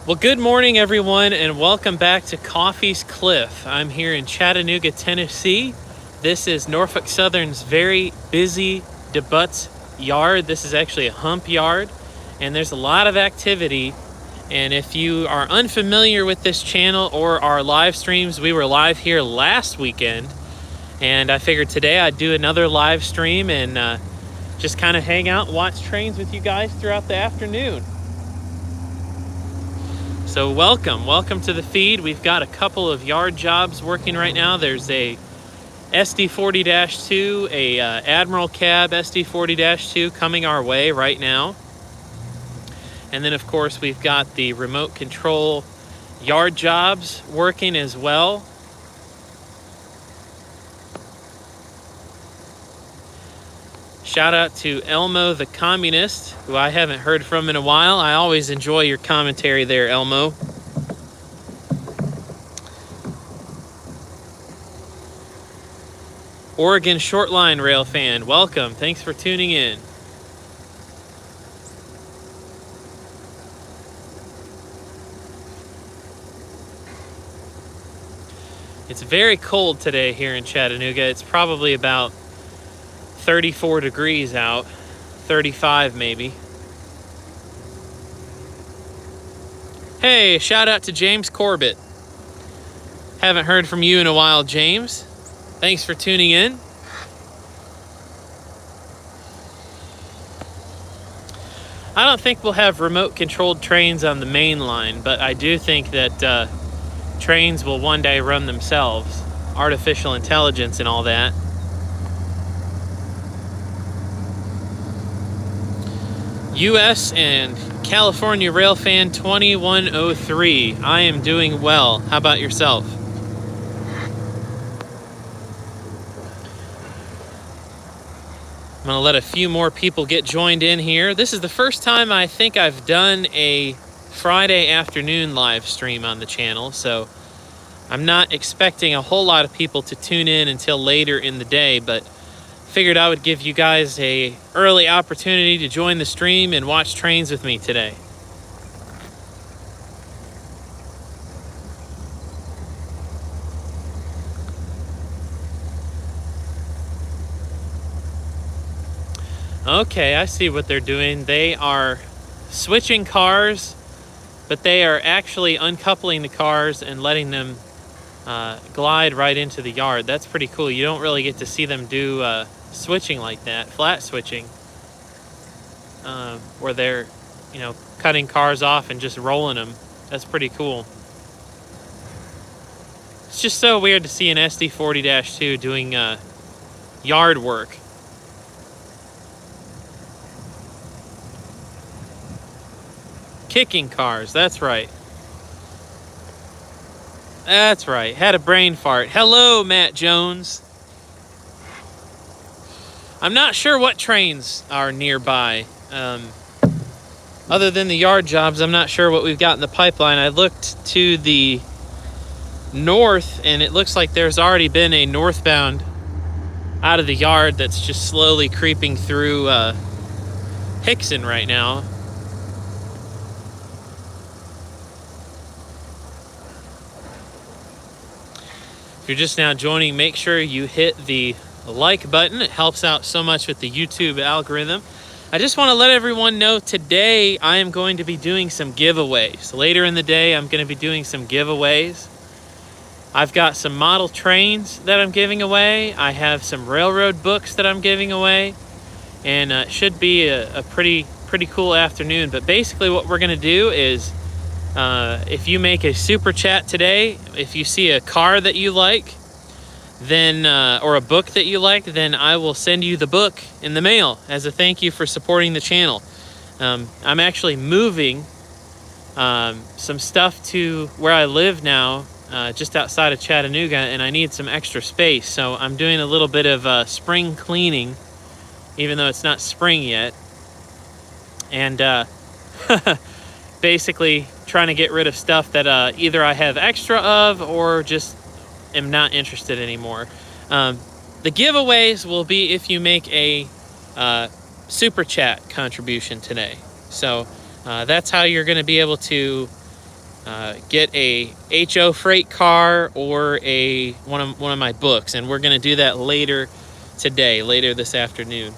Well, good morning, everyone, and welcome back to Coffee's Cliff. I'm here in Chattanooga, Tennessee. This is Norfolk Southern's very busy debutts yard. This is actually a hump yard, and there's a lot of activity. And if you are unfamiliar with this channel or our live streams, we were live here last weekend, and I figured today I'd do another live stream and just kind of hang out and watch trains with you guys throughout the afternoon. So welcome to the feed. We've got a couple of yard jobs working right now. There's a SD40-2, a Admiral Cab SD40-2 coming our way right now. And then of course we've got the remote control yard jobs working as well. Shout out to Elmo the Communist, who I haven't heard from in a while. I always enjoy your commentary there, Elmo. Oregon Shortline Rail fan, welcome. Thanks for tuning in. It's very cold today here in Chattanooga. It's probably about 34 degrees out, 35 maybe. Hey, shout out to James Corbett. Haven't heard from you in a while, James. Thanks for tuning in. I don't think we'll have remote controlled trains on the main line, but I do think that trains will one day run themselves. Artificial intelligence and all that. US and California Rail Fan 2103. I am doing well. How about yourself? I'm going to let a few more people get joined in here. This is the first time I think I've done a Friday afternoon live stream on the channel, so I'm not expecting a whole lot of people to tune in until later in the day, but figured I would give you guys a early opportunity to join the stream and watch trains with me today. Okay, I see what they're doing. They are switching cars, but they are actually uncoupling the cars and letting them glide right into the yard. That's pretty cool. You don't really get to see them do switching like that, flat switching, where they're, cutting cars off and just rolling them. That's pretty cool. It's just so weird to see an SD40-2 doing yard work. Kicking cars, that's right. That's right. Had a brain fart. Hello, Matt Jones. I'm not sure what trains are nearby. Other than the yard jobs, I'm not sure what we've got in the pipeline. I looked to the north, and it looks like there's already been a northbound out of the yard that's just slowly creeping through Hickson right now. If you're just now joining, make sure you hit the like button. It helps out so much with the YouTube algorithm. I just want to let everyone know today I am going to be doing some giveaways. Later in the day, I'm going to be doing some giveaways. I've got some model trains that I'm giving away. I have some railroad books that I'm giving away. And it should be a pretty cool afternoon. But basically what we're going to do is if you make a super chat today, if you see a car that you like, then or a book that you like, then I will send you the book in the mail as a thank you for supporting the channel. I'm actually moving some stuff to where I live now, just outside of Chattanooga, and I need some extra space, so I'm doing a little bit of spring cleaning, even though it's not spring yet, and basically trying to get rid of stuff that either I have extra of or just am not interested anymore. The giveaways will be if you make a super chat contribution today. So that's how you're going to be able to get a HO freight car or one of my books, and we're going to do that later this afternoon.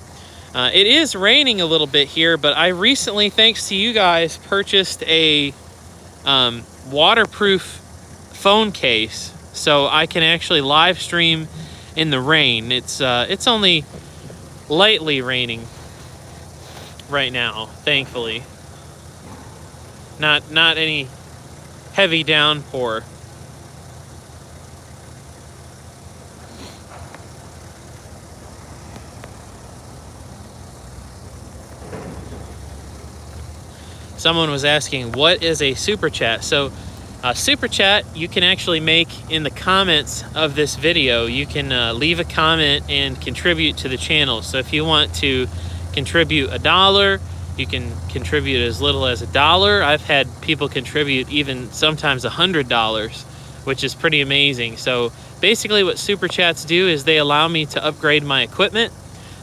It is raining a little bit here, but I recently, thanks to you guys, purchased a waterproof phone case, so I can actually live stream in the rain. It's only lightly raining right now, thankfully. Not any heavy downpour. Someone was asking, what is a super chat? So super chat you can actually make in the comments of this video. You can leave a comment and contribute to the channel. So if you want to contribute $1, you can contribute as little as $1. I've had people contribute even sometimes $100, which is pretty amazing. So basically what super chats do is they allow me to upgrade my equipment.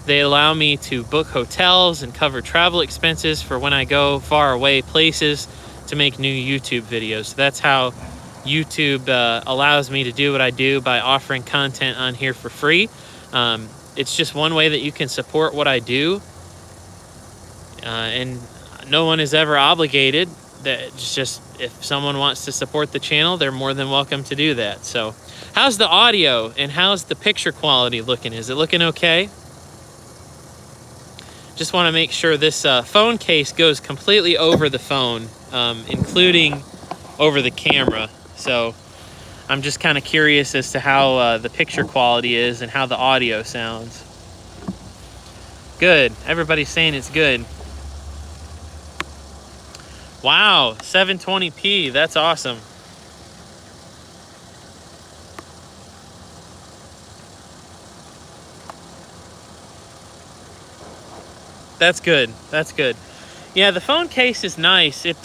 They allow me to book hotels and cover travel expenses for when I go far away places to make new YouTube videos. So that's how YouTube allows me to do what I do, by offering content on here for free. It's just one way that you can support what I do. And no one is ever obligated. It's just, if someone wants to support the channel, they're more than welcome to do that. So how's the audio and how's the picture quality looking? Is it looking okay? Just want to make sure this phone case goes completely over the phone, including over the camera. So I'm just kind of curious as to how the picture quality is and how the audio sounds. Good. Everybody's saying it's good. Wow, 720p. That's awesome. That's good. That's good. Yeah, the phone case is nice. It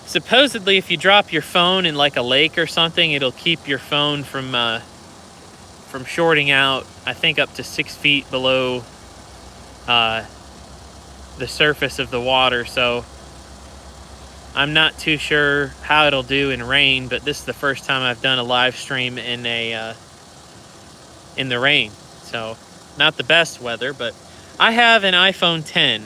supposedly, if you drop your phone in like a lake or something, it'll keep your phone from shorting out, I think up to 6 feet below the surface of the water. So I'm not too sure how it'll do in rain, but this is the first time I've done a live stream in the rain. So not the best weather, but I have an iPhone 10.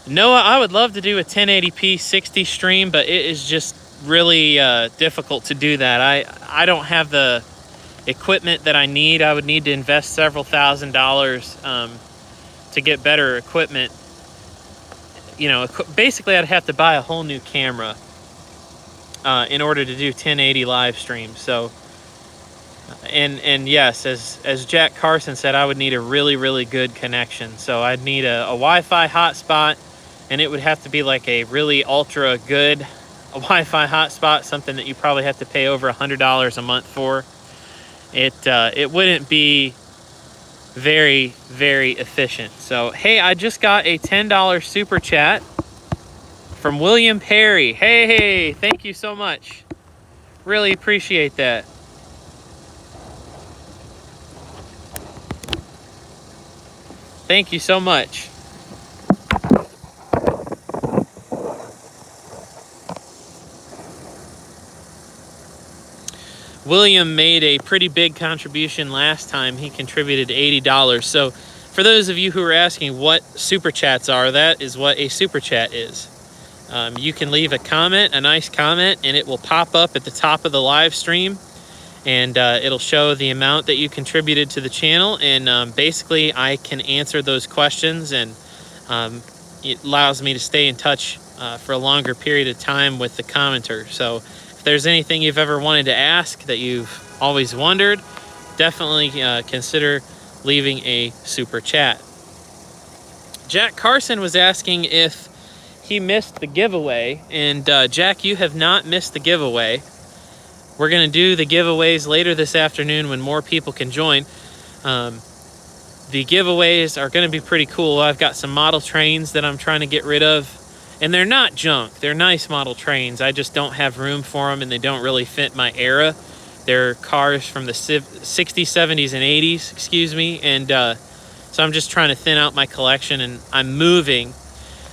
Noah, I would love to do a 1080p 60 stream, but it is just really difficult to do that. I don't have the equipment that I need. I would need to invest several $1,000s to get better equipment. You know, basically I'd have to buy a whole new camera in order to do 1080 live streams. So, and yes, as Jack Carson said, I would need a really, really good connection. So I'd need a Wi-Fi hotspot, and it would have to be like a really ultra good Wi-Fi hotspot, something that you probably have to pay over $100 a month for. It wouldn't be very, very efficient. So, hey, I just got a $10 super chat from William Perry. Hey, thank you so much. Really appreciate that. Thank you so much. William made a pretty big contribution last time. He contributed $80. So for those of you who are asking what super chats are, that is what a super chat is. You can leave a comment, a nice comment, and it will pop up at the top of the live stream, and it'll show the amount that you contributed to the channel. And basically I can answer those questions, and it allows me to stay in touch for a longer period of time with the commenter. So if there's anything you've ever wanted to ask that you've always wondered, definitely consider leaving a super chat. Jack Carson was asking if he missed the giveaway, and Jack, you have not missed the giveaway. We're going to do the giveaways later this afternoon when more people can join. The giveaways are going to be pretty cool. I've got some model trains that I'm trying to get rid of, and they're not junk. They're nice model trains. I just don't have room for them, and they don't really fit my era. They're cars from the 60s, 70s, and 80s, excuse me, and so I'm just trying to thin out my collection, and I'm moving.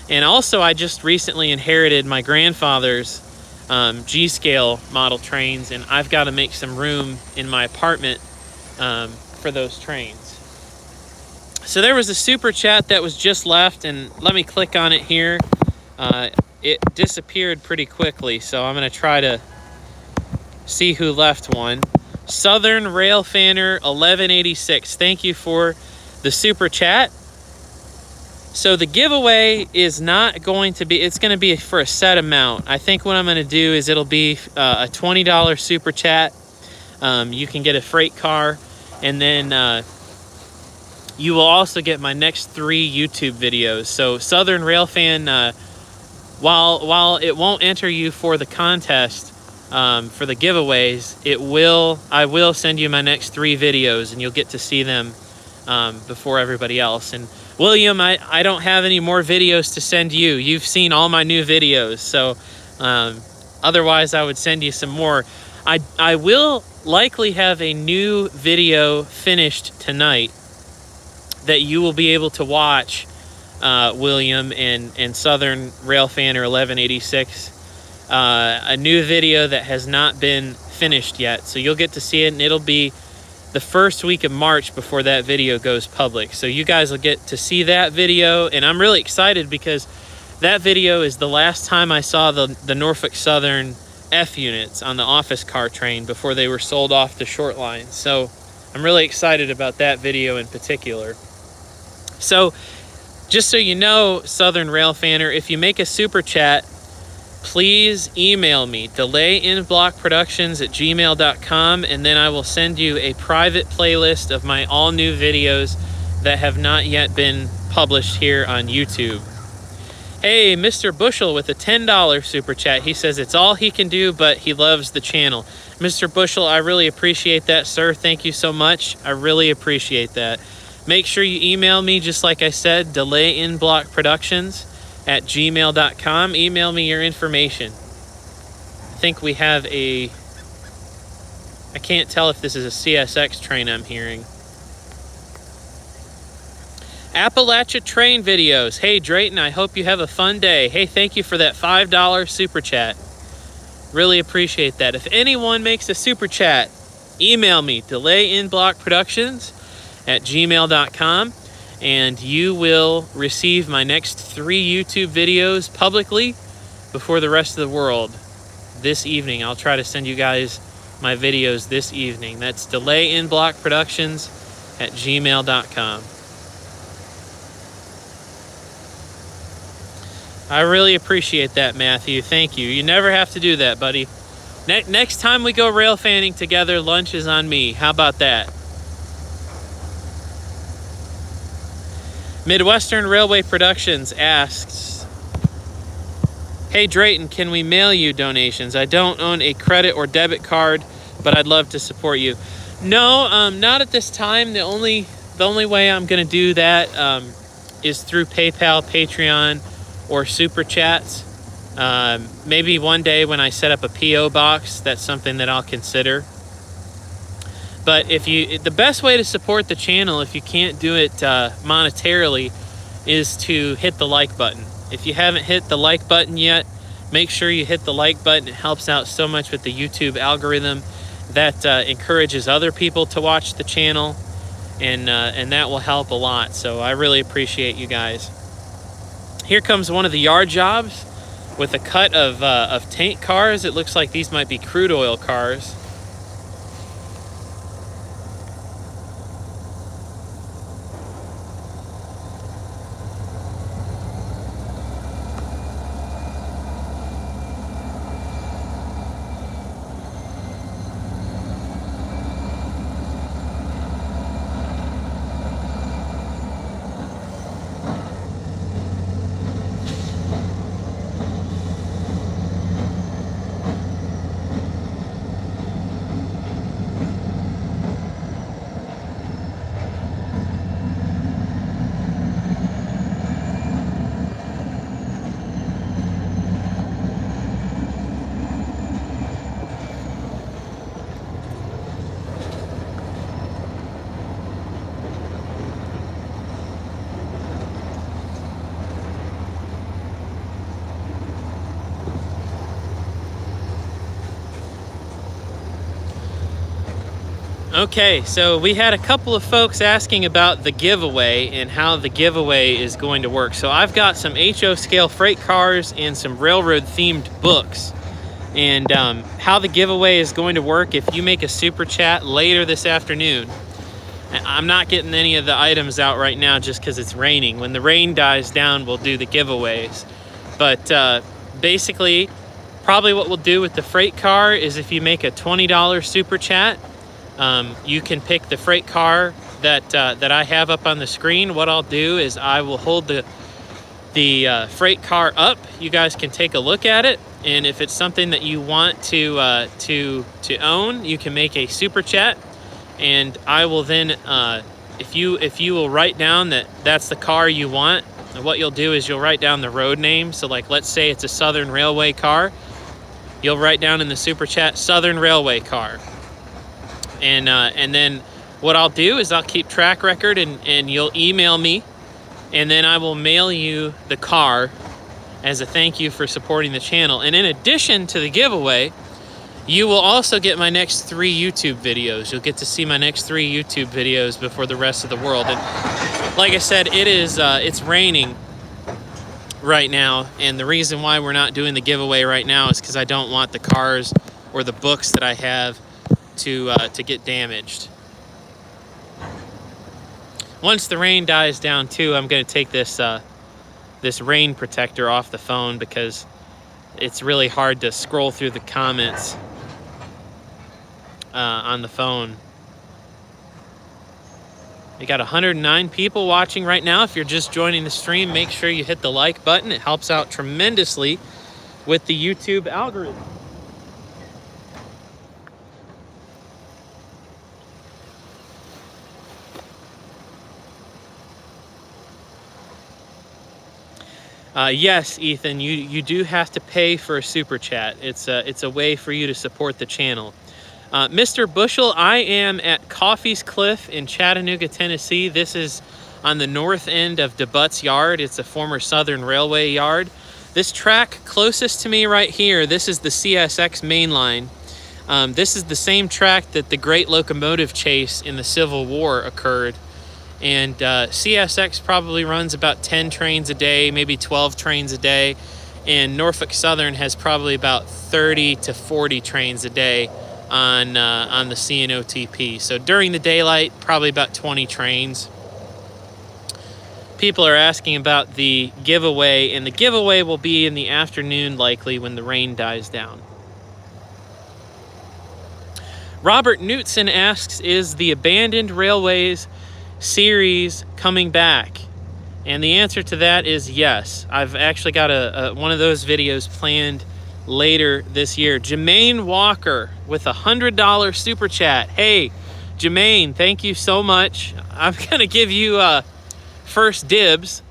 And also, I just recently inherited my grandfather's G-scale model trains, and I've got to make some room in my apartment for those trains. So there was a super chat that was just left, and let me click on it here. It disappeared pretty quickly, so I'm going to try to see who left one. Southern Railfanner 1186. Thank you for the super chat. So the giveaway is not going to be, it's going to be for a set amount. I think what I'm going to do is it'll be a $20 super chat. You can get a freight car, and then you will also get my next 3 YouTube videos. So Southern Railfan, while it won't enter you for the contest, for the giveaways, I will send you my next 3 videos, and you'll get to see them before everybody else. And William, I don't have any more videos to send you. You've seen all my new videos, so otherwise I would send you some more. I will likely have a new video finished tonight that you will be able to watch, William and Southern Railfanner 1186. A new video that has not been finished yet, so you'll get to see it, and it'll be the first week of March before that video goes public. So you guys will get to see that video, and I'm really excited because that video is the last time I saw the Norfolk Southern F units on the office car train before they were sold off to short lines. So I'm really excited about that video in particular. So just so you know, Southern Railfanner, if you make a super chat, please email me, delayinblockproductions@gmail.com, and then I will send you a private playlist of my all new videos that have not yet been published here on YouTube. Hey, Mr. Bushel with a $10 super chat. He says it's all he can do, but he loves the channel. Mr. Bushel, I really appreciate that, sir. Thank you so much. I really appreciate that. Make sure you email me, just like I said, delayinblockproductions@gmail.com. Email me your information. I think we have I can't tell if this is a CSX train I'm hearing. Appalachia train videos. Hey, Drayton, I hope you have a fun day. Hey, thank you for that $5 super chat. Really appreciate that. If anyone makes a super chat, email me, delayinblockproductions@gmail.com. and you will receive my next 3 YouTube videos publicly before the rest of the world this evening. I'll try to send you guys my videos this evening. That's delayinblockproductions@gmail.com. I really appreciate that, Matthew. Thank you. You never have to do that, buddy. Next time we go rail fanning together, lunch is on me. How about that? Midwestern Railway Productions asks, hey Drayton, can we mail you donations? I don't own a credit or debit card, but I'd love to support you. No, not at this time. The only way I'm going to do that is through PayPal, Patreon, or Super Chats. Maybe one day when I set up a P.O. box, that's something that I'll consider. But the best way to support the channel, if you can't do it monetarily, is to hit the like button. If you haven't hit the like button yet, make sure you hit the like button. It helps out so much with the YouTube algorithm. That encourages other people to watch the channel, and that will help a lot. So I really appreciate you guys. Here comes one of the yard jobs with a cut of tank cars. It looks like these might be crude oil cars. Okay, so we had a couple of folks asking about the giveaway and how the giveaway is going to work. So I've got some HO scale freight cars and some railroad themed books. And how the giveaway is going to work, if you make a super chat later this afternoon, I'm not getting any of the items out right now just because it's raining. When the rain dies down, we'll do the giveaways. But basically, probably what we'll do with the freight car is if you make a $20 super chat, you can pick the freight car that I have up on the screen. What I'll do is I will hold the freight car up. You guys can take a look at it, and if it's something that you want to own, you can make a super chat, and I will then if you will write down that that's the car you want. And what you'll do is you'll write down the road name. So like, let's say it's a Southern Railway car. You'll write down in the super chat Southern Railway car. And then what I'll do is I'll keep track record, and you'll email me, and then I will mail you the car as a thank you for supporting the channel. And in addition to the giveaway, you will also get my next 3 YouTube videos. You'll get to see my next 3 YouTube videos before the rest of the world. And like I said, it's raining right now, and the reason why we're not doing the giveaway right now is because I don't want the cars or the books that I have to get damaged. Once the rain dies down too, I'm going to take this rain protector off the phone because it's really hard to scroll through the comments on the phone. We got 109 people watching right now. If you're just joining the stream, make sure you hit the like button. It helps out tremendously with the YouTube algorithm. Yes, Ethan, you do have to pay for a super chat. It's a way for you to support the channel. Mr. Bushel, I am at Coffee's Cliff in Chattanooga, Tennessee. This is on the north end of DeButt's Yard. It's a former Southern Railway yard. This track closest to me right here, this is the CSX main line. This is the same track that the Great Locomotive Chase in the Civil War occurred. And CSX probably runs about 10 trains a day, maybe 12 trains a day. And Norfolk Southern has probably about 30 to 40 trains a day on the CNOTP. So during the daylight, probably about 20 trains. People are asking about the giveaway, and the giveaway will be in the afternoon likely when the rain dies down. Robert Knutson asks, is the Abandoned Railways series coming back? And the answer to that is yes. I've actually got one of those videos planned later this year. Jermaine Walker with $100 super chat. Hey, Jermaine, thank you so much. I'm gonna give you first dibs.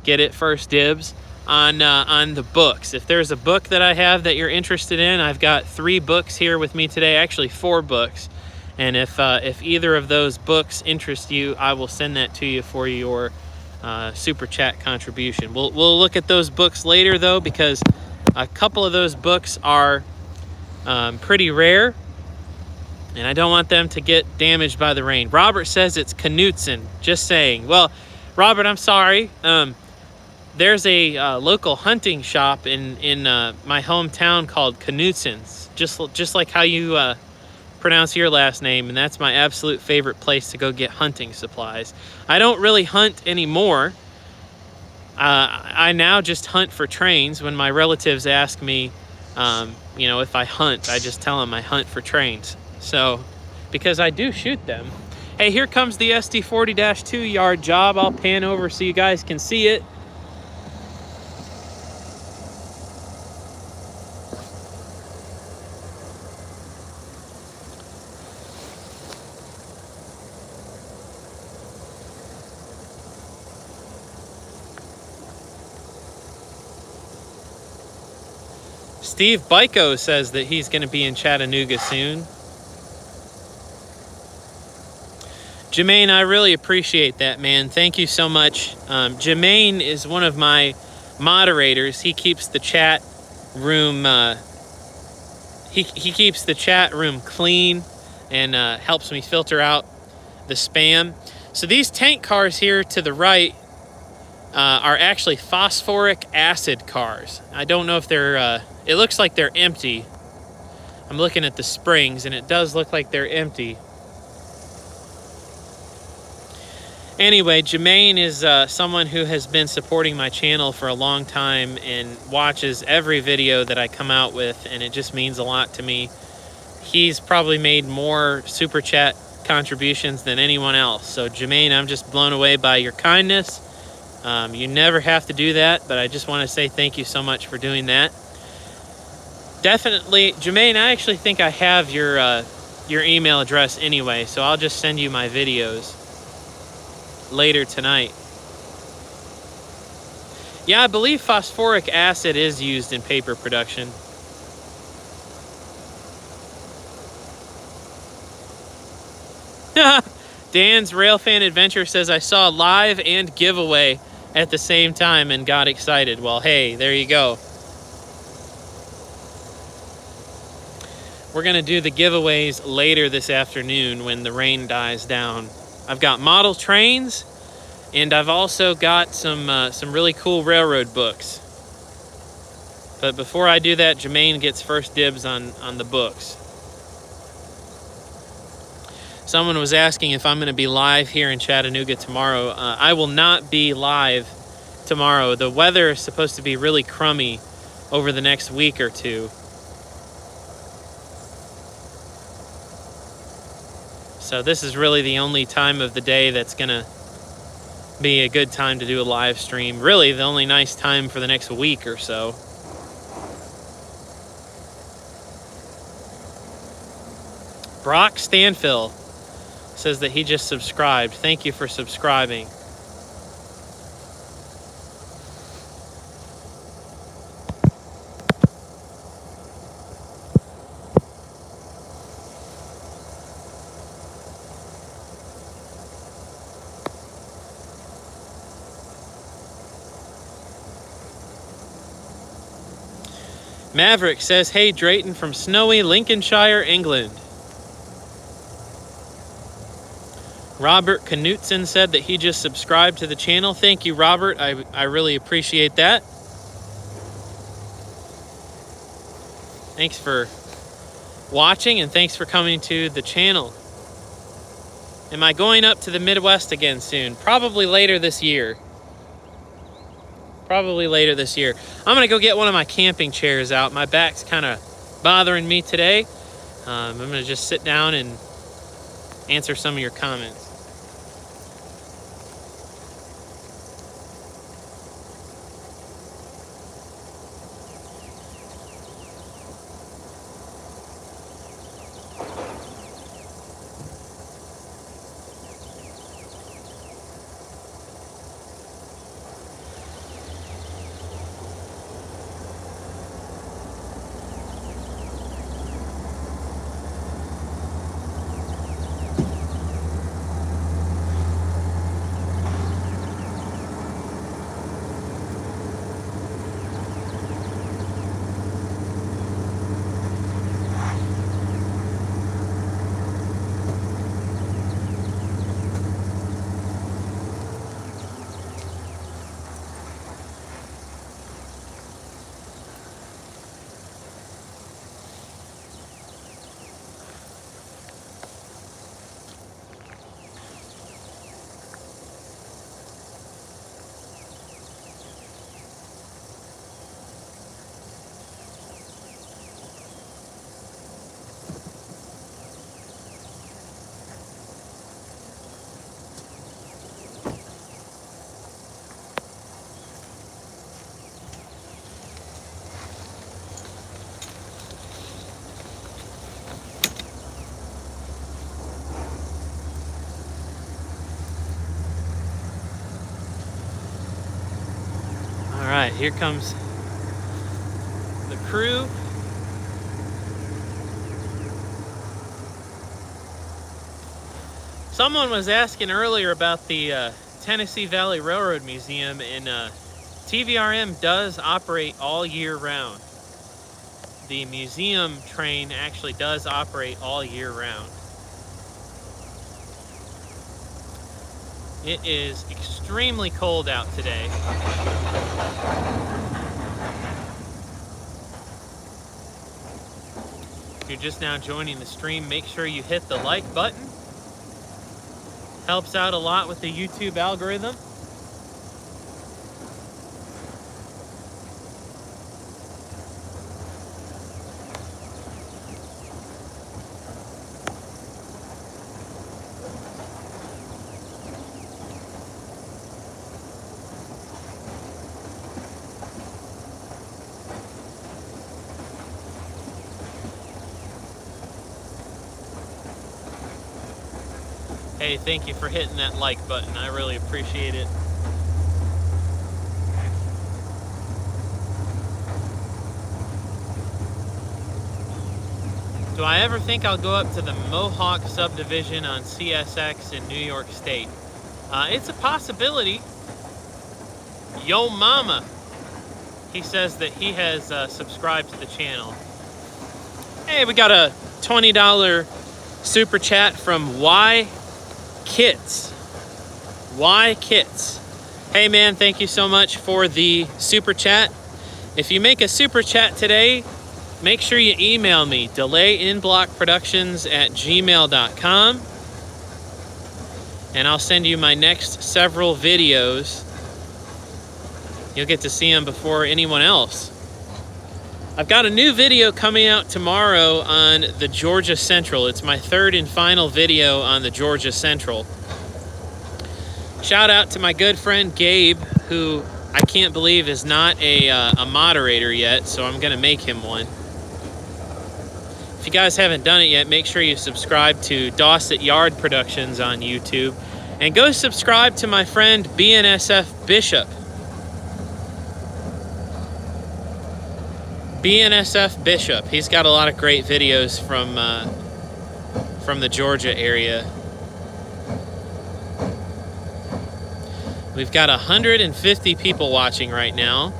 Get it? First dibs on the books. If there's a book that I have that you're interested in, I've got 3 books here with me today. Actually, 4 books. And if either of those books interest you, I will send that to you for your super chat contribution. We'll look at those books later though, because a couple of those books are pretty rare, and I don't want them to get damaged by the rain. Robert says it's Knutson. Just saying. Well, Robert, I'm sorry. There's a local hunting shop in my hometown called Knutson's, just like how you pronounce your last name, and that's my absolute favorite place to go get hunting supplies. I don't really hunt anymore. I now just hunt for trains. When my relatives ask me, if I hunt, I just tell them I hunt for trains. So, because I do shoot them. Hey, here comes the SD40-2 yard job. I'll pan over so you guys can see it. Steve Byko says that he's going to be in Chattanooga soon. Jermaine, I really appreciate that, man. Thank you so much. Jermaine is one of my moderators. He keeps the chat room he keeps the chat room clean. and helps me filter out the spam. So these tank cars here to the right are actually phosphoric acid cars. I don't know if they're, it looks like they're empty. I'm looking at the springs and it does look like they're empty. Anyway, Jermaine is someone who has been supporting my channel for a long time and watches every video that I come out with, and it just means a lot to me. He's probably made more super chat contributions than anyone else. So Jermaine, I'm just blown away by your kindness. You never have to do that, but I just want to say thank you so much for doing that. Definitely, Jermaine, I actually think I have your email address anyway, so I'll just send you my videos later tonight. Yeah, I believe phosphoric acid is used in paper production. Dan's Railfan Adventure says, I saw live and giveaway at the same time and got excited. Well, hey, there you go. We're going to do the giveaways later this afternoon when the rain dies down. I've got model trains, and I've also got some really cool railroad books. But before I do that, Jermaine gets first dibs on the books. Someone was asking if I'm going to be live here in Chattanooga tomorrow. I will not be live tomorrow. The weather is supposed to be really crummy over the next week or two. So this is really the only time of the day that's going to be a good time to do a live stream. Really, the only nice time for the next week or so. Brock Stanfill says that he just subscribed. Thank you for subscribing. Maverick says, hey Drayton from snowy Lincolnshire, England. Robert Knutson said that he just subscribed to the channel. Thank you, Robert. I really appreciate that. Thanks for watching and thanks for coming to the channel. Am I going up to the Midwest again soon? Probably later this year. Probably later this year. I'm going to go get one of my camping chairs out. My back's kind of bothering me today. I'm going to just sit down and answer some of your comments. All right, here comes the crew. Someone was asking earlier about the Tennessee Valley Railroad Museum, and TVRM does operate all year round. The museum train actually does operate all year round. It is extremely cold out today. If you're just now joining the stream, make sure you hit the like button. Helps out a lot with the YouTube algorithm. Hey, thank you for hitting that like button. I really appreciate it. Do I ever think I'll go up to the Mohawk subdivision on CSX in New York State? It's a possibility. Yo mama. He says that he has subscribed to the channel. Hey, we got a $20 super chat from Y Kits. Y Kits. Hey man, thank you so much for the super chat. If you make a super chat today, make sure you email me, delayinblockproductions@gmail.com, and I'll send you my next several videos. You'll get to see them before anyone else. I've got a new video coming out tomorrow on the Georgia Central. It's my third and final video on the Georgia Central. Shout out to my good friend Gabe, who I can't believe is not a moderator yet, so I'm going to make him one. If you guys haven't done it yet, make sure you subscribe to Dawsett Yard Productions on YouTube. And go subscribe to my friend BNSF Bishop. BNSF Bishop. He's got a lot of great videos from the Georgia area. We've got 150 people watching right now.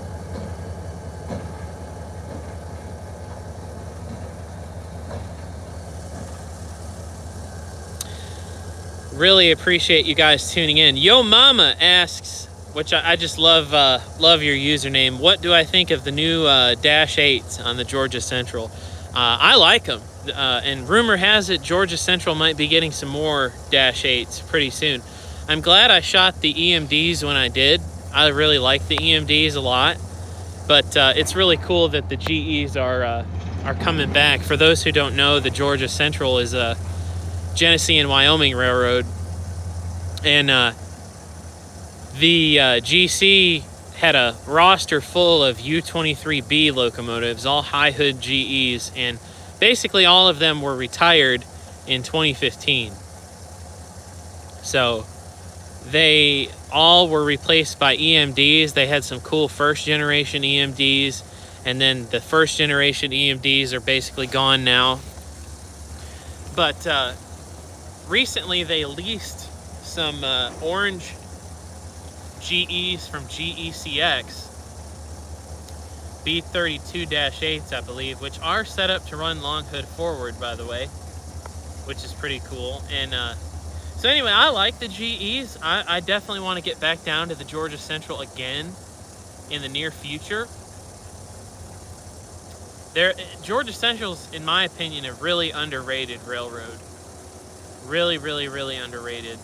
Really appreciate you guys tuning in. Yo Mama asks, which I just love your username, what do I think of the new Dash 8s on the Georgia Central? I like them. And rumor has it Georgia Central might be getting some more Dash 8s pretty soon. I'm glad I shot the EMDs when I did. I really like the EMDs a lot. But it's really cool that the GEs are coming back. For those who don't know, the Georgia Central is a Genesee and Wyoming Railroad. And the GC had a roster full of U-23B locomotives, all high hood GEs, and basically all of them were retired in 2015. So they all were replaced by EMDs. They had some cool first generation EMDs, and then the first generation EMDs are basically gone now. But recently they leased some orange GEs from GECX, B32-8s, I believe, which are set up to run long hood forward, by the way, which is pretty cool. And so anyway, I like the GEs. I definitely want to get back down to the Georgia Central again in the near future. Georgia Central's, in my opinion, a really underrated railroad. Really, really, really underrated.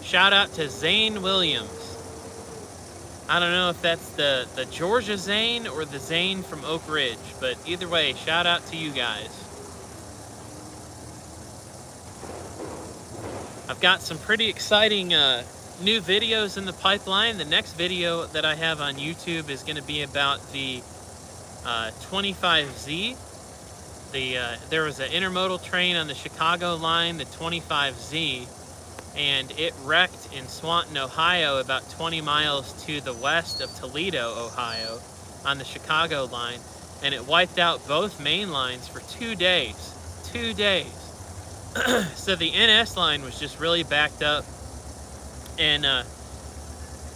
Shout out to Zane Williams. I don't know if that's the Georgia Zane or the Zane from Oak Ridge, but either way, shout out to you guys. I've got some pretty exciting new videos in the pipeline. The next video that I have on YouTube is going to be about the 25Z. There was an intermodal train on the Chicago line, the 25Z, and it wrecked in Swanton, Ohio, about 20 miles to the west of Toledo, Ohio, on the Chicago line, and it wiped out both main lines for 2 days. 2 days. So the NS line was just really backed up, and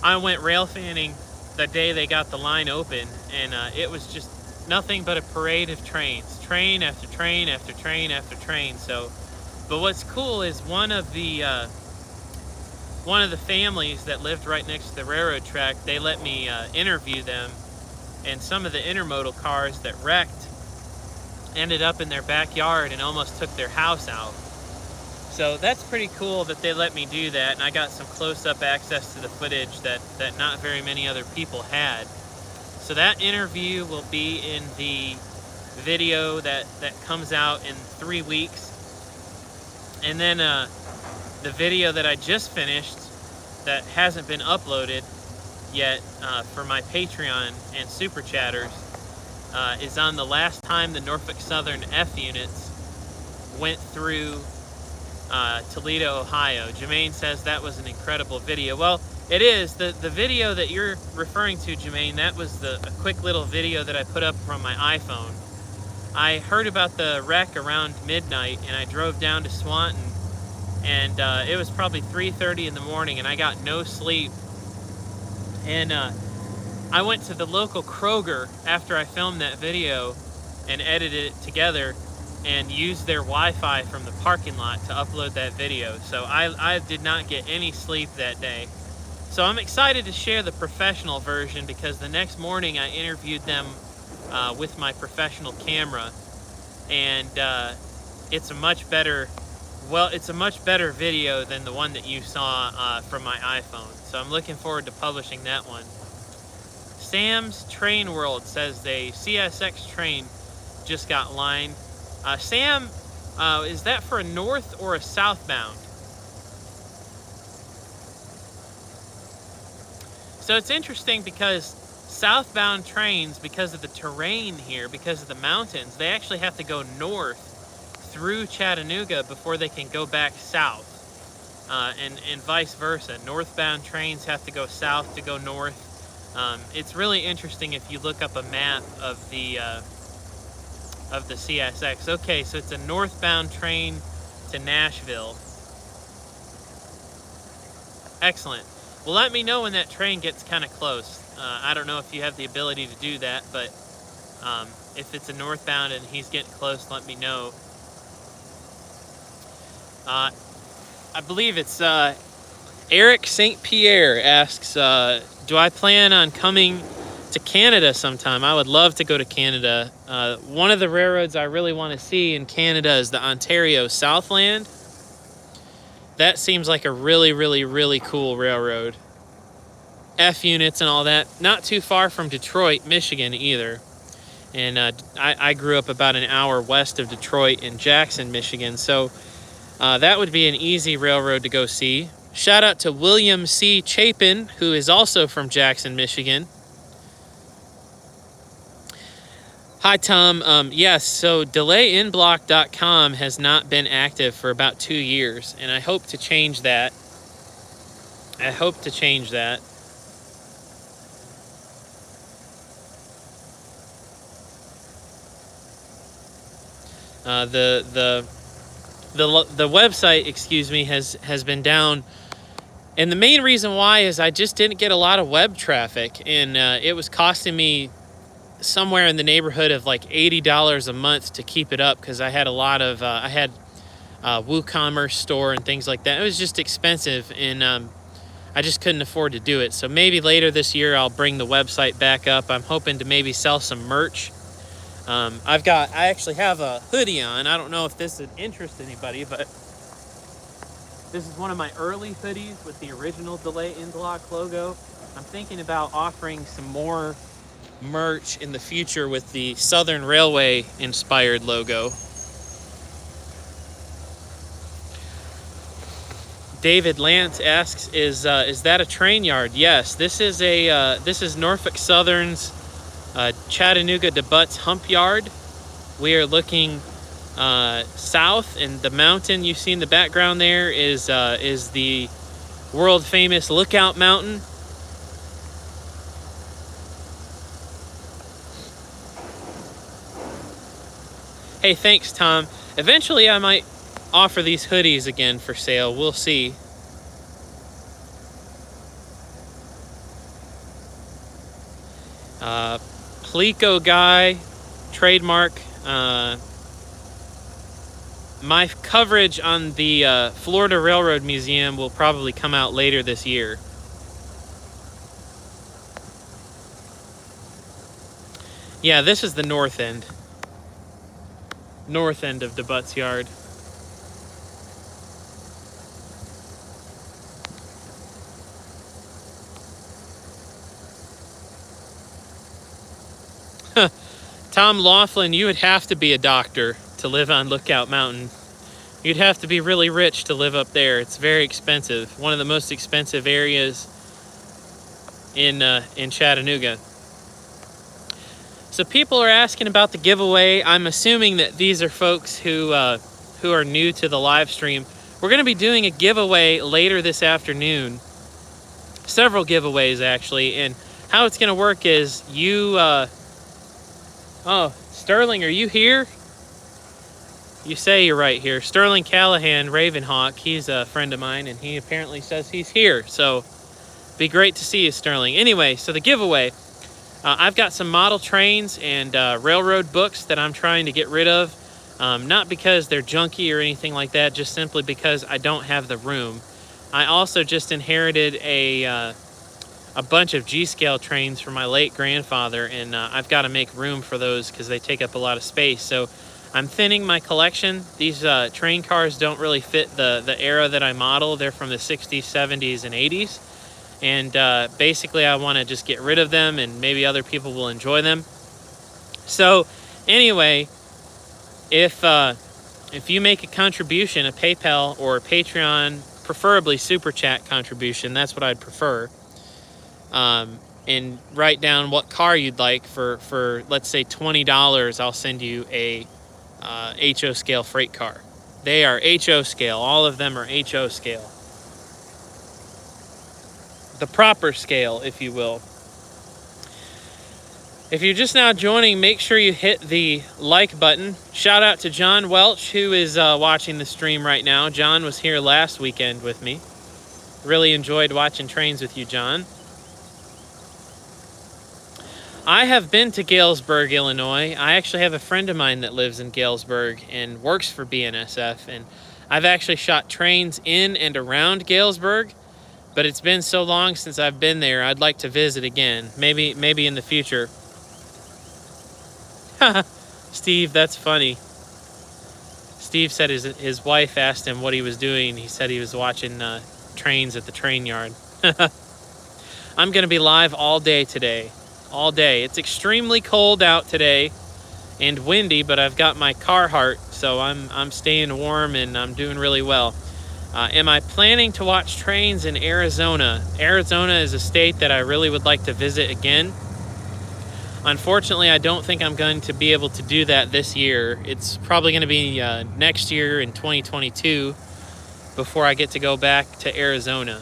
I went rail fanning the day they got the line open, and it was just nothing but a parade of trains, train after train after train after train. So, but what's cool is one of the families that lived right next to the railroad track, they let me interview them, and some of the intermodal cars that wrecked ended up in their backyard and almost took their house out. So that's pretty cool that they let me do that, and I got some close-up access to the footage that not very many other people had. So that interview will be in the video that comes out in 3 weeks. And then the video that I just finished that hasn't been uploaded yet for my Patreon and Super Chatters is on the last time the Norfolk Southern F units went through Toledo, Ohio. Jermaine says that was an incredible video. Well, it is. The video that you're referring to, Jermaine, that was a quick little video that I put up from my iPhone. I heard about the wreck around midnight, and I drove down to Swanton, and it was probably 3:30 in the morning, and I got no sleep. And I went to the local Kroger after I filmed that video and edited it together and used their Wi-Fi from the parking lot to upload that video. So I did not get any sleep that day. So I'm excited to share the professional version, because the next morning I interviewed them with my professional camera, and it's a much better video than the one that you saw from my iPhone. So I'm looking forward to publishing that one. Sam's Train World says the CSX train just got lined. Sam, is that for a north or a southbound? So it's interesting because southbound trains, because of the terrain here, because of the mountains, they actually have to go north through Chattanooga before they can go back south, and vice versa. Northbound trains have to go south to go north. It's really interesting if you look up a map of the CSX. Okay, so it's a northbound train to Nashville. Excellent. Well, let me know when that train gets kind of close. I don't know if you have the ability to do that, but if it's a northbound and he's getting close, let me know. I believe it's Eric St. Pierre asks, do I plan on coming to Canada sometime? I would love to go to Canada. One of the railroads I really want to see in Canada is the Ontario Southland. That seems like a really, really, really cool railroad. F units and all that. Not too far from Detroit, Michigan either. And I grew up about an hour west of Detroit in Jackson, Michigan. So that would be an easy railroad to go see. Shout out to William C. Chapin, who is also from Jackson, Michigan. Hi, Tom. Yes, so delayinblock.com has not been active for about 2 years, and I hope to change that. The website, excuse me, has been down, and the main reason why is I just didn't get a lot of web traffic, and it was costing me somewhere in the neighborhood of like $80 a month to keep it up, because I had a lot of I had WooCommerce store and things like that. It was just expensive, and I just couldn't afford to do it. So maybe later this year I'll bring the website back up. I'm hoping to maybe sell some merch. I actually have a hoodie on. I don't know if this would interest anybody, but this is one of my early hoodies with the original Delay in Block logo. I'm thinking about offering some more merch in the future with the Southern Railway inspired logo. David Lance asks, is that a train yard? Yes, this is Norfolk Southern's Chattanooga to Butts hump yard. We are looking south, and the mountain you see in the background there is the world famous Lookout Mountain. Hey, thanks, Tom. Eventually I might offer these hoodies again for sale. We'll see. Plico guy trademark. My coverage on the Florida Railroad Museum will probably come out later this year. Yeah, this is the north end. North end of the Butts Yard. Tom Laughlin, you would have to be a doctor to live on Lookout Mountain. You'd have to be really rich to live up there. It's very expensive. One of the most expensive areas in Chattanooga. So people are asking about the giveaway. I'm assuming that these are folks who are new to the live stream. We're going to be doing a giveaway later this afternoon. Several giveaways, actually. And how it's going to work is you... Oh, Sterling, are you here? You say you're right here. Sterling Callahan, Ravenhawk, he's a friend of mine, and he apparently says he's here. So, be great to see you, Sterling. Anyway, so the giveaway. I've got some model trains and railroad books that I'm trying to get rid of. Not because they're junky or anything like that, just simply because I don't have the room. I also just inherited a bunch of G-scale trains from my late grandfather, and I've got to make room for those because they take up a lot of space. So I'm thinning my collection. These train cars don't really fit the era that I model. They're from the 60s, 70s, and 80s. And basically I want to just get rid of them, and maybe other people will enjoy them. So anyway, if you make a contribution, a PayPal or Patreon, preferably Super Chat contribution, that's what I'd prefer, and write down what car you'd like for let's say $20, I'll send you a HO scale freight car. They are HO scale. All of them are HO scale. The proper scale, if you will. If you're just now joining, make sure you hit the like button. Shout out to John Welch, who is watching the stream right now. John was here last weekend with me. Really enjoyed watching trains with you, John. I have been to Galesburg, Illinois. I actually have a friend of mine that lives in Galesburg and works for BNSF, and I've actually shot trains in and around Galesburg, but it's been so long since I've been there, I'd like to visit again, maybe in the future. Steve, that's funny. Steve said his wife asked him what he was doing. He said he was watching trains at the train yard. I'm going to be live all day today. All day. It's extremely cold out today and windy, but I've got my Carhartt, so I'm staying warm and I'm doing really well. Am I planning to watch trains in Arizona? Arizona is a state that I really would like to visit again. Unfortunately, I don't think I'm going to be able to do that this year. It's probably going to be next year in 2022 before I get to go back to Arizona.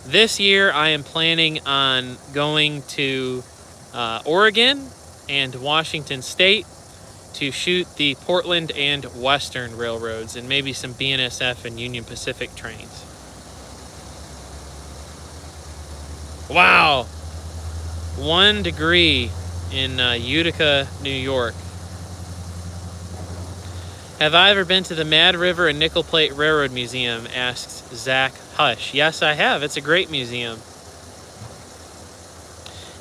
This year, I am planning on going to Oregon and Washington State to shoot the Portland and Western railroads and maybe some BNSF and Union Pacific trains. Wow! 1 degree in Utica, New York. Have I ever been to the Mad River and Nickel Plate Railroad Museum? Asks Zach Hush. Yes, I have. It's a great museum.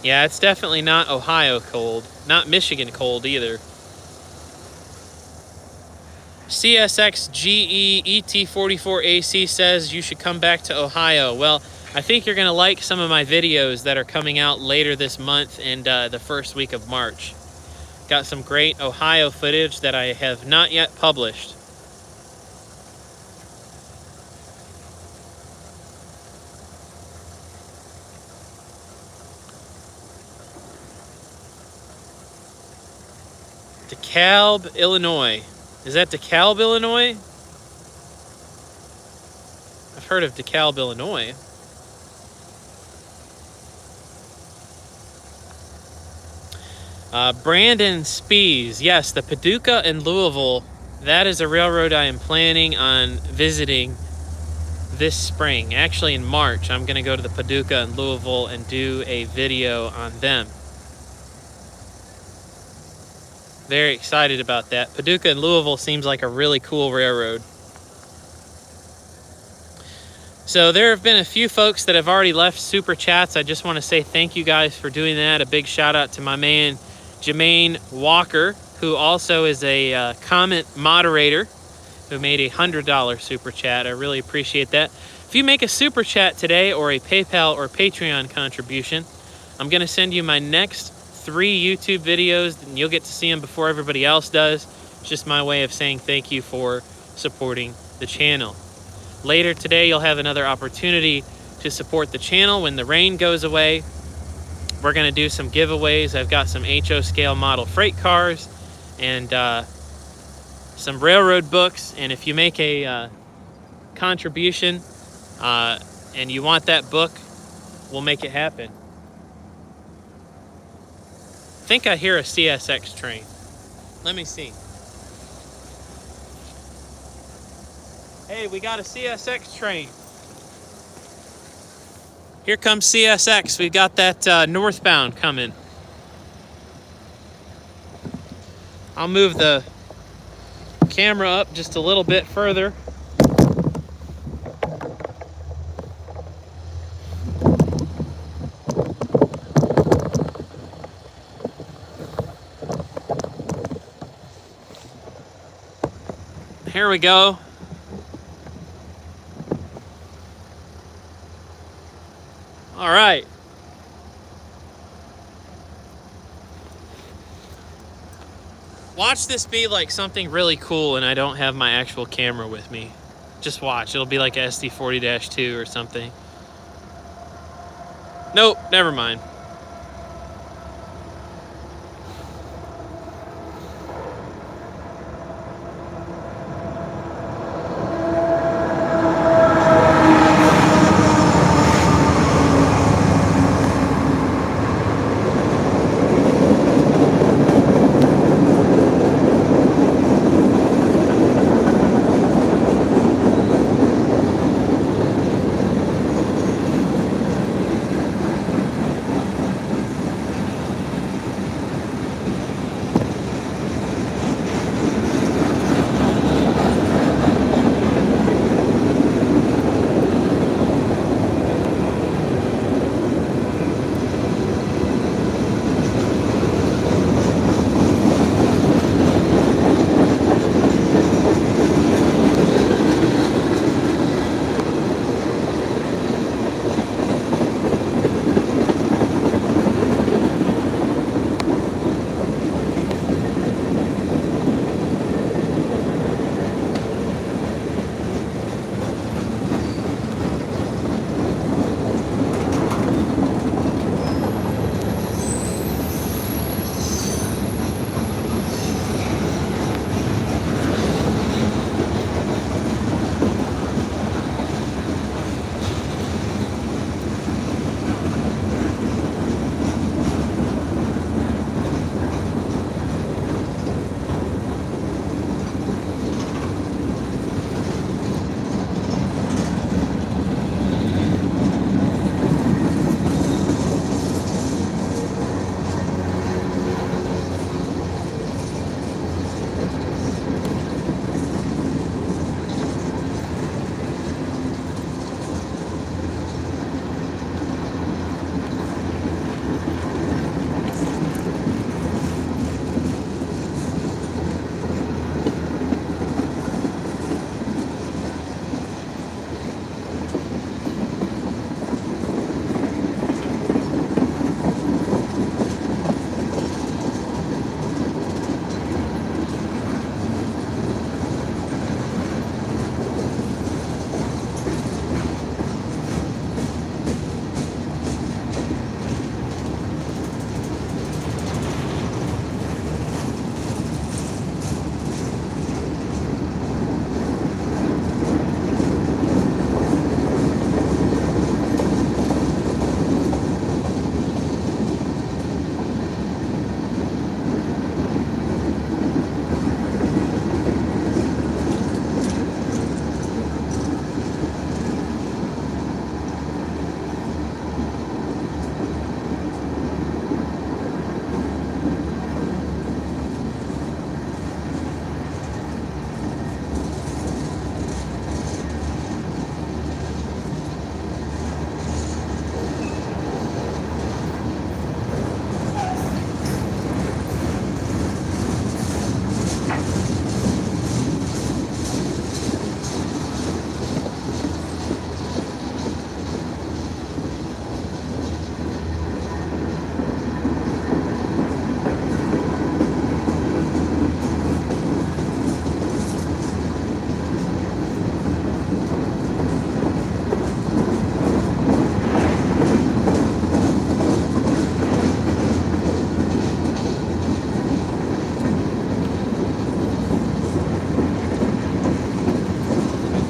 Yeah, it's definitely not Ohio cold. Not Michigan cold either. CSX GE ET44AC says you should come back to Ohio. Well, I think you're going to like some of my videos that are coming out later this month and the first week of March. Got some great Ohio footage that I have not yet published. DeKalb, Illinois. Is that DeKalb, Illinois? I've heard of DeKalb, Illinois. Brandon Spees. Yes, the Paducah and Louisville. That is a railroad I am planning on visiting this spring. Actually, in March, I'm going to go to the Paducah and Louisville and do a video on them. Very excited about that. Paducah and Louisville seems like a really cool railroad. So there have been a few folks that have already left super chats. I just want to say thank you guys for doing that. A big shout out to my man Jermaine Walker, who also is a comment moderator, who made a $100 super chat. I really appreciate that. If you make a super chat today or a PayPal or Patreon contribution, I'm going to send you my next 3 YouTube videos, and you'll get to see them before everybody else does. It's just my way of saying thank you for supporting the channel. Later today, you'll have another opportunity to support the channel when the rain goes away. We're going to do some giveaways. I've got some HO scale model freight cars and some railroad books. And if you make a contribution and you want that book, we'll make it happen. I think I hear a CSX train. Let me see. Hey, we got a CSX train. Here comes CSX. We've got that northbound coming. I'll move the camera up just a little bit further. Here we go. All right. Watch this be like something really cool and I don't have my actual camera with me. Just watch. It'll be like a SD40-2 or something. Nope, never mind.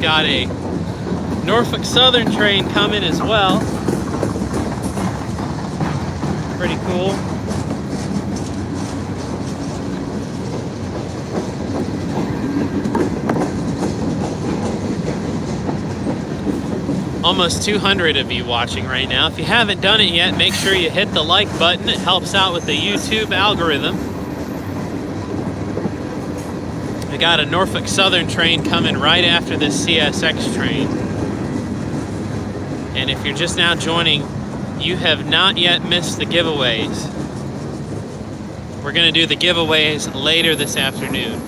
got a Norfolk Southern train coming as well. Pretty cool. Almost 200 of you watching right now. If you haven't done it yet, make sure you hit the like button. It helps out with the YouTube algorithm. I got a Norfolk Southern train coming right after this CSX train. And if you're just now joining, you have not yet missed the giveaways. We're going to do the giveaways later this afternoon.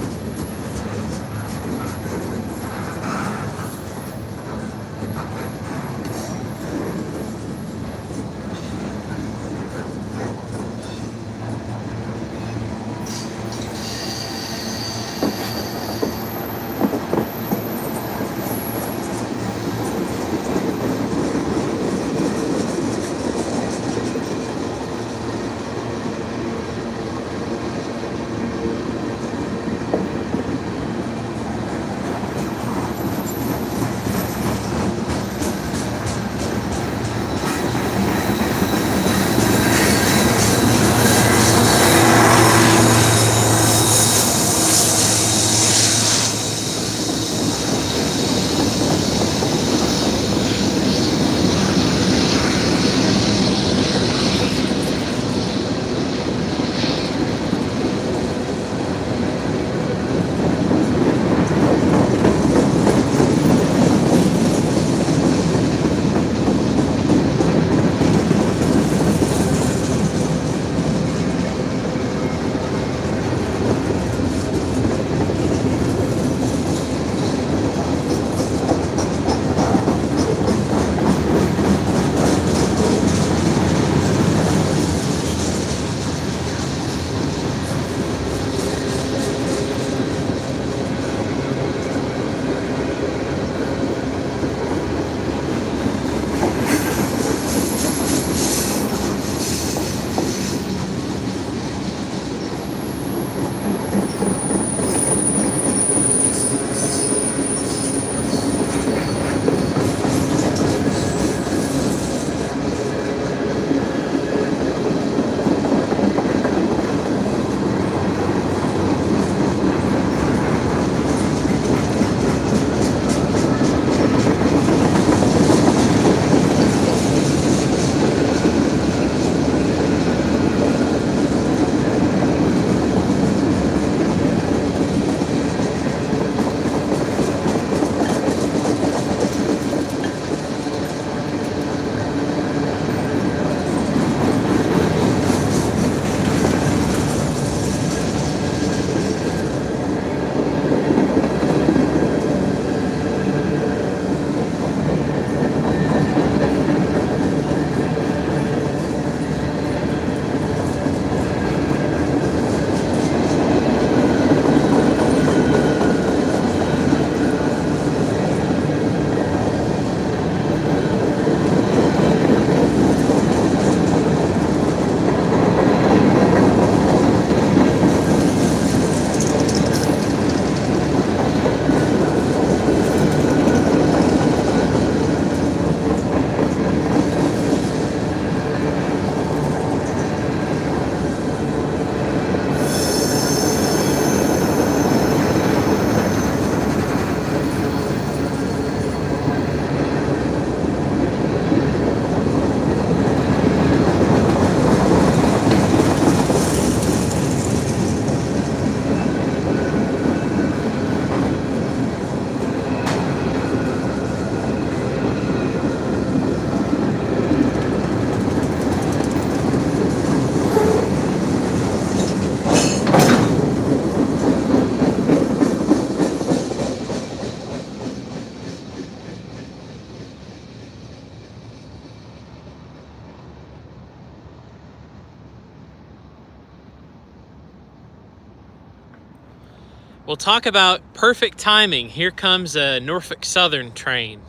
We'll talk about perfect timing. Here comes a Norfolk Southern train.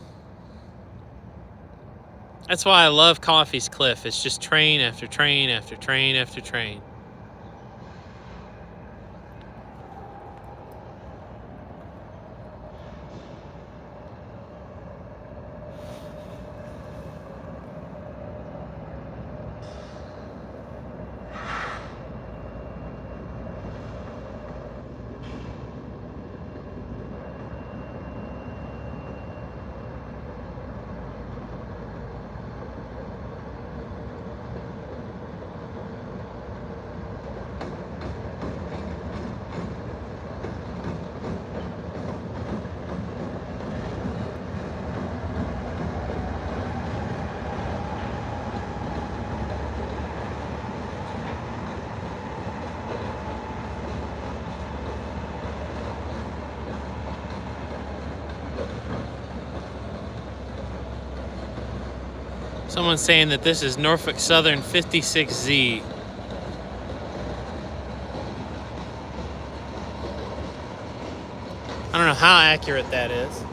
That's why I love Coffey's Cliff. It's just train after train after train after train. Someone's saying that this is Norfolk Southern 56Z. I don't know how accurate that is.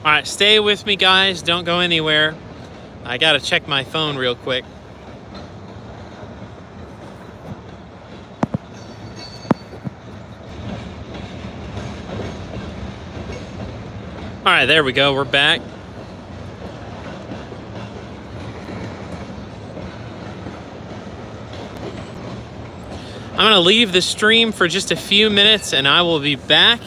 All right, stay with me, guys. Don't go anywhere. I gotta check my phone real quick. All right, there we go. We're back. I'm gonna leave the stream for just a few minutes and I will be back.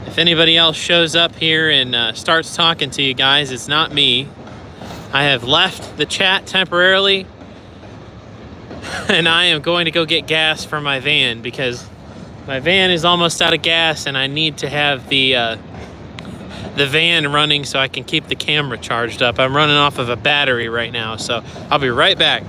If anybody else shows up here and starts talking to you guys, it's not me. I have left the chat temporarily and I am going to go get gas for my van because my van is almost out of gas and I need to have the van running so I can keep the camera charged up. I'm running off of a battery right now, so I'll be right back.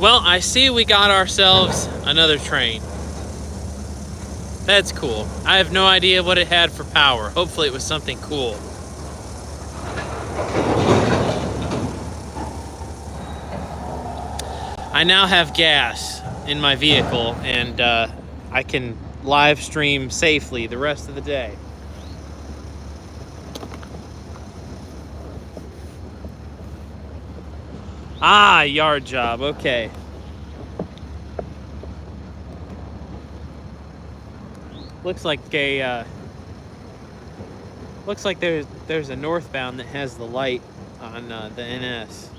Well, I see we got ourselves another train. That's cool. I have no idea what it had for power. Hopefully it was something cool. I now have gas in my vehicle, and I can live stream safely the rest of the day. Ah, yard job, okay. Looks like there's a northbound that has the light on the NS.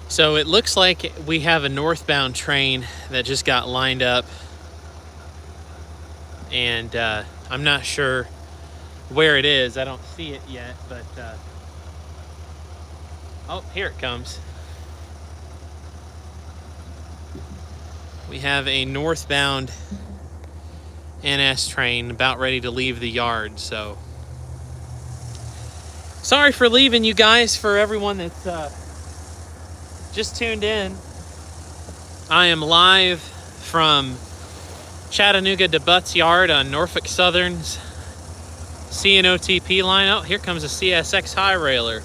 So it looks like we have a northbound train that just got lined up, and I'm not sure where it is. I don't see it yet, but oh, here it comes. We have a northbound NS train about ready to leave the yard, so sorry for leaving you guys. For everyone that's just tuned in, I am live from Chattanooga to Butts Yard on Norfolk Southern's CNOTP line. Oh, here comes a CSX high railer.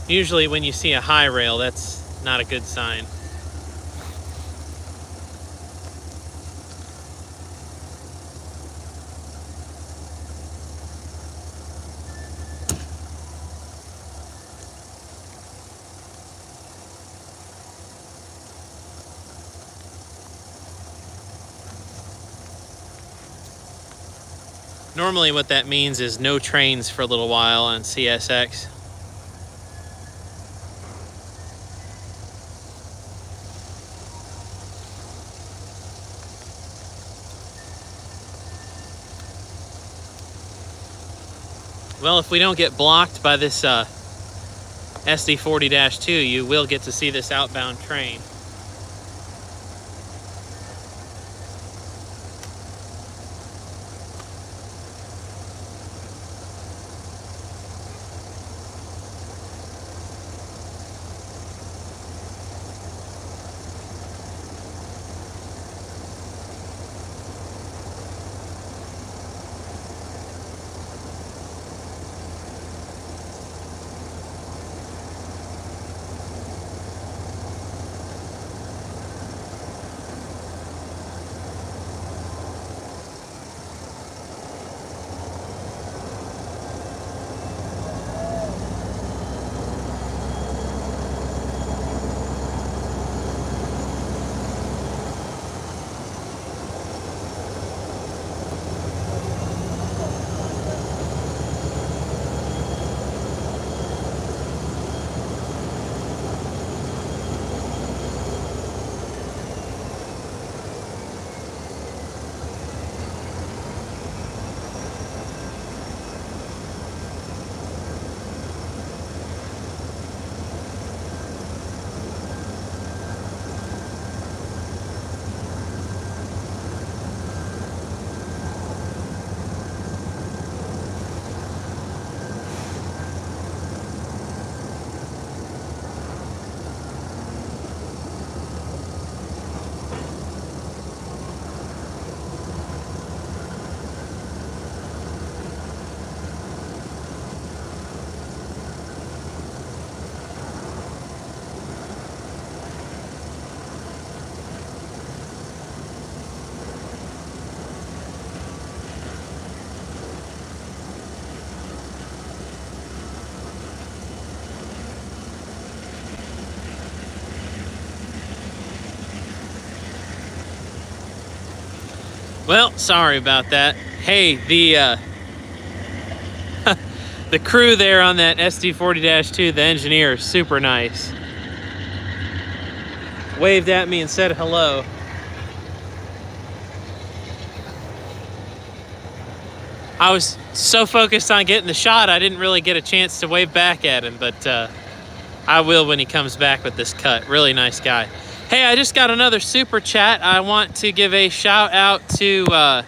Usually when you see a high rail, that's not a good sign. Normally what that means is no trains for a little while on CSX. Well, if we don't get blocked by this SD40-2, you will get to see this outbound train. Well, sorry about that. Hey, the the crew there on that SD40-2, the engineer, is super nice. Waved at me and said hello. I was so focused on getting the shot, I didn't really get a chance to wave back at him, but I will when he comes back with this cut. Really nice guy. Hey, I just got another super chat. I want to give a shout out to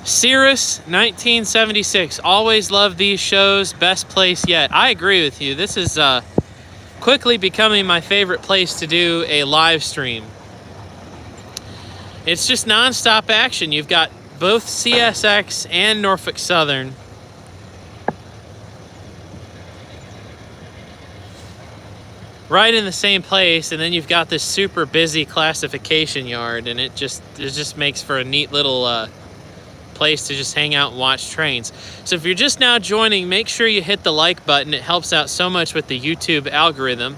Cirrus 1976. Always love these shows. Best place yet. I agree with you. This is quickly becoming my favorite place to do a live stream. It's just non-stop action. You've got both CSX and Norfolk Southern. Right in the same place, and then you've got this super busy classification yard, and it just makes for a neat little place to just hang out and watch trains. So if you're just now joining, make sure you hit the like button. It helps out so much with the YouTube algorithm.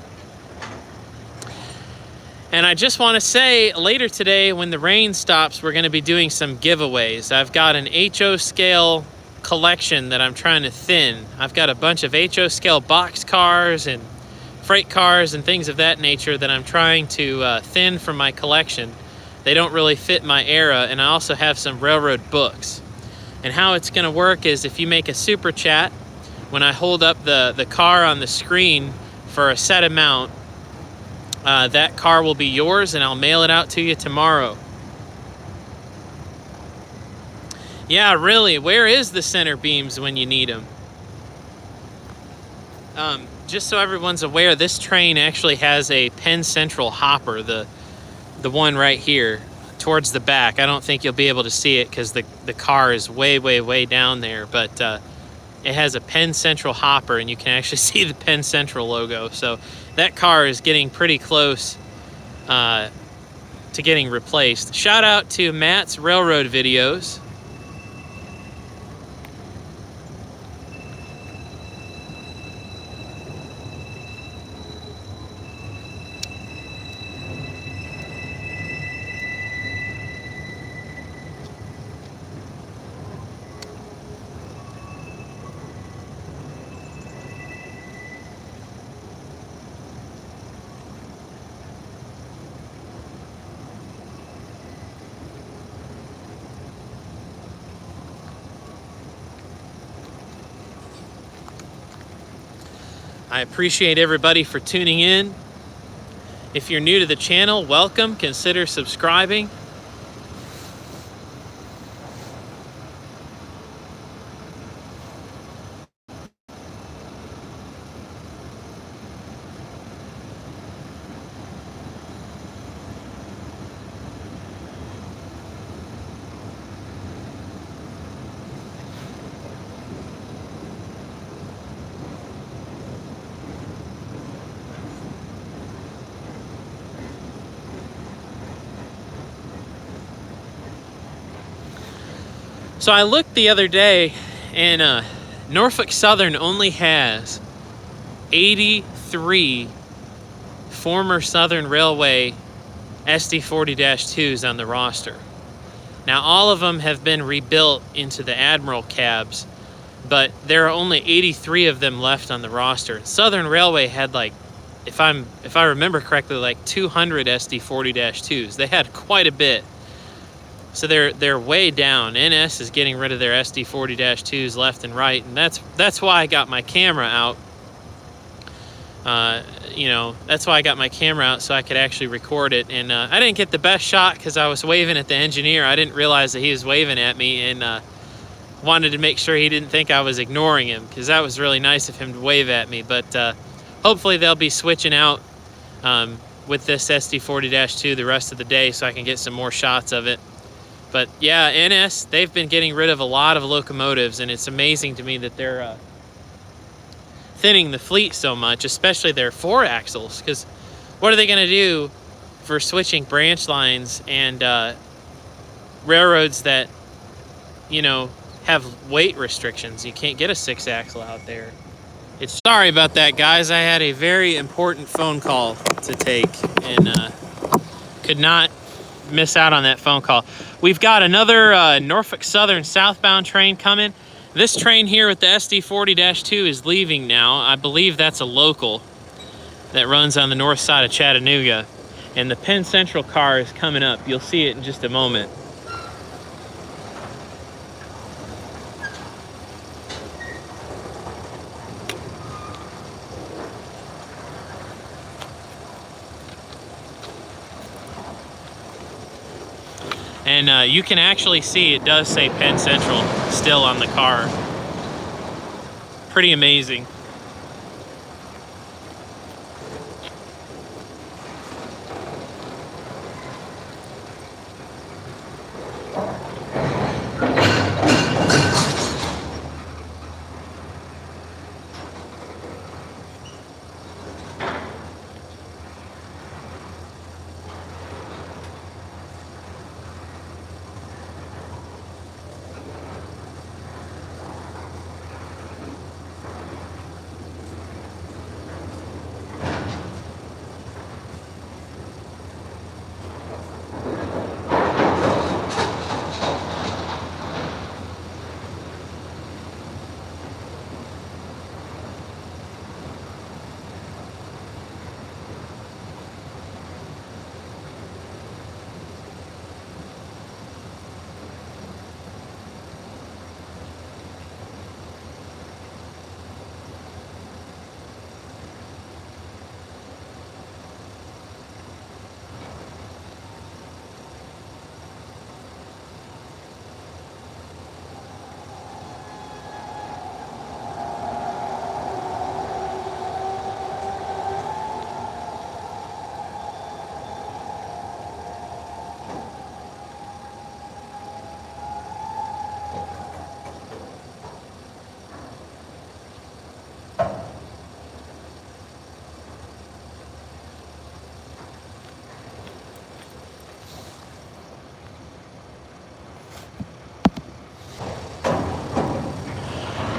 And I just want to say, later today, when the rain stops, we're going to be doing some giveaways. I've got an HO scale collection that I'm trying to thin. I've got a bunch of HO scale box cars and freight cars and things of that nature that I'm trying to thin from my collection. They don't really fit my era, and I also have some railroad books. And how it's going to work is if you make a super chat, when I hold up the car on the screen for a set amount, that car will be yours, and I'll mail it out to you tomorrow. Yeah, really, where is the center beams when you need them? Just so everyone's aware, this train actually has a Penn Central hopper, the one right here towards the back. I don't think you'll be able to see it because the car is way down there, but it has a Penn Central hopper, and you can actually see the Penn Central logo. So that car is getting pretty close to getting replaced. Shout out to Matt's Railroad Videos. I appreciate everybody for tuning in. If you're new to the channel, welcome. Consider subscribing. So I looked the other day, and Norfolk Southern only has 83 former Southern Railway SD40-2s on the roster. Now, all of them have been rebuilt into the Admiral cabs, but there are only 83 of them left on the roster. Southern Railway had, like, if I remember correctly, like 200 SD40-2s. They had quite a bit. So they're way down. NS is getting rid of their SD40-2s left and right, and that's why I got my camera out. That's why I got my camera out, so I could actually record it. And I didn't get the best shot because I was waving at the engineer. I didn't realize that he was waving at me, and wanted to make sure he didn't think I was ignoring him, because that was really nice of him to wave at me. But hopefully they'll be switching out with this SD40-2 the rest of the day so I can get some more shots of it. But yeah, NS, they've been getting rid of a lot of locomotives, and it's amazing to me that they're thinning the fleet so much, especially their 4-axles, because what are they going to do for switching branch lines and railroads that, have weight restrictions? You can't get a 6-axle out there. Sorry about that, guys. I had a very important phone call to take, and could not miss out on that phone call. We've got another Norfolk Southern southbound train coming. This train here with the SD40-2 is leaving now. I believe that's a local that runs on the north side of Chattanooga. And the Penn Central car is coming up. You'll see it in just a moment. And you can actually see it does say Penn Central still on the car. Pretty amazing.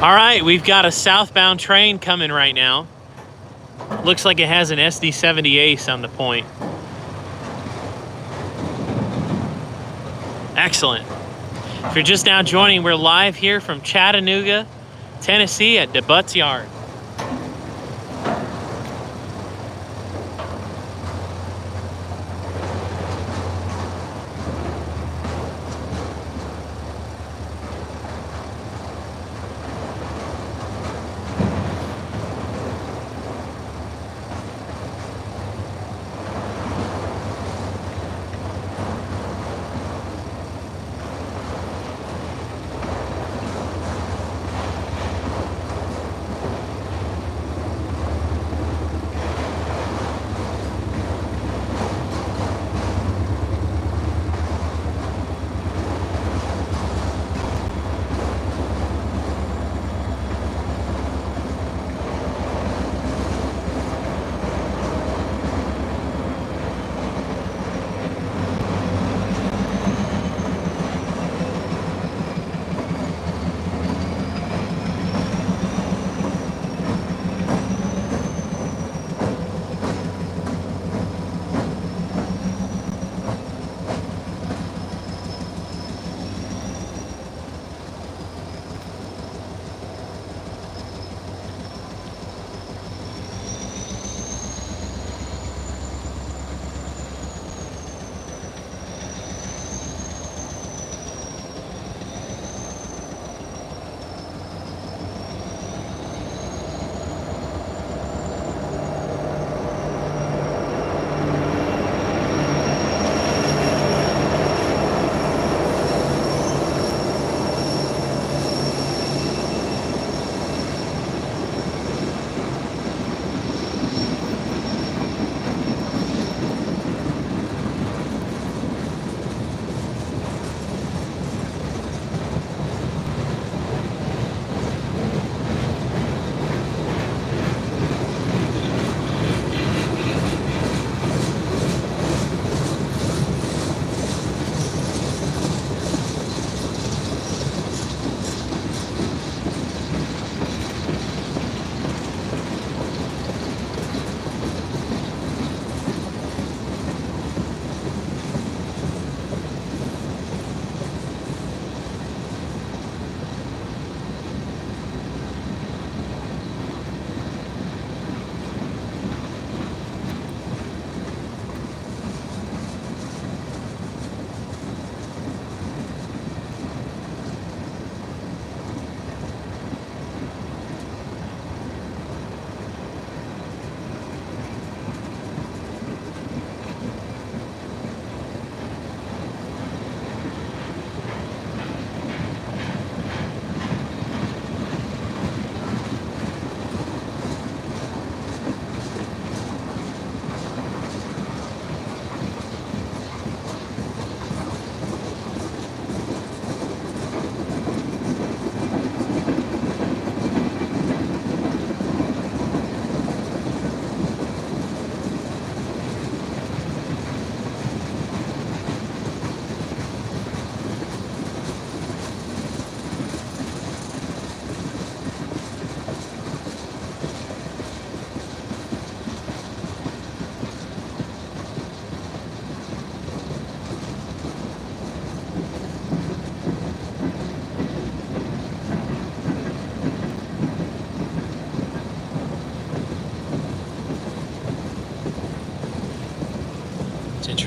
All right, we've got a southbound train coming right now. Looks like it has an SD70 Ace on the point. Excellent. If you're just now joining, we're live here from Chattanooga, Tennessee at DeButt's Yard.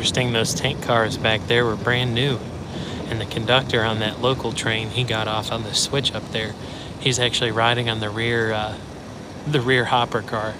interesting. Those tank cars back there were brand new. And the conductor on that local train, he got off on the switch up there. He's actually riding on the rear hopper car.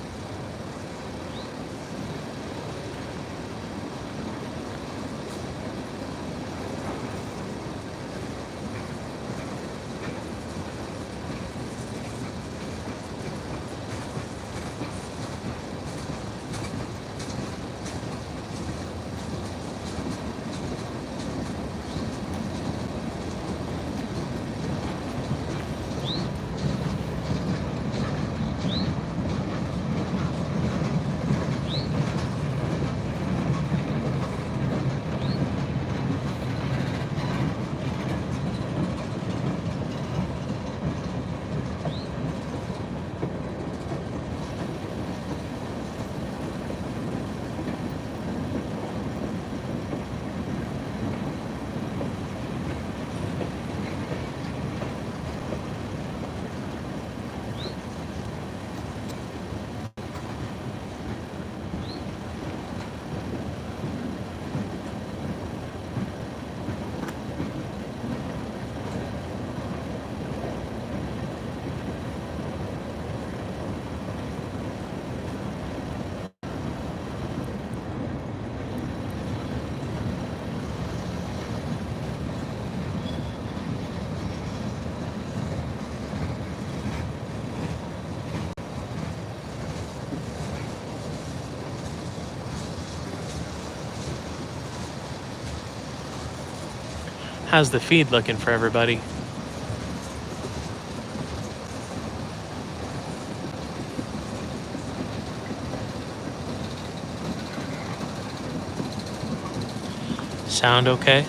How's the feed looking for everybody? Sound okay?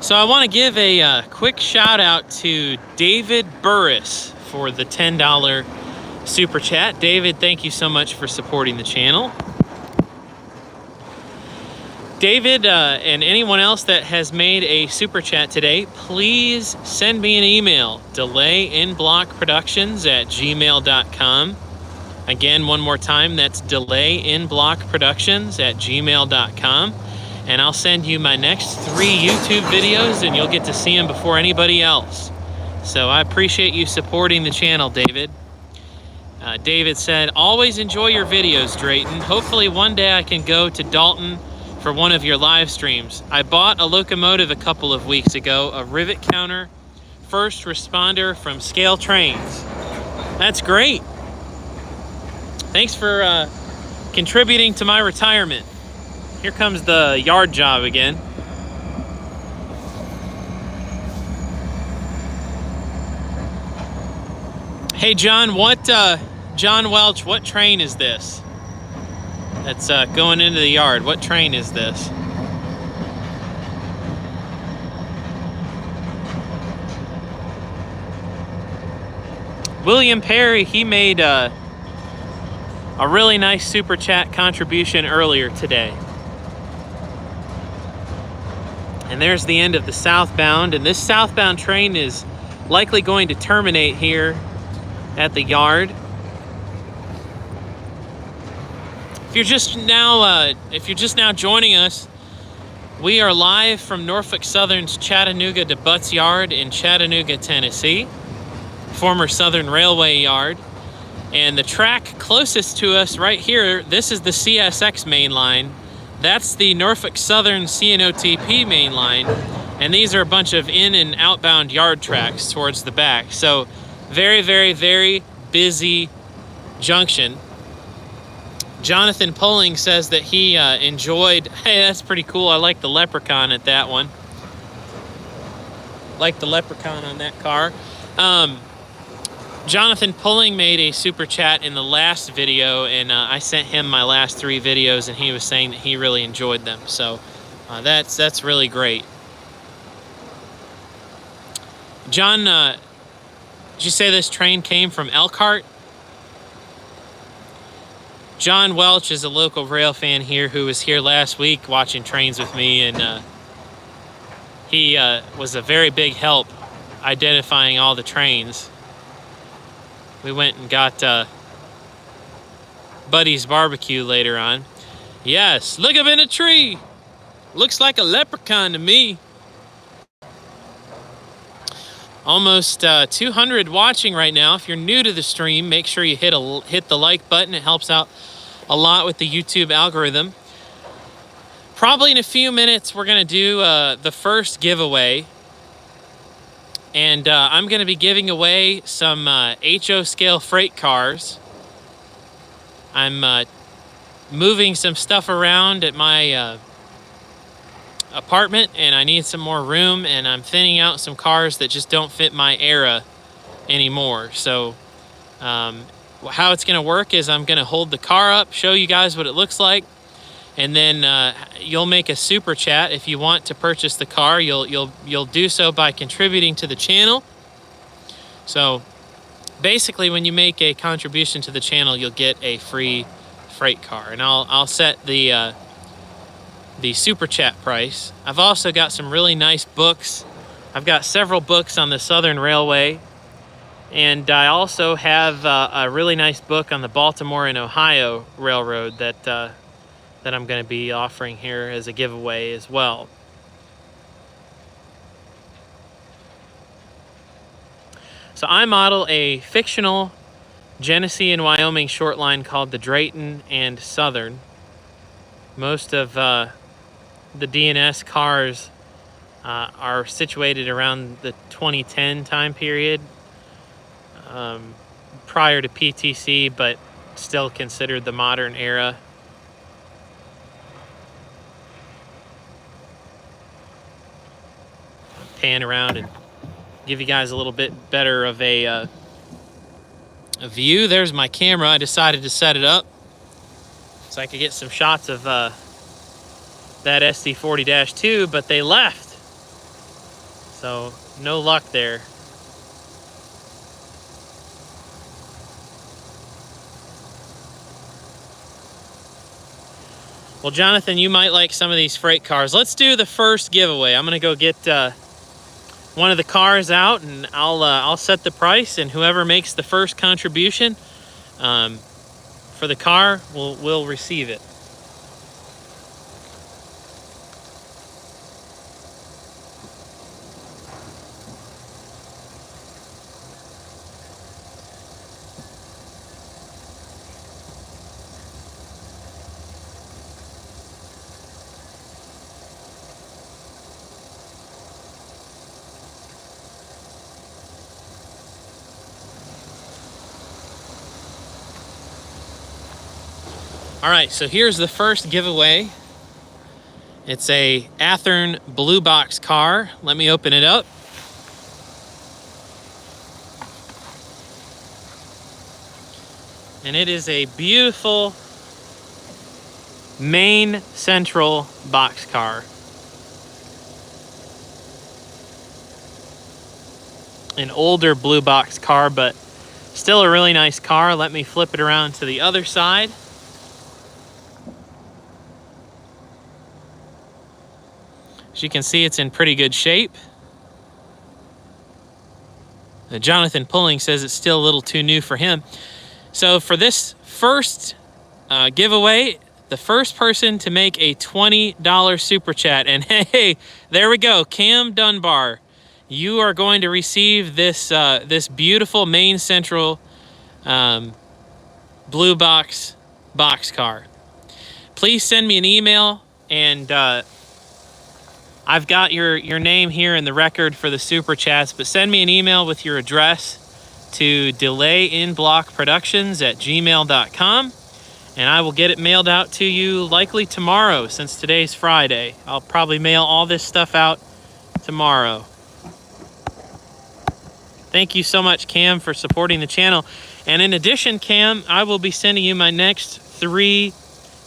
So I want to give a quick shout out to David Burris for the $10 super chat. David, thank you so much for supporting the channel. David and anyone else that has made a super chat today, please send me an email, delayinblockproductions@gmail.com. Again, one more time, that's delayinblockproductions@gmail.com. And I'll send you my next 3 YouTube videos and you'll get to see them before anybody else. So I appreciate you supporting the channel, David. David said, always enjoy your videos, Drayton. Hopefully one day I can go to Dalton for one of your live streams. I bought a locomotive a couple of weeks ago, a rivet counter first responder from Scale Trains. That's great. Thanks for contributing to my retirement. Here comes the yard job again. Hey John, John Welch, what train is this? That's going into the yard. What train is this? William Perry, he made a really nice super chat contribution earlier today. And there's the end of the southbound, and this southbound train is likely going to terminate here at the yard. If you're just now joining us, we are live from Norfolk Southern's Chattanooga to Butts Yard in Chattanooga, Tennessee, former Southern Railway yard. And the track closest to us right here, this is the CSX main line. That's the Norfolk Southern CNOTP main line. And these are a bunch of in and outbound yard tracks towards the back. So very, very, very busy junction. Jonathan Pulling says that he enjoyed, hey, that's pretty cool. I like the leprechaun at that one. Like the leprechaun on that car. Jonathan Pulling made a super chat in the last video, and I sent him my last 3 videos, and he was saying that he really enjoyed them. So that's really great. John, did you say this train came from Elkhart? John Welch is a local rail fan here who was here last week watching trains with me, and he was a very big help identifying all the trains. We went and got Buddy's barbecue later on. Yes, look up in a tree. Looks like a leprechaun to me. Almost 200 watching right now. If you're new to the stream, make sure you hit the like button. It helps out a lot with the YouTube algorithm. Probably in a few minutes, we're going to do the first giveaway. And I'm going to be giving away some HO scale freight cars. I'm moving some stuff around at my apartment, and I need some more room, and I'm thinning out some cars that just don't fit my era anymore. So how it's going to work is I'm going to hold the car up, show you guys what it looks like, and then you'll make a super chat if you want to purchase the car. You'll do so by contributing to the channel. So basically, when you make a contribution to the channel, you'll get a free freight car, and I'll set the super chat price. I've also got some really nice books. I've got several books on the Southern Railway, and I also have a really nice book on the Baltimore and Ohio Railroad that I'm going to be offering here as a giveaway as well. So I model a fictional Genesee and Wyoming short line called the Drayton and Southern. Most of the DNS cars are situated around the 2010 time period, prior to PTC, but still considered the modern era. Pan around and give you guys a little bit better of a view. There's my camera. I decided to set it up so I could get some shots of that SD40-2, but they left. So no luck there. Well, Jonathan, you might like some of these freight cars. Let's do the first giveaway. I'm gonna go get one of the cars out, and I'll set the price, and whoever makes the first contribution for the car will receive it. All right, so here's the first giveaway. It's a Athearn Blue Box car. Let me open it up. And it is a beautiful Main Central box car. An older blue box car, but still a really nice car. Let me flip it around to the other side. As you can see, it's in pretty good shape. Jonathan Pulling says it's still a little too new for him. So for this first giveaway, the first person to make a $20 super chat, and hey, there we go, Cam Dunbar, you are going to receive this this beautiful Main Central blue box car. Please send me an email, and I've got your name here in the record for the super chats, but send me an email with your address to delayinblockproductions@gmail.com, and I will get it mailed out to you likely tomorrow, since today's Friday. I'll probably mail all this stuff out tomorrow. Thank you so much, Cam, for supporting the channel. And in addition, Cam, I will be sending you my next 3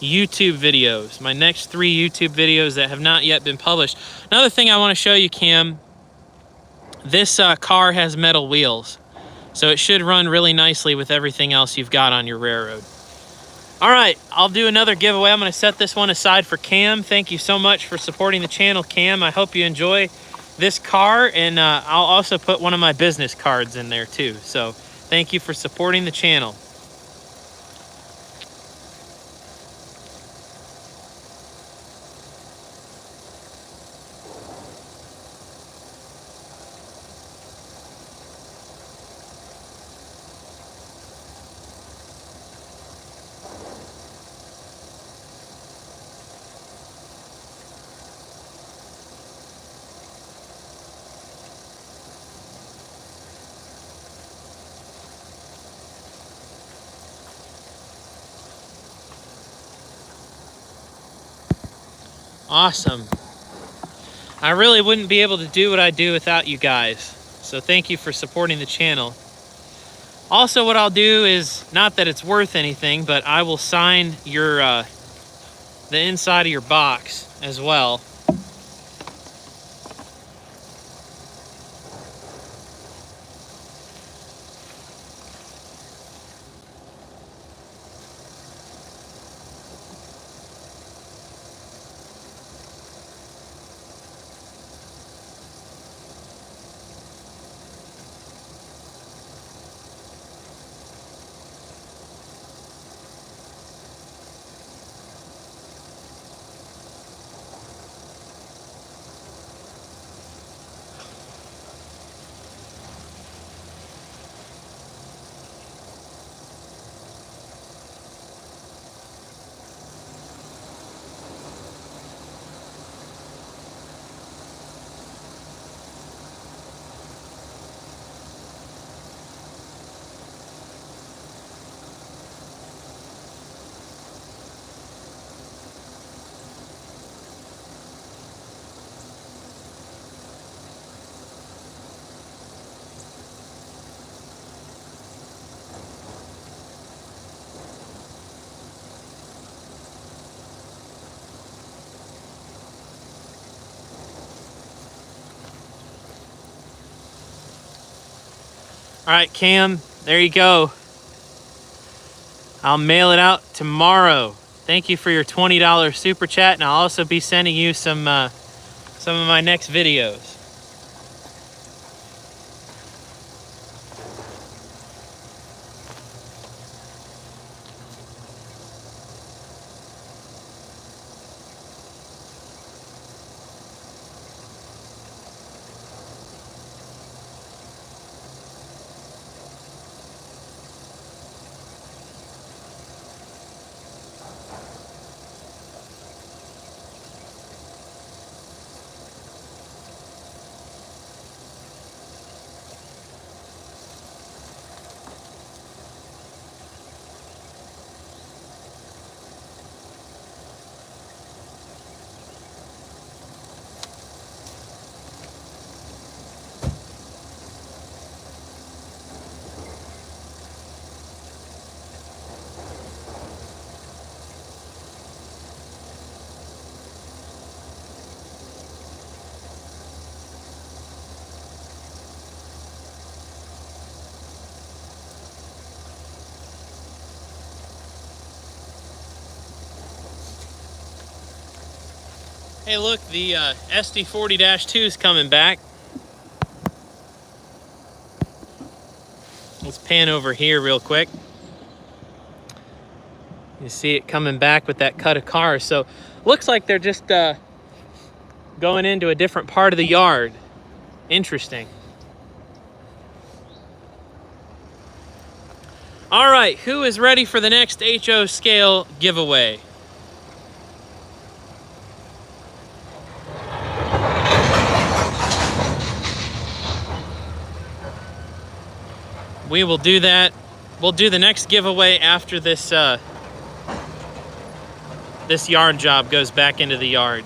YouTube videos. My next 3 YouTube videos that have not yet been published. Another thing I want to show you, Cam, this car has metal wheels, so it should run really nicely with everything else you've got on your railroad. All right, I'll do another giveaway. I'm going to set this one aside for Cam. Thank you so much for supporting the channel, Cam. I hope you enjoy this car, and I'll also put one of my business cards in there too. So thank you for supporting the channel. Awesome. I really wouldn't be able to do what I do without you guys. So thank you for supporting the channel. Also, what I'll do is, not that it's worth anything, but I will sign your the inside of your box as well. All right, Cam, there you go. I'll mail it out tomorrow. Thank you for your $20 super chat, and I'll also be sending you some of my next videos. Hey, look, the SD40-2 is coming back. Let's pan over here real quick. You see it coming back with that cut of cars. So looks like they're just going into a different part of the yard. Interesting. All right, who is ready for the next HO scale giveaway? We will do that. We'll do the next giveaway after this this yard job goes back into the yard.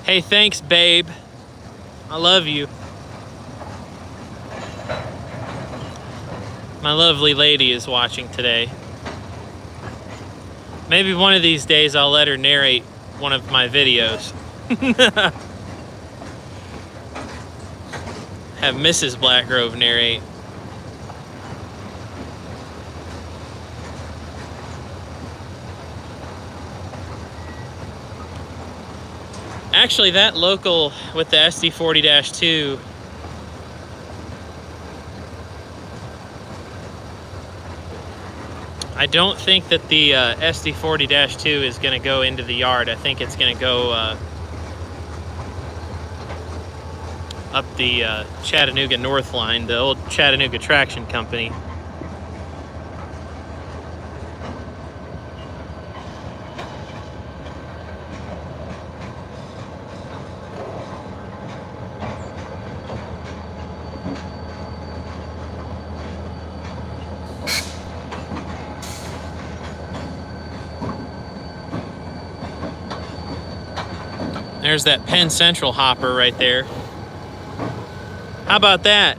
Hey, thanks, babe. I love you. My lovely lady is watching today. Maybe one of these days I'll let her narrate one of my videos. Have Mrs. Blackgrove narrate. Actually, that local with the SD40-2, I don't think that the SD40-2 is going to go into the yard. I think it's going to go up the Chattanooga North line, the old Chattanooga Traction Company. There's that Penn Central hopper right there. How about that?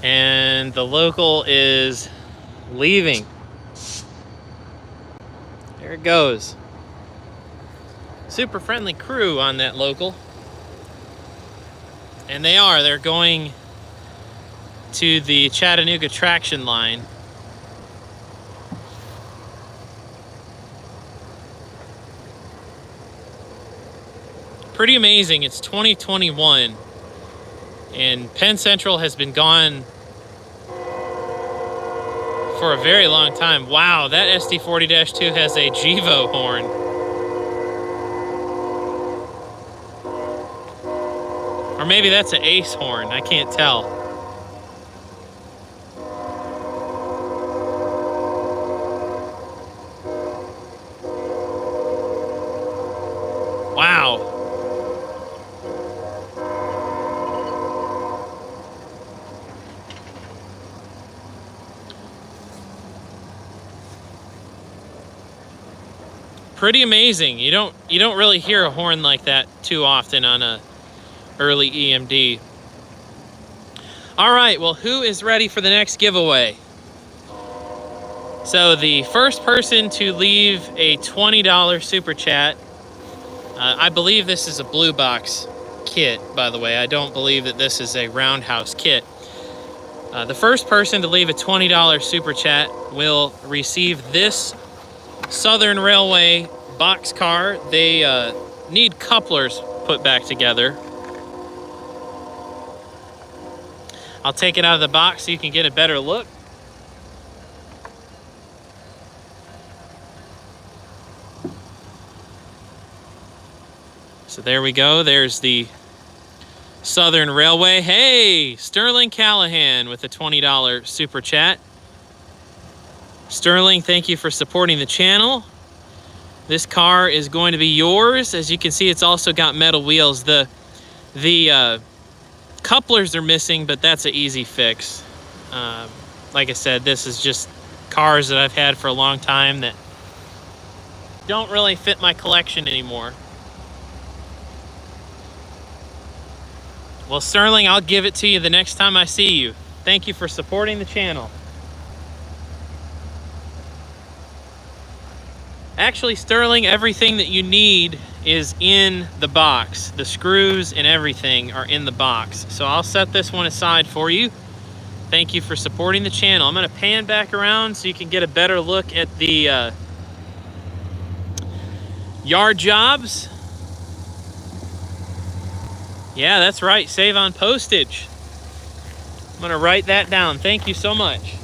And the local is leaving. There it goes. Super friendly crew on that local. And they're going to the Chattanooga traction line. Pretty amazing. It's 2021. And Penn Central has been gone for a very long time. Wow, that SD40-2 has a Gevo horn. Or maybe that's an Ace horn, I can't tell. Wow. Pretty amazing. You don't really hear a horn like that too often on a early EMD. All right, well, who is ready for the next giveaway? So the first person to leave a $20 super chat, I believe this is a blue box kit, by the way. I don't believe that this is a roundhouse kit. The first person to leave a $20 super chat will receive this Southern Railway box car. They need couplers put back together. I'll take it out of the box so you can get a better look. So there we go. There's the Southern Railway. Hey, Sterling Callahan with a $20 super chat. Sterling, thank you for supporting the channel. this car is going to be yours. As you can see, it's also got metal wheels. The couplers are missing, but that's an easy fix. Like I said, this is just cars that I've had for a long time that don't really fit my collection anymore. Well, Sterling, I'll give it to you the next time I see you. Thank you for supporting the channel. Actually, Sterling, everything that you need is in the box. The screws and everything are in the box. So I'll set this one aside for you. Thank you for supporting the channel. I'm going to pan back around so you can get a better look at the yard jobs. Yeah, that's right. Save on postage. I'm going to write that down. Thank you so much.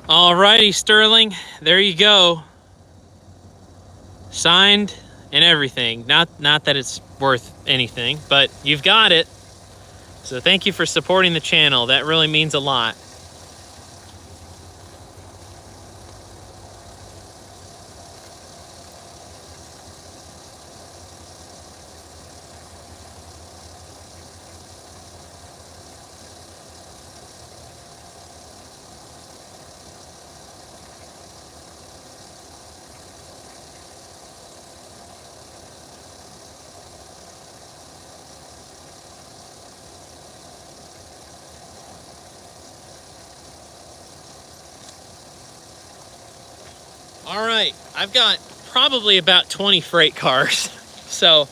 Alrighty, Sterling, there you go. Signed and everything. Not that it's worth anything, but you've got it. So thank you for supporting the channel. That really means a lot. All right, I've got probably about 20 freight cars. So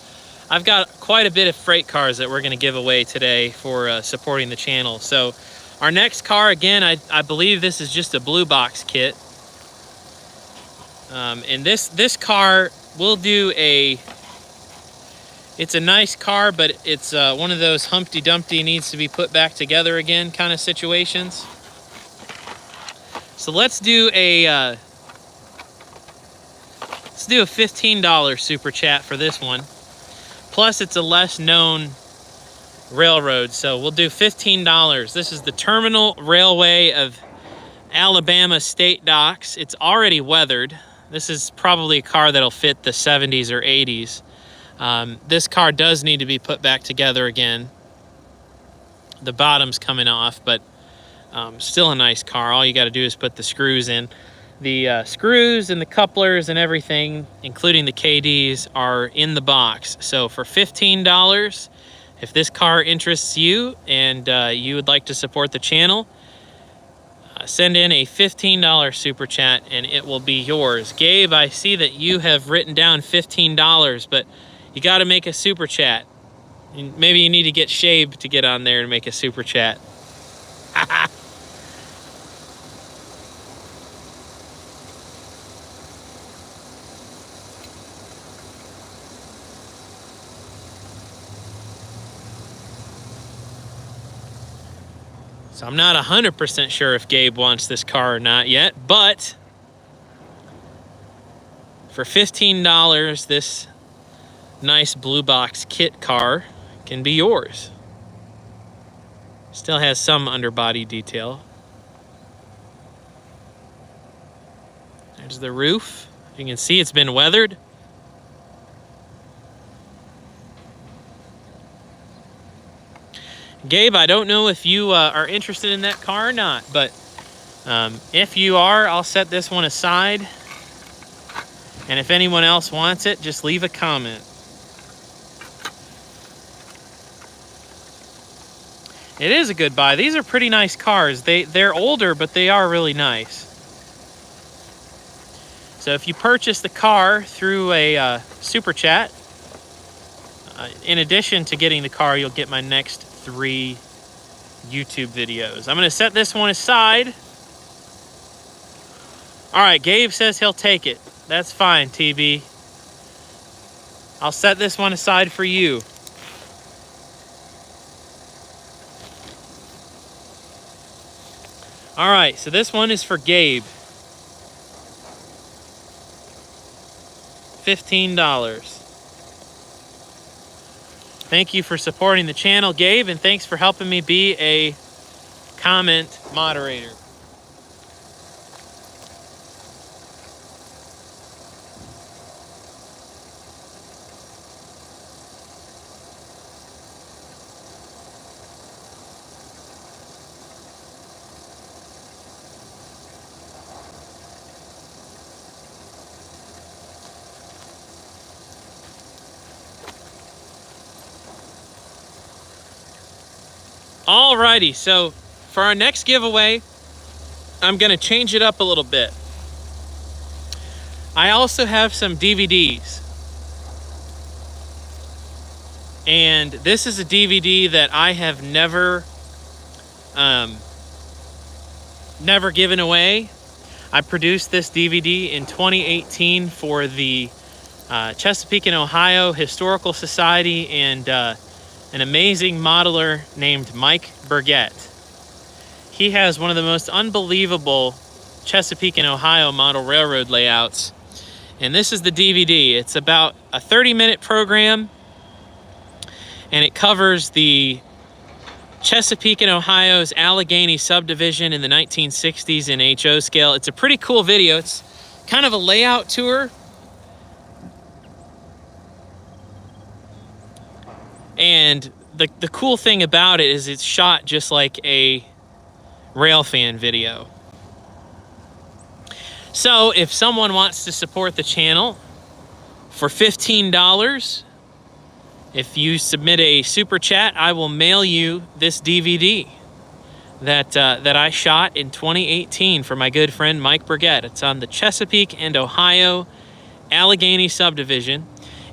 I've got quite a bit of freight cars that we're gonna give away today for supporting the channel. So our next car, again, I believe this is just a blue box kit. And this car will do it's a nice car, but it's one of those Humpty Dumpty needs to be put back together again kind of situations. So let's do a $15 super chat for this one. Plus, it's a less known railroad, so we'll do $15. This is the Terminal Railway of Alabama State Docks. It's already weathered. This is probably a car that'll fit the 70s or 80s. This car does need to be put back together again. The bottom's coming off, but still a nice car. All you got to do is put the screws in. The screws and the couplers and everything, including the KDs, are in the box. So for $15, if this car interests you and you would like to support the channel, send in a $15 super chat and it will be yours. Gabe, I see that you have written down $15, but you got to make a super chat. Maybe you need to get Shabe to get on there and make a super chat. So I'm not 100% sure if Gabe wants this car or not yet, but for $15, this nice blue box kit car can be yours. Still has some underbody detail. There's the roof. You can see it's been weathered. Gabe, I don't know if you are interested in that car or not, but if you are, I'll set this one aside. And if anyone else wants it, just leave a comment. It is a good buy. These are pretty nice cars. They're older, but they are really nice. So if you purchase the car through a super chat, in addition to getting the car, you'll get my next 3 YouTube videos. I'm going to set this one aside. All right, Gabe says he'll take it. That's fine, TB. I'll set this one aside for you. All right, so this one is for Gabe. $15. Thank you for supporting the channel, Gabe, and thanks for helping me be a comment moderator. Alrighty, so for our next giveaway, I'm going to change it up a little bit. I also have some DVDs. And this is a DVD that I have never given away. I produced this DVD in 2018 for the Chesapeake and Ohio Historical Society and an amazing modeler named Mike Burgett. He has one of the most unbelievable Chesapeake and Ohio model railroad layouts. And this is the DVD. It's about a 30-minute program, and it covers the Chesapeake and Ohio's Allegheny subdivision in the 1960s in HO scale. It's a pretty cool video. It's kind of a layout tour. And the cool thing about it is it's shot just like a railfan video. So if someone wants to support the channel for $15, if you submit a super chat, I will mail you this DVD that I shot in 2018 for my good friend Mike Burgett. It's on the Chesapeake and Ohio Allegheny subdivision.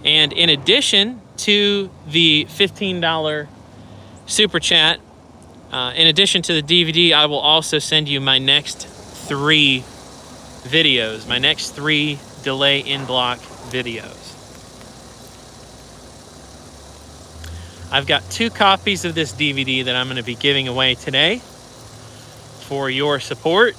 And in addition to the $15 super chat, in addition to the DVD, I will also send you my next 3 videos, my next 3 delay in block videos. I've got 2 copies of this DVD that I'm going to be giving away today for your support.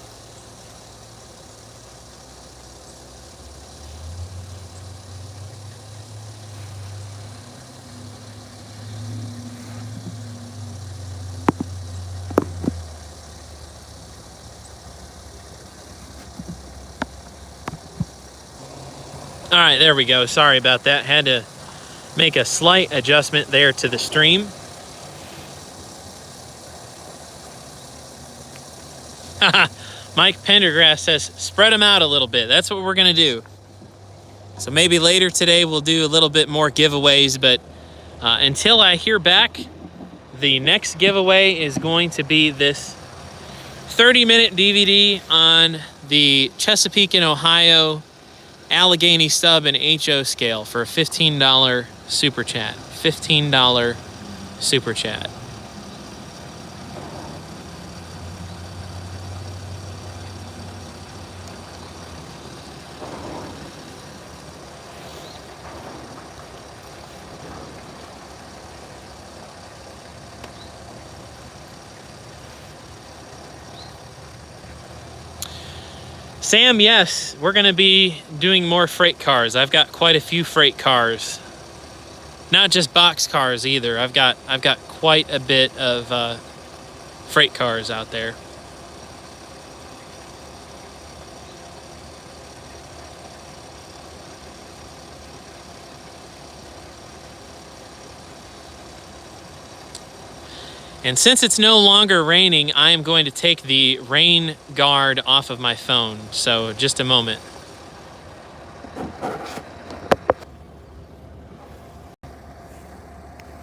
All right, there we go. Sorry about that. Had to make a slight adjustment there to the stream. Mike Pendergrass says, spread them out a little bit. That's what we're going to do. So maybe later today we'll do a little bit more giveaways, but until I hear back, the next giveaway is going to be this 30-minute DVD on the Chesapeake and Ohio Allegheny sub and HO scale for a $15 super chat. $15 super chat. Sam, yes, we're going to be doing more freight cars. I've got quite a few freight cars. Not just box cars either. I've got quite a bit of freight cars out there. And since it's no longer raining, I am going to take the rain guard off of my phone. So just a moment.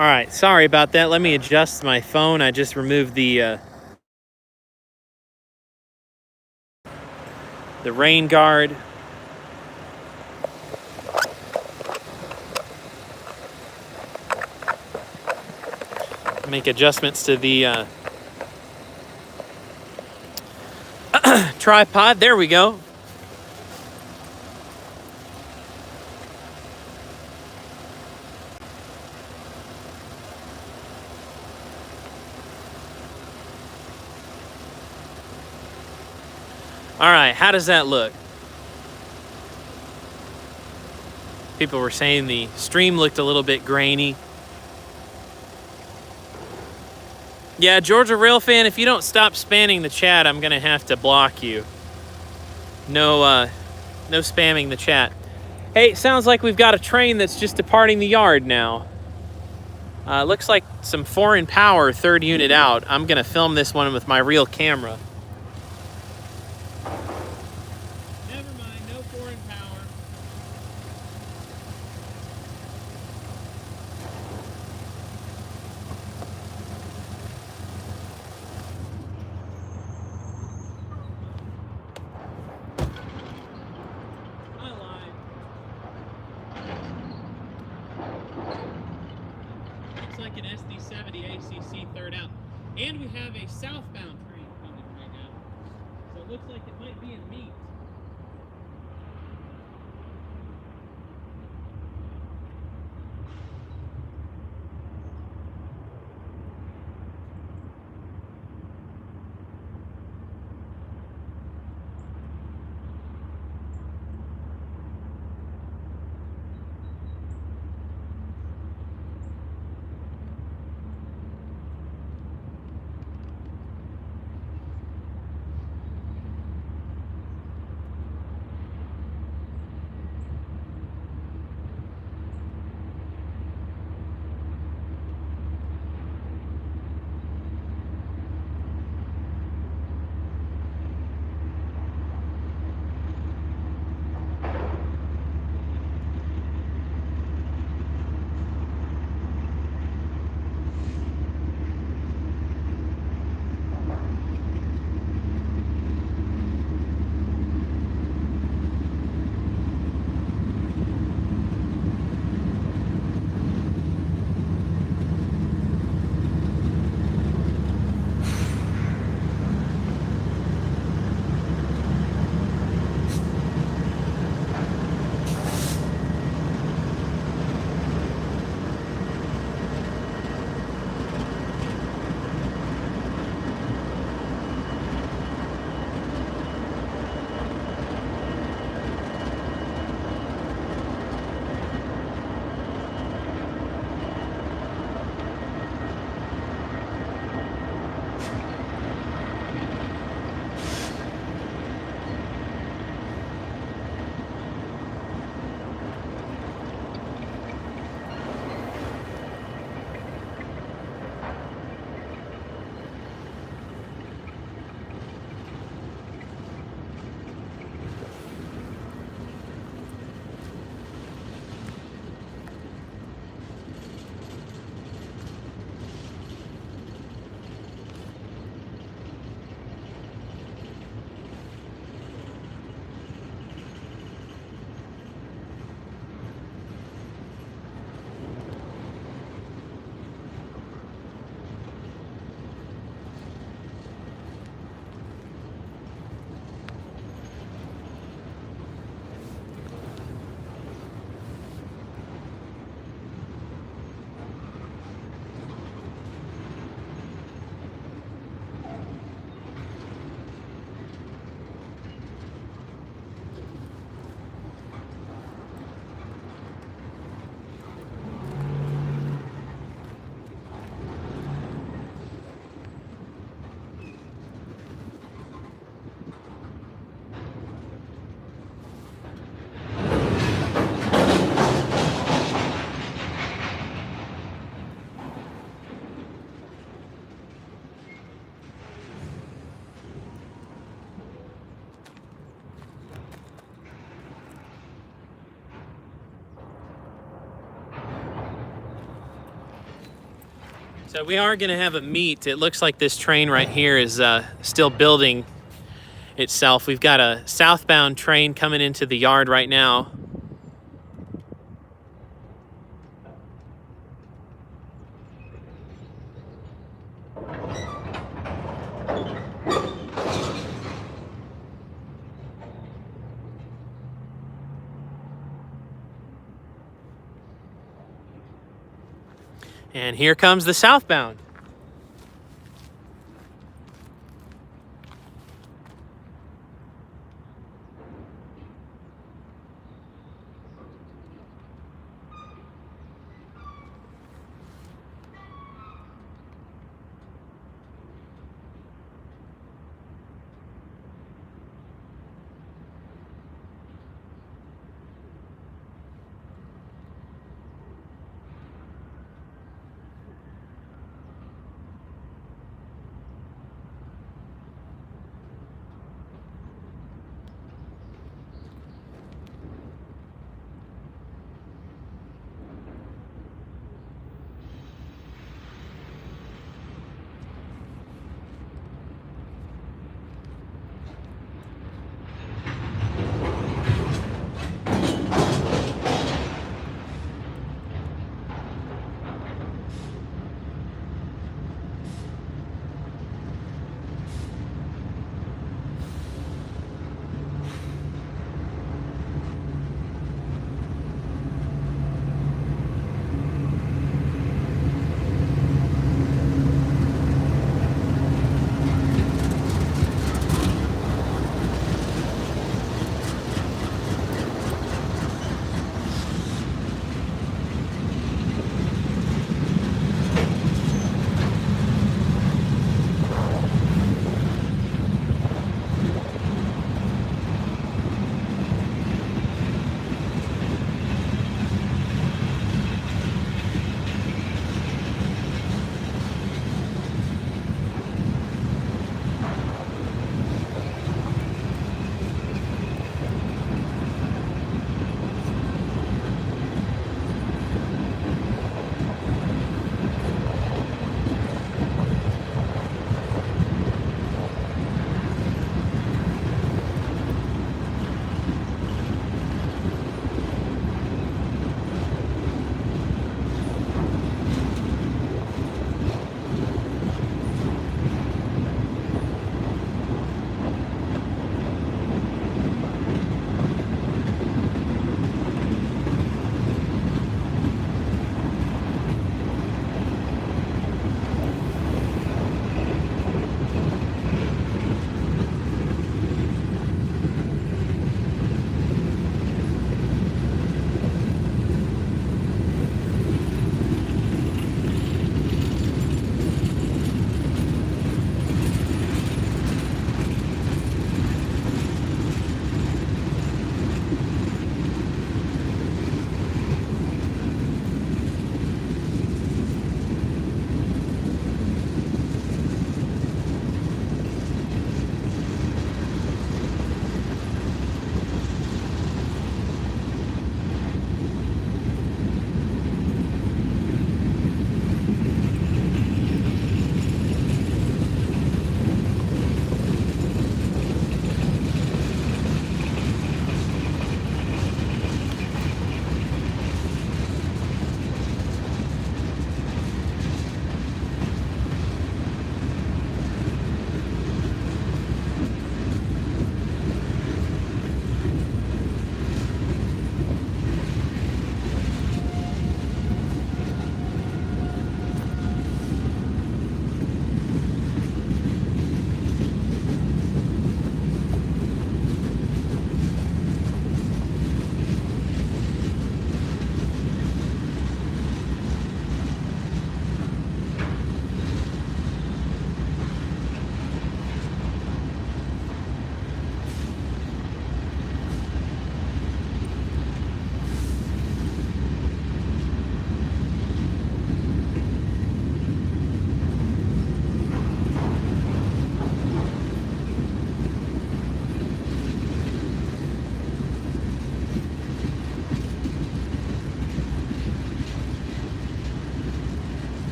All right, sorry about that. Let me adjust my phone. I just removed the rain guard. Make adjustments to the tripod. There we go. All right, how does that look? People were saying the stream looked a little bit grainy. Yeah, Georgia Rail fan, if you don't stop spamming the chat, I'm gonna have to block you. No spamming the chat. Hey, it sounds like we've got a train that's just departing the yard now. Looks like some foreign power, third unit out. I'm gonna film this one with my real camera. Never mind, no foreign power. I lied. Looks like an SD70 ACC third out. And we have a southbound train coming right now. So it looks like it might be in meat. So we are going to have a meet. It looks like this train right here is still building itself. We've got a southbound train coming into the yard right now. And here comes the southbound.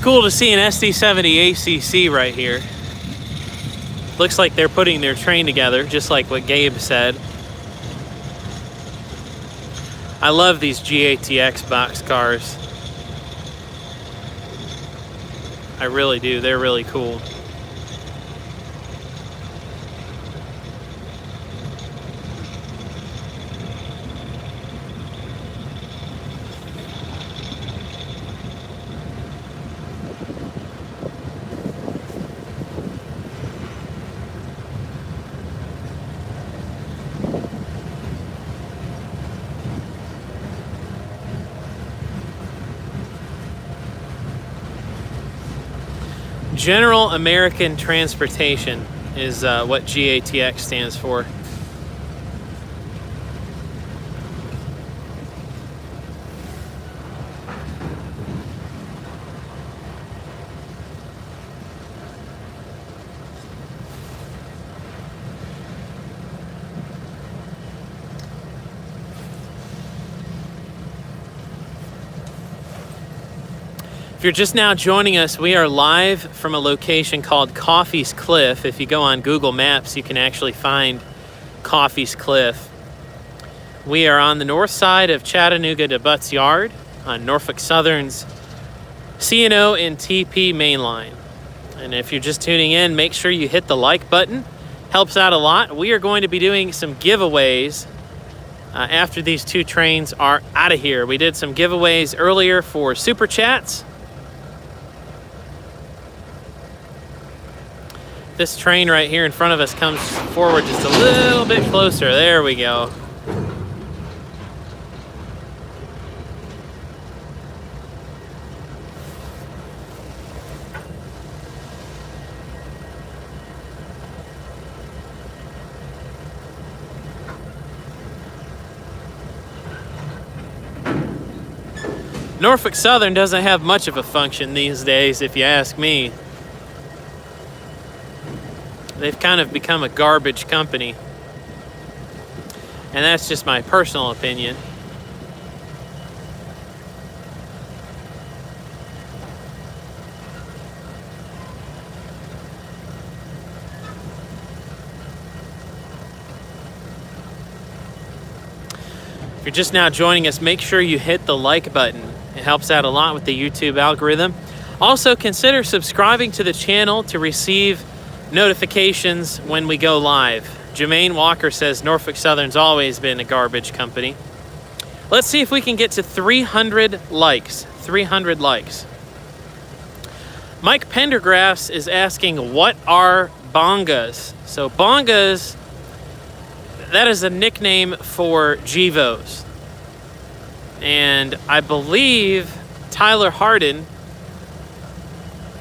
cool to see an SD70 ACC right here. Looks like they're putting their train together, just like what Gabe said. I love these GATX box cars. I really do. They're really cool. General American Transportation is what GATX stands for. If you're just now joining us, we are live from a location called Coffey's Cliff. If you go on Google Maps, you can actually find Coffey's Cliff. We are on the north side of Chattanooga to Butts Yard on Norfolk Southern's C&O and TP main line. And if you're just tuning in, make sure you hit the like button. Helps out a lot. We are going to be doing some giveaways after these two trains are out of here. We did some giveaways earlier for Super Chats. This train right here in front of us comes forward just a little bit closer. There we go. Norfolk Southern doesn't have much of a function these days, if you ask me. They've kind of become a garbage company. And that's just my personal opinion. If you're just now joining us, make sure you hit the like button. It helps out a lot with the YouTube algorithm. Also, consider subscribing to the channel to receive notifications when we go live. Jermaine Walker says Norfolk Southern's always been a garbage company. Let's see if we can get to 300 likes. 300 likes. Mike Pendergrass is asking, what are bongas? So bongas, that is a nickname for GEVOs. And I believe Tyler Hardin,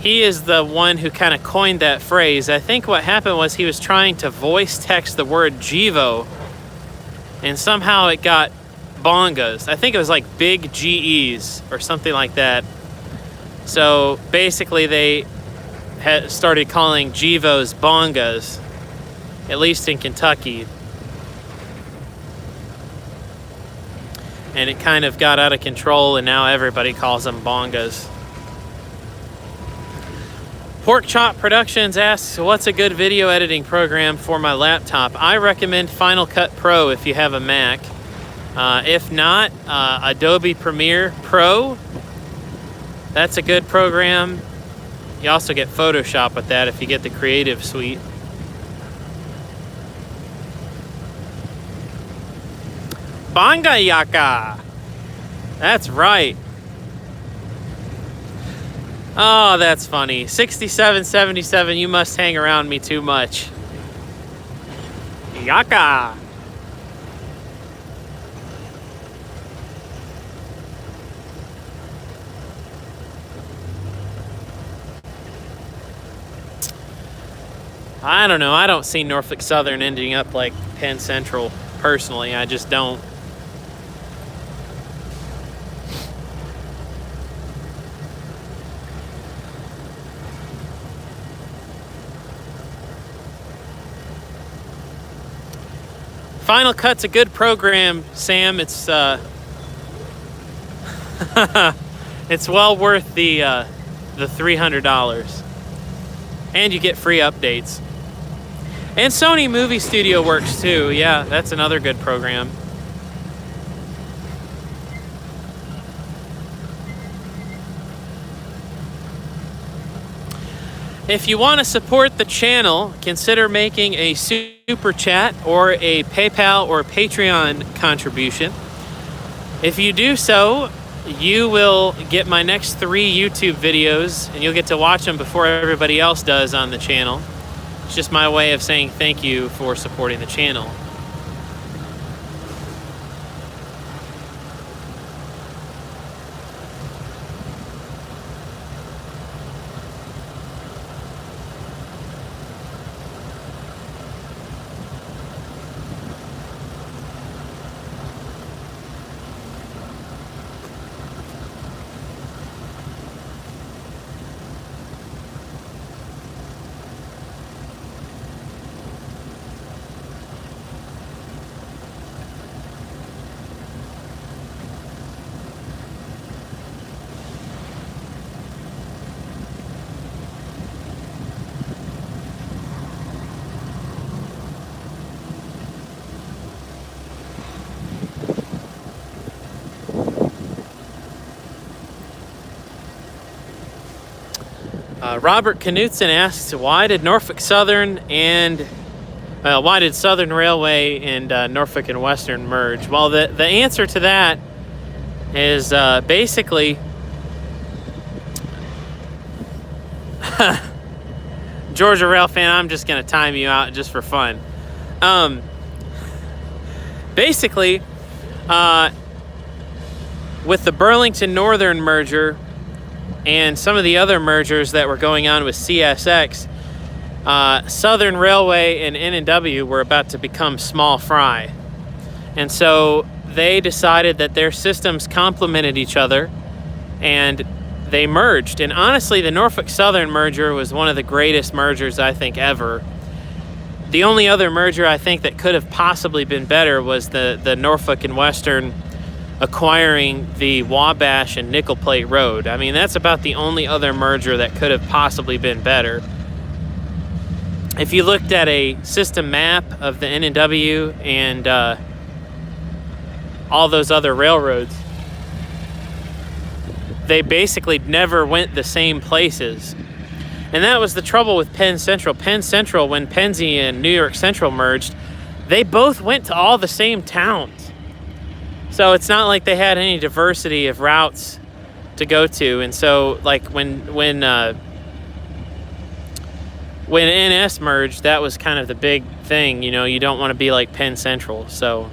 he is the one who kind of coined that phrase. I think what happened was he was trying to voice text the word GEVO, and somehow it got bongas. I think it was like big GEs or something like that. So basically they had started calling GEVOs bongas, at least in Kentucky. And it kind of got out of control, and now everybody calls them bongas. Pork Chop Productions asks, what's a good video editing program for my laptop? I recommend Final Cut Pro if you have a Mac. If not, Adobe Premiere Pro. That's a good program. You also get Photoshop with that if you get the Creative Suite. Banga Yaka. That's right. Oh, that's funny. 6777, you must hang around me too much. Yaka. I don't know. I don't see Norfolk Southern ending up like Penn Central, personally. I just don't. Final Cut's a good program, Sam. It's it's well worth the the $300. And you get free updates. And Sony Movie Studio works too. Yeah, that's another good program. If you want to support the channel, consider making a super chat or a PayPal or Patreon contribution. If you do so, you will get my next 3 YouTube videos, and you'll get to watch them before everybody else does on the channel. It's just my way of saying thank you for supporting the channel. Robert Knutson asks, why did Norfolk Southern and why did Southern Railway and Norfolk and Western merge? Well, the answer to that is basically Georgia Rail fan, I'm just going to time you out just for fun. Basically, with the Burlington Northern merger and some of the other mergers that were going on with CSX, Southern Railway and N&W were about to become small fry. And so they decided that their systems complemented each other, and they merged. And honestly, the Norfolk Southern merger was one of the greatest mergers, I think, ever. The only other merger I think that could have possibly been better was the Norfolk and Western acquiring the Wabash and Nickel Plate Road. I mean, that's about the only other merger that could have possibly been better. If you looked at a system map of the N&W and all those other railroads, they basically never went the same places. And that was the trouble with Penn Central. Penn Central, when Pennsy and New York Central merged, they both went to all the same towns. So it's not like they had any diversity of routes to go to. And so, like, when NS merged, that was kind of the big thing. You know, you don't want to be like Penn Central. So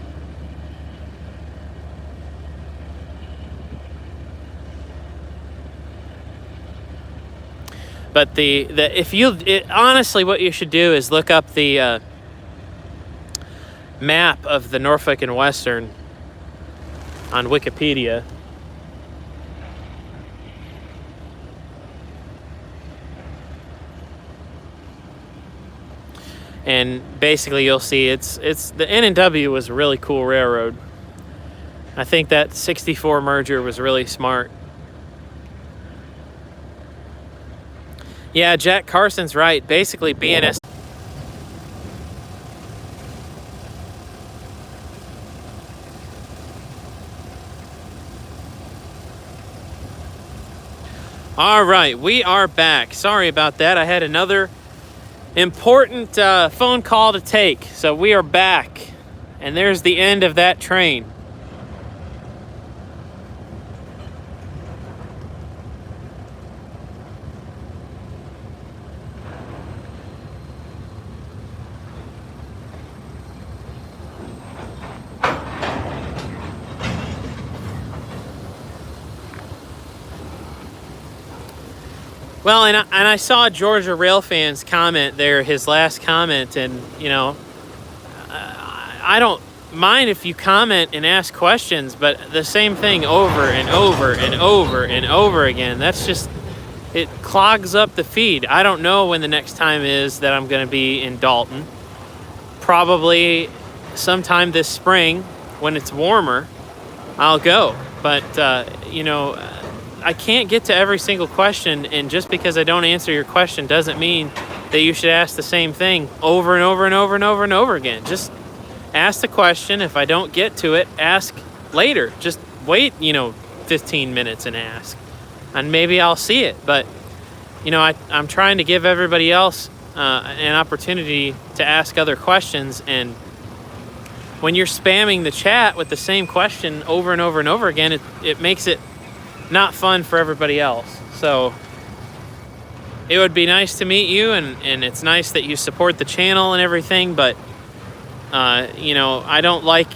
but honestly, what you should do is look up the map of the Norfolk and Western on Wikipedia. And basically you'll see it's the N&W was a really cool railroad. I think that 64 merger was really smart. Yeah, Jack Carson's right. Basically, BNS. All right, we are back. Sorry about that. I had another important phone call to take. So we are back. And there's the end of that train. Well, and I saw Georgia Railfan's comment there, his last comment, and, you know, I don't mind if you comment and ask questions, but the same thing over and over and over and over again, that's just, it clogs up the feed. I don't know when the next time is that I'm going to be in Dalton. Probably sometime this spring when it's warmer, I'll go. But, you know, I can't get to every single question, and just because I don't answer your question doesn't mean that you should ask the same thing over and over and over and over and over again. Just ask the question. If I don't get to it, ask later. Just wait, 15 minutes and ask, and maybe I'll see it. But I'm trying to give everybody else an opportunity to ask other questions, and when you're spamming the chat with the same question over and over and over again, it makes it not fun for everybody else. So it would be nice to meet you, and it's nice that you support the channel and everything, but I don't like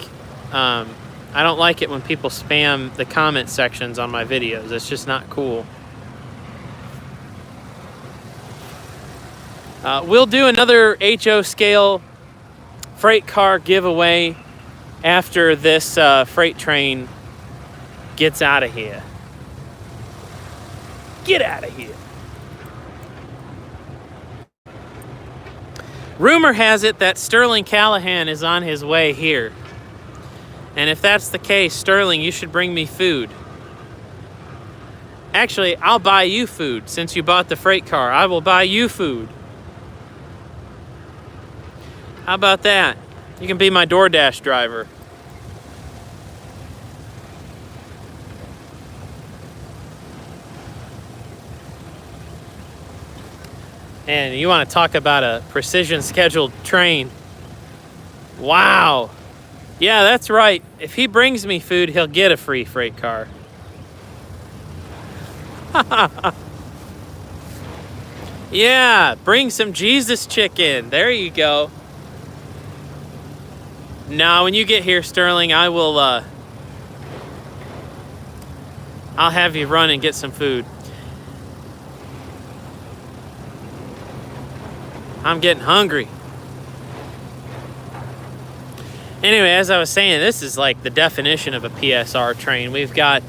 it when people spam the comment sections on my videos. It's just not cool. We'll do another HO scale freight car giveaway after this freight train gets out of here. Get out of here. Rumor has it that Sterling Callahan is on his way here. And if that's the case, Sterling, you should bring me food. Actually, I'll buy you food. Since you bought the freight car, I will buy you food. How about that? You can be my DoorDash driver. And you want to talk about a precision scheduled train. Wow. Yeah, that's right. If he brings me food, he'll get a free freight car. Yeah, bring some Jesus chicken. There you go. Now, when you get here, Sterling, I will, I'll have you run and get some food. I'm getting hungry. Anyway, as I was saying, this is like the definition of a PSR train. We've got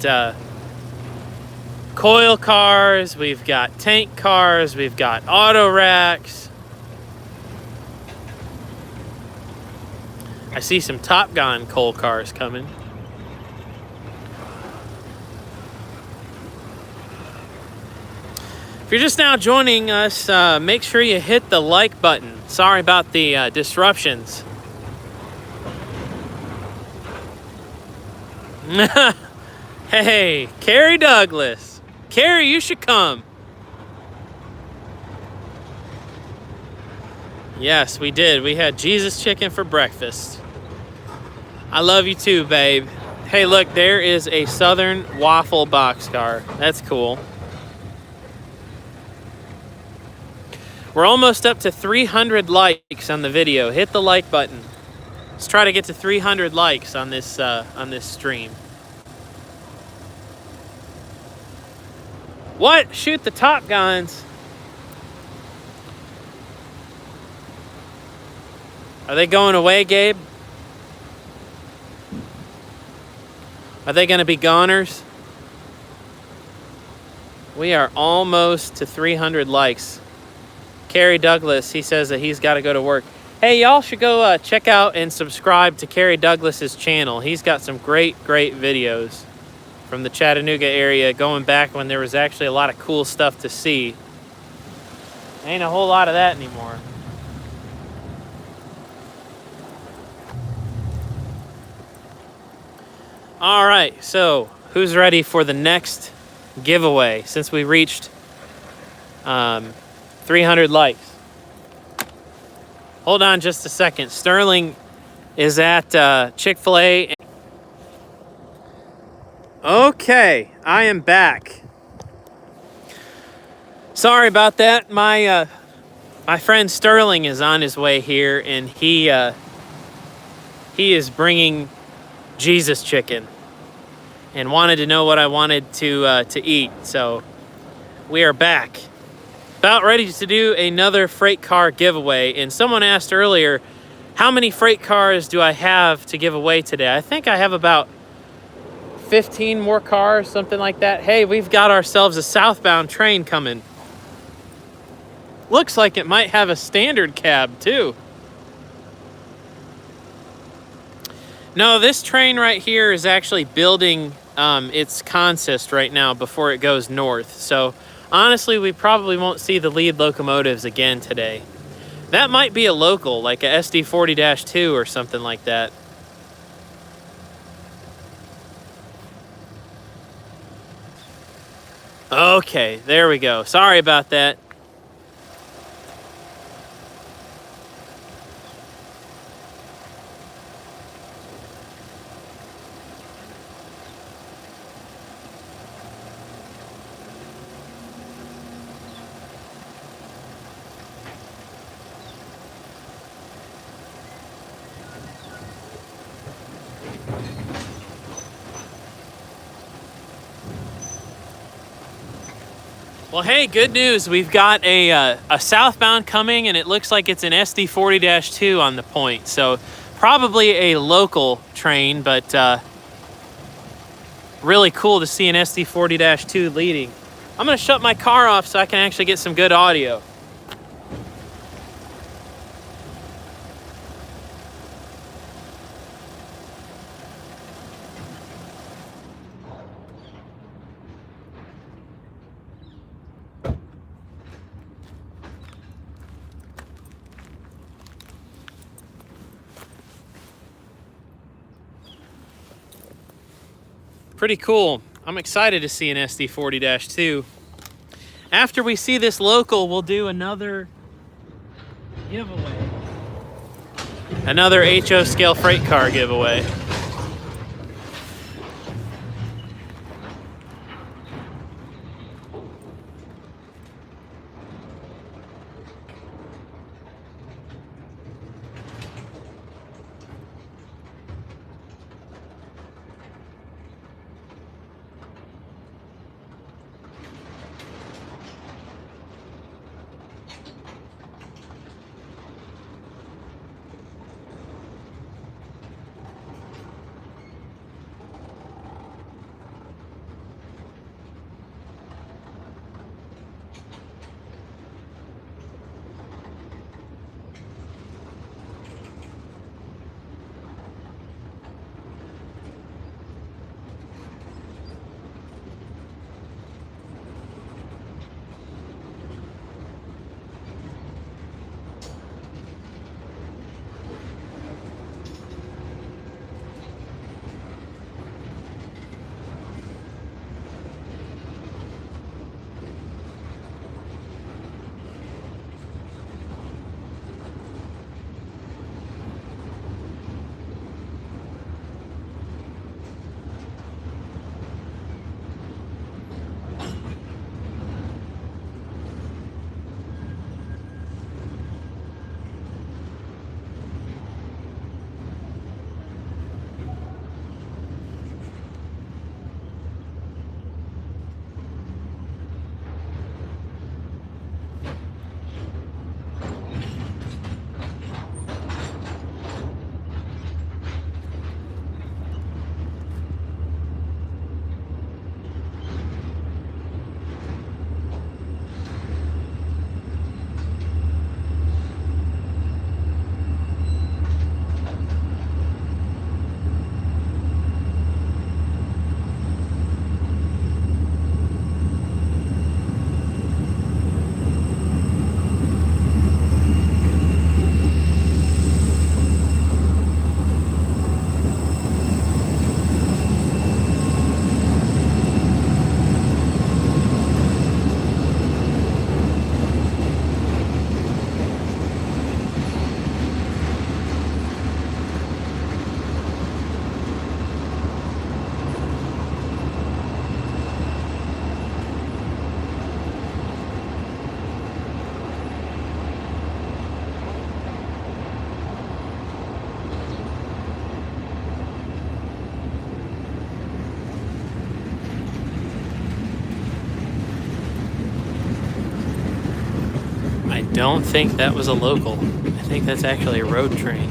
coil cars, we've got tank cars, we've got auto racks. I see some Top Gun coal cars coming. If you're just now joining us, make sure you hit the like button. Sorry about the disruptions. Hey, Carrie Douglas. Carrie, you should come. Yes, we did. We had Jesus chicken for breakfast. I love you too, babe. Hey, look, there is a Southern waffle boxcar. That's cool. We're almost up to 300 likes on the video. Hit the like button. Let's try to get to 300 likes on this stream. What? Shoot the Top Guns. Are they going away, Gabe? Are they going to be goners? We are almost to 300 likes. Carrie Douglas, he says that he's got to go to work. Hey, y'all should go check out and subscribe to Carrie Douglas's channel. He's got some great videos from the Chattanooga area, going back when there was actually a lot of cool stuff to see. Ain't a whole lot of that anymore. All right, so who's ready for the next giveaway since we reached 300 likes? Hold on just a second. Sterling is at Chick-fil-A. Okay, I am back. Sorry about that. My friend Sterling is on his way here, and he is bringing Jesus chicken and wanted to know what I wanted to eat. So we are back. About ready to do another freight car giveaway. And someone asked earlier, how many freight cars do I have to give away today? I think I have about 15 more cars, something like that. Hey, we've got ourselves a southbound train coming. Looks like it might have a standard cab too. No, this train right here is actually building its consist right now before it goes north. So honestly, we probably won't see the lead locomotives again today. That might be a local, like a SD40-2 or something like that. Okay, there we go. Sorry about that. Well, hey, good news. We've got a southbound coming, and it looks like it's an SD40-2 on the point. So probably a local train, but really cool to see an SD40-2 leading. I'm going to shut my car off so I can actually get some good audio. Pretty cool. I'm excited to see an SD40-2. After we see this local, we'll do another giveaway. Another HO scale freight car giveaway. I don't think that was a local. I think that's actually a road train.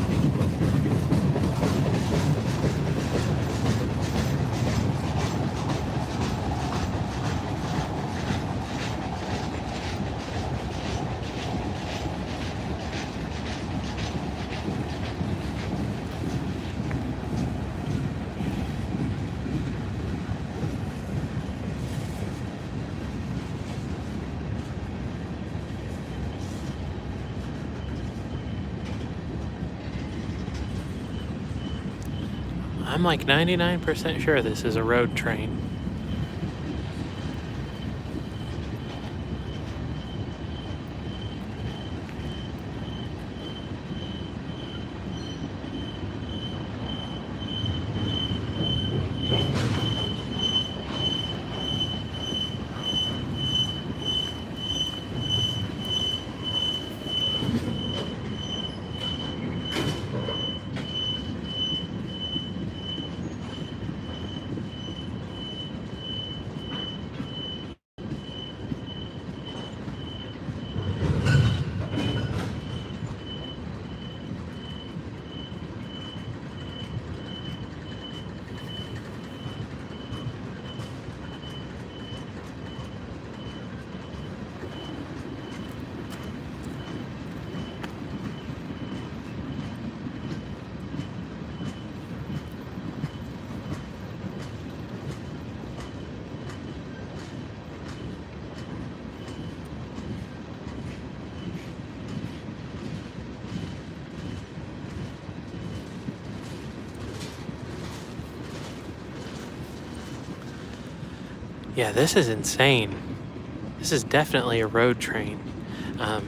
I'm like 99% sure this is a road train. Yeah, this is insane. This is definitely a road train. I'm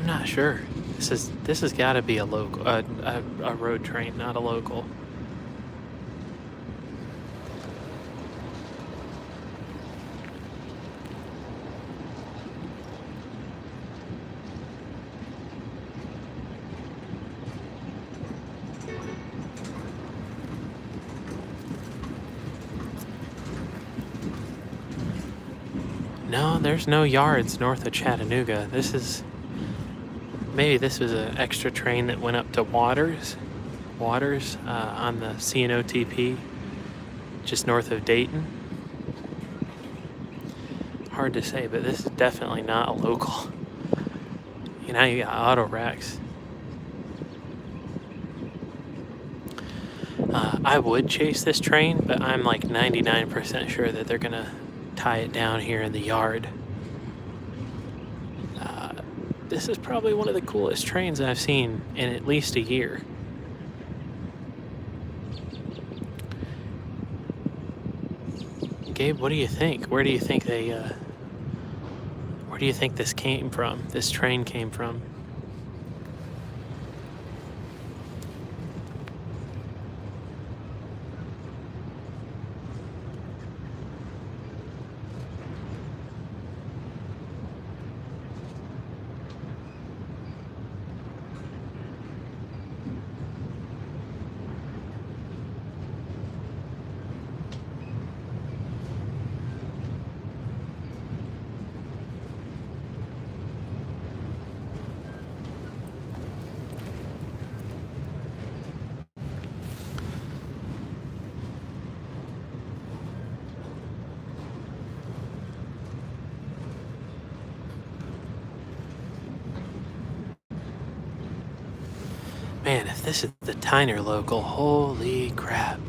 not sure. This has got to be a local, a road train, not a local. No, there's no yards north of Chattanooga. Maybe this was an extra train that went up to Waters on the CNOTP, just north of Dayton. Hard to say, but this is definitely not a local. You know, you got auto racks. I would chase this train, but I'm like 99% sure that they're gonna tie it down here in the yard. This is probably one of the coolest trains I've seen in at least a year. Gabe, what do you think? Where do you think this came from? This train came from? Man, if this is the Tyner local, holy crap.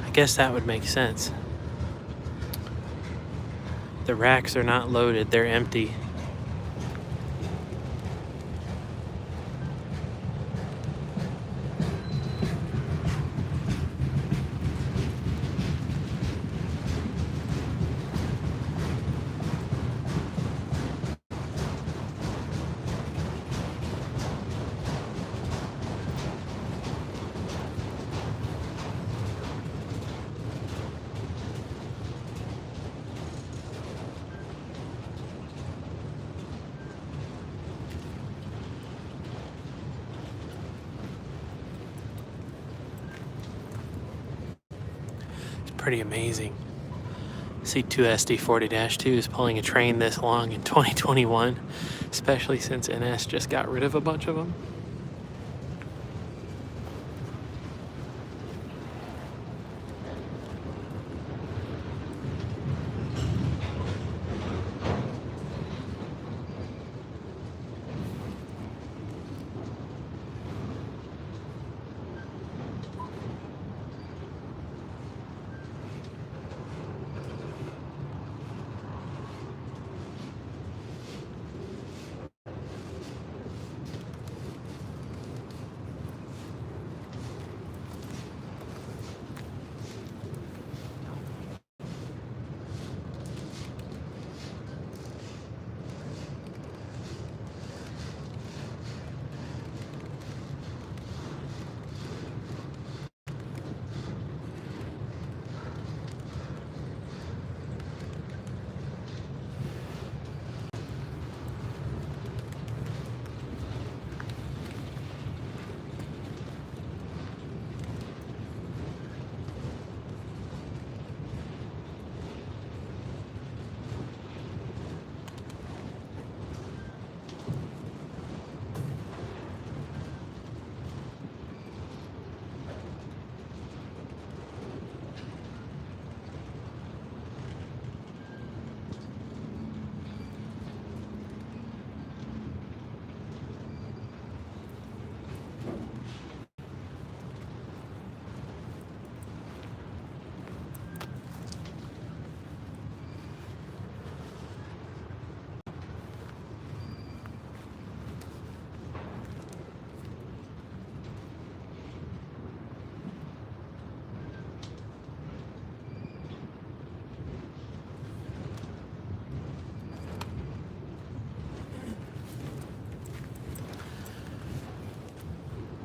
I guess that would make sense. The racks are not loaded, they're empty. Pretty amazing. C2SD 40-2 is pulling a train this long in 2021, especially since NS just got rid of a bunch of them.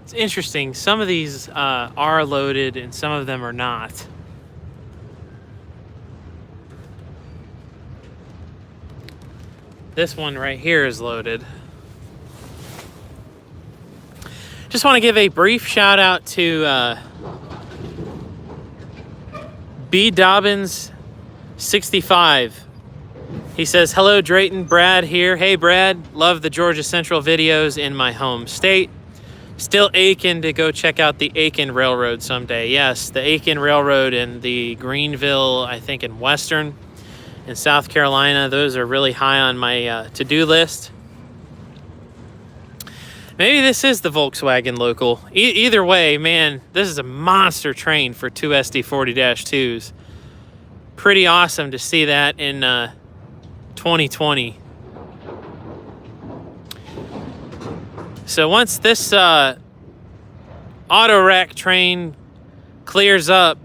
It's interesting. Some of these are loaded and some of them are not. This one right here is loaded. Just want to give a brief shout out to B Dobbins 65. He says, hello Drayton, Brad here. Hey Brad, love the Georgia Central videos in my home state. Still aching to go check out the Aiken Railroad someday. Yes, the Aiken Railroad and the Greenville, I think in Western in South Carolina. Those are really high on my to-do list. Maybe this is the Volkswagen local. Either way, man, this is a monster train for two SD40-2s. Pretty awesome to see that in 2020. So once this auto rack train clears up,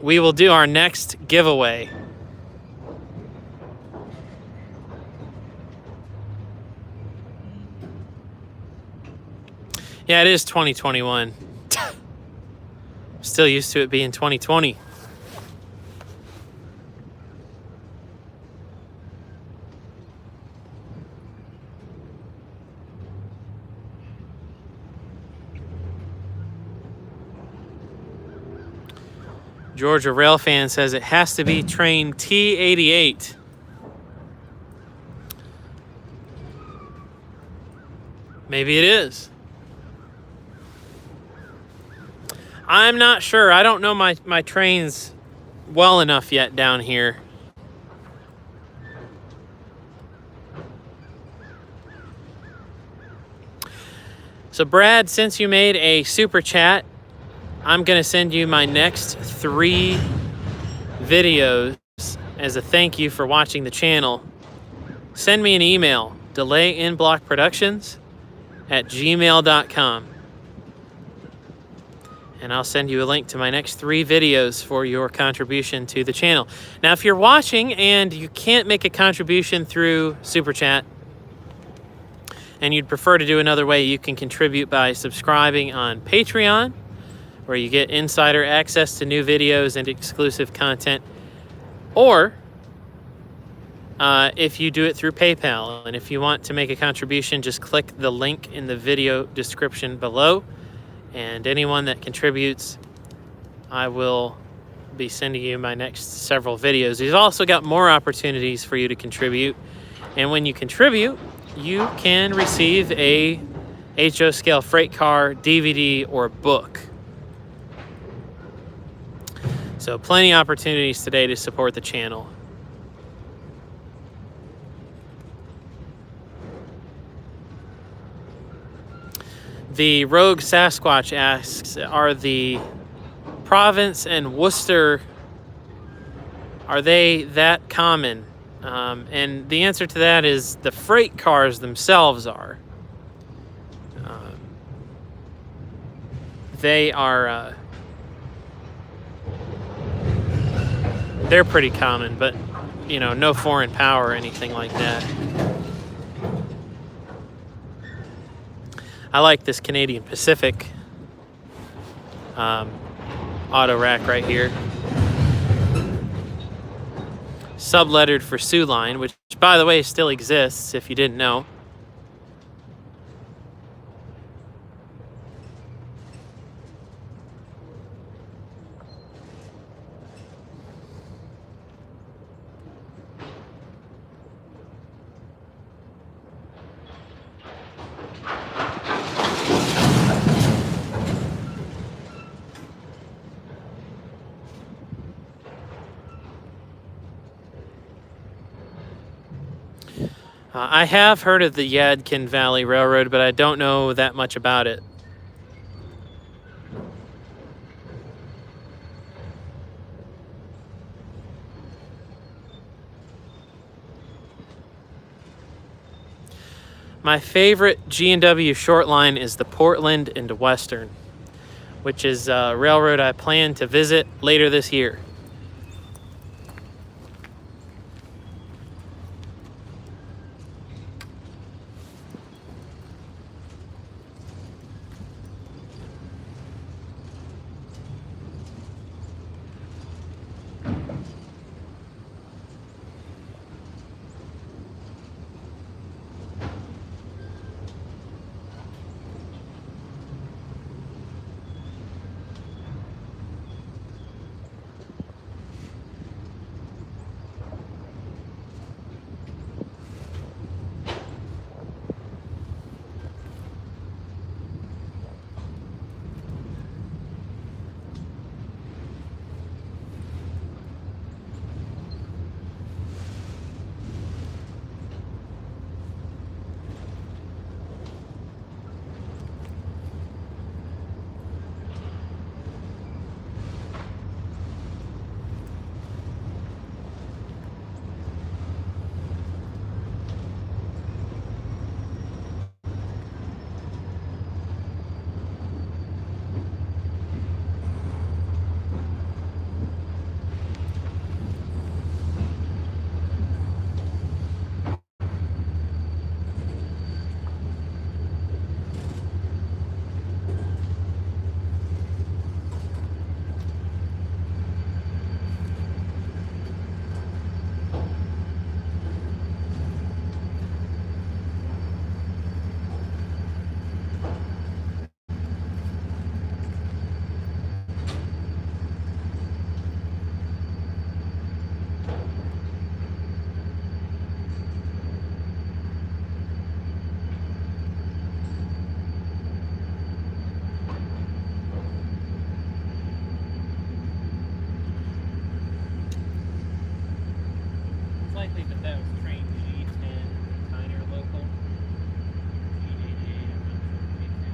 we will do our next giveaway. Yeah, it is 2021. Still used to it being 2020. Georgia Rail Fan says it has to be train T88. Maybe it is. I'm not sure. I don't know my trains well enough yet down here. So Brad, since you made a super chat, I'm going to send you my next 3 videos as a thank you for watching the channel. Send me an email, delayinblockproductions@gmail.com. And I'll send you a link to my next 3 videos for your contribution to the channel. Now, if you're watching and you can't make a contribution through Super Chat, and you'd prefer to do another way, you can contribute by subscribing on Patreon, where you get insider access to new videos and exclusive content. Or if you do it through PayPal. And if you want to make a contribution, just click the link in the video description below. And anyone that contributes, I will be sending you my next several videos. We've also got more opportunities for you to contribute. And when you contribute, you can receive a HO scale freight car, DVD, or book. So plenty of opportunities today to support the channel. The Rogue Sasquatch asks, are the Provence and Worcester, are they that common? And the answer to that is the freight cars themselves are. They are, they're pretty common, but, you know, no foreign power or anything like that. I like this Canadian Pacific auto rack right here. Sublettered for Sioux Line, which, by the way, still exists if you didn't know. I have heard of the Yadkin Valley Railroad, but I don't know that much about it. My favorite G&W short line is the Portland and Western, which is a railroad I plan to visit later this year. likely that that was train G10, Tyner local. G88, I'm not sure. G10.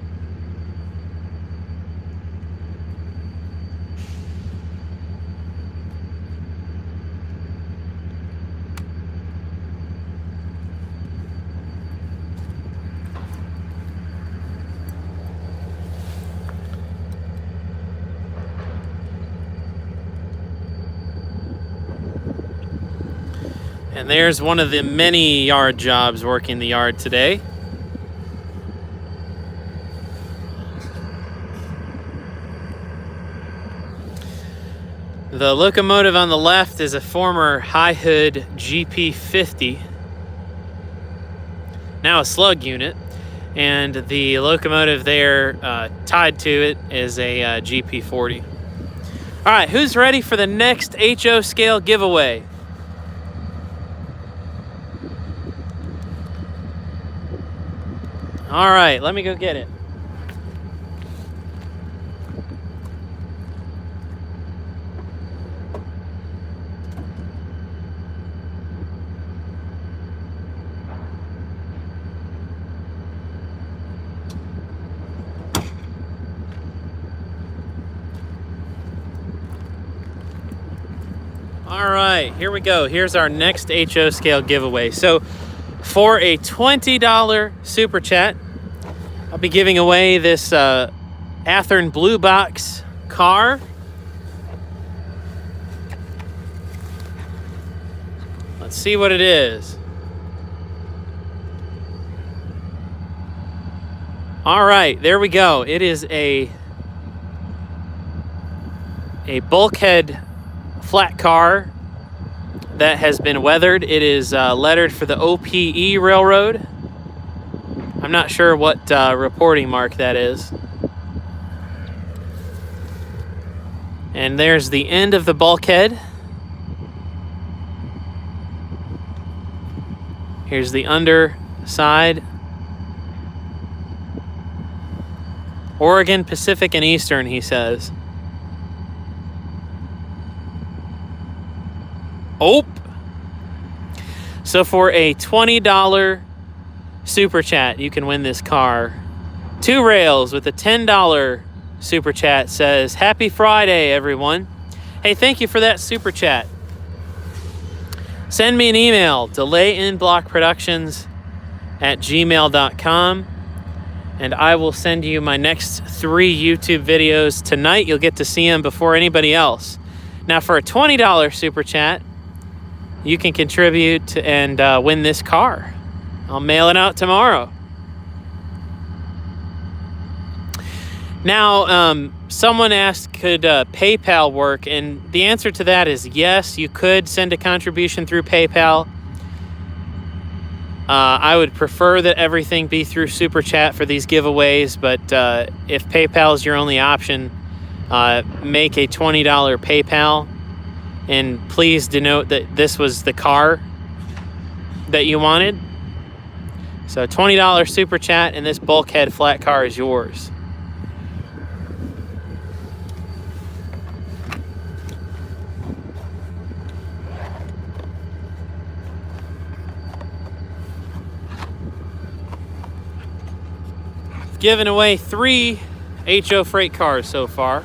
And there's one of the many yard jobs working the yard today. The locomotive on the left is a former high hood GP50, now a slug unit, and the locomotive there tied to it is a GP40. All right, who's ready for the next HO scale giveaway? All right, let me go get it. All right, here we go. Here's our next HO scale giveaway. So for a $20 super chat, I'll be giving away this Athearn Blue Box car. Let's see what it is. All right, there we go. It is a bulkhead flat car that has been weathered. It is lettered for the OPE Railroad. I'm not sure what reporting mark that is. And there's the end of the bulkhead. Here's the underside. Oregon, Pacific, and Eastern, he says. Oh! So for a $20 super chat, you can win this car. Two Rails with a $10 super chat says, "Happy Friday, everyone." Hey, thank you for that super chat. Send me an email, delayinblockproductions@gmail.com, and I will send you my next 3 YouTube videos tonight. You'll get to see them before anybody else. Now, for a $20 super chat, you can contribute and win this car. I'll mail it out tomorrow. Now, someone asked, could PayPal work? And the answer to that is yes, you could send a contribution through PayPal. I would prefer that everything be through Super Chat for these giveaways, but if PayPal is your only option, make a $20 PayPal. And please denote that this was the car that you wanted. So $20 super chat, and this bulkhead flat car is yours. Given away 3 HO freight cars so far.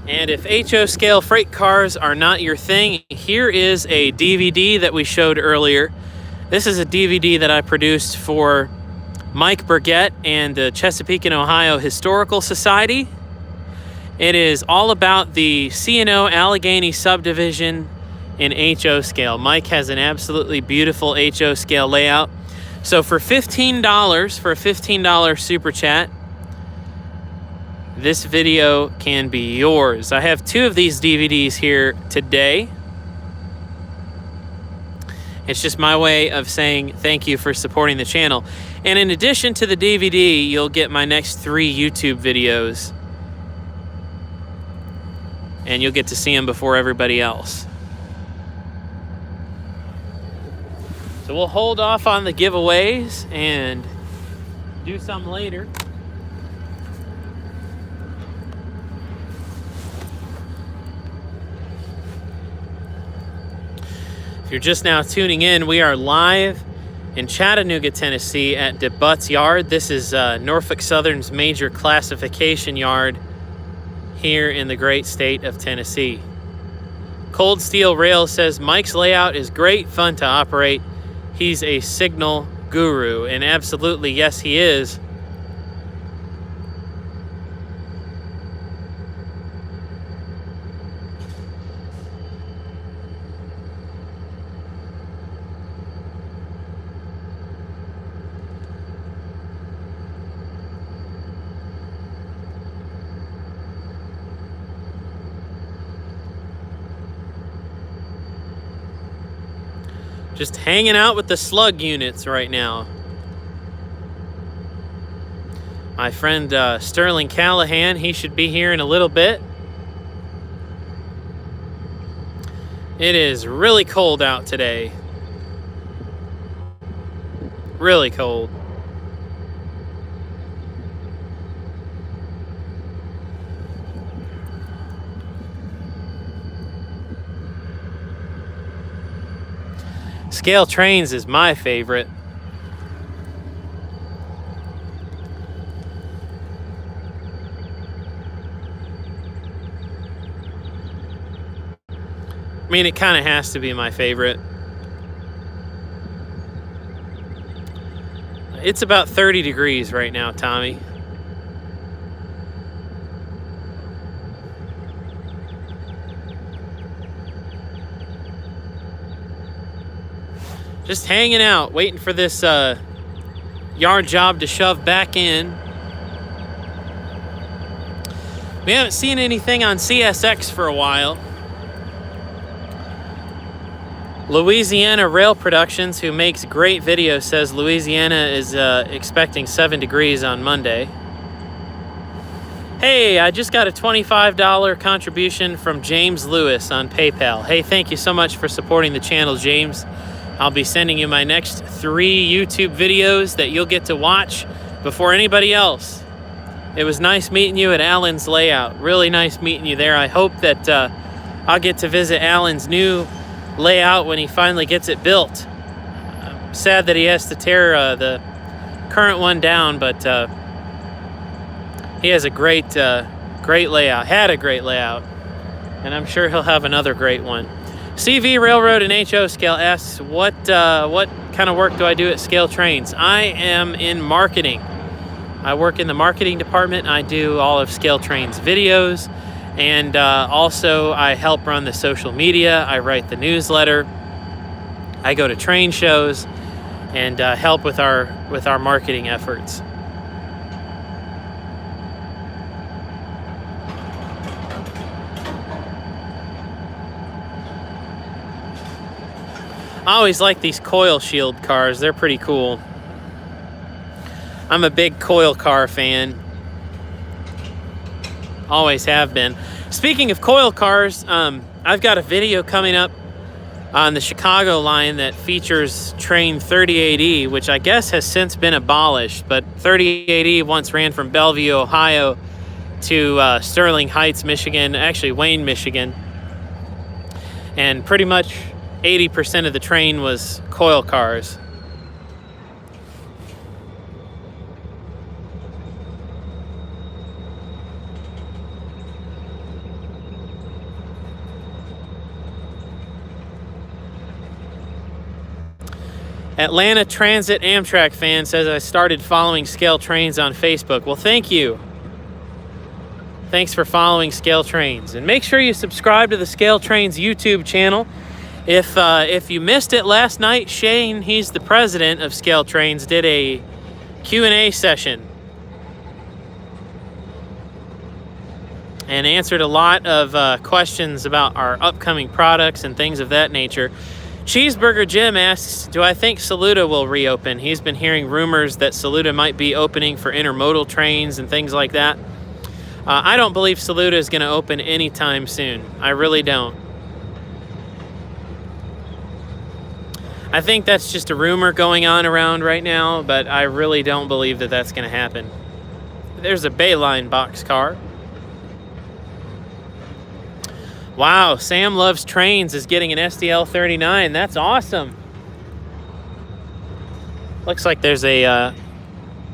And if HO scale freight cars are not your thing, here is a DVD that we showed earlier. This is a DVD that I produced for Mike Burgett and the Chesapeake and Ohio Historical Society. It is all about the C&O Allegheny subdivision in HO scale. Mike has an absolutely beautiful HO scale layout. So for $15, for a $15 super chat, this video can be yours. I have 2 of these DVDs here today. It's just my way of saying thank you for supporting the channel. And in addition to the DVD, you'll get my next 3 YouTube videos. And you'll get to see them before everybody else. So we'll hold off on the giveaways and do some later. If you're just now tuning in, we are live in Chattanooga, Tennessee at DeButt's Yard. This is Norfolk Southern's major classification yard here in the great state of Tennessee. Cold Steel Rail says, Mike's layout is great fun to operate. He's a signal guru. And absolutely, yes, he is. Just hanging out with the slug units right now. My friend Sterling Callahan, he should be here in a little bit. It is really cold out today. Really cold. Scale Trains is my favorite. I mean, it kind of has to be my favorite. It's about 30 degrees right now, Tommy. Just hanging out, waiting for this yard job to shove back in. We haven't seen anything on CSX for a while. Louisiana Rail Productions, who makes great videos, says Louisiana is expecting 7 degrees on Monday. Hey, I just got a $25 contribution from James Lewis on PayPal. Hey, thank you so much for supporting the channel, James. I'll be sending you my next 3 YouTube videos that you'll get to watch before anybody else. It was nice meeting you at Alan's layout. Really nice meeting you there. I hope that I'll get to visit Alan's new layout when he finally gets it built. I'm sad that he has to tear the current one down, but he has a great layout. Had a great layout, and I'm sure he'll have another great one. CV Railroad and HO Scale asks, what kind of work do I do at Scale Trains? I am in marketing. I work in the marketing department. I do all of Scale Trains videos, and also I help run the social media. I write the newsletter. I go to train shows and help with our marketing efforts. I always like these coil shield cars. They're pretty cool. I'm a big coil car fan. Always have been. Speaking of coil cars, I've got a video coming up on the Chicago line that features train 38E, which I guess has since been abolished, but 38E once ran from Bellevue, Ohio to Sterling Heights, Michigan, actually Wayne, Michigan. And pretty much 80% of the train was coil cars. Atlanta Transit Amtrak fan says I started following Scale Trains on Facebook. Well, thank you. Thanks for following Scale Trains. And make sure you subscribe to the Scale Trains YouTube channel. If you missed it last night, Shane, he's the president of Scale Trains, did a Q&A session and answered a lot of questions about our upcoming products and things of that nature. Cheeseburger Jim asks, do I think Saluda will reopen? He's been hearing rumors that Saluda might be opening for intermodal trains and things like that. I don't believe Saluda is going to open anytime soon. I really don't. I think that's just a rumor going on around right now, but I really don't believe that that's going to happen. There's a Bayline boxcar. Wow, Sam Loves Trains is getting an SDL 39. That's awesome. Looks like there's a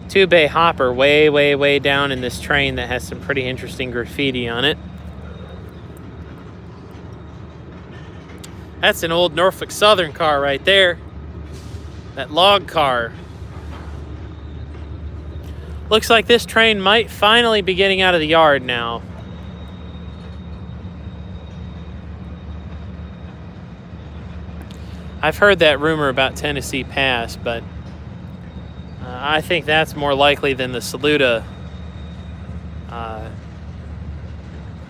two-bay hopper way, way, way down in this train that has some pretty interesting graffiti on it. That's an old Norfolk Southern car right there. That log car. Looks like this train might finally be getting out of the yard now. I've heard that rumor about Tennessee Pass, but I think that's more likely than the Saluda,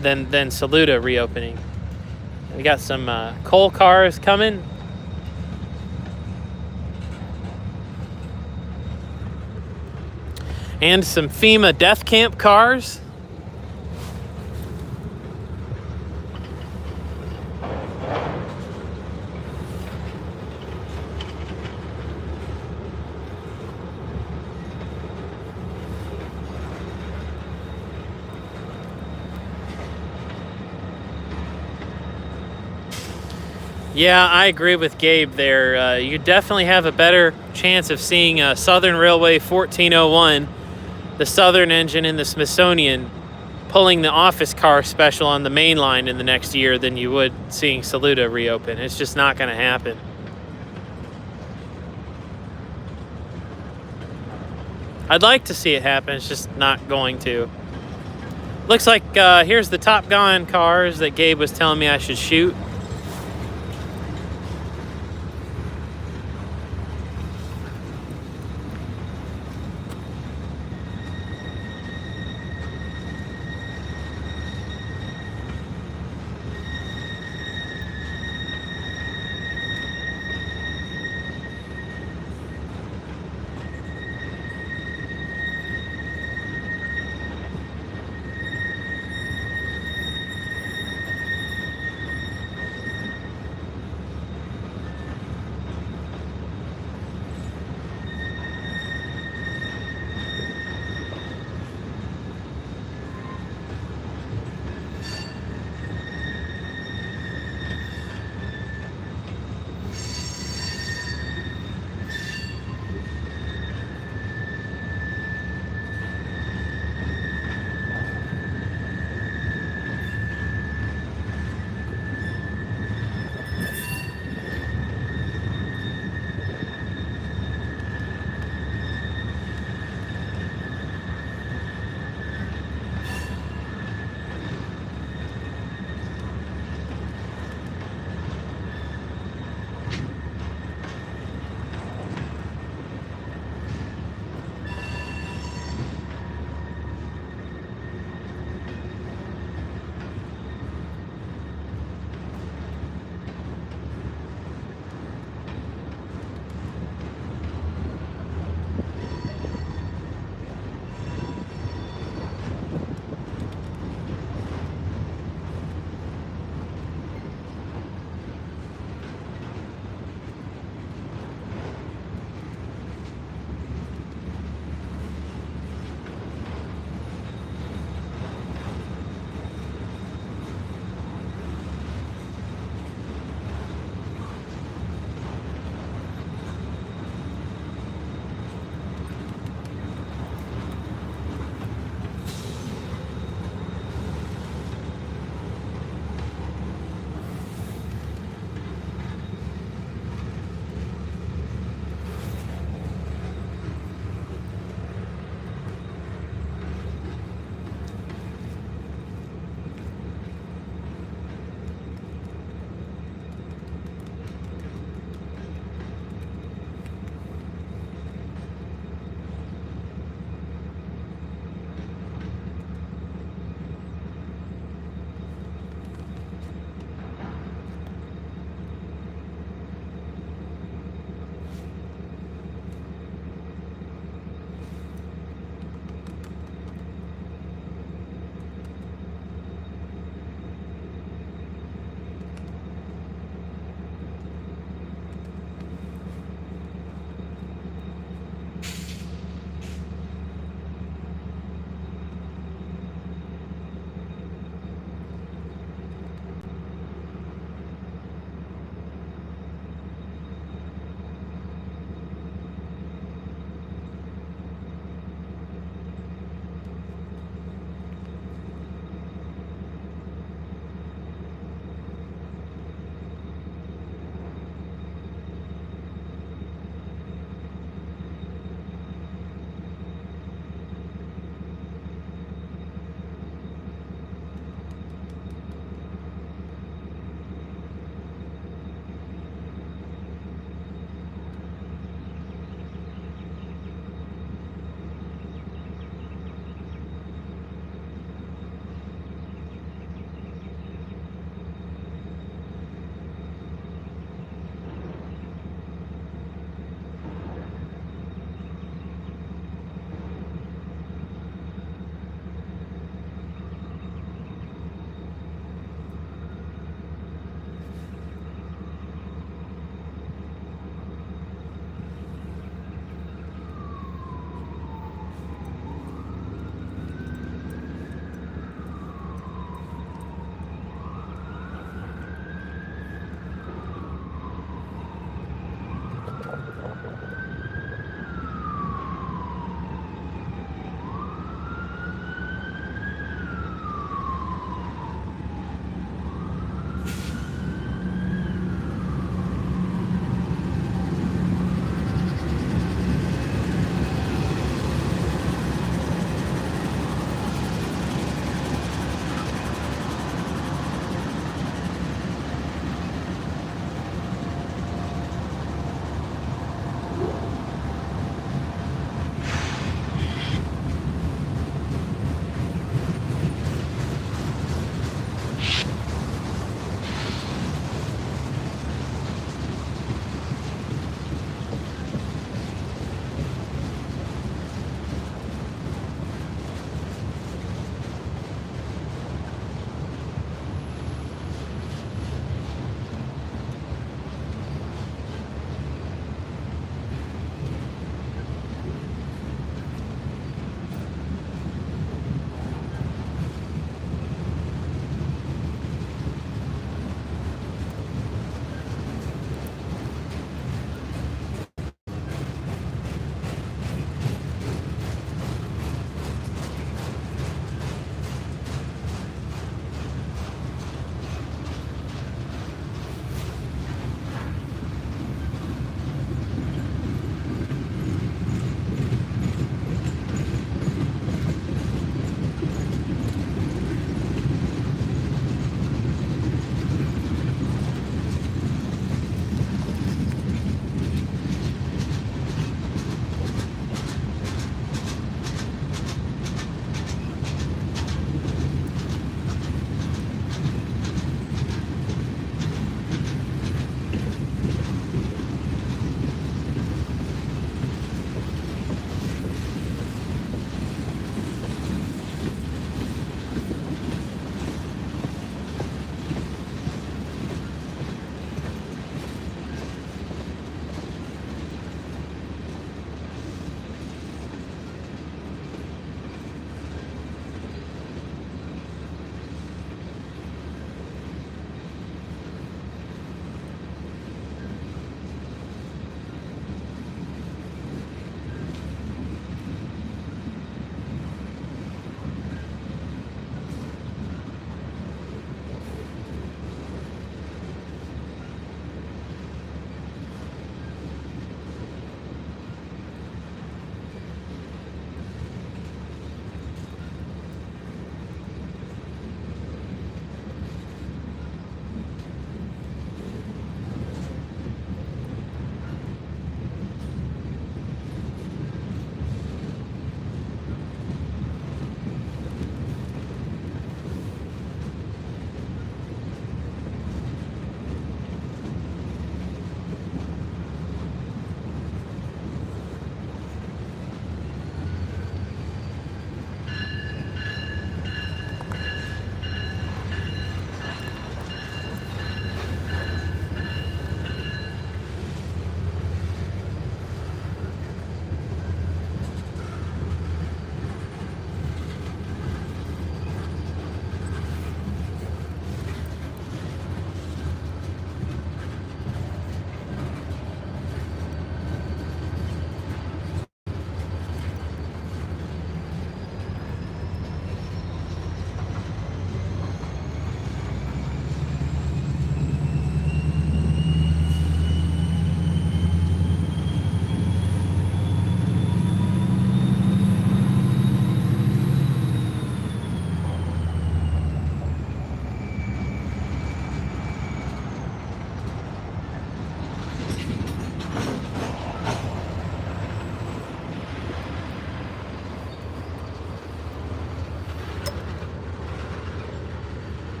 than Saluda reopening. We got some coal cars coming. And some FEMA death camp cars. Yeah, I agree with Gabe there. You definitely have a better chance of seeing a Southern Railway 1401, the Southern engine in the Smithsonian, pulling the office car special on the main line in the next year than you would seeing Saluda reopen. It's just not going to happen. I'd like to see it happen. It's just not going to. Looks like here's the Top Gun cars that Gabe was telling me I should shoot.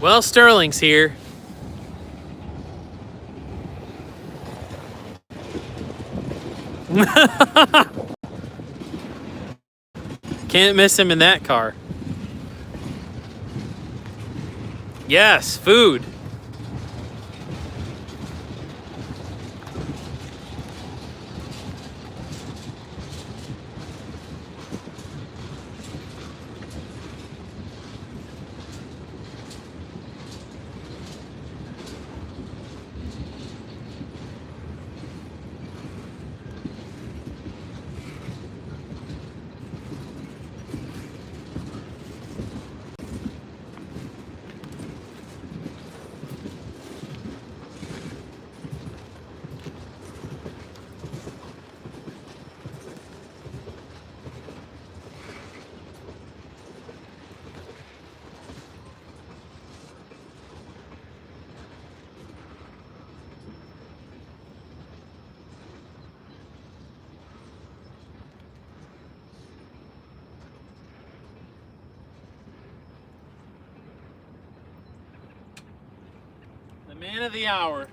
Well, Sterling's here. Can't miss him in that car. Yes, food. The man of the hour.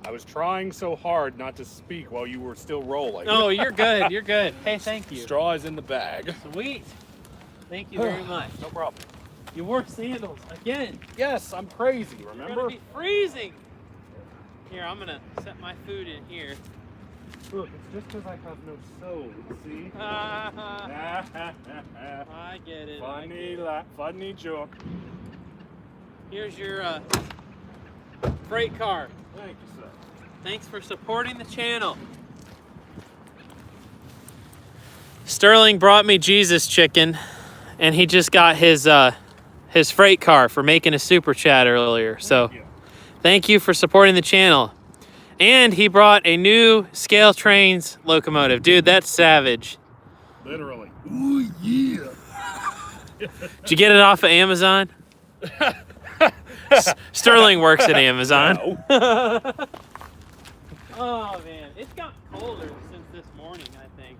I was trying so hard not to speak while you were still rolling. Oh, you're good. You're good. Hey, thank you. Straw is in the bag. Sweet. Thank you very much. No problem. You wore sandals again. Yes, I'm crazy, You're remember? gonna be freezing. Here, I'm gonna set my food in here. Look, it's just because I have no soul, see? I get it. Funny joke. Here's your freight car. Thank you, sir. Thanks for supporting the channel. Sterling brought me Jesus chicken, and he just got his freight car for making a super chat earlier. So thank you for supporting the channel. And he brought a new Scale Trains locomotive. Dude, that's savage. Literally. Ooh, yeah. Did you get it off of Amazon? Sterling works at Amazon. No. Oh, man. It's gotten colder since this morning, I think.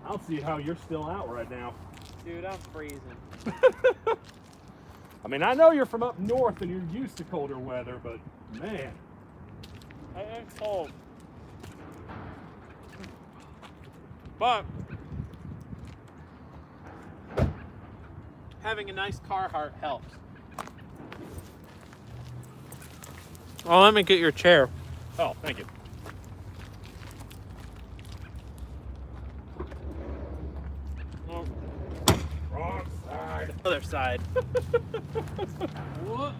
I don't see how you're still out right now. Dude, I'm freezing. I mean, I know you're from up north and you're used to colder weather, but man. I am cold. But having a nice Carhartt helps. Oh, let me get your chair. Oh, thank you. Oh, Wrong side. other side. What?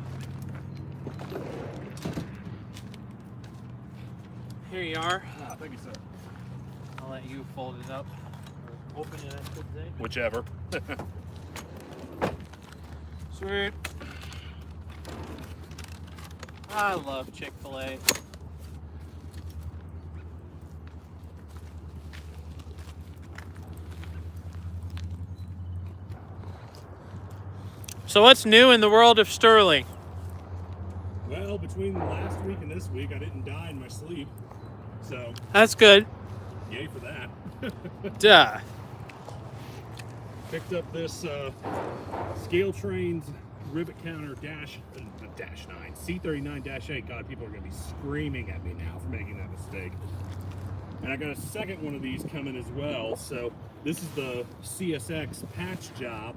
Here you are. Ah, thank you, sir. I'll let you fold it up. Or open it, I should say. Whichever. Sweet. I love Chick-fil-A. So what's new in the world of Sterling? Well, between last week and this week, I didn't die in my sleep. So, That's good. yay for that. Duh. Picked up this Scale Trains rivet counter dash 9 C39-8. God, people are gonna be screaming at me now for making that mistake. And I got a second one of these coming as well. So this is the CSX patch job,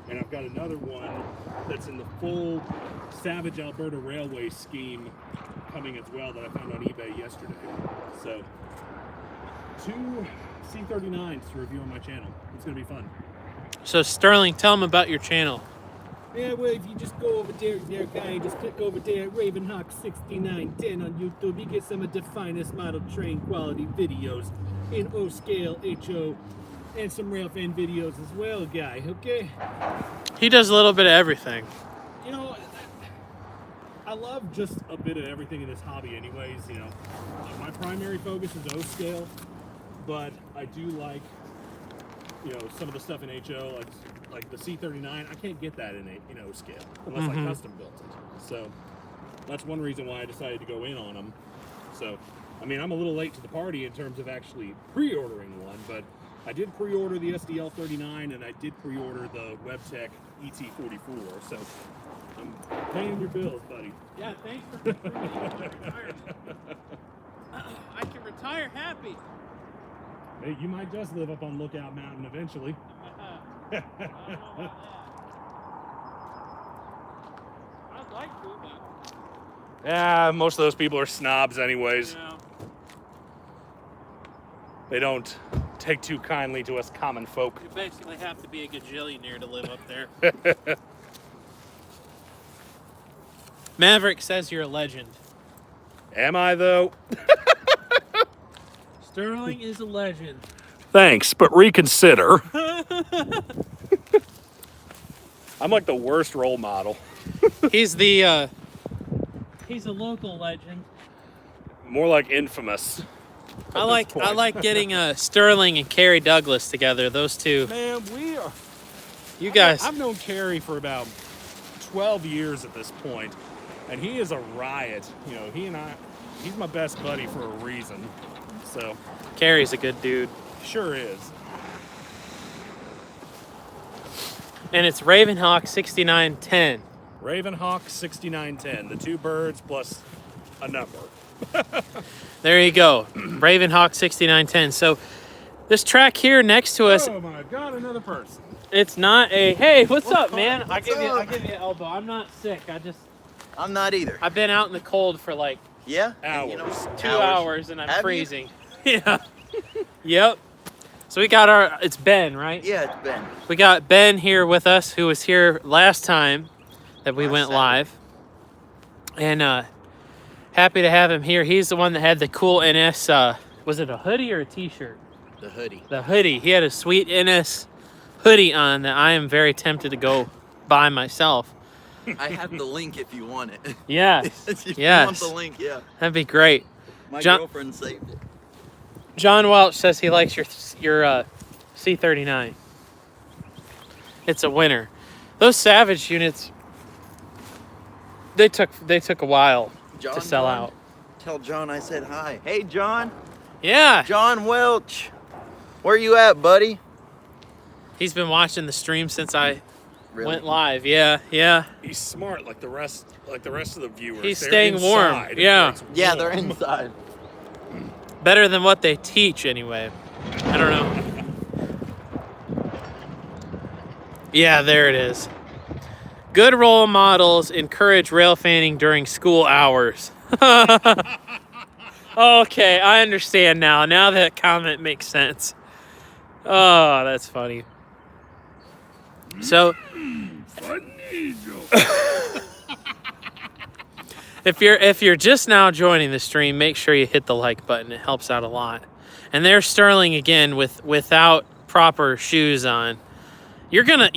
and I've got another one that's in the full Savage Alberta Railway scheme coming as well that I found on eBay yesterday. So 2 C39s to review on my channel. It's gonna be fun. So Sterling, tell them about your channel. Yeah, well, if you just go over there, guy, just click over there at Ravenhawk6910 on YouTube, you get some of the finest model train quality videos in O scale, HO, and some rail fan videos as well, guy, okay? He does a little bit of everything. You know, I love just a bit of everything in this hobby anyways, you know. My primary focus is O scale, but I do like, you know, some of the stuff in HO, like the C39, I can't get that in O scale unless I custom built it. So that's one reason why I decided to go in on them. So, I mean, I'm a little late to the party in terms of actually pre-ordering one, but I did pre-order the SDL39 and I did pre-order the WebTech ET44. So I'm paying your bills, buddy. Yeah, thanks for retirement. I can retire happy. Hey, you might just live up on Lookout Mountain eventually. I don't know about that. I'd like to, but... Yeah, most of those people are snobs anyways. Yeah. They don't take too kindly to us common folk. You basically have to be a gajillionaire to live up there. Maverick says you're a legend. Am I, though? Sterling is a legend. Thanks, but reconsider. I'm like the worst role model. He's a local legend. More like infamous. I like getting Sterling and Carrie Douglas together. Those two. Man, we are. You guys. I've known Carrie for about 12 years at this point, and he is a riot. You know, he's my best buddy for a reason. So. Carrie's a good dude. Sure is. And it's Ravenhawk 6910. Ravenhawk 6910. The two birds plus a number. There you go. Ravenhawk 6910. So this track here next to us. Oh my God, another person. It's not a, hey, what's up, man? I'll give you an elbow. I'm not sick. I'm not either. I've been out in the cold for like Yeah? Hours. You know, 2 hours and I'm Have you? freezing. Yeah. Yep. So we got it's Ben, right? Yeah, it's Ben. We got Ben here with us, who was here last time that we went live. And happy to have him here. He's the one that had the cool NS, was it a hoodie or a t-shirt? The hoodie. The hoodie. He had a sweet NS hoodie on that I am very tempted to go buy myself. I have the link if you want it. Yes. If you Yes. want the link, yeah. That'd be great. My John- girlfriend saved it. John Welch says he likes your C39. It's a winner. Those Savage units, they took a while John to sell won. out. Tell John I said hi. Hey, John. Yeah. John Welch. Where you at, buddy? He's been watching the stream since I Really? went live. Yeah, yeah. He's smart, like the rest of the viewers. He's They're staying warm, inside. yeah. It's Yeah, warm. they're inside. Better than what they teach anyway. I don't know. Yeah, there it is. Good role models encourage rail fanning during school hours. Okay, I understand now. Now that comment makes sense. Oh, that's funny. So, if you're just now joining the stream, make sure you hit the like button. It helps out a lot. And there's Sterling again without proper shoes on. You're gonna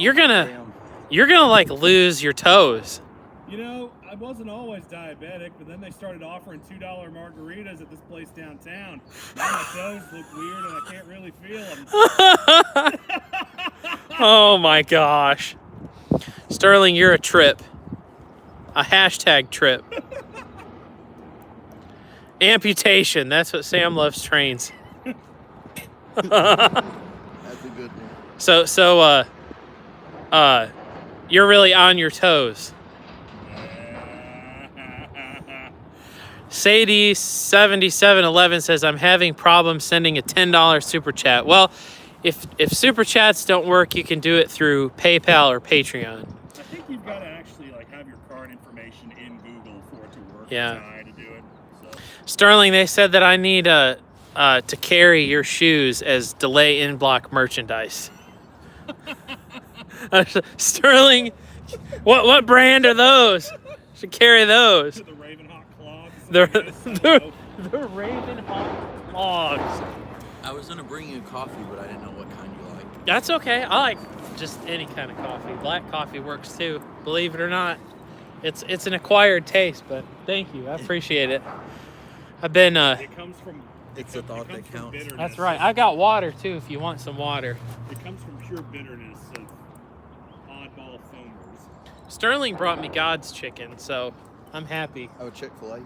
like lose your toes. You know, I wasn't always diabetic, but then they started offering $2 margaritas at this place downtown. Now my toes look weird and I can't really feel them. Oh my gosh. Sterling, you're a trip. A hashtag trip. Amputation. That's what Sam loves trains. That's a good one. So you're really on your toes. Sadie 7711 says I'm having problems sending a $10 super chat. Well, if super chats don't work, you can do it through PayPal or Patreon. I think you've got to actually like have your card information in Google for it to work. Yeah. To do it. So. Sterling, they said that I need to carry your shoes as delay in block merchandise. Sterling, what brand are those? Should carry those. The Ravenhawk clogs. The Ravenhawk clogs. I was going to bring you coffee, but I didn't know what kind you like. That's okay. I like just any kind of coffee. Black coffee works too, believe it or not. It's an acquired taste, but thank you. I appreciate it. I've been It comes from. It's a thought that counts. Bitterness. That's right. I got water too if you want some water. It comes from pure bitterness of oddball foamers. Sterling brought me God's chicken, so I'm happy. Oh, Chick-fil-A, yeah.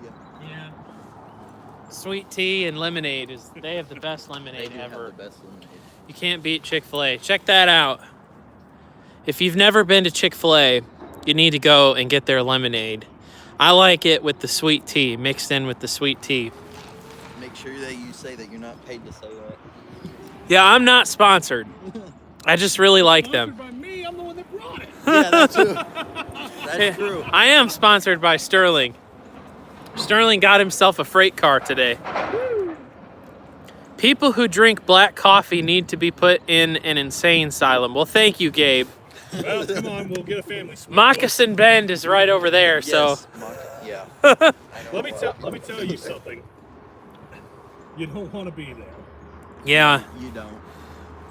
Yeah. Sweet tea and lemonade they have the best lemonade They do ever. have the best lemonade. You can't beat Chick-fil-A. Check that out. If you've never been to Chick-fil-A, you need to go and get their lemonade. I like it with the sweet tea, mixed in with the sweet tea. Make sure that you say that you're not paid to say that. Yeah, I'm not sponsored. I just really like them. Sponsored by me, I'm the one that brought it. Yeah, that's true. That's true. I am sponsored by Sterling. Sterling got himself a freight car today. People who drink black coffee need to be put in an insane asylum. Well, thank you, Gabe. Well, come on, we'll get a family swap. Moccasin Bend is right over there, so. Yeah. Let me tell you something. You don't want to be there. Yeah. You don't.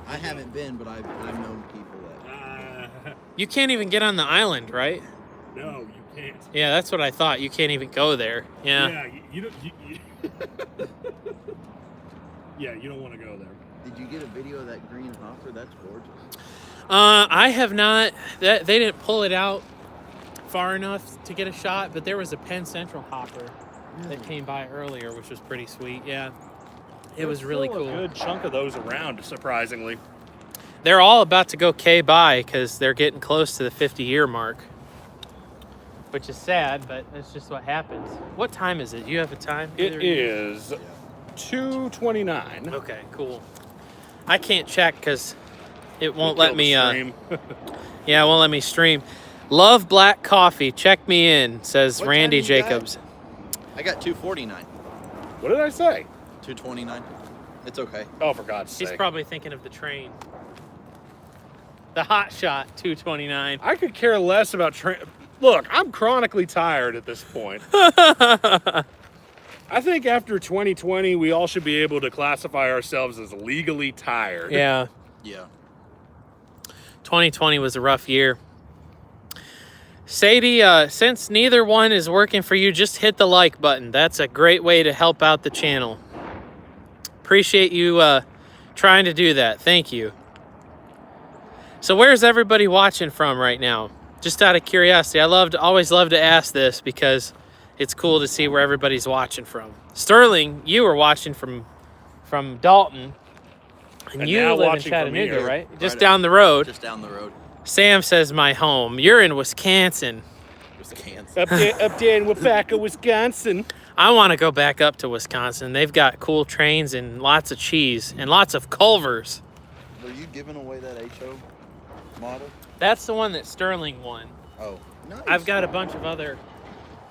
I haven't been, but I've known people that. You can't even get on the island, right? No, you can't. Yeah, that's what I thought. You can't even go there. Yeah. Yeah, you don't. Yeah, you don't want to go there. Did you get a video of that green hopper? That's gorgeous. I have not. They didn't pull it out far enough to get a shot, but there was a Penn Central hopper that came by earlier, which was pretty sweet. Yeah, it was really Still cool. A good chunk of those around, surprisingly. They're all about to go K by because they're getting close to the 50-year mark, which is sad, but that's just what happens. What time is it? You have a time? It is 2:29. Okay, cool. I can't check because it won't let me. Yeah, it won't let me stream. Love black coffee. Check me in, says What Randy time you got? Jacobs. I got 249. What did I say? 229. It's okay. Oh, for God's He's sake. probably thinking of the train. The hot shot, 229. I could care less about train. Look, I'm chronically tired at this point. I think after 2020, we all should be able to classify ourselves as legally tired. Yeah, Yeah. 2020 was a rough year. Sadie, since neither one is working for you, just hit the like button. That's a great way to help out the channel. Appreciate you trying to do that. Thank you. So where's everybody watching from right now? Just out of curiosity, always love to ask this because it's cool to see where everybody's watching from. Sterling, you were watching from Dalton, and you now live in watching from Chattanooga, here. right? Just Right down the road. Just down the road. Sam says my home. You're in Wisconsin. Wisconsin. Up there in Wapaka, Wisconsin. I want to go back up to Wisconsin. They've got cool trains and lots of cheese and lots of Culvers. Were you giving away that HO model? That's the one that Sterling won. Oh, nice. I've got a bunch of other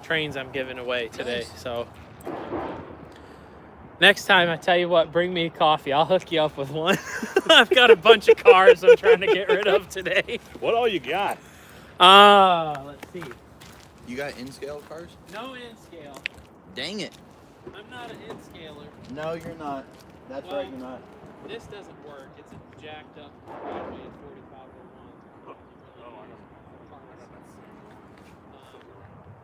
trains I'm giving away today. Nice. So next time, I tell you what, bring me a coffee. I'll hook you up with one. I've got a bunch of cars I'm trying to get rid of today. What all you got? Let's see. You got in-scale cars? No in scale. Dang it. I'm not an in scaler. No, you're not. That's Well- right, you're not. This doesn't work. It's a jacked up driveway at 4501.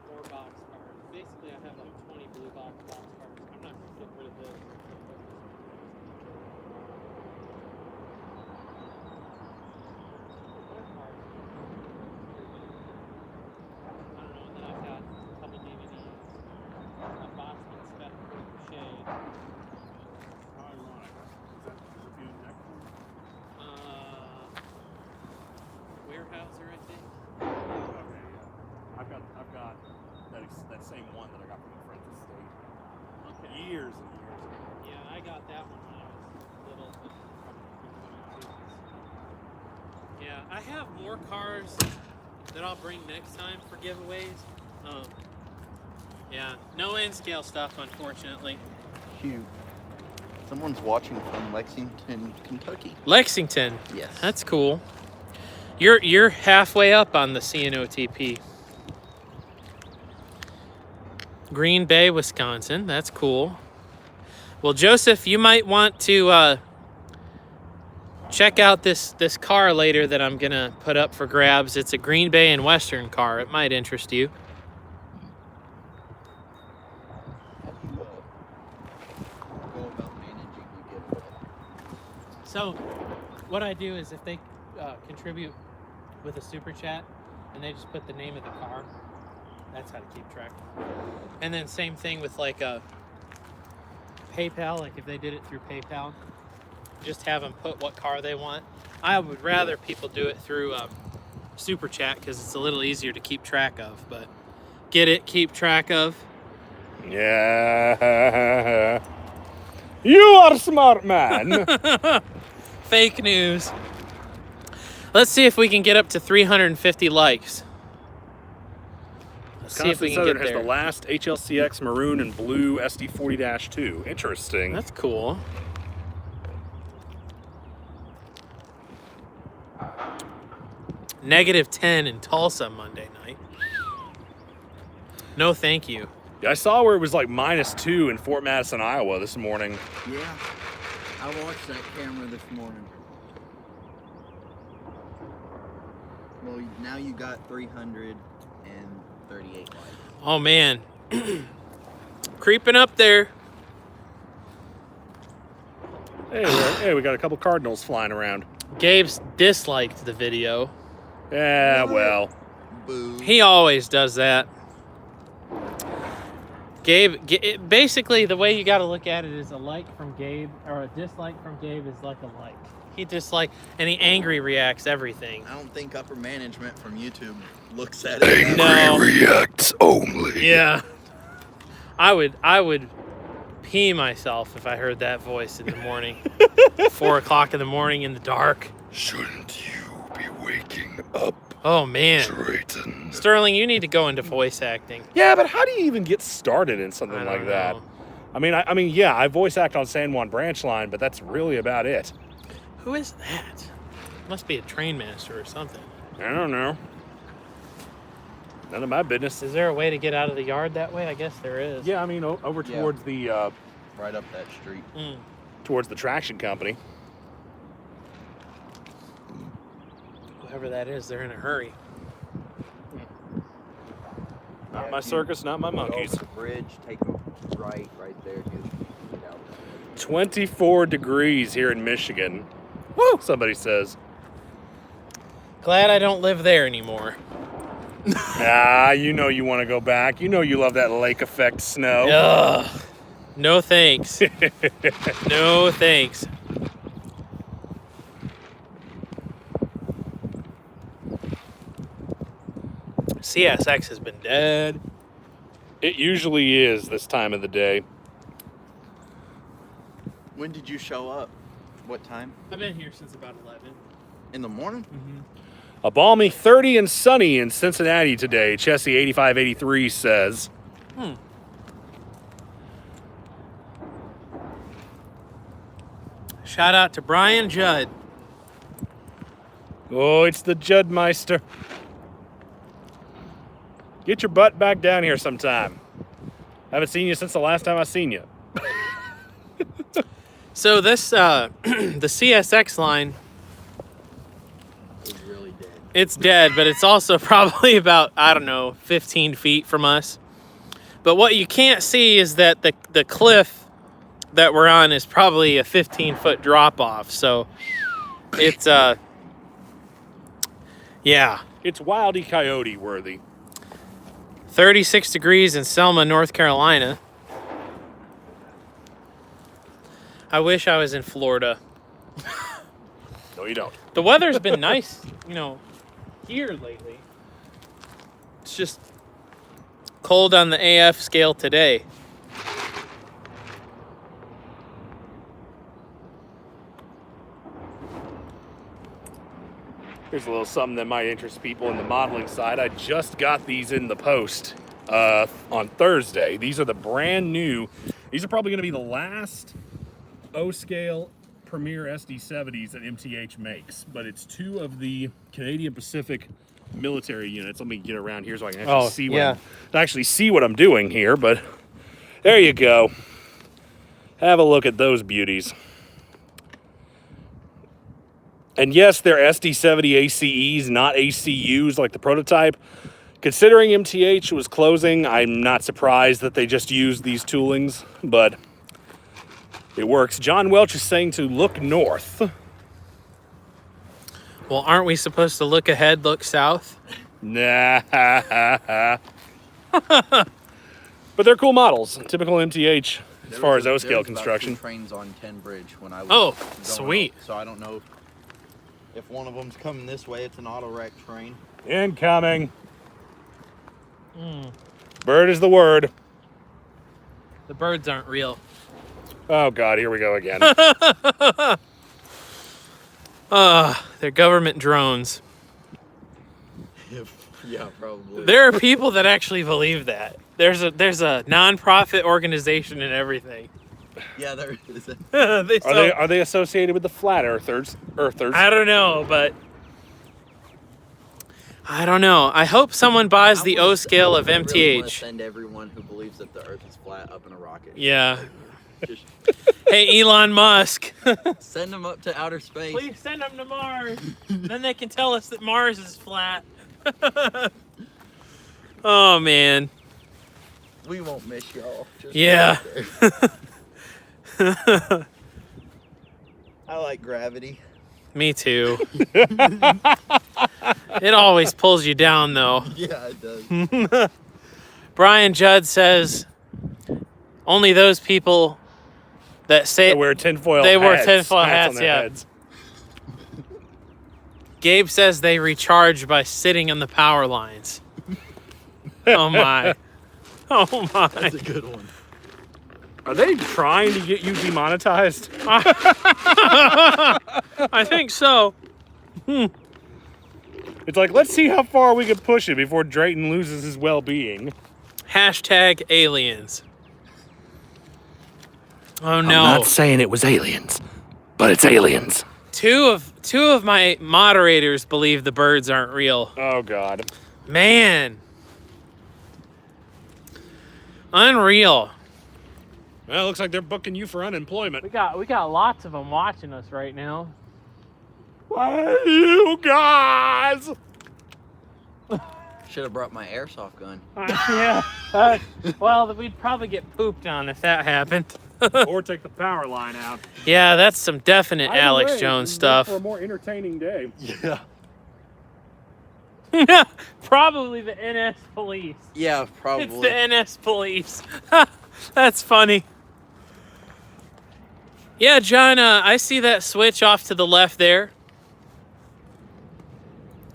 Four box cars. Basically, I have like 20 blue box cars. I'm not going to get rid of this. I don't know. And then I've got a couple DVDs. A Boston Spec Shade. How ironic. Is it the next one? Warehouser, I think. Okay, yeah. I've got that same one that I got from a friend's estate. Okay. Years and years ago. Yeah, I got that one when I was little. Yeah, I have more cars that I'll bring next time for giveaways. Yeah, no N-scale stuff, unfortunately. Cute. Someone's watching from Lexington, Kentucky. Lexington, Yes. that's cool. You're halfway up on the CNOTP. Green Bay, Wisconsin, that's cool. Well, Joseph, you might want to check out this car later that I'm gonna put up for grabs. It's a Green Bay and Western car. It might interest you. Go about managing the giveaway. So, what I do is if they contribute with a super chat and they just put the name of the car, that's how to keep track. And then same thing with like a PayPal, like if they did it through PayPal, just have them put what car they want. I would rather people do it through super chat because it's a little easier to keep track of. But get it? Keep track of. Yeah. You are a smart man. Fake news. Let's see if we can get up to 350 likes. Let's see if we can Southern get has there. the last HLCX maroon and blue SD40-2. Interesting. That's cool. -10 in Tulsa Monday night. No, thank you. Yeah, I saw where it was like -2 in Fort Madison, Iowa this morning. Yeah, I watched that camera this morning. Well, now you got 338 likes. Oh man, creeping up there. Hey, we got a couple Cardinals flying around. Gabe's disliked the video. Yeah, well. Boo. He always does that. Gabe, basically the way you got to look at it is a like from Gabe or a dislike from Gabe is like a like. He dislikes and he angry reacts everything. I don't think upper management from YouTube looks at it. No. Reacts only. Yeah. I would pee myself if I heard that voice in the morning. 4 o'clock in the morning in the dark. Shouldn't you be waking up, Oh man. Drayton? Sterling, you need to go into voice acting. Yeah, but how do you even get started in something I like don't that? know. I mean, yeah, I voice act on San Juan Branch Line, but that's really about it. Who is that? Must be a train master or something. I don't know. None of my business. Is there a way to get out of the yard that way? I guess there is. Yeah, I mean, over Yeah. towards the Right up that street. towards the traction company. Whoever that is, they're in a hurry. Not Yeah, my if you circus, not my go monkeys. over the bridge, take a right there, dude. Get out. 24 degrees here in Michigan. Woo! Somebody says. Glad I don't live there anymore. You know you want to go back. You know you love that lake effect snow. Ugh. No thanks. No thanks. CSX has been dead. It usually is this time of the day. When did you show up? What time? I've been here since about 11. In the morning? A balmy 30 and sunny in Cincinnati today, Chessie 8583 says. Shout out to Brian Judd. Oh, it's the Juddmeister. Get your butt back down here sometime. Haven't seen you since the last time I seen you. So this, the CSX line, It's really dead. it's dead, but it's also probably about, I don't know, 15 feet from us. But what you can't see is that the cliff that we're on is probably a 15-foot drop off. So it's, yeah. It's Wildy Coyote worthy. 36 degrees in Selma, North Carolina. I wish I was in Florida. No, you don't. The weather's been nice, here lately. It's just cold on the AF scale today. Here's a little something that might interest people in the modeling side. I just got these in the post on Thursday. These are the brand new. These are probably going to be the last O-scale Premier SD70s that MTH makes. But it's 2 of the Canadian Pacific military units. Let me get around here so I can actually see what I'm doing here. But there you go. Have a look at those beauties. And yes, they're SD70 ACEs, not ACUs like the prototype. Considering MTH was closing, I'm not surprised that they just used these toolings, but it works. John Welch is saying to look north. Well, aren't we supposed to look ahead, look south? Nah. But they're cool models. Typical MTH as far as O-scale construction. Trains on 10 Bridge when I was Oh, going sweet. up, so I don't know. If one of them's coming this way, it's an auto wreck train. Incoming. Bird is the word. The birds aren't real. Oh, God, here we go again. They're government drones. Yeah, probably. There are people that actually believe that. There's a non-profit organization and everything. Yeah, there is. Are they associated with the flat earthers? I don't know, but I don't know. I hope someone buys the O scale of I really want to MTH. send everyone who believes that the Earth is flat up in a rocket. Yeah. Just Hey, Elon Musk. send them up to outer space. Please send them to Mars. Then they can tell us that Mars is flat. Oh, man. We won't miss y'all. Just Yeah. I like gravity. Me too. It always pulls you down, though. Yeah, it does. Brian Judd says only those people that say They wear tinfoil They hats. wear tinfoil hats, on their yeah. heads. Gabe says they recharge by sitting on the power lines. Oh my. Oh my. That's a good one. Are they trying to get you demonetized? I think so. It's like, let's see how far we can push it before Drayton loses his well-being. Hashtag aliens. Oh no. I'm not saying it was aliens, but it's aliens. Two of my moderators believe the birds aren't real. Oh, God. Man. Unreal. Well, it looks like they're booking you for unemployment. We got lots of them watching us right now. Why, you guys? Should have brought my airsoft gun. Yeah. Well, we'd probably get pooped on if that happened. Or take the power line out. Yeah, that's some definite Either Alex way, Jones just stuff. For a more entertaining day. Yeah. Probably the NS police. Yeah, probably. It's the NS police. That's funny. Yeah, John, I see that switch off to the left there.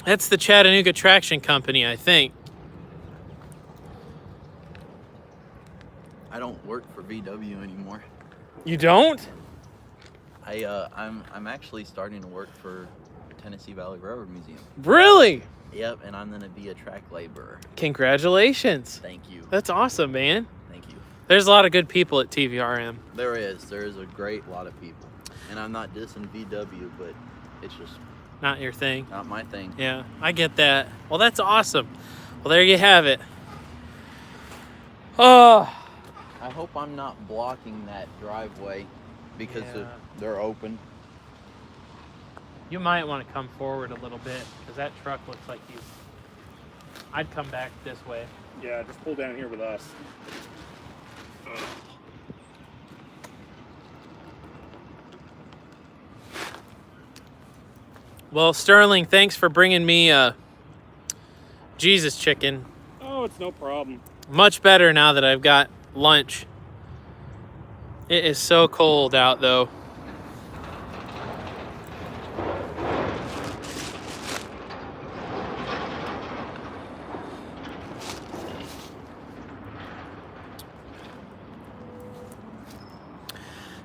That's the Chattanooga Traction Company, I think. I don't work for VW anymore. You don't? I'm actually starting to work for Tennessee Valley Railroad Museum. Really? Yep, and I'm gonna be a track laborer. Congratulations. Thank you. That's awesome, man. Thank you. There's a lot of good people at TVRM. There is a great lot of people, and I'm not dissing VW, but it's just Not your thing. not my thing. Yeah, I get that. Well, that's awesome. Well, there you have it. Oh, I hope I'm not blocking that driveway because Yeah. they're open. you might want to come forward a little bit because that truck looks like he's. I'd come back this way. Yeah, just pull down here with us. Well, Sterling, thanks for bringing me Jesus chicken. Oh, it's no problem. Much better now that I've got lunch. It is so cold out, though.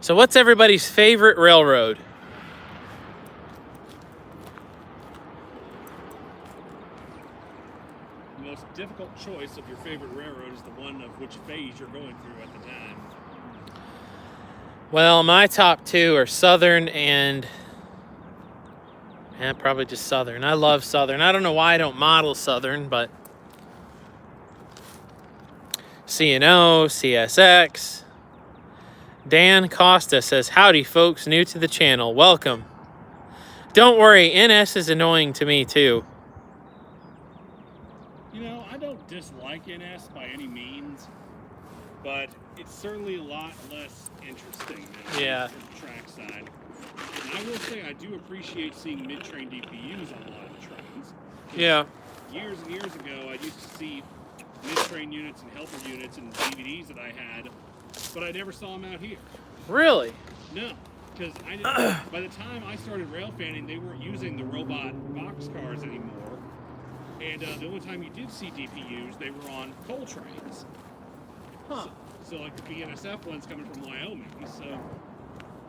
So what's everybody's favorite railroad? The most difficult choice of your favorite railroad is the one of which phase you're going through at the time. Well, my top two are Southern and probably just Southern. I love Southern. I don't know why I don't model Southern, but C&O, CSX. Dan Costa says, howdy folks, new to the channel, welcome. Don't worry, NS is annoying to me too. You know, I don't dislike NS by any means, but it's certainly a lot less interesting than Yeah. the track side. And I will say I do appreciate seeing mid-train DPUs on a lot of trains. Yeah. Years and years ago, I used to see mid-train units and helper units and DVDs that I had, but I never saw them out here. Really? No, because by the time I started rail fanning, they weren't using the robot boxcars anymore. And the only time you did see DPUs, they were on coal trains. Huh. So like the BNSF ones coming from Wyoming. So,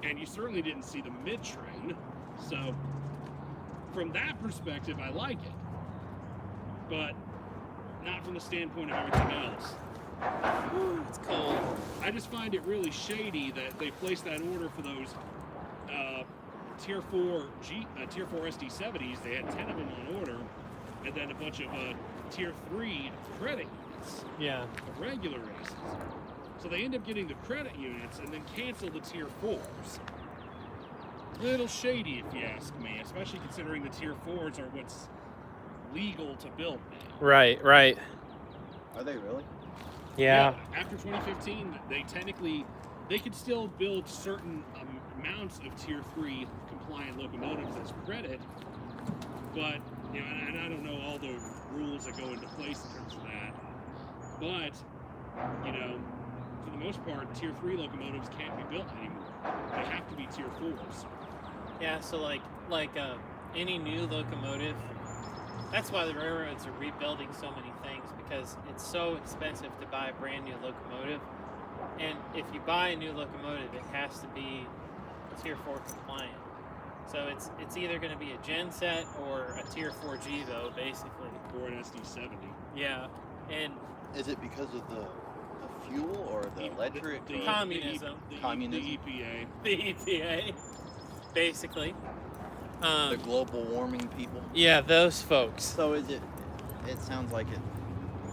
and you certainly didn't see the mid train. So, from that perspective, I like it, but not from the standpoint of everything else. It's cold. I just find it really shady that they placed that order for those tier 4 SD70s. They had 10 of them on order, and then a bunch of tier 3 credit units. Yeah. Of regular races. So they end up getting the credit units and then cancel the tier 4s. Little shady, if you ask me, especially considering the tier 4s are what's legal to build now. Right. Are they really? Yeah. After 2015, they could still build certain amounts of tier 3 compliant locomotives as credit, but and I don't know all the rules that go into place in terms of that, but for the most part, tier 3 locomotives can't be built anymore. They have to be tier 4s. Yeah. So like any new locomotive. That's why the railroads are rebuilding so many things, because it's so expensive to buy a brand new locomotive. And if you buy a new locomotive, it has to be tier 4 compliant. So it's either going to be a gen set or a tier 4 GEVO, basically. Or an SD70. Yeah. And Is it because of the fuel or the electric? The or- communism. Communism? The EPA. the EPA, basically. The global warming people? Yeah, those folks. So it sounds like it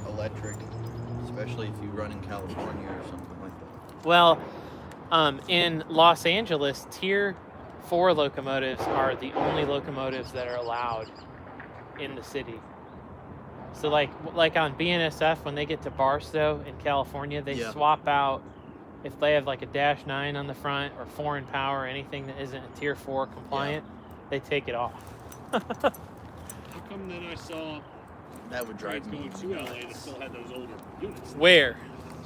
electric, especially if you run in California or something like that. Well, in Los Angeles, tier 4 locomotives are the only locomotives that are allowed in the city. So like on BNSF, when they get to Barstow in California, they Yeah. swap out, if they have like a -9 on the front or foreign power or anything that isn't a tier 4 compliant, they take it off. How come then I saw That would trains drive me. going to LA that still had those older units? Where?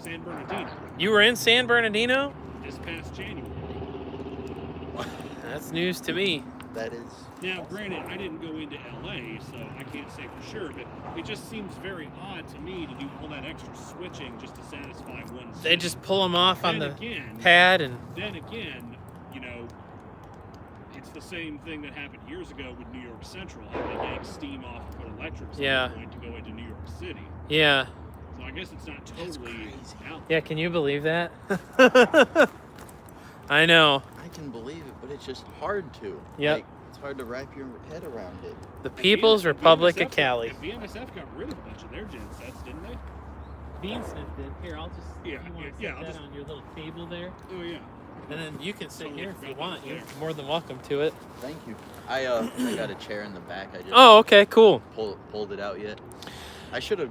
San Bernardino, You were in San Bernardino? this past January. That's news to me. That is. Now, granted, I didn't go into LA, so I can't say for sure, but it just seems very odd to me to do all that extra switching just to satisfy one. They city. just pull them off on Then the again, pad and Then again, it's the same thing that happened years ago with New York Central. How they yanked steam off and put electrics Yeah. on the point to go into New York City. yeah. So I guess it's not totally out. Yeah, can you believe that? I know. I can believe it, but it's just hard to. Yep. Like, it's hard to wrap your head around it. The People's Republic of Cali. BNSF got rid of a bunch of their gen sets, didn't they? Beansmith did. Here, I'll just. Yeah, if you want to yeah, set I'll that just- on your little table there, Oh yeah. and then you can sit Totally here if you forgot want. that You're was there. more than welcome to it. Thank you. I got a chair in the back. I just Oh, okay, cool. pulled it out yet. I should have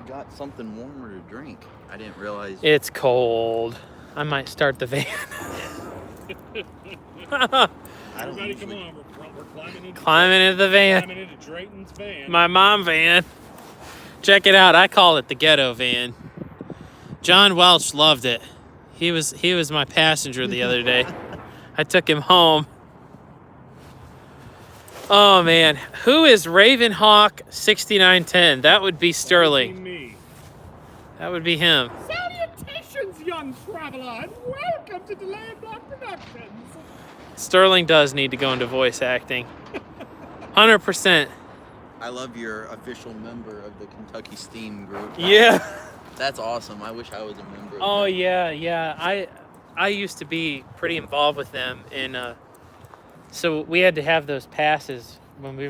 got something warmer to drink. I didn't realize. It's cold. I might start the van. I don't Everybody, come usually- on, we're climbing into Climbing into the van. climbing into Drayton's van. My mom van. Check it out. I call it the ghetto van. John Welch loved it. He was my passenger the other day. I took him home. Oh man, who is Ravenhawk 6910? That would be Sterling. Me. That would be him. Salutations, young traveler, and welcome to Delay Block Productions. Sterling does need to go into voice acting. 100%. I love your official member of the Kentucky Steam group. Yeah. That's awesome. I wish I was a member. Oh of that. yeah. I used to be pretty involved with them, and so we had to have those passes when we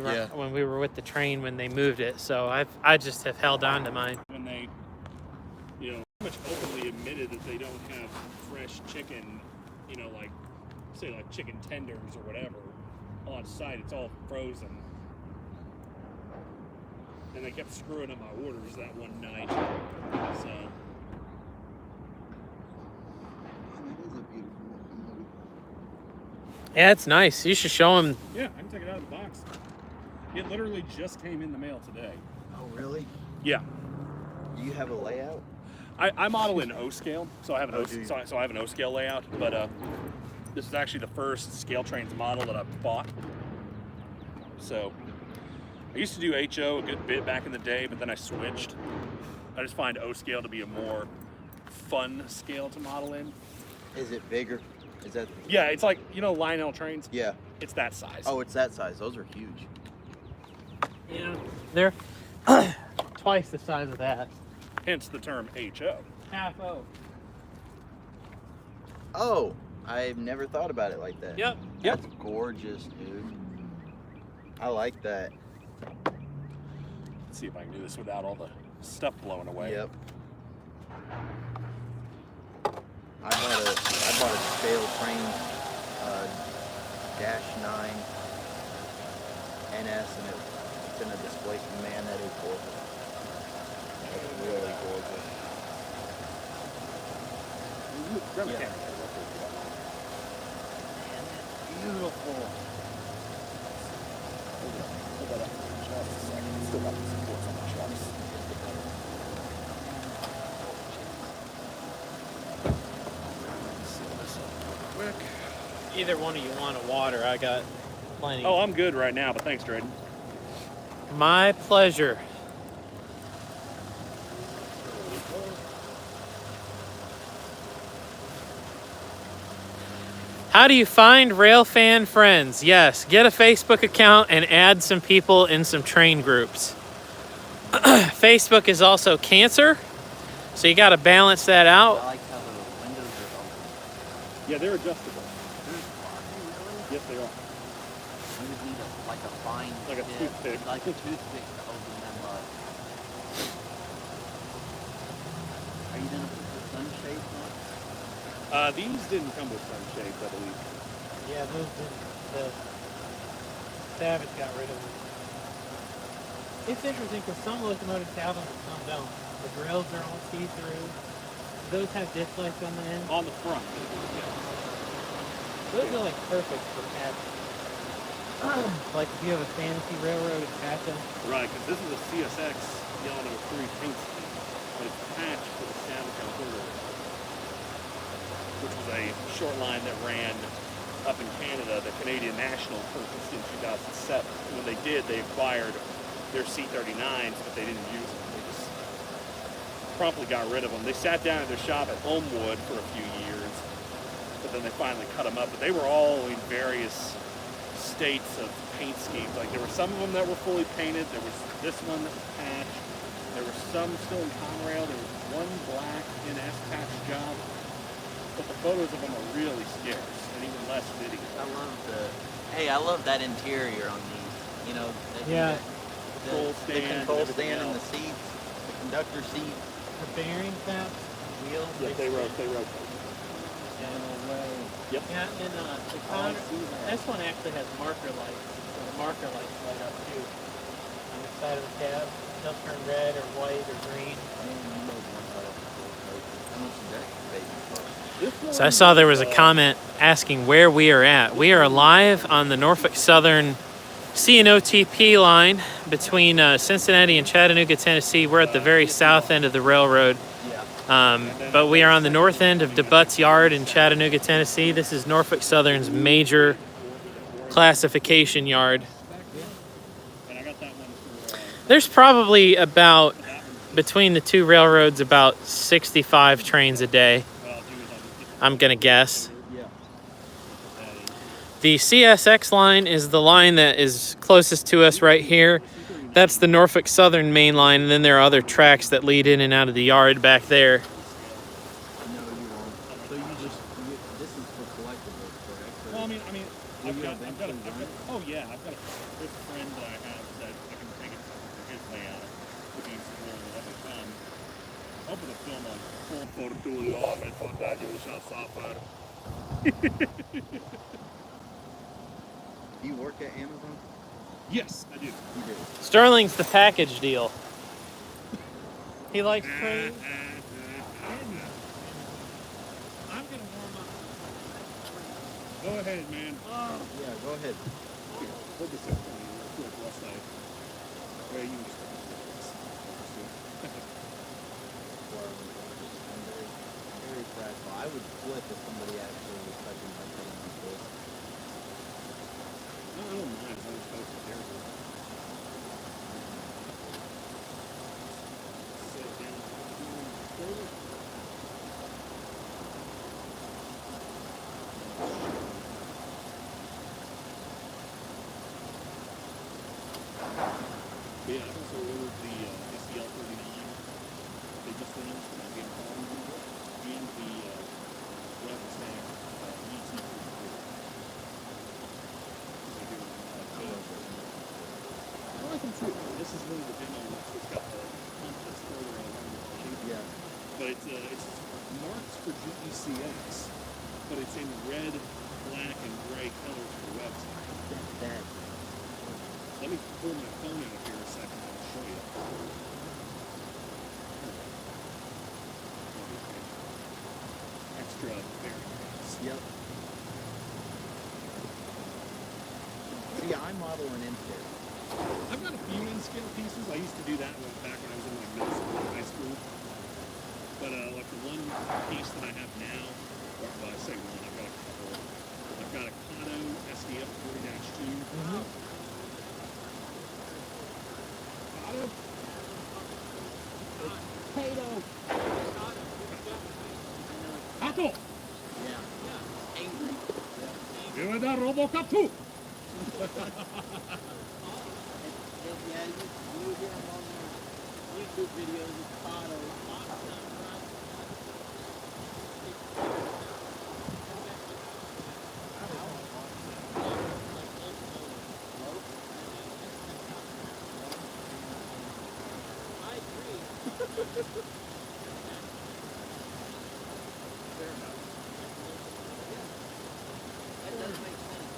were with the train when they moved it. So I just have held on to mine. When they, pretty much openly admitted that they don't have fresh chicken, like, say like chicken tenders or whatever on site. It's all frozen. And they kept screwing up my orders that one night. So, Man, that is a beautiful locomotive. Yeah, it's nice. You should show him. yeah, I can take it out of the box. It literally just came in the mail today. Oh, really? Yeah. Do you have a layout? I model in O scale, so I have an Oh, O do you? so I have an O scale layout, but This is actually the first scale trains model that I've bought. So I used to do HO a good bit back in the day, but then I switched. I just find O scale to be a more fun scale to model in. Is it bigger? Is that? Yeah, it's like, you know, Lionel trains? Yeah. It's that size. Oh, it's that size. Those are huge. Yeah, they're twice the size of that. Hence the term HO. Half O. Oh, I've never thought about it like that. Yep. That's gorgeous, dude. I like that. Let's see if I can do this without all the stuff blowing away. Yep. I bought a scale train Dash 9 NS, and it's in a displacement. Man, that is gorgeous. That's really gorgeous. Grab a Yeah. camera real quick, if you don't mind. Man, that's beautiful. Hold that up for just a second. It's still got the supports on the trucks. Seal this up real quick. Either one of you want a water? I got plenty. Oh, I'm good right now, but thanks, Drayden. My pleasure. How do you find railfan friends? Yes, get a Facebook account and add some people in some train groups. Facebook is also cancer, so you got to balance that I out. like how the windows are open. Yeah, they're adjustable. Yes, they are. You would need a fine Like a tip, toothpick. like a toothpick to open them up. Are you gonna put the sunshades on? These didn't come with sunshades, I believe. Yeah, the Savage got rid of them. It's interesting because some locomotives have them and some don't. The grills are all see-through. Those have disc lights on the end. On the front. Those are like perfect for patching. Like if you have a fantasy railroad and patch them. Right, because this is a CSX yellow number 3 paint scheme, but it's patched for the Savage Alberta, which was a short line that ran up in Canada, the Canadian National purchased in 2007. When they did, they acquired their C39s, but they didn't use them. They just promptly got rid of them. They sat down at their shop at Homewood for a few years, but then they finally cut them up. But they were all in various states of paint schemes. Like there were some of them that were fully painted. There was this one that was patched. There were some still in Conrail. There was one black NS patch job. But the photos of them are really scarce, and even less video. I love that interior on these. You know, Yeah. Control the stand and control everything stand and the else. seats, the conductor seat, The bearing caps, wheels. Yeah, they rotate. Yep. Yeah, and the Conrail, this one actually has marker lights. So the marker lights light up too. On the side of the cab, they'll turn red or white or green. How much is that baby cost? So I saw there was a comment asking where we are at. We are live on the Norfolk Southern C&OTP line between Cincinnati and Chattanooga, Tennessee. We're at the very south end of the railroad. But we are on the north end of DeButt's Yard in Chattanooga, Tennessee. This is Norfolk Southern's major classification yard. And I got that one for, There's probably about, between the two railroads, about 65 trains a day, what I'll do is I'll just get I'm gonna guess. Yeah. The CSX line is the line that is closest to us right here. That's the Norfolk Southern main line, and then there are other tracks that lead in and out of the yard back there. No, you won't. So this is for collectibles, correct? Well, I mean, I've got eventually oh yeah, I've got a good friend that I have that I can take it to his layout if he's willing to let me come. Hoping to film on full photo tool off and put that you shall suffer. Do you work at Amazon? Yes, I do. You do. Sterling's the package deal. He likes trains. I'm gonna warm up. Go ahead, man. Yeah, go ahead. Here, hold this up for me real quick whilst I. Well, you can just hold this. I'm very fragile. I would flip if somebody actually was touching my thing. But yeah, I've also ordered the SDL 39. They just announced that game and the weapon stack ET 34. I like them too. This is one of the demo ones that's got the pump that's further along the plane. Yeah. But it's marked for GECX, but it's in red, black, and gray colors for the website. That. Let me pull my phone out here a second and I'll show you. Extra bearings. Yep. See, I model an instead. I've got a few in-scale pieces. I used to do that back when I was in like middle school and high school. But like the one piece that I have now, well, I say one, I've got a couple. I've got a Kato SDF 40-2. Kato? Kato! Kato! Yeah. Angry. You are the Robocop 2! Yeah, you hear him on the YouTube videos with Otto. Fair enough. That does make sense.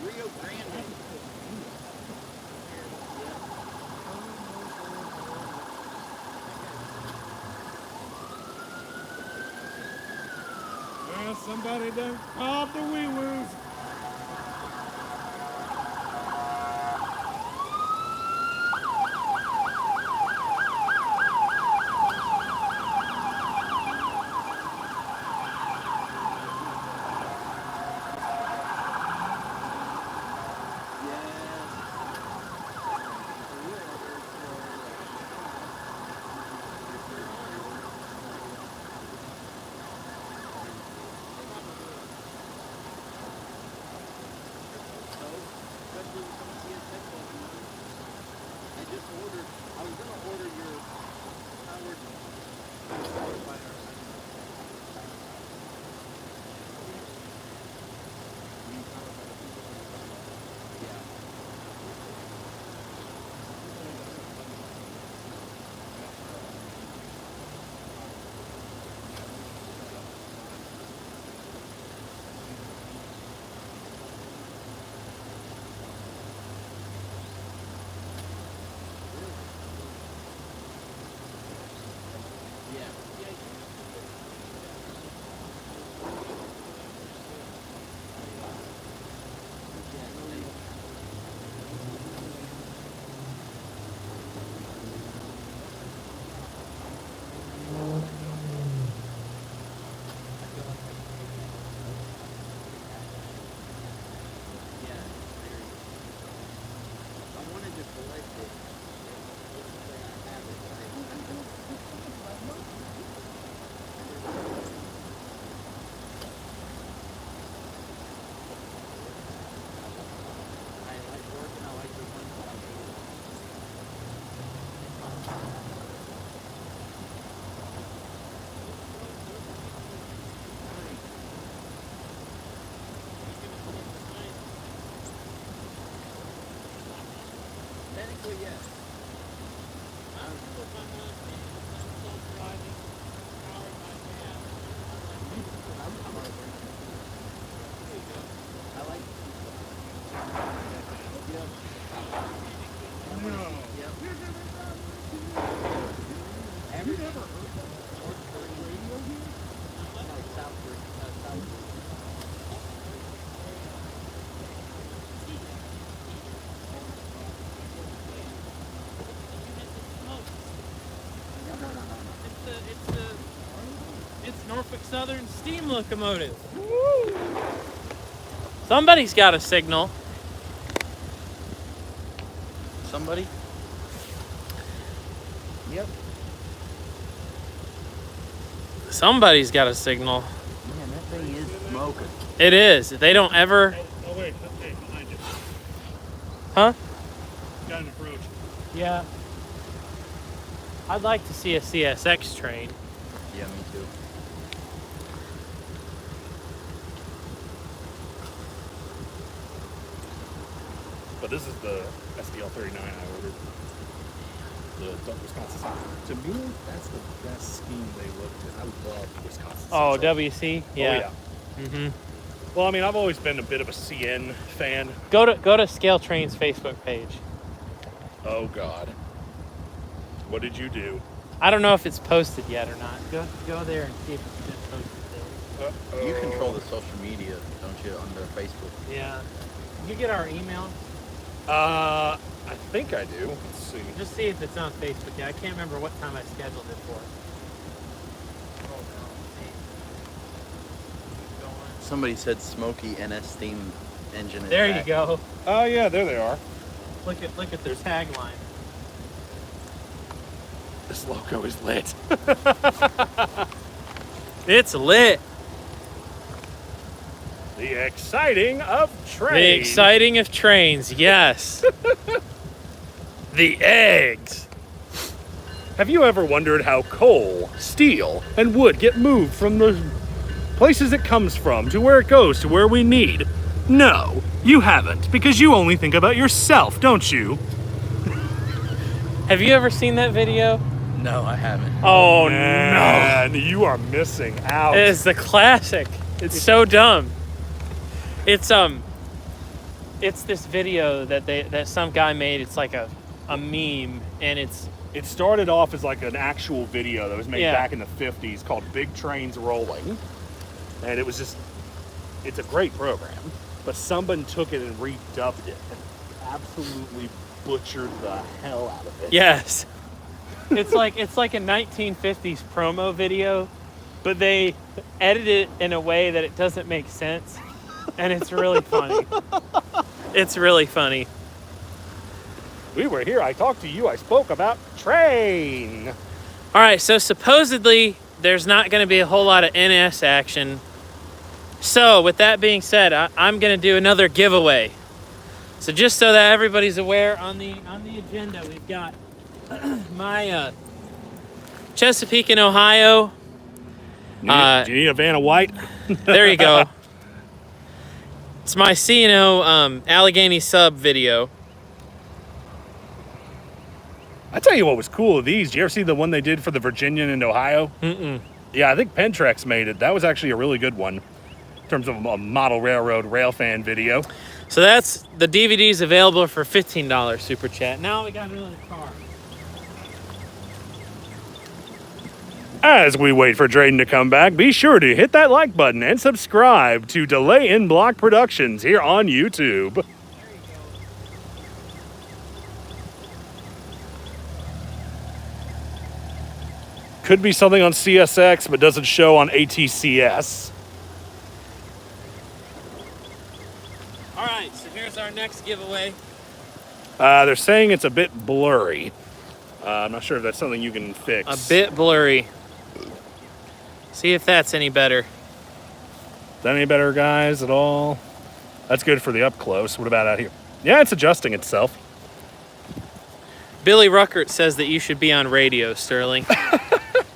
Rio Grande. Well, somebody done called the wee-woos. I was going to order your powered qualifier. Yeah. Technically, yes. I like Yep. No. Yep. Have you never heard that radio here? Like South. It's Norfolk Southern steam locomotive. Woo! Somebody's got a signal. Somebody? Yep. Somebody's got a signal. Man, that thing is smoking. It is. They don't ever... Oh, wait. Hey, behind you. Huh? Got an approach. Yeah. I'd like to see a CSX train. Yeah, me too. But this is the SDL-39 I ordered. The Wisconsin Central. To me, that's the best scheme they looked at. I love Wisconsin Oh, Central. WC? Yeah. Oh, yeah. Mm-hmm. Well, I mean, I've always been a bit of a CN fan. Go to Scale Train's Facebook page. Oh, God. What did you do? I don't know if it's posted yet or not. Go there and see if it's been posted there. You control the social media, don't you, under Facebook? Yeah. You get our email? I think I do. Let's see. Just see if it's on Facebook. Yeah, I can't remember what time I scheduled it for. Oh, no. Keep going. Somebody said Smoky NS steam engine. is There you back. go. Oh, yeah, there they are. Look at their tagline. This logo is lit. It's lit. The exciting of trains. The exciting of trains, yes. The eggs. Have you ever wondered how coal, steel, and wood get moved from the places it comes from to where it goes to where we need? No, you haven't, because you only think about yourself, don't you? Have you ever seen that video? No, I haven't. Oh, Man, you are missing out. no. It's the classic. It's so dumb. It's this video that some guy made. It's like a meme, and It started off as like an actual video that was made Yeah. back in the 50s called Big Trains Rolling. And it was just, it's a great program. But someone took it and redubbed it and absolutely butchered the hell out of it. yes. It's like a 1950s promo video, but they edit it in a way that it doesn't make sense, and it's really funny. It's really funny. We were here, I talked to you, I spoke about train. All right, so supposedly there's not going to be a whole lot of NS action. So with that being said, I'm going to do another giveaway. So just so that everybody's aware, on the agenda we've got my Chesapeake in Ohio. Do you need a Vanna White? There you go. It's my C&O Allegheny sub video. I tell you what was cool of these. Did you ever see the one they did for the Virginian in Ohio? Mm-mm. Yeah, I think Pentrex made it. That was actually a really good one in terms of a model railroad railfan video. So that's the DVD's available for $15 super chat. Now we got another car. As we wait for Drayden to come back, be sure to hit that like button and subscribe to Delay in Block Productions here on YouTube. Could be something on CSX, but doesn't show on ATCS. All right, so here's our next giveaway. They're saying it's a bit blurry. I'm not sure if that's something you can fix. A bit blurry. See if that's any better. Is that any better, guys, at all? That's good for the up close. What about out here? Yeah, it's adjusting itself. Billy Ruckert says that you should be on radio, Sterling.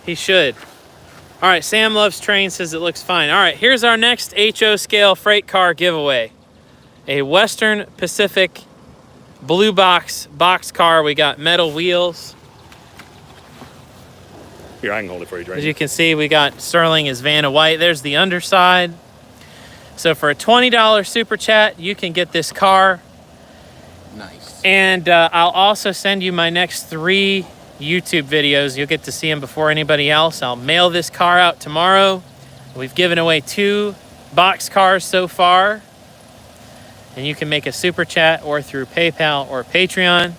He should. All right, Sam Loves Train says it looks fine. All right, here's our next HO scale freight car giveaway. A Western Pacific blue box car. We got metal wheels. Here, I can hold it for you, As Drayden. you can see, we got Sterling as Vanna White. There's the underside. So for a $20 super chat, you can get this car. Nice. And I'll also send you my next 3 YouTube videos. You'll get to see them before anybody else. I'll mail this car out tomorrow. We've given away 2 box cars so far. And you can make a super chat or through PayPal or Patreon.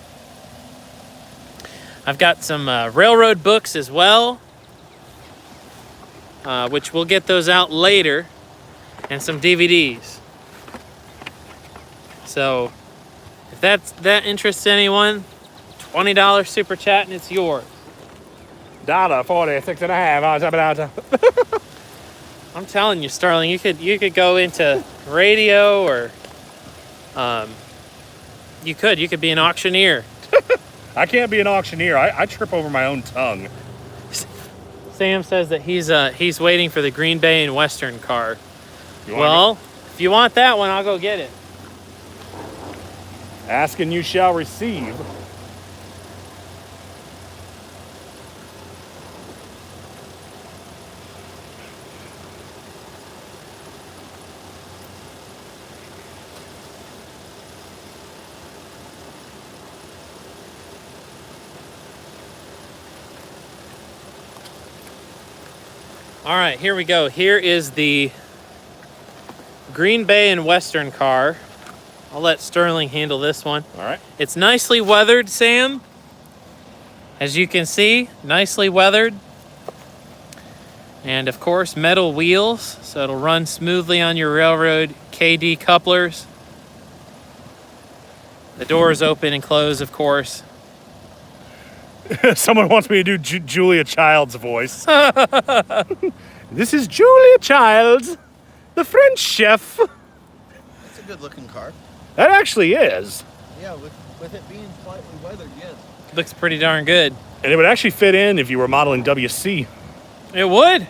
I've got some railroad books as well, which we'll get those out later, and some DVDs. So if that interests anyone, $20 super chat and it's yours. $46.5. I'm telling you, Sterling, you could go into radio, or you could be an auctioneer. I can't be an auctioneer. I trip over my own tongue. Sam says that he's waiting for the Green Bay and Western car. You want Well, if you want that one, I'll go get it. ask and you shall receive. All right, here we go. Here is the Green Bay and Western car. I'll let Sterling handle this one. All right. It's nicely weathered, Sam. As you can see, nicely weathered. And of course, metal wheels, so it'll run smoothly on your railroad KD couplers. The doors open and close, of course. Someone wants me to do Julia Child's voice. This is Julia Childs, the French chef. It's a good looking car. That actually is. Yeah, with it being slightly weathered, yes. Looks pretty darn good. And it would actually fit in if you were modeling WC. It would.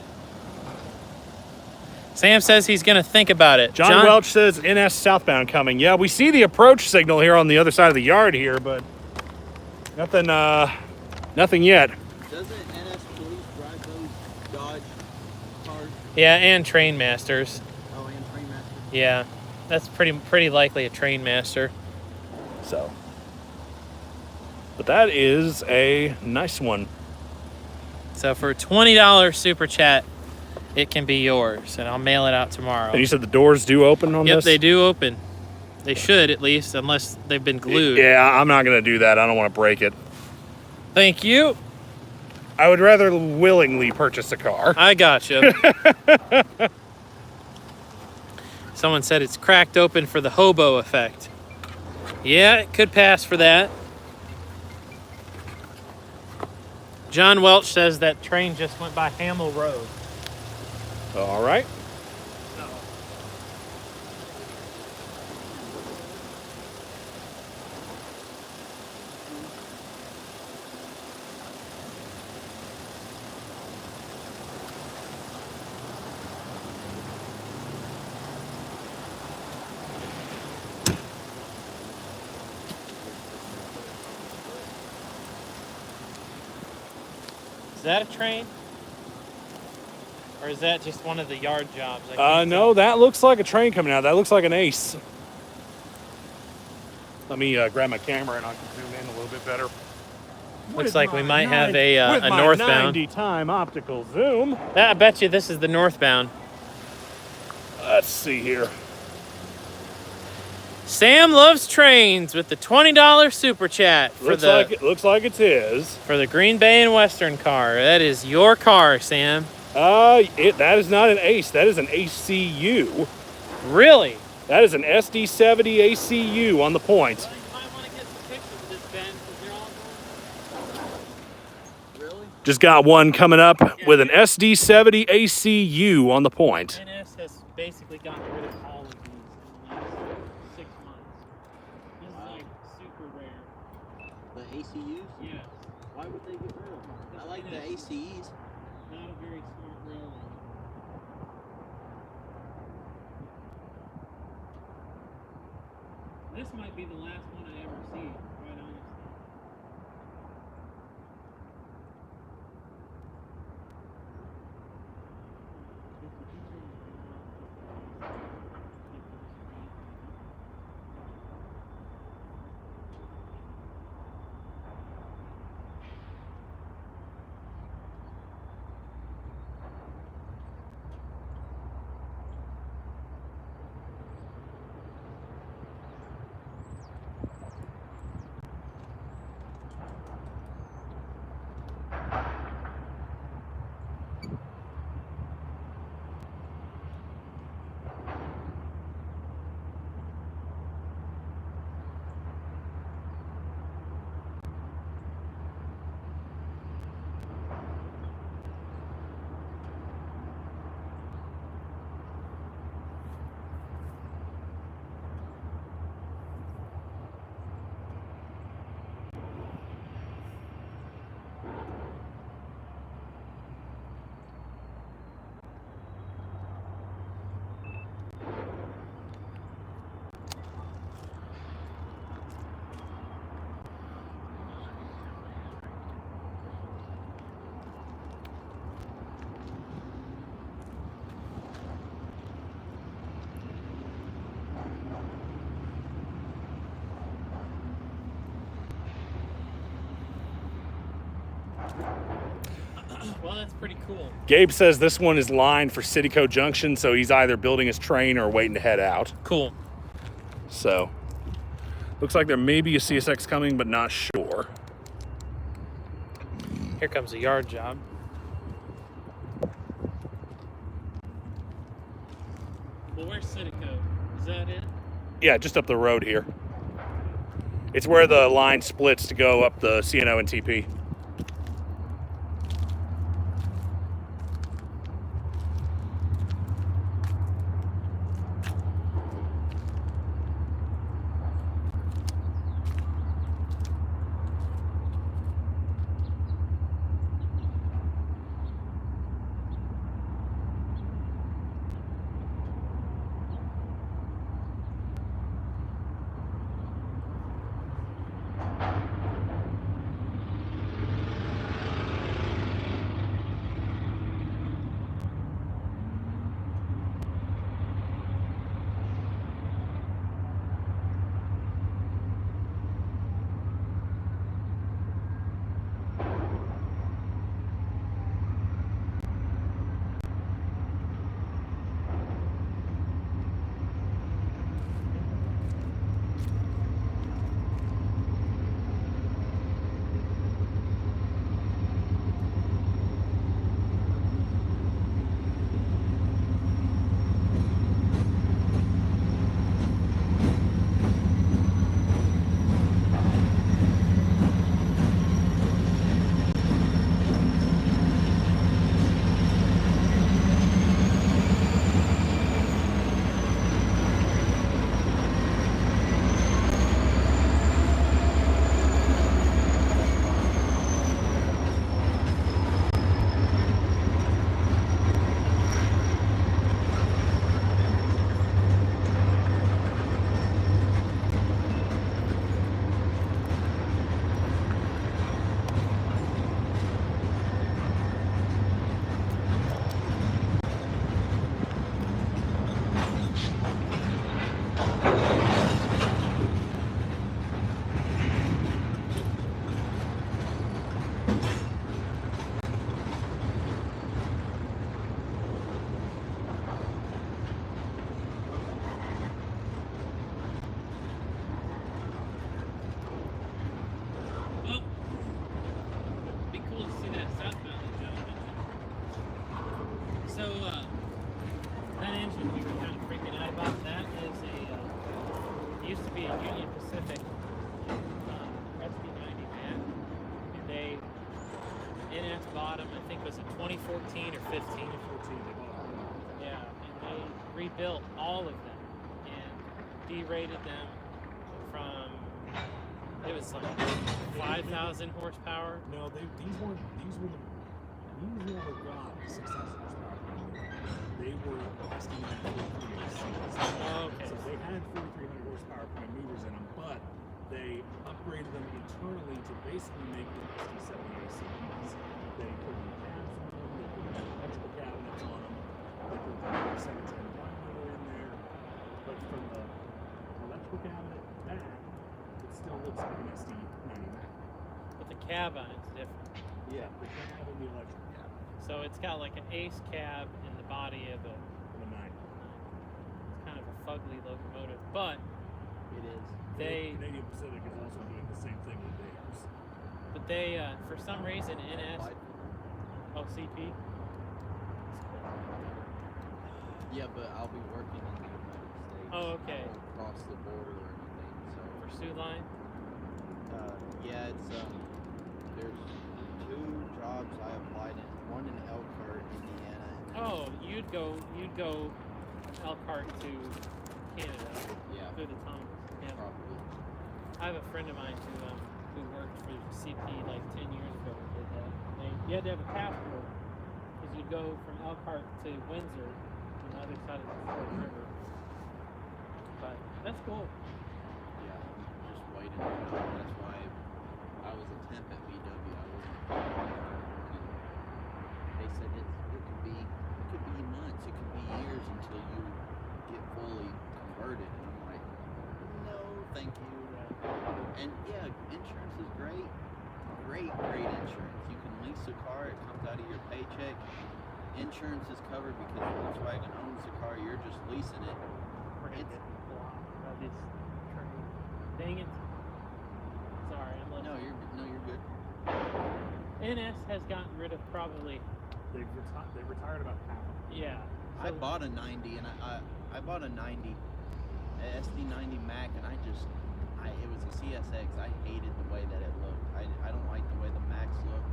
Sam says he's going to think about it. John Welch says NS southbound coming. Yeah, we see the approach signal here on the other side of the yard here, but nothing yet. Doesn't NS police drive those Dodge cars? Yeah, and Train Masters. Oh, and Trainmaster. Yeah, that's pretty likely a Train Master. So, but that is a nice one. So for $20 super chat, it can be yours, and I'll mail it out tomorrow. And you said the doors do open on this? Yep, they do open. They should, at least, unless they've been glued. Yeah, I'm not going to do that. I don't want to break it. Thank you. I would rather willingly purchase a car. I gotcha. Someone said it's cracked open for the hobo effect. Yeah, it could pass for that. John Welch says that train just went by Hamill Road. All right. Is that a train? Or is that just one of the yard jobs? I can't No, tell. that looks like a train coming out. That looks like an Ace. Let me grab my camera and I can zoom in a little bit better. Looks like we might have a northbound. 90 time optical zoom. I bet you this is the northbound. Let's see here. Sam loves trains with the $20 super chat for Looks like it's his. for the Green Bay and Western car. That is your car, Sam. That is not an Ace. That is an ACU. Really? That is an SD70 ACU on the point. You might want to get some pictures of this, Ben, because they're all Really? Just got one coming up with an SD70 ACU on the point. NS has basically gotten rid of all of these in the last 6 months. This is like super rare. The ACUs? Yes. Why would they get rid of them? I like the ACEs. Not a very smart railroad. This might be the last one I ever see, quite honestly. Well, that's pretty cool. Gabe says this one is lined for Cityco Junction, so he's either building his train or waiting to head out. Cool. So, looks like there may be a CSX coming, but not sure. Here comes a yard job. Well, where's Cityco? Is that it? Yeah, just up the road here. It's where the line splits to go up the CNO and TP. Well, be cool to see that southbound engine. So, that engine we were kind of freaking out about. That is it used to be a Union Pacific SB90 van, and they, in at the bottom, I think was it 2014 or 15? 14, Yeah, and they rebuilt all of them and derated them from, it was like 5,000 horsepower. No, these were got 6,000 horsepower. They were SD9 Oh, okay. So they had 4,300 horsepower prime movers in them, but they upgraded them internally to basically make them SD70 ACs. They put new cabs on them, they put electrical cabinets on them, they put the 710 prime mover in there. But from the electrical cabinet back, it still looks like an SD90 Mac. But the cab on it's different. Yeah, the cab and the electrical cab. So it's got like an ace cab in the body of a, The 9. it's kind of a fugly locomotive, but It is. Canadian Pacific is also doing the same thing with theirs. but they for some reason NS CP. Yeah, but I'll be working in the United States. Oh, okay. I won't cross the border or anything. So Pursuit line. yeah, it's there's 2 jobs I applied in. One in Elkhart, Indiana. And Oh, you'd go Elkhart to Canada yeah, through the tunnels. Yeah. probably. I have a friend of mine who worked for CP like 10 years ago and did that. You had to have a passport because you'd go from Elkhart to Windsor on the other side of the Fort River. But that's cool. Yeah, I'm just waiting. That's why I was a temp at VW. I wasn't. They said it could be months, it could be years until you get fully converted. And I'm like, no, thank you. And yeah, insurance is great insurance. You can lease a car, it comes out of your paycheck. Insurance is covered because Volkswagen owns the car. You're just leasing it. Dang it. Sorry, I'm listening. No, you're good. NS has gotten rid of probably, They've retired about half. yeah. I bought a 90 and I bought a 90, a SD90 Mac, and it was a CSX. I hated the way that it looked. I don't like the way the Macs look,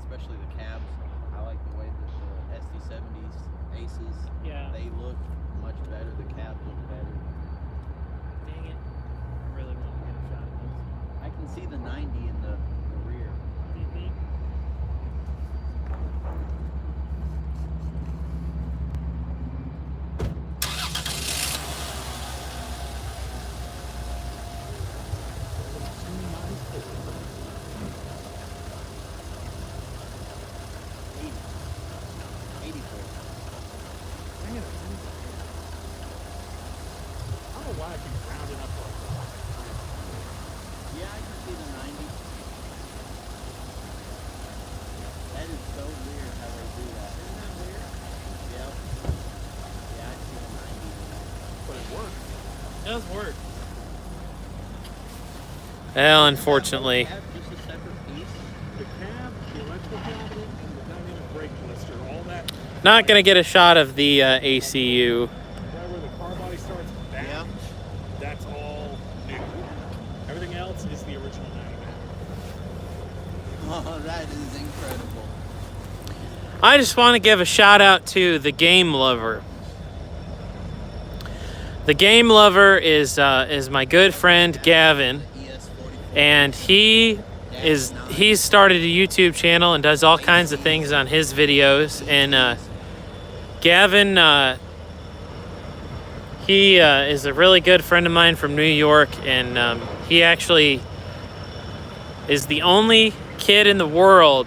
especially the cabs. I like the way that the SD70s Aces, Yeah. they look much better. The cabs look better. Dang it. I really want to get a shot at this. I can see the 90 in the rear. Mm-hmm. I don't know why I keep rounding up like that. Yeah, I can see the 90. That is so weird how they do that. Isn't that weird? Yep. Yeah, I see the 90. But it works. It does work. Well, unfortunately. Have just a separate piece. The cab, the electrical cabinet, and the dynamic brake blister, all that. Not going to get a shot of the ACU. Right where the car body starts down, Yeah. that's all new. Everything else is the original dynamic. Oh, that is incredible. I just want to give a shout out to the Game Lover. The Game Lover is my good friend Gavin, ES44. and he's started a YouTube channel and does all kinds of things on his videos. And Gavin, he is a really good friend of mine from New York, and he actually is the only kid in the world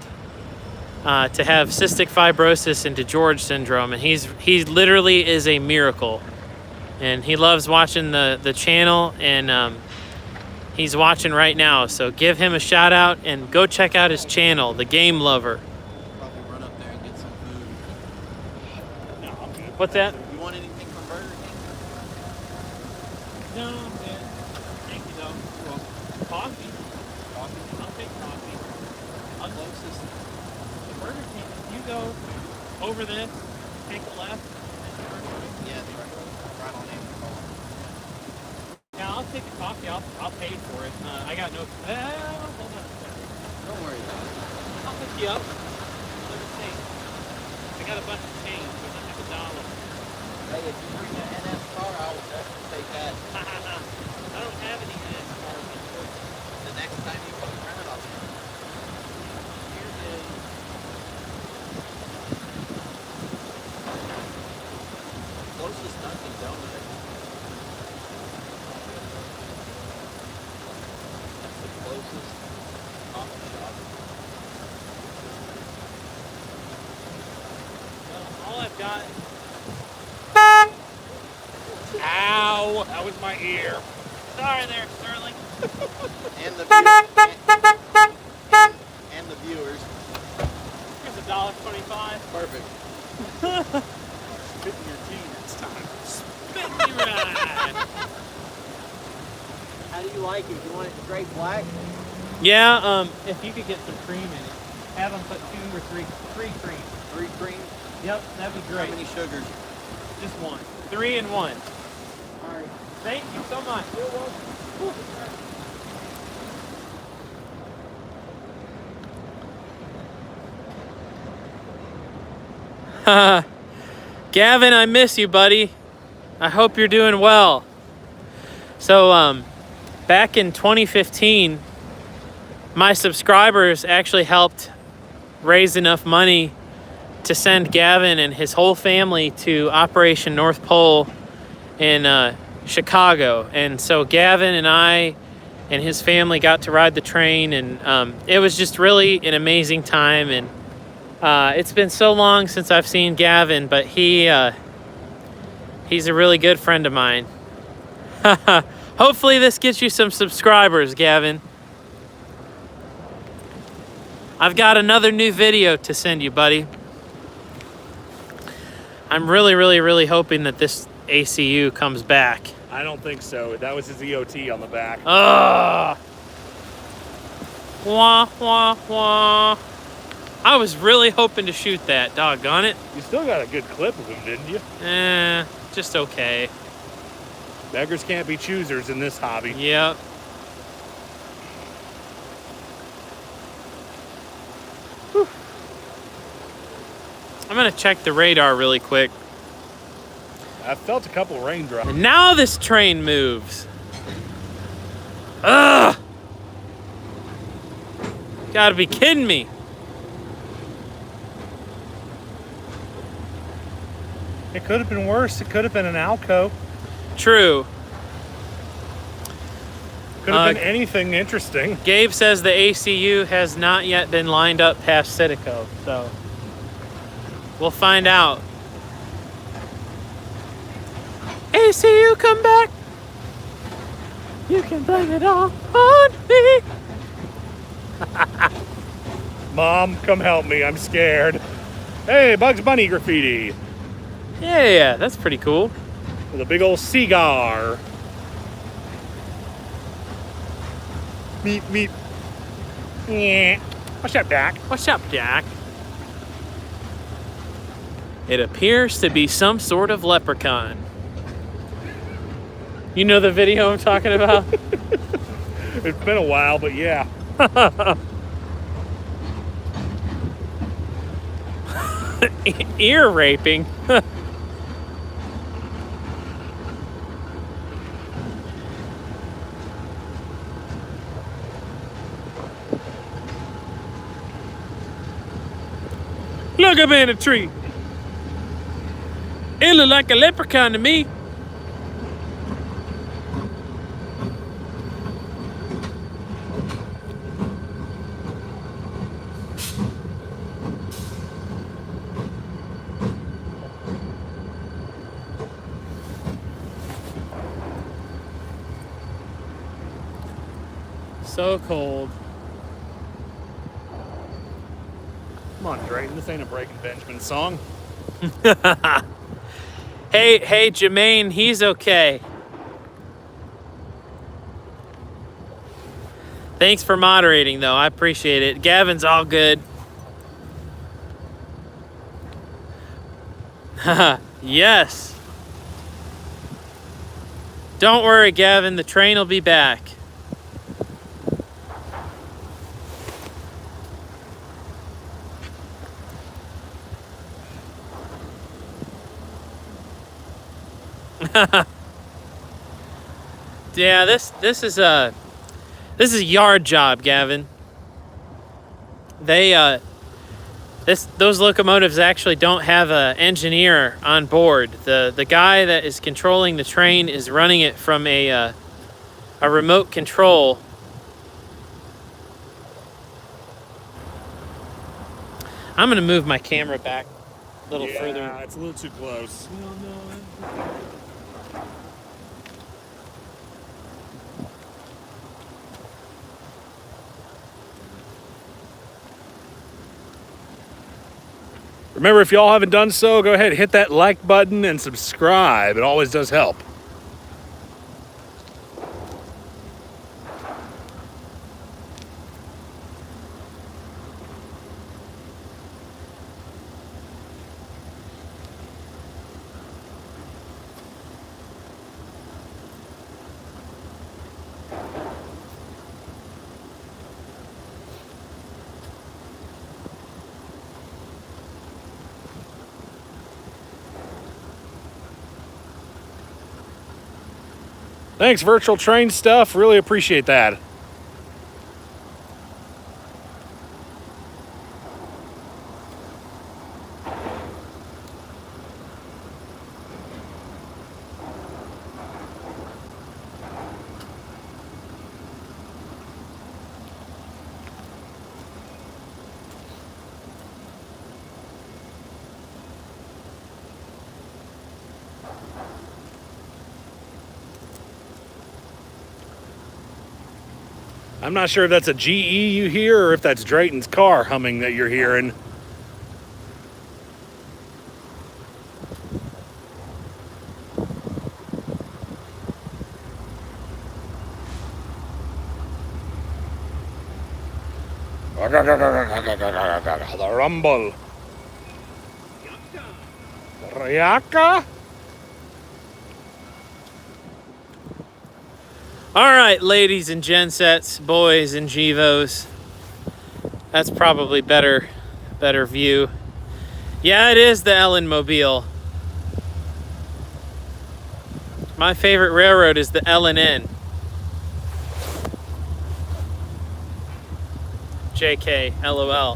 to have cystic fibrosis and DiGeorge syndrome, and he literally is a miracle. And he loves watching the channel, and he's watching right now. So give him a shout out and go check out his channel, The Game Lover. Probably run up there and get some food. No, I'm good. What's that? You want anything from Burger King? No, I'm good. Thank you, though. Well, Coffee. coffee. I'll take coffee. Closest. The Burger King, you go over this, take a left. Yeah, right on Amazon. Yeah, I'll take the coffee. I'll pay for it. I got no. Hold on a second. Don't worry about it. I'll pick you up. Let me see. I got a bunch of change. There's like $1. Hey, if you bring an NS car, I will definitely take that. I don't have any NS cars. The next time you come around, I'll take it. Here is. Closest Dunkin' Donuts. That's the closest coffee shop. All I've got. Ow! That was my ear. Sorry there, Sterling. And the and the viewers. Here's $1.25. Perfect. Spit in your tea next time. Spit me right. How do you like it? You want it straight black? Yeah, if you could get some cream in it. Have them put 2 or 3 cream. 3 cream? Yep, that'd be great. How many sugars? Just 1. 3 and 1. Alright. Thank you so much. You're welcome. Gavin, I miss you, buddy. I hope you're doing well. So, back in 2015, my subscribers actually helped raise enough money to send Gavin and his whole family to Operation North Pole in Chicago. And so Gavin and I and his family got to ride the train, and it was just really an amazing time. And it's been so long since I've seen Gavin, but he's a really good friend of mine. Hopefully this gets you some subscribers, Gavin. I've got another new video to send you, buddy. I'm really hoping that this ACU comes back. I don't think so. That was his EOT on the back. Ugh. Wah, wah, wah. I was really hoping to shoot that, doggone it. You still got a good clip of him, didn't you? Just okay. Beggars can't be choosers in this hobby. Yep. Whew. I'm gonna check the radar really quick. I felt a couple raindrops. And now this train moves. Ugh! Gotta be kidding me. It could have been worse. It could have been an Alco. True. Could have been anything interesting. Gabe says the ACU has not yet been lined up past Citico, so we'll find out. ACU, come back. You can blame it all on me. Mom, come help me. I'm scared. Hey, Bugs Bunny graffiti. Yeah, that's pretty cool. With a big old cigar. Meep, meep. Yeah. What's up, Doc? What's up, Jack? It appears to be some sort of leprechaun. You know the video I'm talking about? It's been a while, but yeah. Ear raping. Look up in a tree. It looked like a leprechaun to me. So cold. Come on, Drayton. This ain't a Breaking Benjamin song. Hey, Jermaine, he's okay. Thanks for moderating, though. I appreciate it. Gavin's all good. Yes. Don't worry, Gavin. The train will be back. Yeah, this is a yard job, Gavin. They those locomotives actually don't have an engineer on board. The guy that is controlling the train is running it from a remote control. I'm gonna move my camera back a little further. Yeah, it's a little too close. Remember, if y'all haven't done so, go ahead and hit that like button and subscribe. It always does help. Thanks, Virtual Train Stuff. Really appreciate that. I'm not sure if that's a GE you hear or if that's Drayton's car humming that you're hearing. The rumble. Ryaka? All right, ladies and gensets, boys and Gevos. That's probably better view. Yeah, it is the Ellen Mobile. My favorite railroad is the L&N. JK, LOL.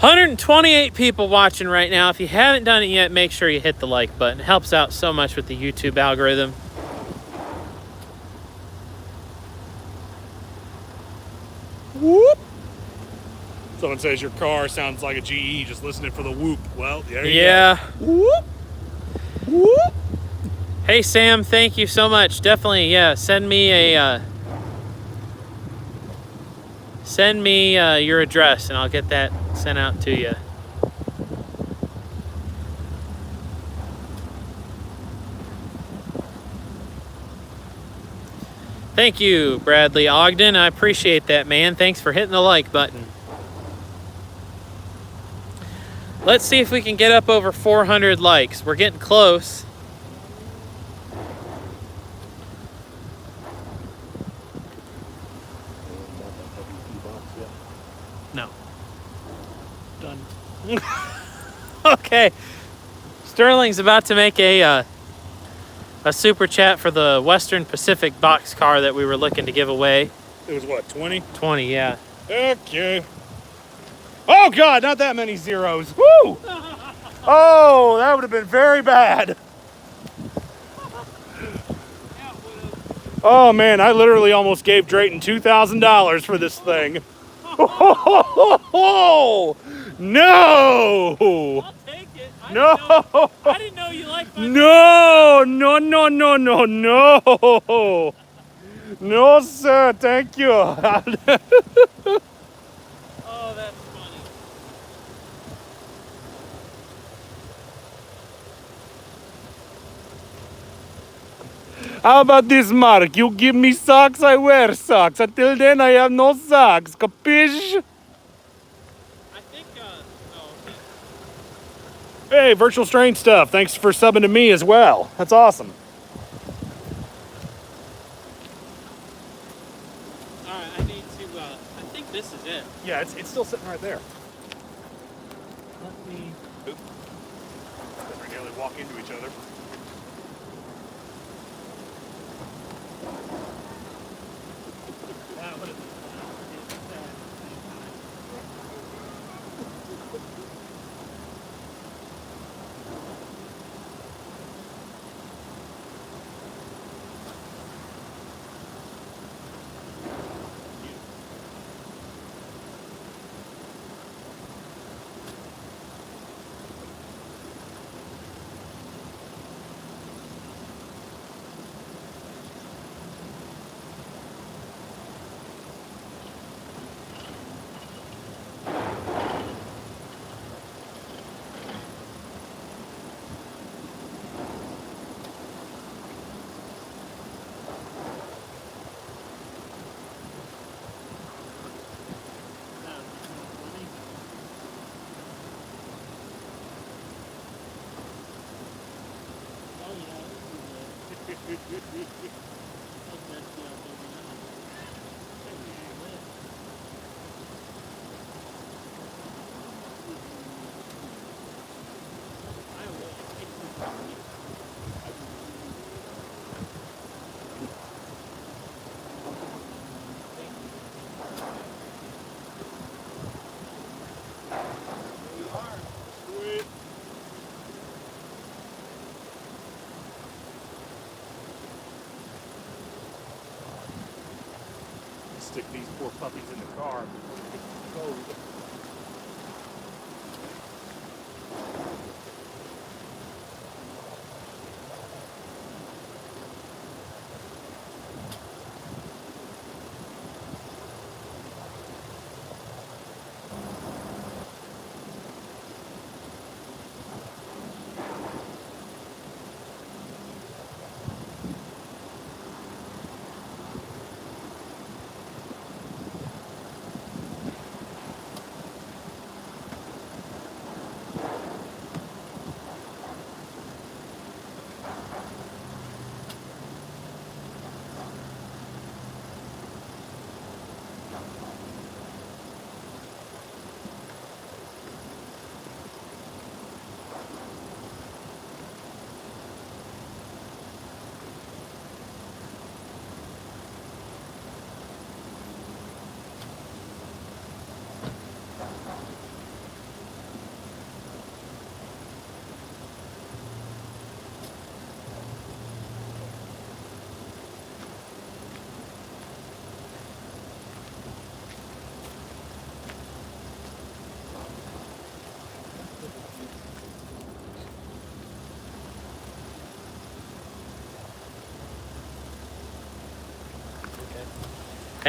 128 people watching right now. If you haven't done it yet, make sure you hit the like button. It helps out so much with the YouTube algorithm. Whoop. Someone says your car sounds like a GE, just listening for the whoop. Well, there you go. Whoop. Whoop. Hey Sam, thank you so much. Definitely, yeah. Send me your address, and I'll get that sent out to you. Thank you, Bradley Ogden. I appreciate that, man. Thanks for hitting the like button. Let's see if we can get up over 400 likes. We're getting close. No. Done. Okay. Sterling's about to make a super chat for the Western Pacific boxcar that we were looking to give away. It was what, 20? 20, yeah. Okay. Oh God, not that many zeros. Woo! Oh, that would have been very bad. Oh man, I literally almost gave Drayton $2,000 for this thing. Oh, no! I'll take it. No! I didn't know you liked my No! No, no, no, no, no! No, sir, thank you. Oh, that's funny. How about this, Mark? You give me socks, I wear socks. Until then, I have no socks. Capiche? I think, oh, okay. Hey, Virtual Strain Stuff. Thanks for subbing to me as well. That's awesome. All right, I need to, I think this is it. Yeah, it's still sitting right there. Let me... We nearly walk into each other. That would have been Stick these poor puppies in the car before we get the code.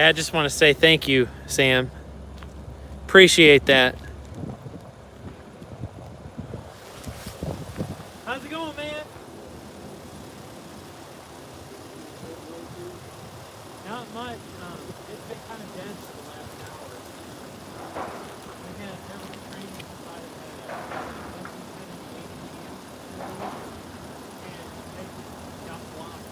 Hey, I just want to say thank you, Sam. Appreciate that. How's it going, man? Not much. It's been kind of dense for the last hour. Again, there was a train inside of and they just got blocked.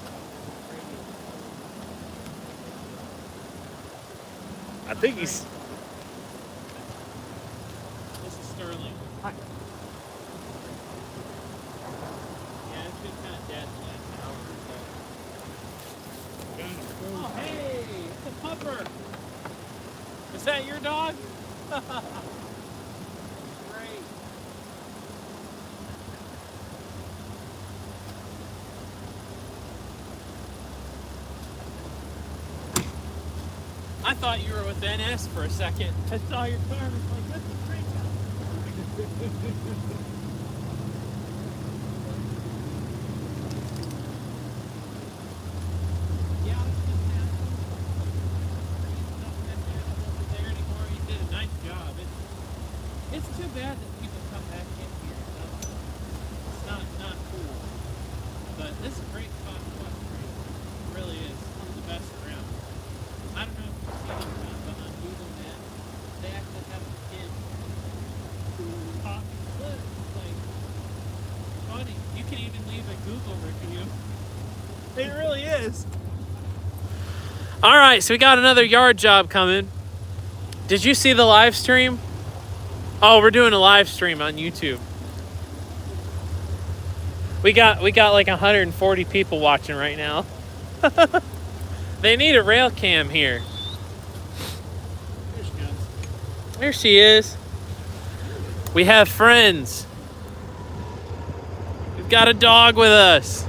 I think he's. This is Sterling. Hi. Yeah, it's been kind of dead the last hour or so. Oh, hey, it's a pupper. Is that your dog? Great. I thought you were with NS for a second. I saw your car and was like, that's a great Yeah, I was just asking. Not there anymore. You did a nice job. It's too bad that people come back in here. It's not cool. But this is a great spot to watch trains. It really is. One of the best around. I don't know if you've seen it, but on Google Maps, they actually have a kid pop clip. Like, funny. You can even leave a Google review. It really is. All right, so we got another yard job coming. Did you see the live stream? Oh, we're doing a live stream on YouTube. We got like 140 people watching right now. They need a rail cam here. Here she comes. There she is. We have friends. We've got a dog with us.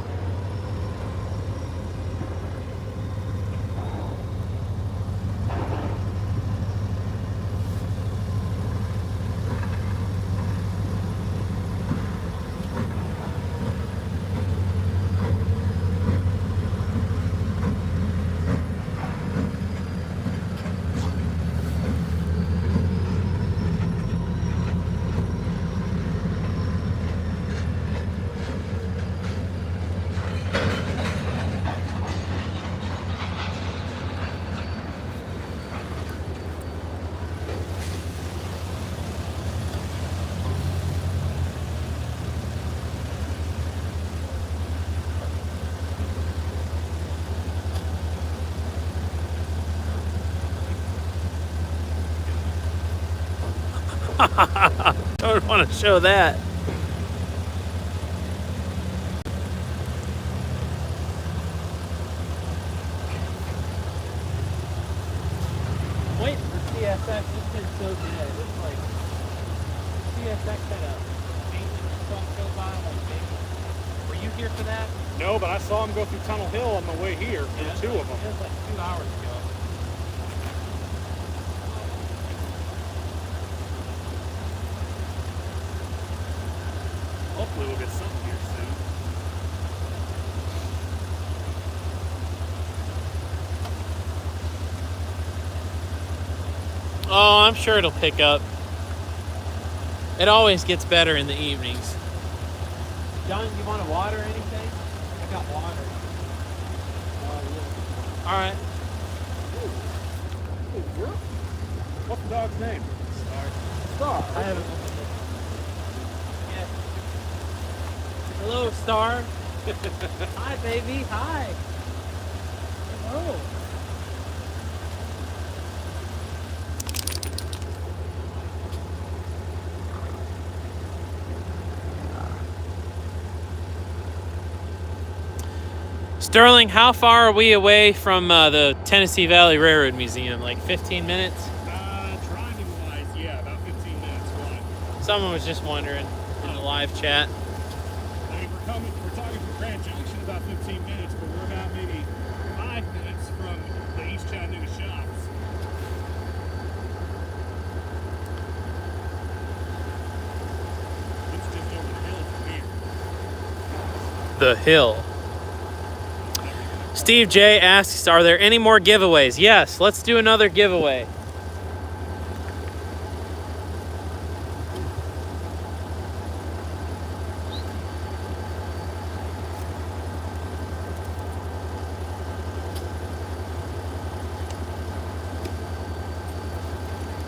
Don't want to show that. Wait for CSX. It's been so dead. It's like CSX had a maintenance truck go by. Like, were you here for that? No, but I saw him go through Tunnel Hill on the way here. There were two of them. It was like 2 hours ago. Hopefully we'll get something here soon. Oh, I'm sure it'll pick up. It always gets better in the evenings. John, you want a water or anything? I got water. All right. What's the dog's name? Star. I haven't. Yeah. Hello, Star. Hi, baby. Hi. Hello. Sterling, how far are we away from the Tennessee Valley Railroad Museum? Like 15 minutes? Driving-wise, yeah, about 15 minutes. Right. Someone was just wondering in the live chat. I mean, we're talking from Grand Junction about 15 minutes, but we're about maybe 5 minutes from the East Chattanooga shops. It's just over the hill from here. The hill. Steve J asks, are there any more giveaways? Yes, let's do another giveaway.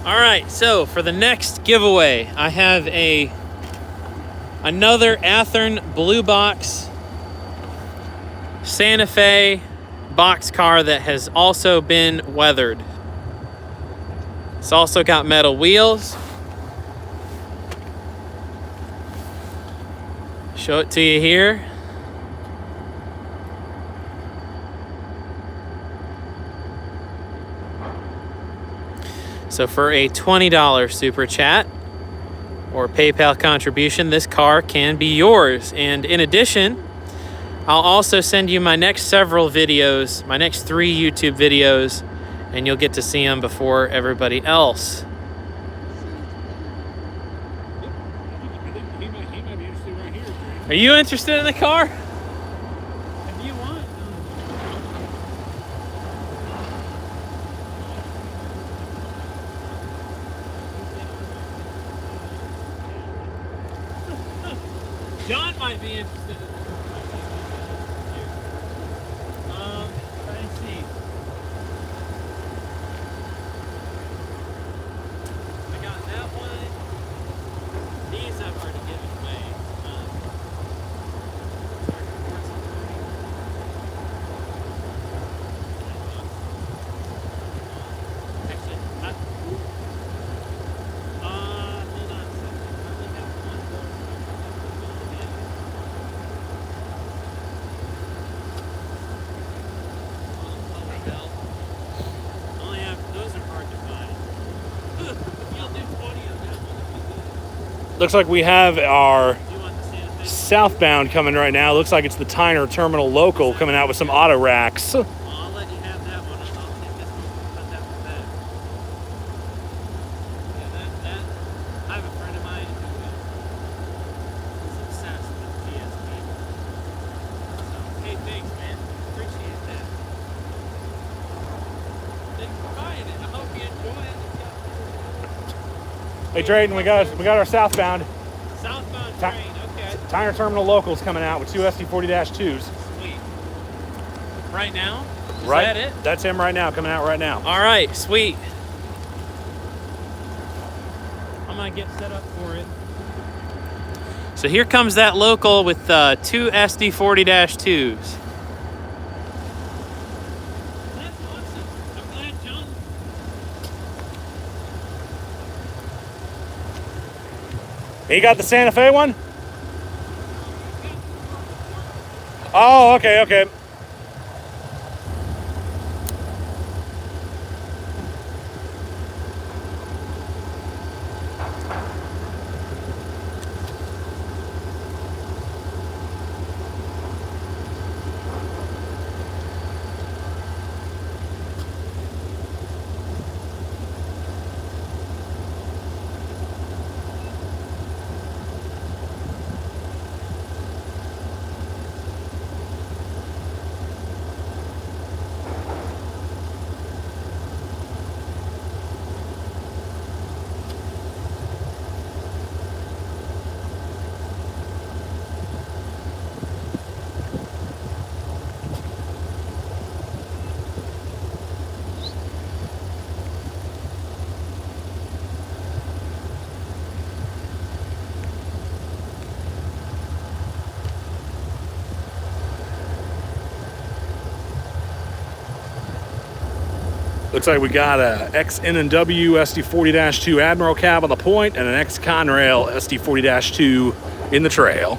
All right, so for the next giveaway, I have another Athearn Blue Box Santa Fe box car that has also been weathered. It's also got metal wheels. Show it to you here. So for a $20 super chat or PayPal contribution, this car can be yours. And in addition, I'll also send you my next several videos, my next 3 YouTube videos, and you'll get to see them before everybody else. I think he might be interested right here. Are you interested in the car? If you want. John might be interested in let's see. I got that one. These I've already given away. Actually, hold on a second. I only have one more. Only have, those are hard to find. You'll do 20 of that one. Looks like we have our Do you want the Santa Fe? southbound coming right now. Looks like it's the Tyner Terminal Local coming out with some auto racks. Well, I'll let you have that one. I'll take this one and put that one back. Yeah, that. I have a friend of mine who is obsessed with GSP. So, hey, thanks, man. Appreciate that. Thanks for buying it. I hope you enjoy it. Hey, Drayden, we got our southbound Southbound Ti- train. Okay. Tyner Terminal Locals coming out with 2 SD40-2s. Sweet. Right now? Is Right? that it? That's him right now, coming out right now. All right, sweet. I'm gonna get set up for it. So here comes that local with 2 SD40-2s. That's awesome. I'm glad John. He got the Santa Fe one? Oh, okay. Looks like we got a XN&W SD40-2 Admiral cab on the point and an X Conrail SD40-2 in the trail.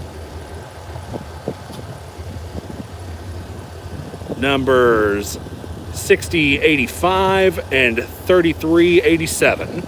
Numbers 6085 and 3387.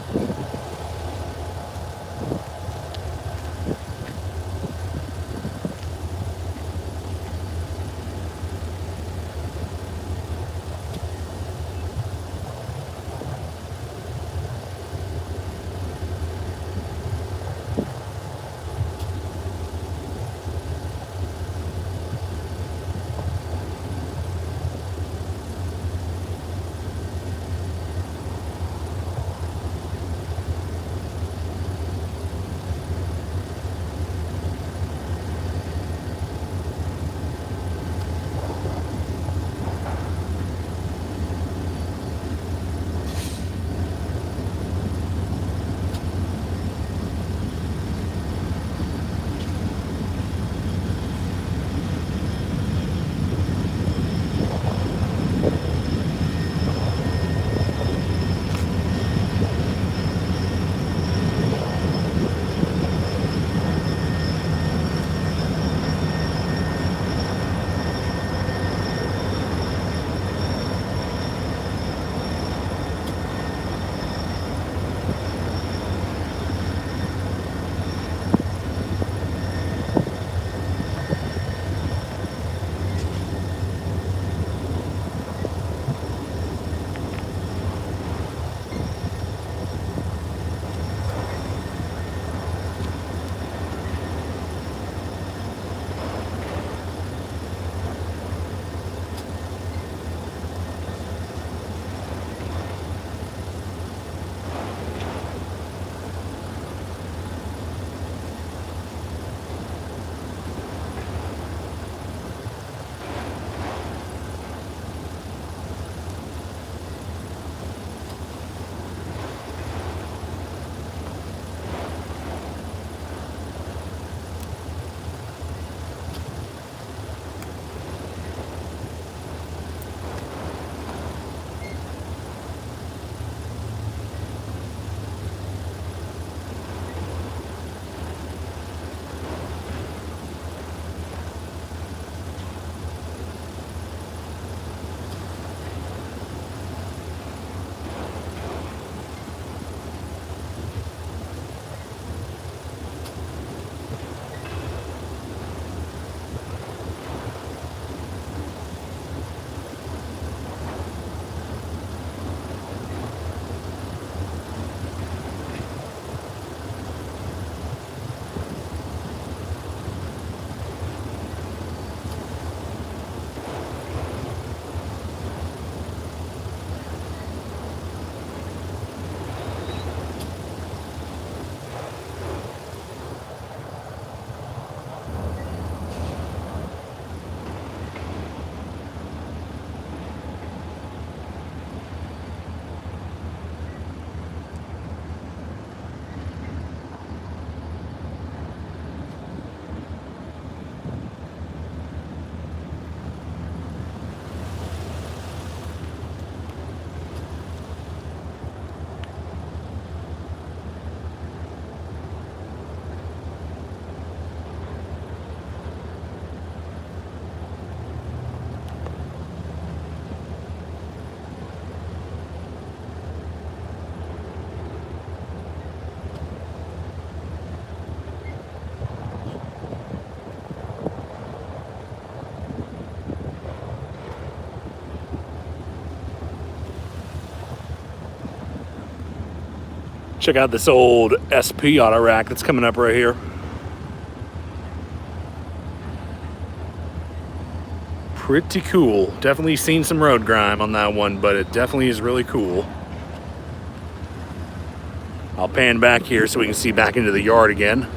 Check out this old SP auto rack that's coming up right here. Pretty cool. Definitely seen some road grime on that one, but it definitely is really cool. I'll pan back here so we can see back into the yard again.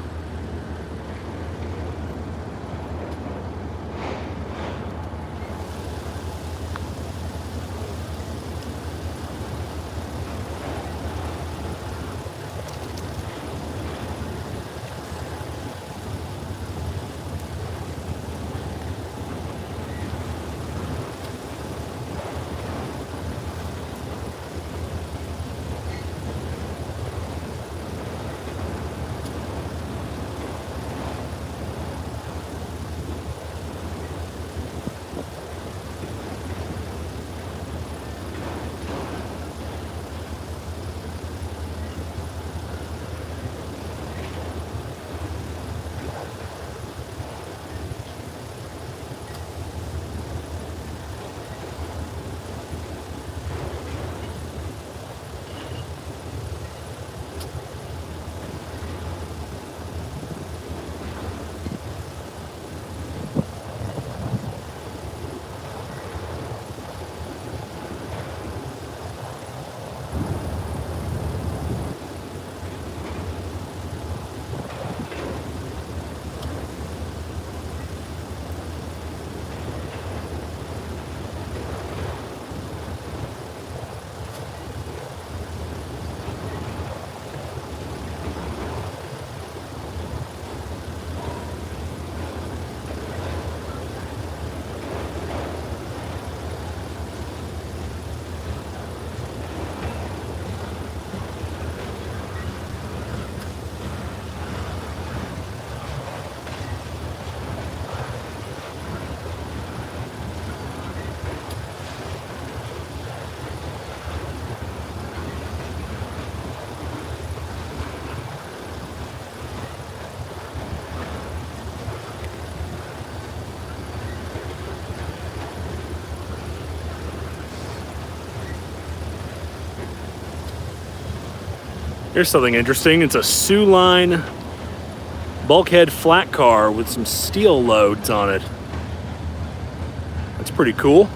Here's something interesting. It's a Sioux Line bulkhead flat car with some steel loads on it. That's pretty cool.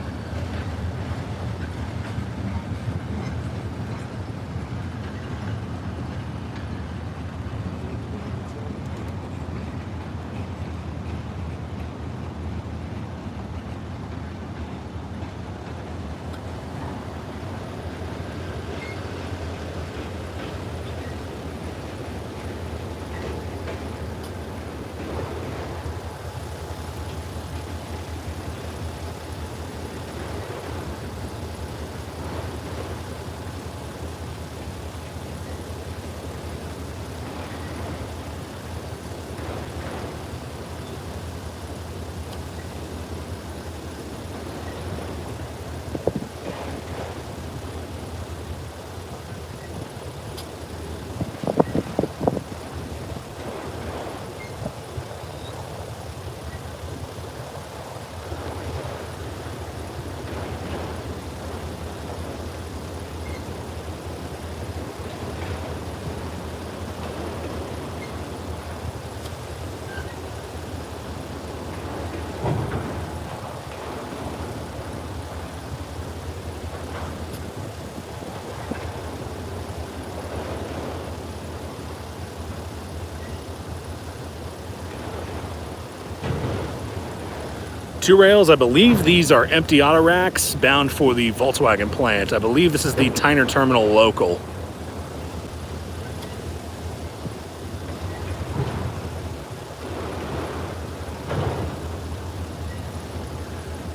Two rails, I believe these are empty auto racks bound for the Volkswagen plant. I believe this is the Tyner Terminal Local.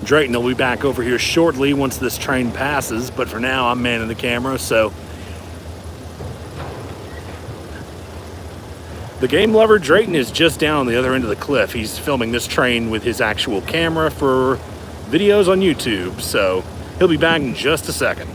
Drayton will be back over here shortly once this train passes, but for now I'm manning the camera, so the game lover Drayton is just down on the other end of the cliff. He's filming this train with his actual camera for videos on YouTube, so he'll be back in just a second.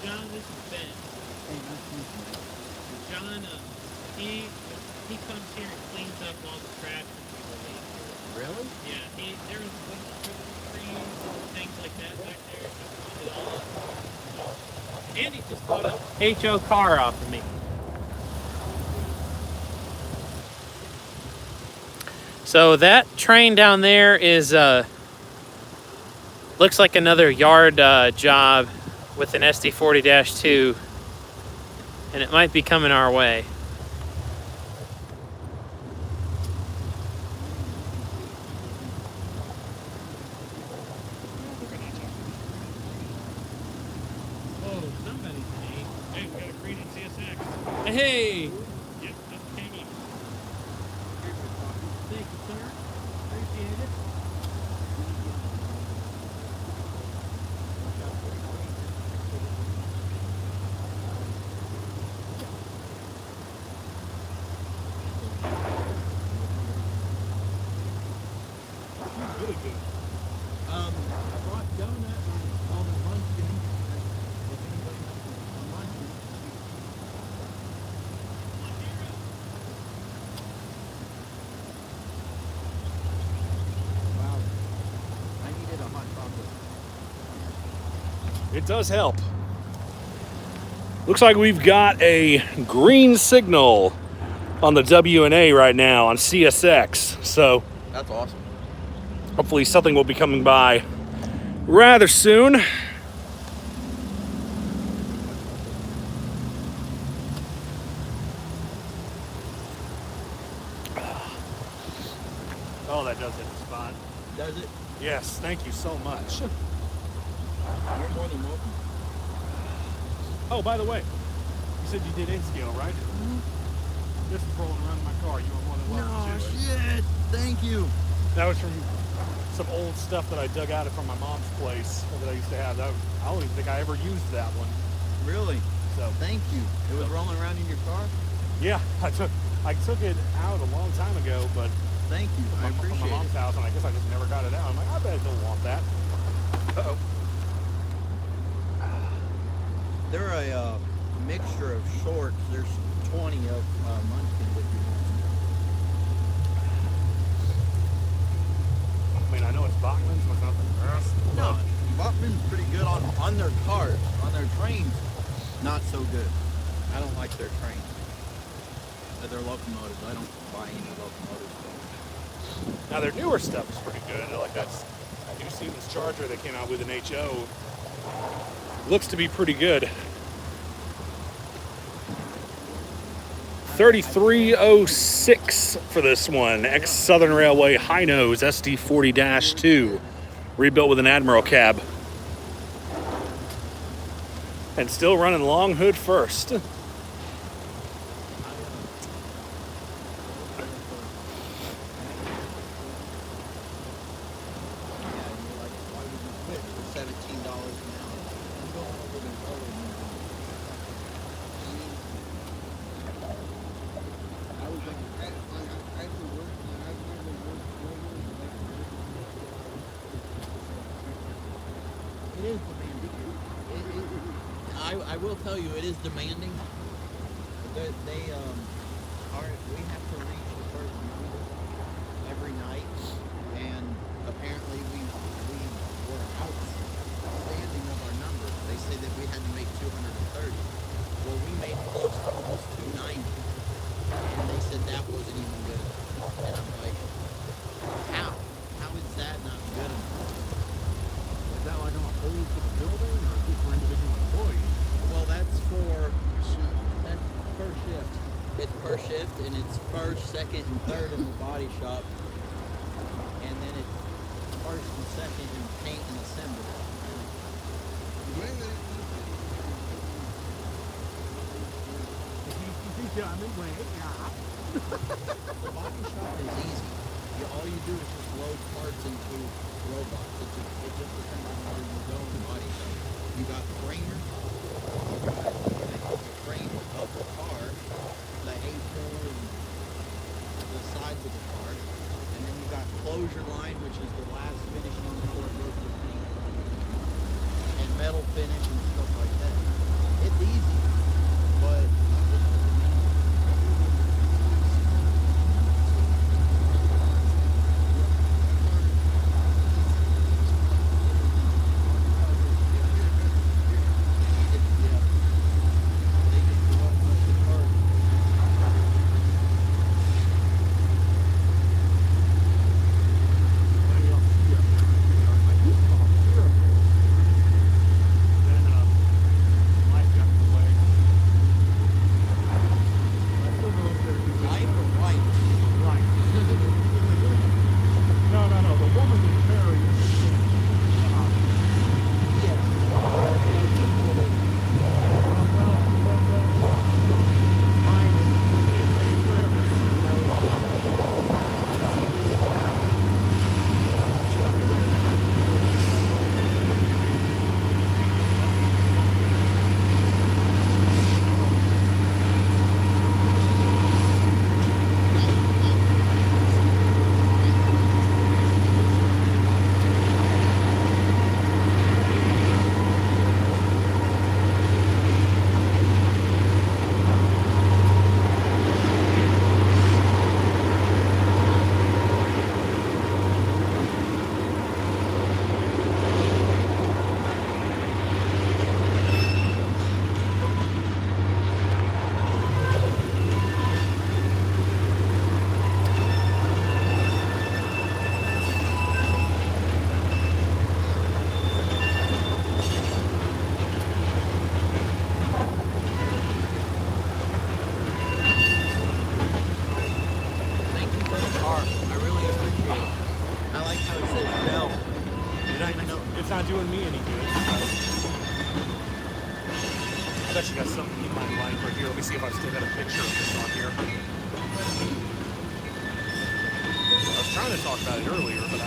John, this is Ben. Hey, nice to meet you. John, he comes here and cleans up all the trash when people leave. Really? Yeah, there was a bunch of Christmas trees and things like that back there. He cleaned it all up. And he just bought a HO car off of me. So that train down there is looks like another yard job with an SD40-2, and it might be coming our way. Oh, somebody's name. Hey, we got a green CSX. Hey! Yep, just came up. Thank you, sir. Appreciate it. Really good. I brought donuts and all the munchkin. If anybody wants some munchkin. Wow. I needed a hot chocolate. It does help. Looks like we've got a green signal on the WNA right now on CSX. So That's awesome. hopefully something will be coming by rather soon. Oh, that does hit the spot. Does it? Yes, thank you so much. You're more than welcome. Oh, by the way, you said you did N-scale, right? This is rolling around in my car. You were more than welcome to it. Shit. Thank you. That was from some old stuff that I dug out from my mom's place that I used to have. I don't even think I ever used that one. Really? So Thank you. It was rolling around in your car? yeah, I took it out a long time ago, but Thank you. I from appreciate my mom's it. house, and I guess I just never got it out. I'm like, I bet he'll want that. Uh-oh. They're a mixture of shorts. There's 20 of munchkins if you want. I mean, I know it's Bachman's, but it's not the best. No, Bachman's pretty good on their cars. On their trains, not so good. I don't like their trains. Their locomotives. I don't buy any locomotives. Now their newer stuff is pretty good. Like that's, you see this Charger that came out with an HO. Looks to be pretty good. 3306 for this one. Ex-Southern Railway high nose SD40-2. Rebuilt with an Admiral cab. And still running long hood first. $17 an hour. I'm going over the road. I was like, I have to work, and I never worked It is demanding. I will tell you, it is demanding. They we have to reach the first number every night, and apparently we were outstanding of our numbers. They say that we had to make 230. Well, we made close to almost 290, and they said that wasn't even good enough. And I'm like, how? How is that not good enough? Is that like on a whole for the building or just for individual employees? Well, that's per shift. It's per shift, and it's first, second, and third in the body shop, and then it's first and second in paint and assembly. The body shop is easy. All you do is just load parts into robots. It just depends on where you go in the body shop. You got framers. The frame of the car, the A4 and the sides of the car, and then you got closure line, which is the last finishing before it goes to paint, and metal finish and stuff like that. I've actually got something you might like right here. Let me see if I've still got a picture of this on here. I was trying to talk about it earlier, but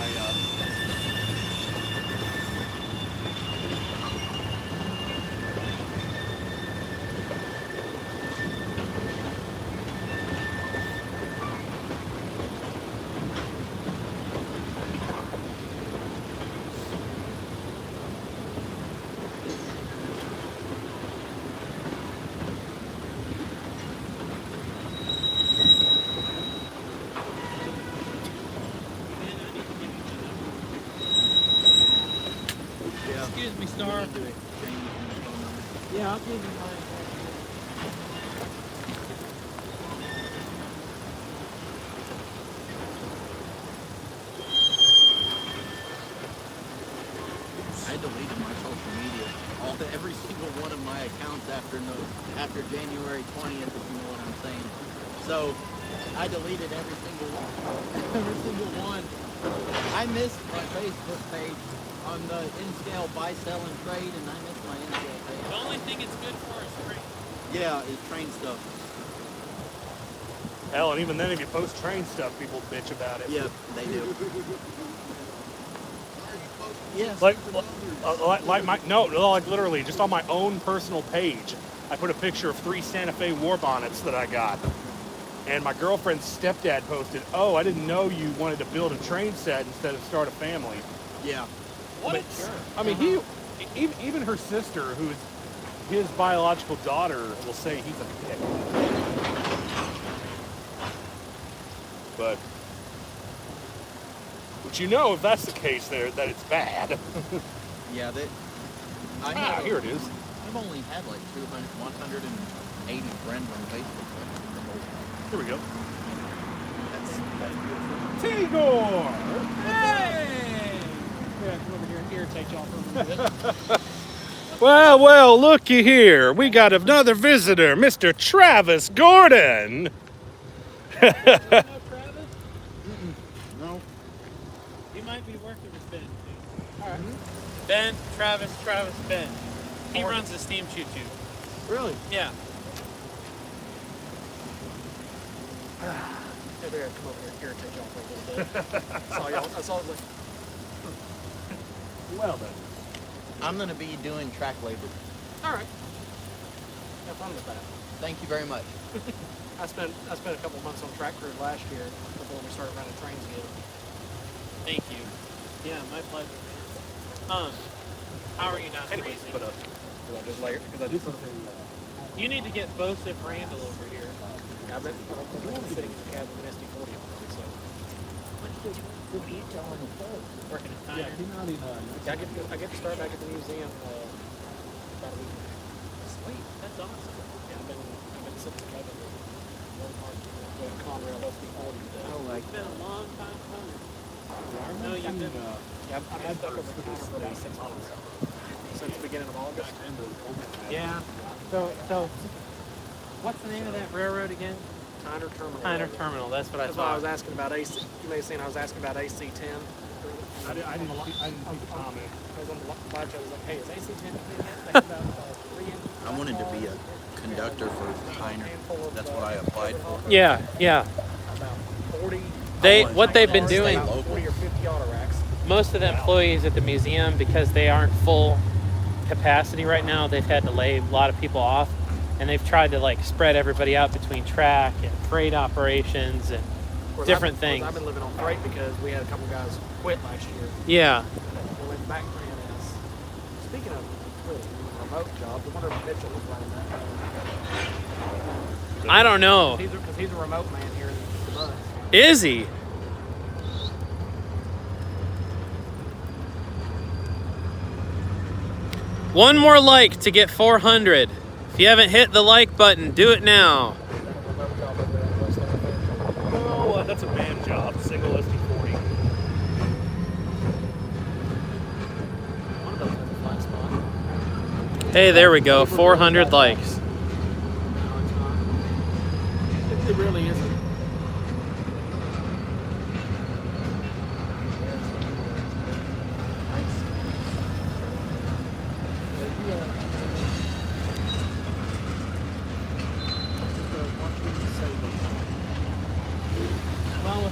Excuse me, Star. Yeah, I'll give you mine. I deleted my social media, every single one of my accounts after January 20th, if you know what I'm saying. So I deleted every single one. Every single one. I missed my Facebook page on the in-scale buy, sell, and trade, and I missed my in-scale page. The only thing it's good for is train. Yeah, it's train stuff. hell, and even then, if you post train stuff, people bitch about it. Yeah, they do. Yes. Like literally, just on my own personal page, I put a picture of 3 Santa Fe war bonnets that I got. And my girlfriend's stepdad posted, "Oh, I didn't know you wanted to build a train set instead of start a family." Yeah. What a But, jerk. I mean, even her sister, who's his biological daughter, will say he's a dick. But you know, if that's the case, that it's bad. Yeah, Here it is. I've only had like 180 friends on Facebook. Here we go. That's beautiful. Tigor! Hey! Yeah, come over here and irritate y'all for a minute. Well, looky here. We got another visitor, Mr. Travis Gordon. No, Travis? No. He might be working with Ben, too. All right. Ben, Travis, Ben. He runs the steam choo-choo. Really? Yeah. Yeah, they're gonna come over here and irritate y'all for a little bit. That's all like, Well then. I'm going to be doing track labor. all right. Have fun with that. Thank you very much. I spent a couple months on track crew last year before we started running trains again. Thank you. Yeah, my pleasure. How are you not Anyways, freezing? but Because I just layered. Because I did something. You need to get Bosif Randall over here. I've been sitting in the cab with an SD40 on it, so. Working at Tyner. I get to start back at the museum about a week. Sweet. That's awesome. Yeah, I've been sitting in the cabin with one part with Conrail SD40 today. Oh, like It's been a long time coming. No, you've been. Yeah, I've been stuck over the counter for about 6 months. Since the beginning of August. Yeah. So, what's the name of that railroad again? Tyner Terminal. Tyner Terminal. That's what I That's why I was thought. asking about AC. You may have seen I was asking about AC10. I didn't see the comment. I was on the live chat. I was like, hey, is AC10 in yet? That's about 3 inches. I wanted to be a conductor for Tyner. That's what I applied for. Yeah, yeah. About 40. What they've been doing, Local. 40 or 50 auto racks. most of the employees at the museum, because they aren't full capacity right now, they've had to lay a lot of people off, and they've tried to like spread everybody out between track and freight operations and different things. I've been living on freight because we had a couple guys quit last year. Yeah. We went back to NS. Speaking of really remote jobs, I wonder if Mitchell was running that. I don't know. Because he's a remote man here in the month. Is he? One more like to get 400. If you haven't hit the like button, do it now. Remote job over there in West Norfolk. No, that's a band job. Single SD40. One of those has a flat spot. Hey, there we go. 400 likes. No, it's not. It really isn't.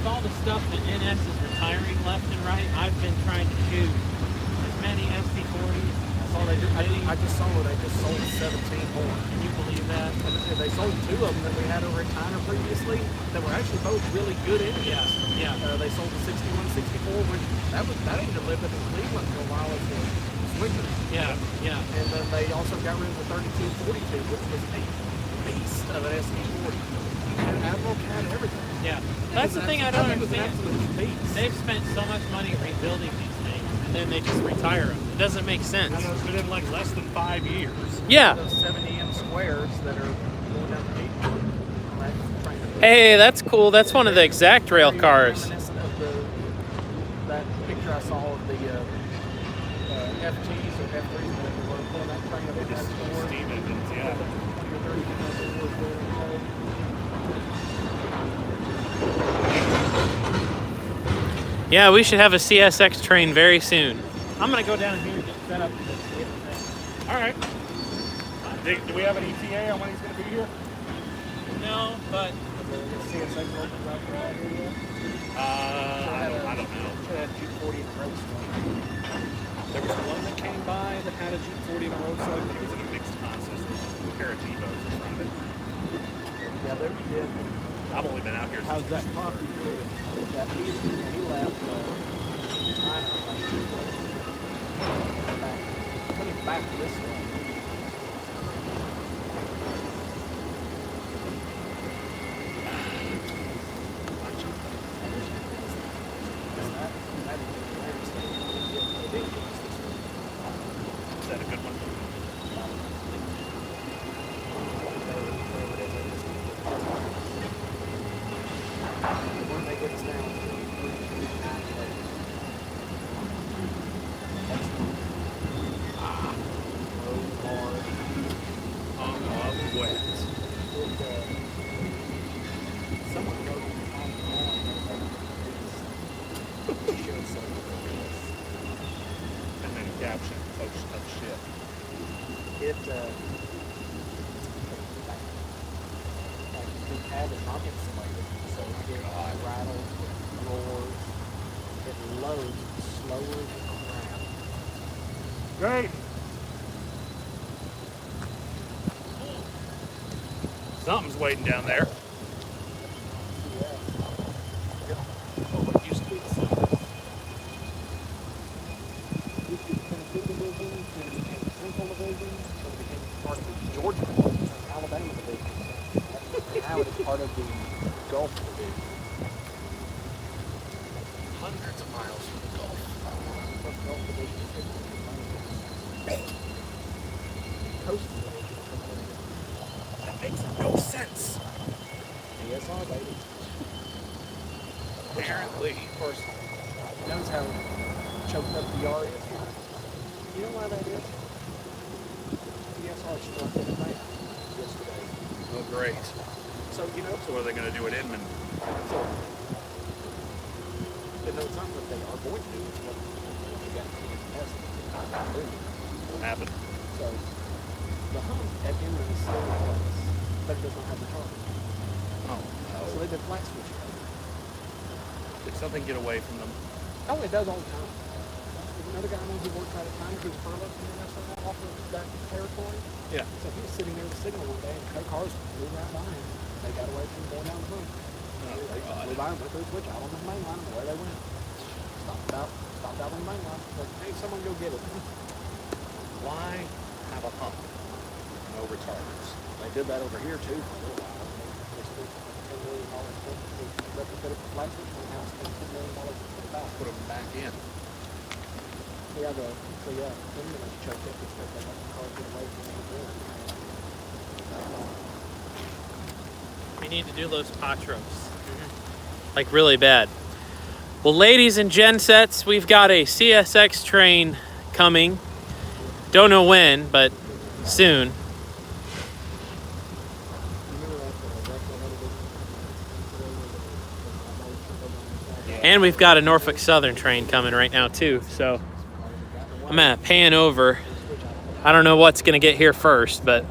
with all the stuff that NS is retiring left and right, I've been trying to shoot as many SD40s. I just saw it. They just sold 17 more. Can you believe that? And they sold 2 of them that we had over at Tyner previously that were actually both really good engines. Yeah. They sold the 6164, which that engine lived up in Cleveland for a while as the Swigger. Yeah. And then they also got rid of the 3242, which was a beast of an SD40. And Admiral had everything. Yeah. That's the thing I don't think it was an understand. absolute beast. They've spent so much money rebuilding these things, and then they just retire them. It doesn't make sense. And it's been in like less than 5 years. Yeah. Those 70M squares that are going down the gate. Hey, that's cool. That's one of the exact rail cars. Reminiscent of that picture I saw of the FTs or F3s that were pulling that train up in that store. Steam engines, yeah. Yeah, we should have a CSX train very soon. I'm gonna go down here and get set up for this. All right. Do we have an ETA on when he's going to be here? No, but CSX opens up for all here. I don't know. Should have Jeep 40 in the road store. There was one that came by that had a Jeep 40 in a road slug, but it was in a mixed consist with a pair of T-Bows in front of it. Yeah, there we did. I've only been out here How's since that coffee for you? Yeah, he left coming back this way. Is that a good one? When they get us down Wet. someone wrote on And then caption, oh shit. it like the pad is not insulated, so it rattles, it roars, it loads slower than crap. Great. Something's waiting down there. Oh, what used to be the sun. Used to be the Tennessee division, then it became the Central division, then it became part of the Georgia division, and Alabama division. Now it is part of the Gulf division. Hundreds of miles from the Gulf. The Gulf division is 50 Coast division. That makes no sense. DSR, baby. Apparently. Of course, knows how choked up the yard is. You know why that is? DSR struck in the mail yesterday. Oh, great. So, you know, So what are they going to do at Inman? so, but no, it's not what they are going to do. It's what they got to test. What happened? So, the hump at Inman is still in place, but it does not have the charge. Oh, So they've been flat switching. Did something get away from them? Oh, it does all the time. There's another guy I know who works out of time who's furloughed from the restaurant off of that territory. Yeah. So he was sitting there with the signal one day and cars flew right by him. They got away from him going down the road. They flew by him, went through the switch out on the main line, and away they went. Stopped out on the main line. Like, hey, someone go get it. Why have a hump? No retarders. They did that over here too for a little while. They spent $10 million to retrofit it for flat switch, and now spent $10 million to put it back. Put them back in. Yeah, Inman is choked up because they let the car get away from the door. we need to do Los Patros. Like really bad. Well, ladies and gensets, we've got a CSX train coming. Don't know when, but soon. And we've got a Norfolk Southern train coming right now too. So I'm gonna pan over. I don't know what's gonna get here first, but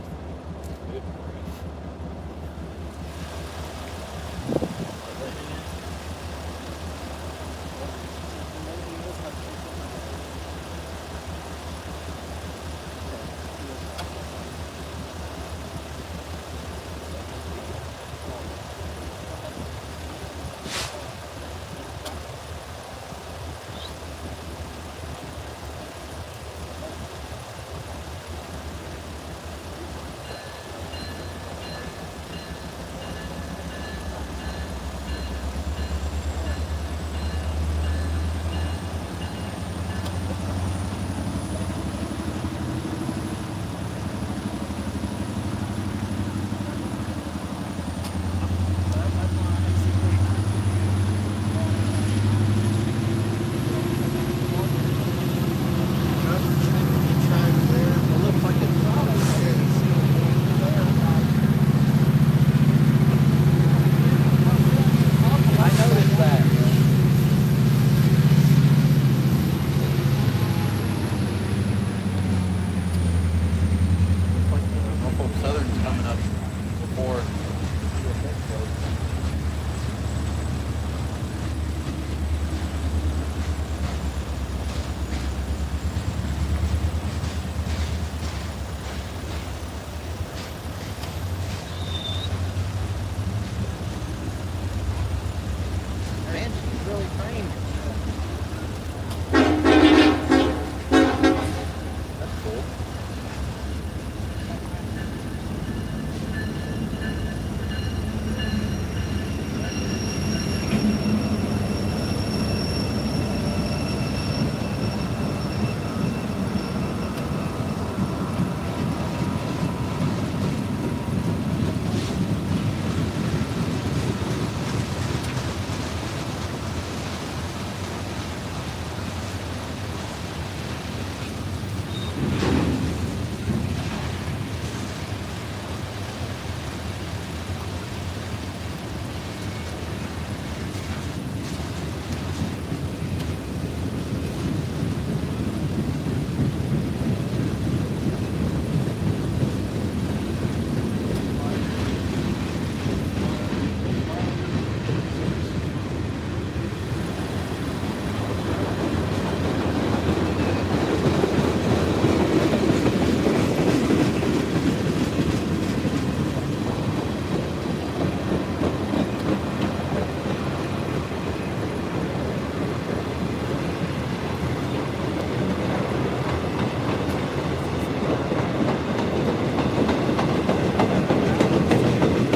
Southern's coming up before. Man, she's really trained. That's cool.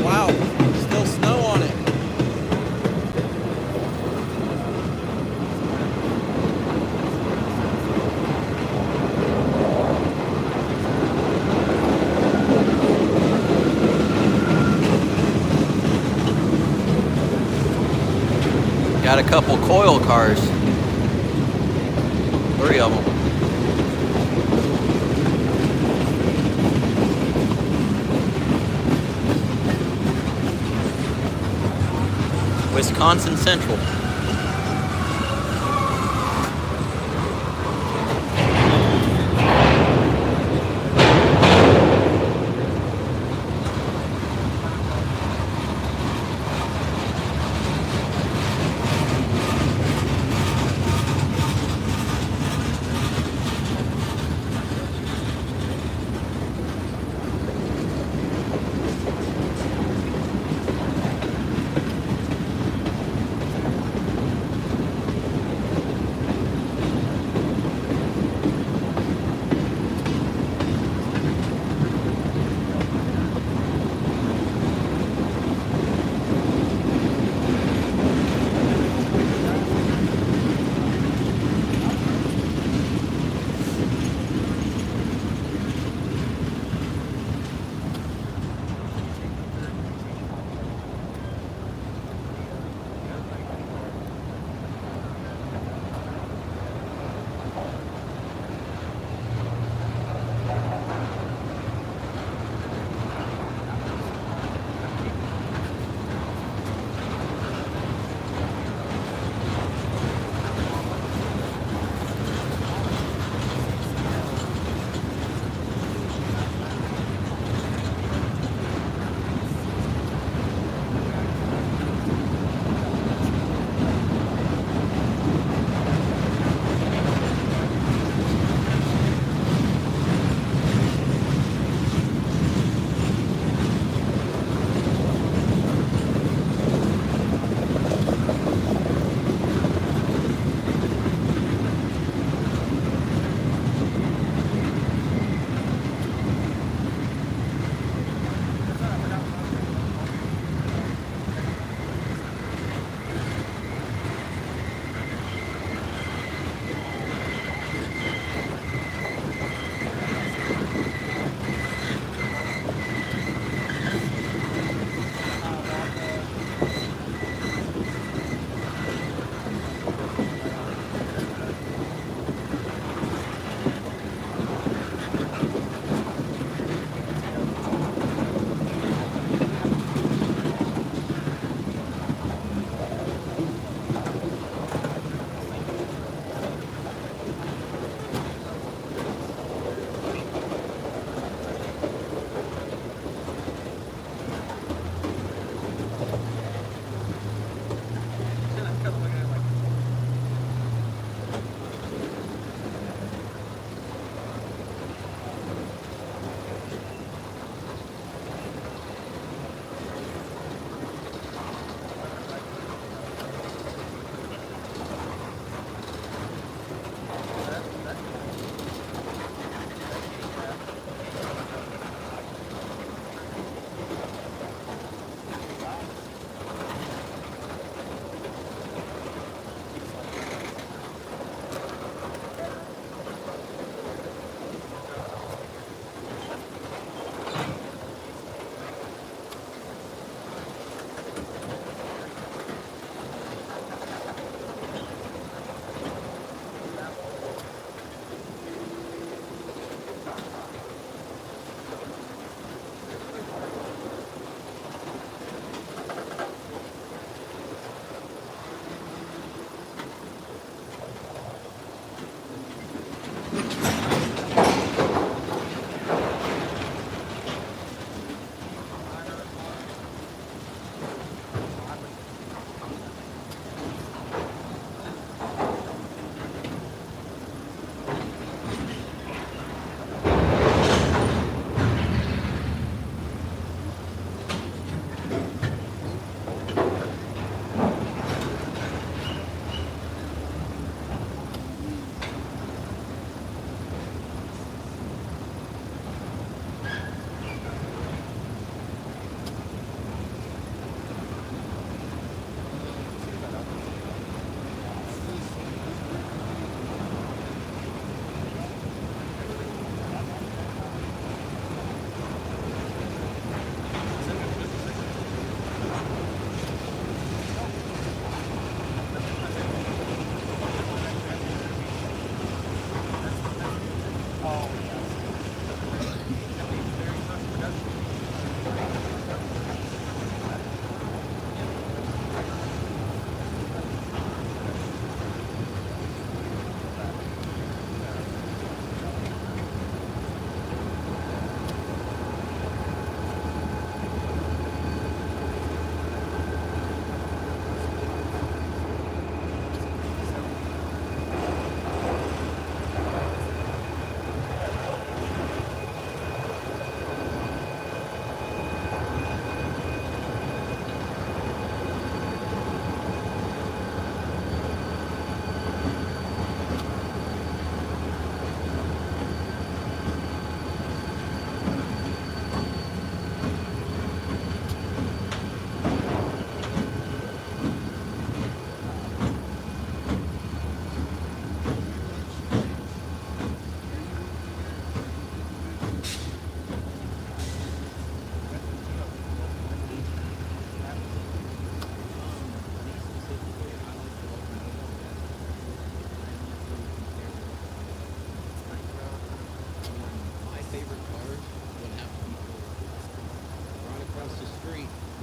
Wow, still snow on it. Got a couple coil cars. 3 of them. Wisconsin Central.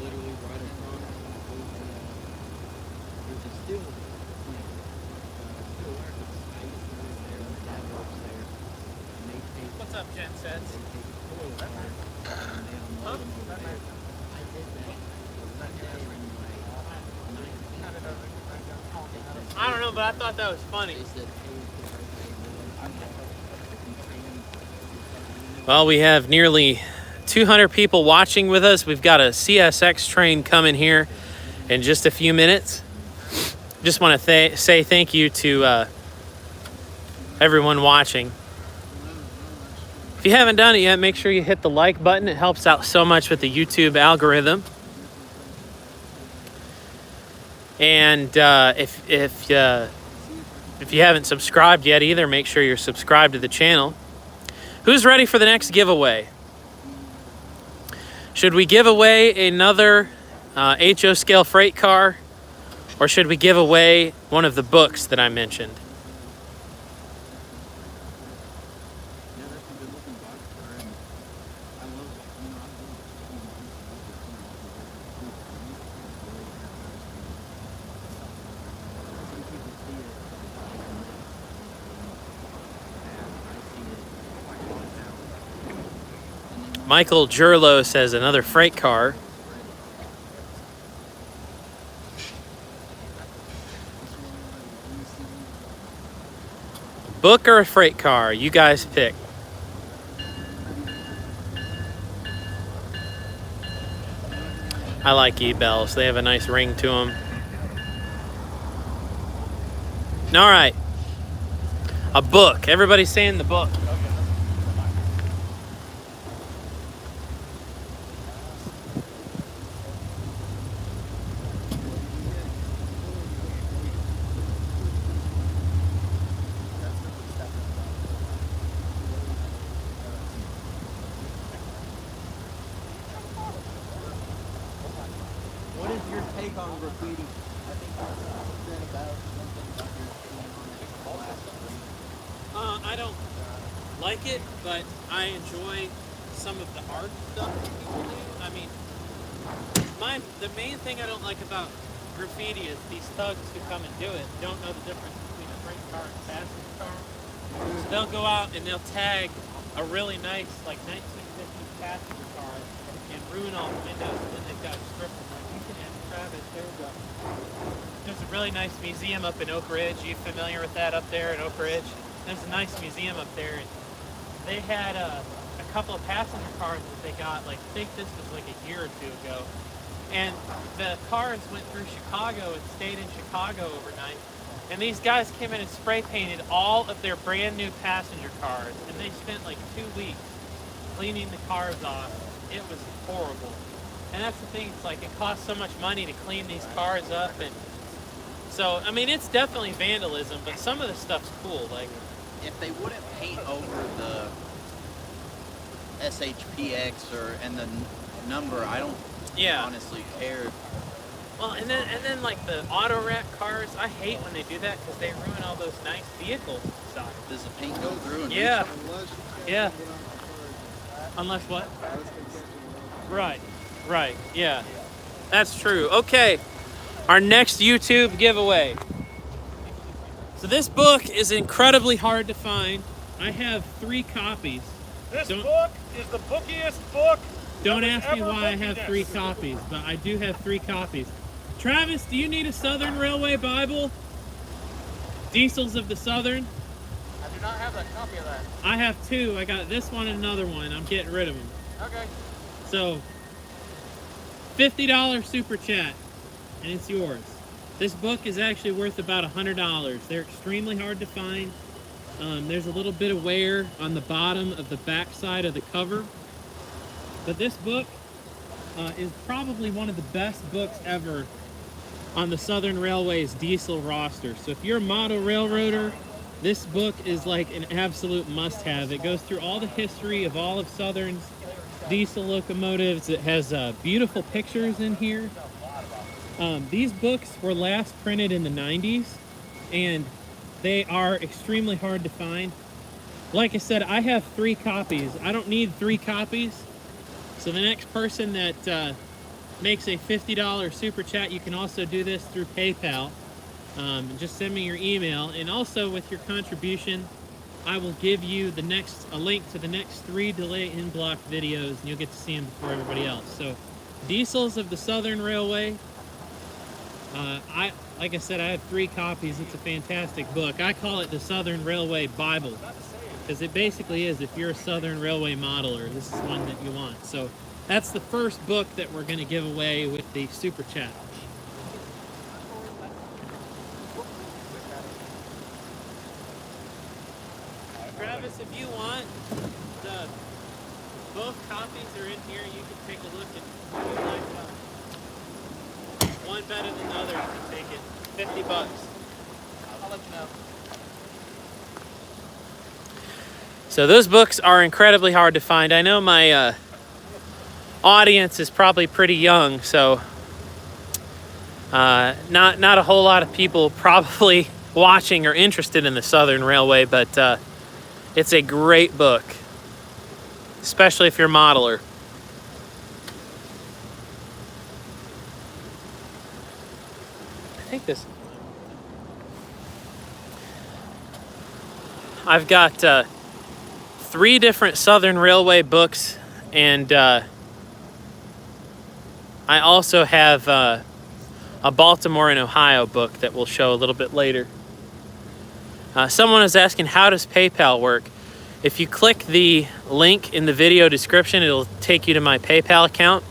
literally right across. There's a steel plant, steel warehouse. I used to work there. My dad works there. And they take. What's up, Gen Sets? They take oil cars and they unload them over there. I did that. One day in my 19th. I don't know, but I thought that was funny. They said, hey, Well, we have nearly 200 people watching with us. We've got a CSX train coming here in just a few minutes. Just want to say thank you to everyone watching. If you haven't done it yet, make sure you hit the like button. It helps out so much with the YouTube algorithm. And if you haven't subscribed yet either, make sure you're subscribed to the channel. Who's ready for the next giveaway? Should we give away another HO scale freight car, or should we give away one of the books that I mentioned? yeah, that's a good looking boxcar, and I love, some people see it I see it quite a lot now. And then Michael Jurlo says another freight car. Book or a freight car? You guys pick. I like e-bells. They have a nice ring to them. All right. A book. Everybody's saying the book. what is your take on graffiti? I think you said about something about your opinion on it last week. I don't like it, but I enjoy some of the art stuff that people do. I mean, the main thing I don't like about graffiti is these thugs who come and do it don't know the difference between a freight car and a passenger car. So they'll go out and they'll tag a really nice, like 1950s passenger car and ruin all the windows, and then they've got a strip of like, you can ask Travis, there's a really nice museum up in Oak Ridge. Are you familiar with that up there in Oak Ridge? There's a nice museum up there, and they had a couple of passenger cars that they got, like, I think this was like a year or two ago. And the cars went through Chicago and stayed in Chicago overnight. And these guys came in and spray painted all of their brand new passenger cars. And they spent like 2 weeks cleaning the cars off. It was horrible. And that's the thing, it's like it costs so much money to clean these cars up. And so, I mean, it's definitely vandalism, but some of the stuff's cool. Like, If they wouldn't paint over the SHPX and the number, I don't yeah. honestly care. Well, and then like the auto wrap cars, I hate when they do that because they ruin all those nice vehicles inside. Does the paint go through? And Yeah. Unless Yeah. Unless what? Right. Right. Yeah. That's true. Okay. Our next YouTube giveaway. So this book is incredibly hard to find. I have 3 copies. This Don't- book is the bookiest book. Don't that ask was me ever why I bookied have in. 3 copies, but I do have 3 copies. Travis, do you need a Southern Railway Bible? Diesels of the Southern? I do not have that copy of that. I have 2. I got this one and another one. I'm getting rid of them. Okay. So, $50 super chat, and it's yours. This book is actually worth about $100. They're extremely hard to find. There's a little bit of wear on the bottom of the back side of the cover. But this book is probably one of the best books ever on the Southern Railway's diesel roster. So if you're a model railroader, this book is like an absolute must-have. It goes through all the history of all of Southern's diesel locomotives. It has beautiful pictures in here. These books were last printed in the 90s, and they are extremely hard to find. Like I said, I have 3 copies. I don't need 3 copies. So the next person that makes a $50 super chat. You can also do this through PayPal. Just send me your email, and also with your contribution, I will give you a link to the next 3 delay in block videos, and you'll get to see them before everybody else. So, Diesels of the Southern Railway. Like I said, I have 3 copies. It's a fantastic book. I call it the Southern Railway Bible, because it basically is. If you're a Southern Railway modeler, this is one that you want. So that's the first book that we're going to give away with the super chat. Travis, if you want, both copies are in here. You can take a look at if you like one better than the other. You can take it. $50. I'll let you know. So those books are incredibly hard to find. I know my audience is probably pretty young, so not a whole lot of people probably watching or interested in the Southern Railway, but it's a great book, especially if you're a modeler. I think this... I've got 3 different Southern Railway books, and I also have a Baltimore and Ohio book that we'll show a little bit later. Someone is asking, how does PayPal work? If you click the link in the video description, it'll take you to my PayPal account,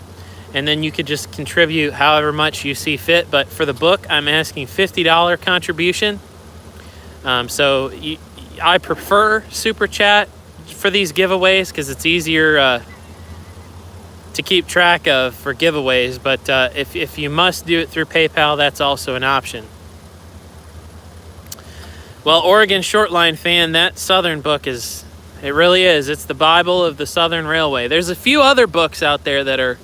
and then you could just contribute however much you see fit. But for the book, I'm asking $50 contribution. I prefer Super Chat for these giveaways because it's easier to keep track of for giveaways. But if you must do it through PayPal, that's also an option. Well, Oregon Shortline fan, that Southern book it really is. It's the Bible of the Southern Railway. There's a few other books out there that are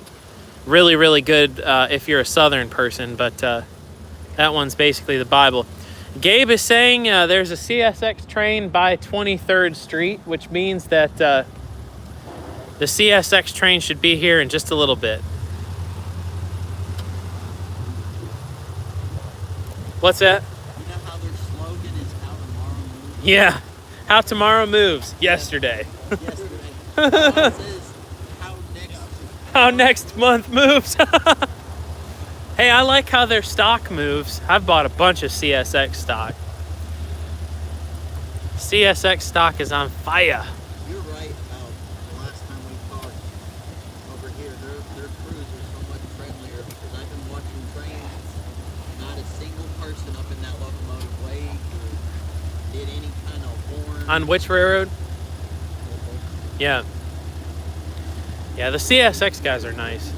really, really good if you're a Southern person, but that one's basically the Bible. Gabe is saying there's a CSX train by 23rd Street, which means that the CSX train should be here in just a little bit. What's that? You know how their slogan is "How Tomorrow Moves"? Yeah, how tomorrow moves. Yesterday. Yesterday. It says how next month moves. Hey, I like how their stock moves. I've bought a bunch of CSX stock. CSX stock is on fire. You're right about the last time we talked over here. Their crews are so much friendlier because I've been watching trains. Not a single person up in that locomotive waved or did any kind of horn. On which railroad? Yeah. Yeah, the CSX guys are nice.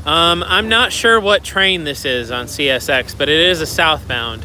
I'm not sure what train this is on CSX, but it is a southbound.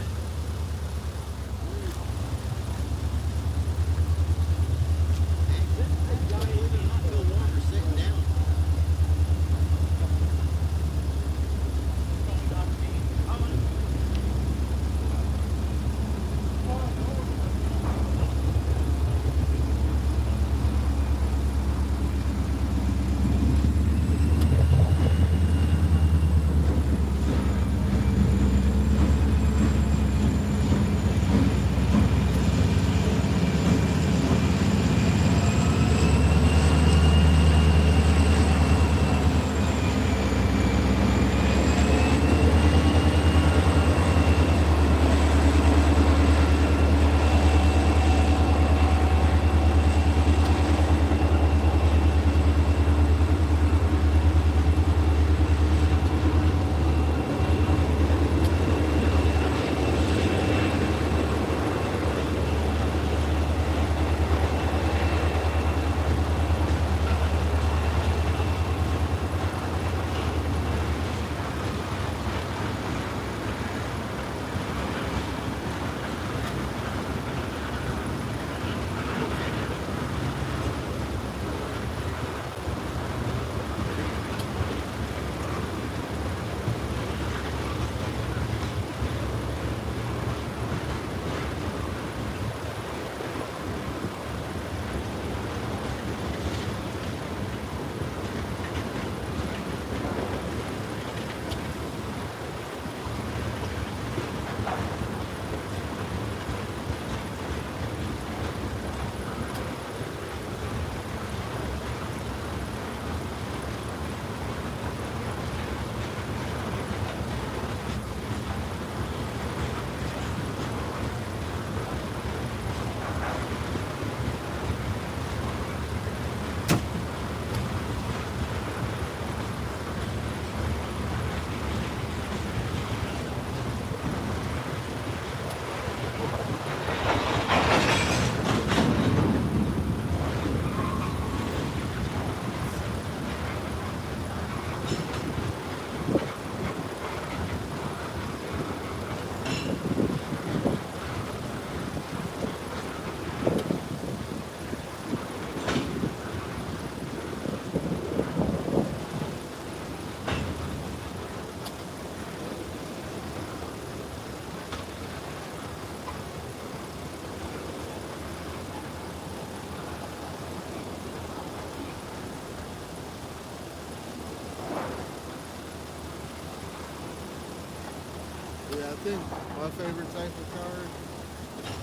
think my favorite type of car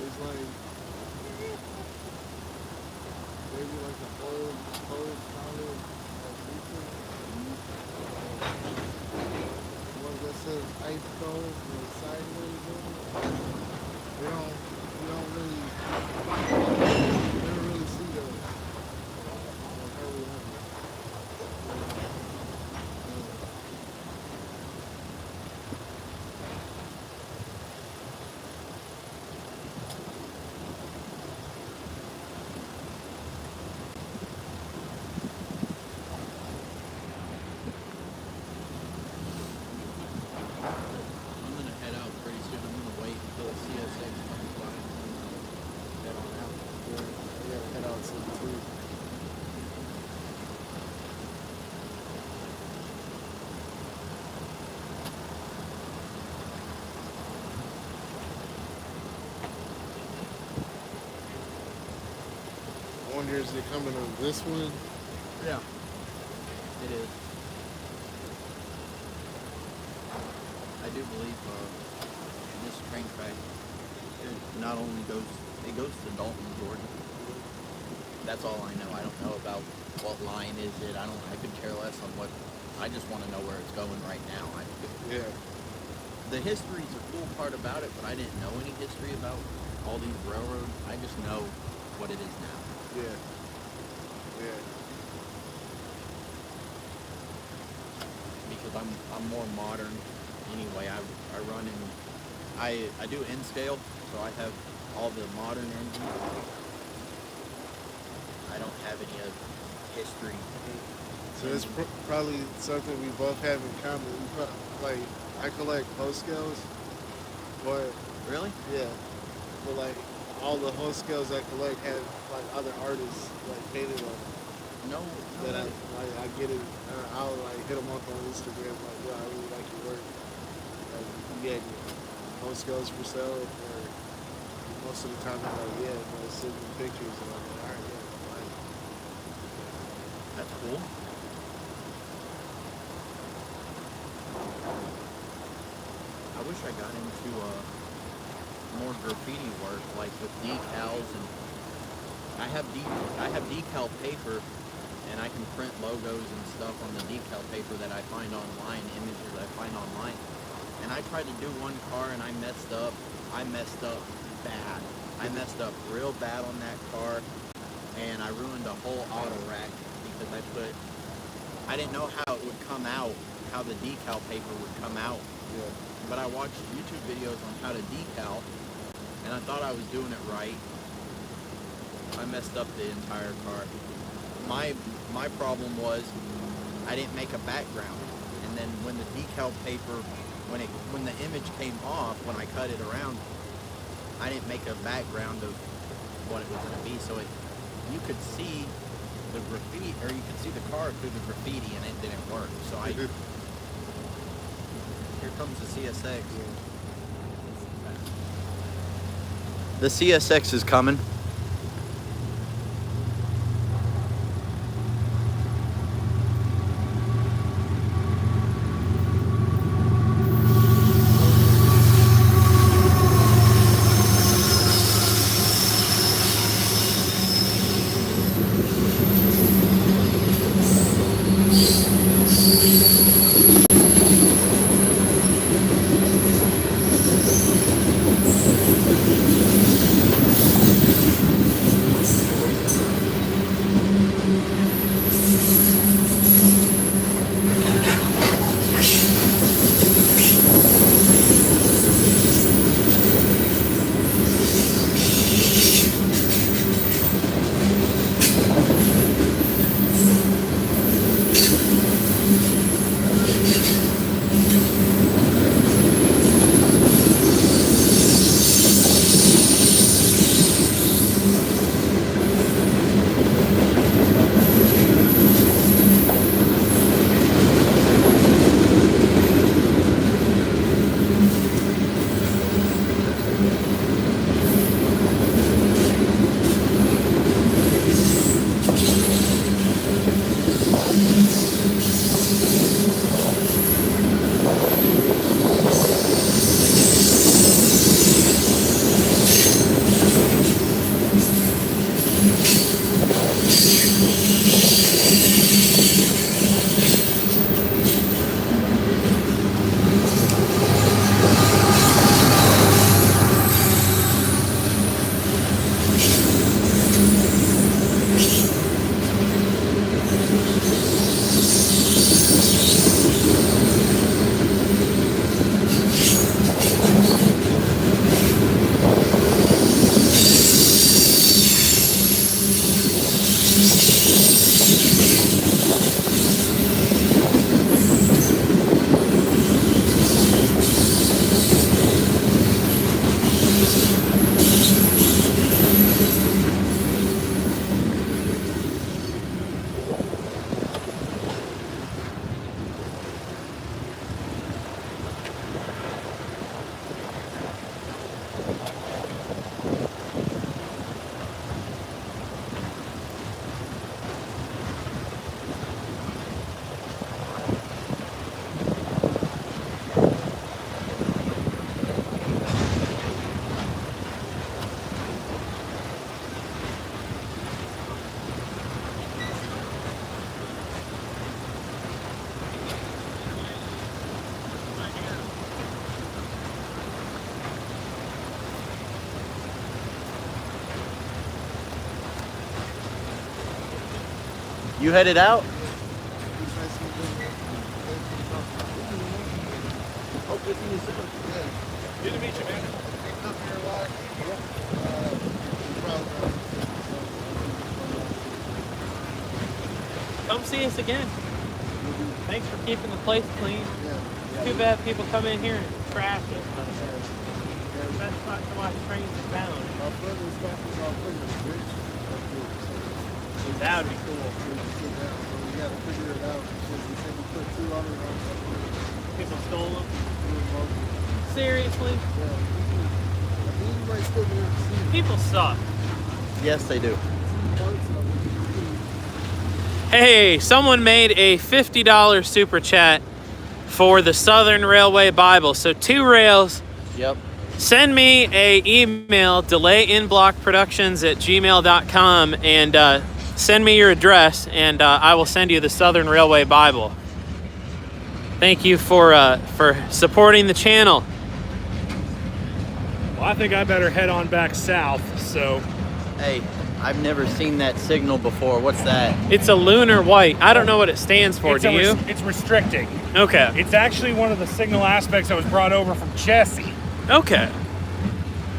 is like maybe like an old solid like recent one that says ice cold and the sideways on it. You never really see those. Like hardly ever. I'm gonna head out pretty soon. I'm gonna wait until the CSX comes by and then head on out. Yeah, I gotta head out soon too. I wonder is it coming on this one? Yeah, it is. I do believe this train track it not only goes to Dalton, Georgia. That's all I know. I don't know about what line is it. I could care less on what. I just want to know where it's going right now. Yeah. The history's a cool part about it, but I didn't know any history about all these railroads. I just know what it is now. Yeah. Yeah. Because I'm more modern anyway. I run in I do N scale, so I have all the modern engines. I don't have any of history. So it's probably something we both have in common. Like I collect host scales, but Really? yeah, but like all the host scales I collect have like other artists like painted on them. No. That I get it. I'll like hit them up on Instagram like, yo, I really like your work. Like, you got any host scales for sale? Or most of the time I'm like, yeah, but send me pictures and I'm like, all right, yeah, like. That's cool. I wish I got into more graffiti work, like with decals, and I have decal paper, and I can print logos and stuff on the decal paper that I find online, images I find online. And I tried to do one car and I messed up. I messed up bad. I messed up real bad on that car, and I ruined a whole auto rack because I didn't know how it would come out, how the decal paper would come out. Yeah. But I watched YouTube videos on how to decal, and I thought I was doing it right. I messed up the entire car. My problem was I didn't make a background, and then when the decal paper, when the image came off, when I cut it around, I didn't make a background of what it was going to be, so you could see the graffiti, or you could see the car through the graffiti, and it didn't work. So here comes the CSX. The CSX is coming. You headed out? Oh, good to meet you, sir. Good to meet you, man. Come see us again. Thanks for keeping the place clean. Too bad people come in here and trash it. Best spot to watch trains in town. My brother's got this all figured rich. That would be cool. We got to figure it out because he said we put 200 on something. People stole them. Seriously? People suck. Yes, they do. Hey, someone made a $50 super chat for the Southern Railway Bible. So 2 rails. Yep. Send me a email, delayinblockproductions@gmail.com, and send me your address, and I will send you the Southern Railway Bible. Thank you for supporting the channel. Well, I think I better head on back south, so... Hey, I've never seen that signal before. What's that? It's a lunar white. I don't know what it stands for. Do you? It's restricting. Okay. It's actually one of the signal aspects that was brought over from Chessie. Okay.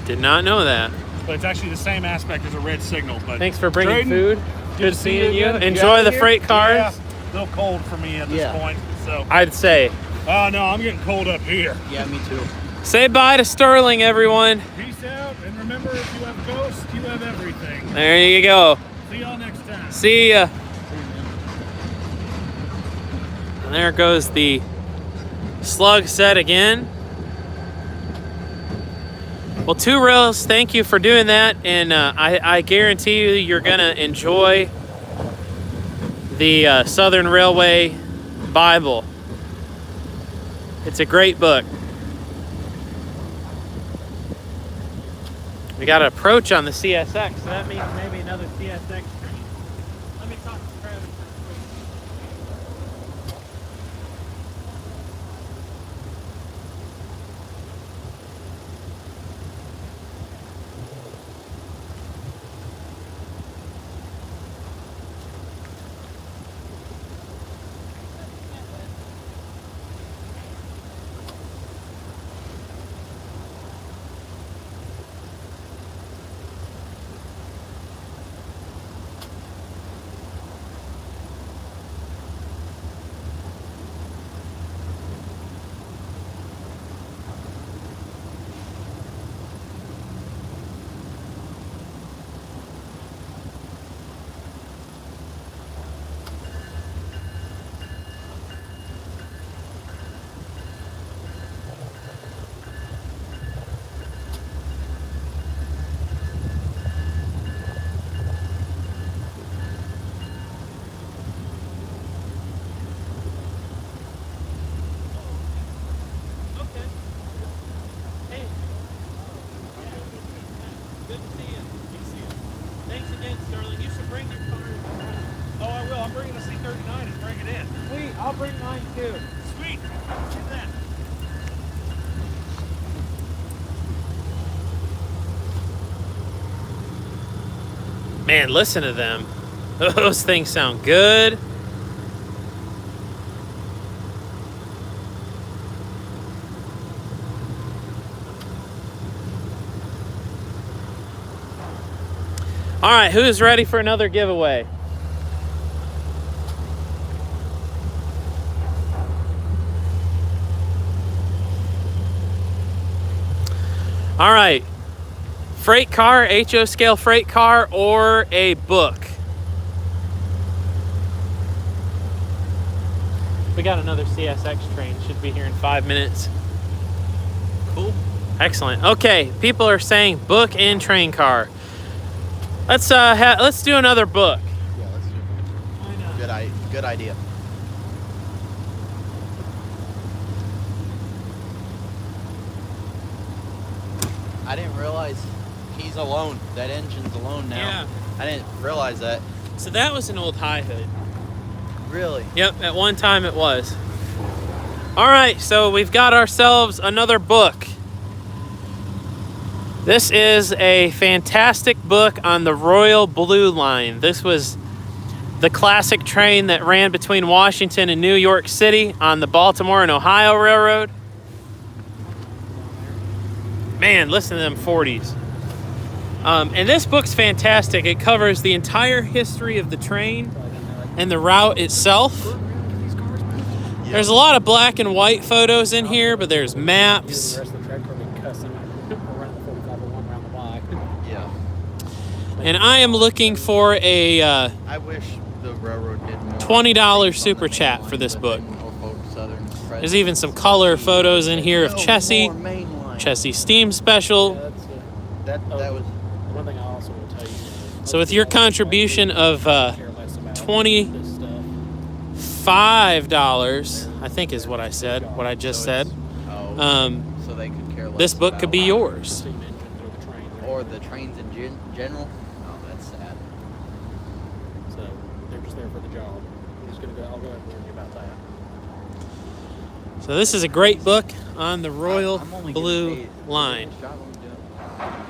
Did not know that. But it's actually the same aspect as a red signal. But Thanks for bringing Drayden, food. Good to see seeing you. again. Enjoy the here? freight cars. Yeah, a little cold for me at this point. So. I'd say. Oh no, I'm getting cold up here. Yeah, me too. Say bye to Sterling, everyone. Peace out, and remember, if you have ghosts, you have everything. There you go. See y'all next time. See ya. And there goes the slug set again. Well, 2 rails, thank you for doing that, and I guarantee you you're gonna enjoy the Southern Railway Bible. It's a great book. We got an approach on the CSX, so that means maybe another CSX train. Let me talk to Travis real quick. I'll bring mine too. Sweet. Do that. Man, listen to them. Those things sound good. All right, who's ready for another giveaway? All right, freight car, HO scale freight car, or a book? We got another CSX train, should be here in 5 minutes. Cool. Excellent. Okay, people are saying book and train car. Let's do another book. Yeah, let's do it. Why not? Good idea. I didn't realize he's alone. That engine's alone now. Yeah. I didn't realize that. So that was an old high hood. Really? Yep, at one time it was. All right, so we've got ourselves another book. This is a fantastic book on the Royal Blue Line. This was the classic train that ran between Washington and New York City on the Baltimore and Ohio Railroad. Man, listen to them 40s. And this book's fantastic. It covers the entire history of the train and the route itself. There's a lot of black and white photos in here, but there's maps. Yeah. And I am looking for a I wish the railroad did more. $20 super chat for this book. Norfolk Southern Express. There's even some color photos in here of Chessie, More mainline. Chessie Steam Special. That was One thing I also will tell you. So with your contribution of $25, I think is what I said, what I just said, so they could care less. this book could be about- yours. Steam engines or the train. Or the trains in general. Oh, that's sad. So they're just there for the job. I'm just gonna go. I'll go ahead and warn you about that. So this is a great book on the Royal I'm only Blue getting paid- line. Shot on doing-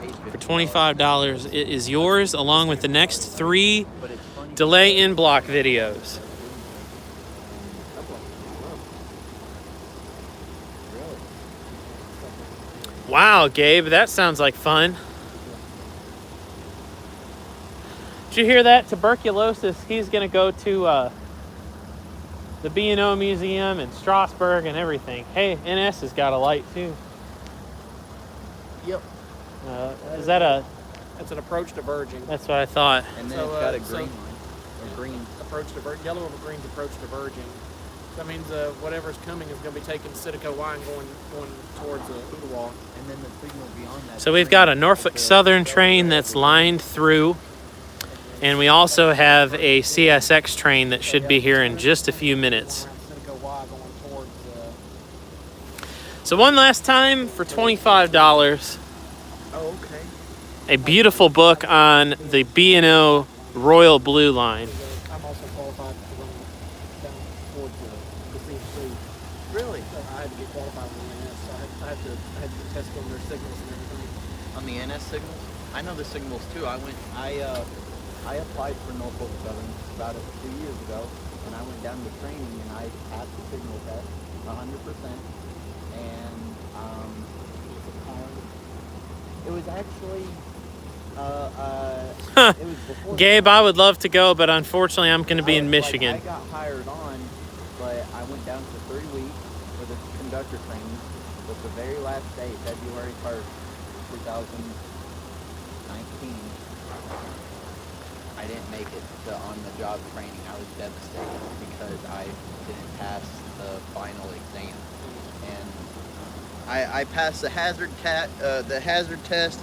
paid For $50. $25, it is yours along with the next 3 But it's funny. delay in block videos. Wow, Gabe, that sounds like fun. Did you hear that? Tuberculosis, he's going to go to the B&O Museum in Strasbourg and everything. Hey, NS has got a light too. Yep. Is that a... That's an approach diverging. That's what I thought. And then So, it's got a so- green line. Or green. Approach diverging. Yellow over green's approach diverging. That means whatever's coming is going to be taking Citico Y and going towards Ooltewah. And then the signal beyond that. So we've got a Norfolk Southern train that's lined through, and we also have a CSX train that should be here in just a few minutes. Citico Y going towards. So one last time for $25, Oh, okay. a beautiful book on the B&O Royal Blue line. I'm also qualified to run down towards the CFC. Really? So I had to get qualified with the NS. So I had to test on their signals and everything. On the NS signals? I know the signals too. I applied for Norfolk Southern about 2 years ago, and I went down to training and I passed the signal test 100%. And it was actually it was before. Gabe, I would love to go, but unfortunately I'm going to be in I Michigan. got hired on, but I went down for 3 weeks for the conductor training. But the very last day, February 1st, 2019, I didn't make it to on-the-job training. I was devastated because I didn't pass the final exam. And I passed the hazard test,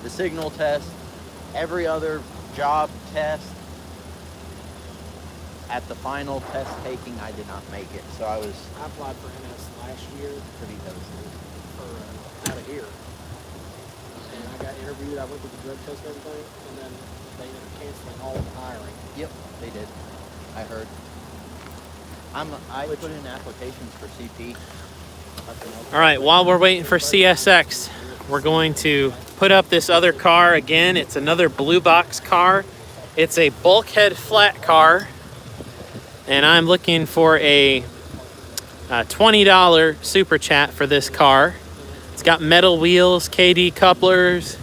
the signal test, every other job test. At the final test taking, I did not make it. So I was I applied for NS last year pretty devastated. for out of here. And I got interviewed. I went through the drug test and everything, and then they ended up canceling all of the hiring. Yep, they did. I heard. I put in applications for CP. All right, while we're waiting for CSX, we're going to put up this other car again. It's another blue box car. It's a bulkhead flat car, and I'm looking for a $20 super chat for this car. It's got metal wheels, KD couplers.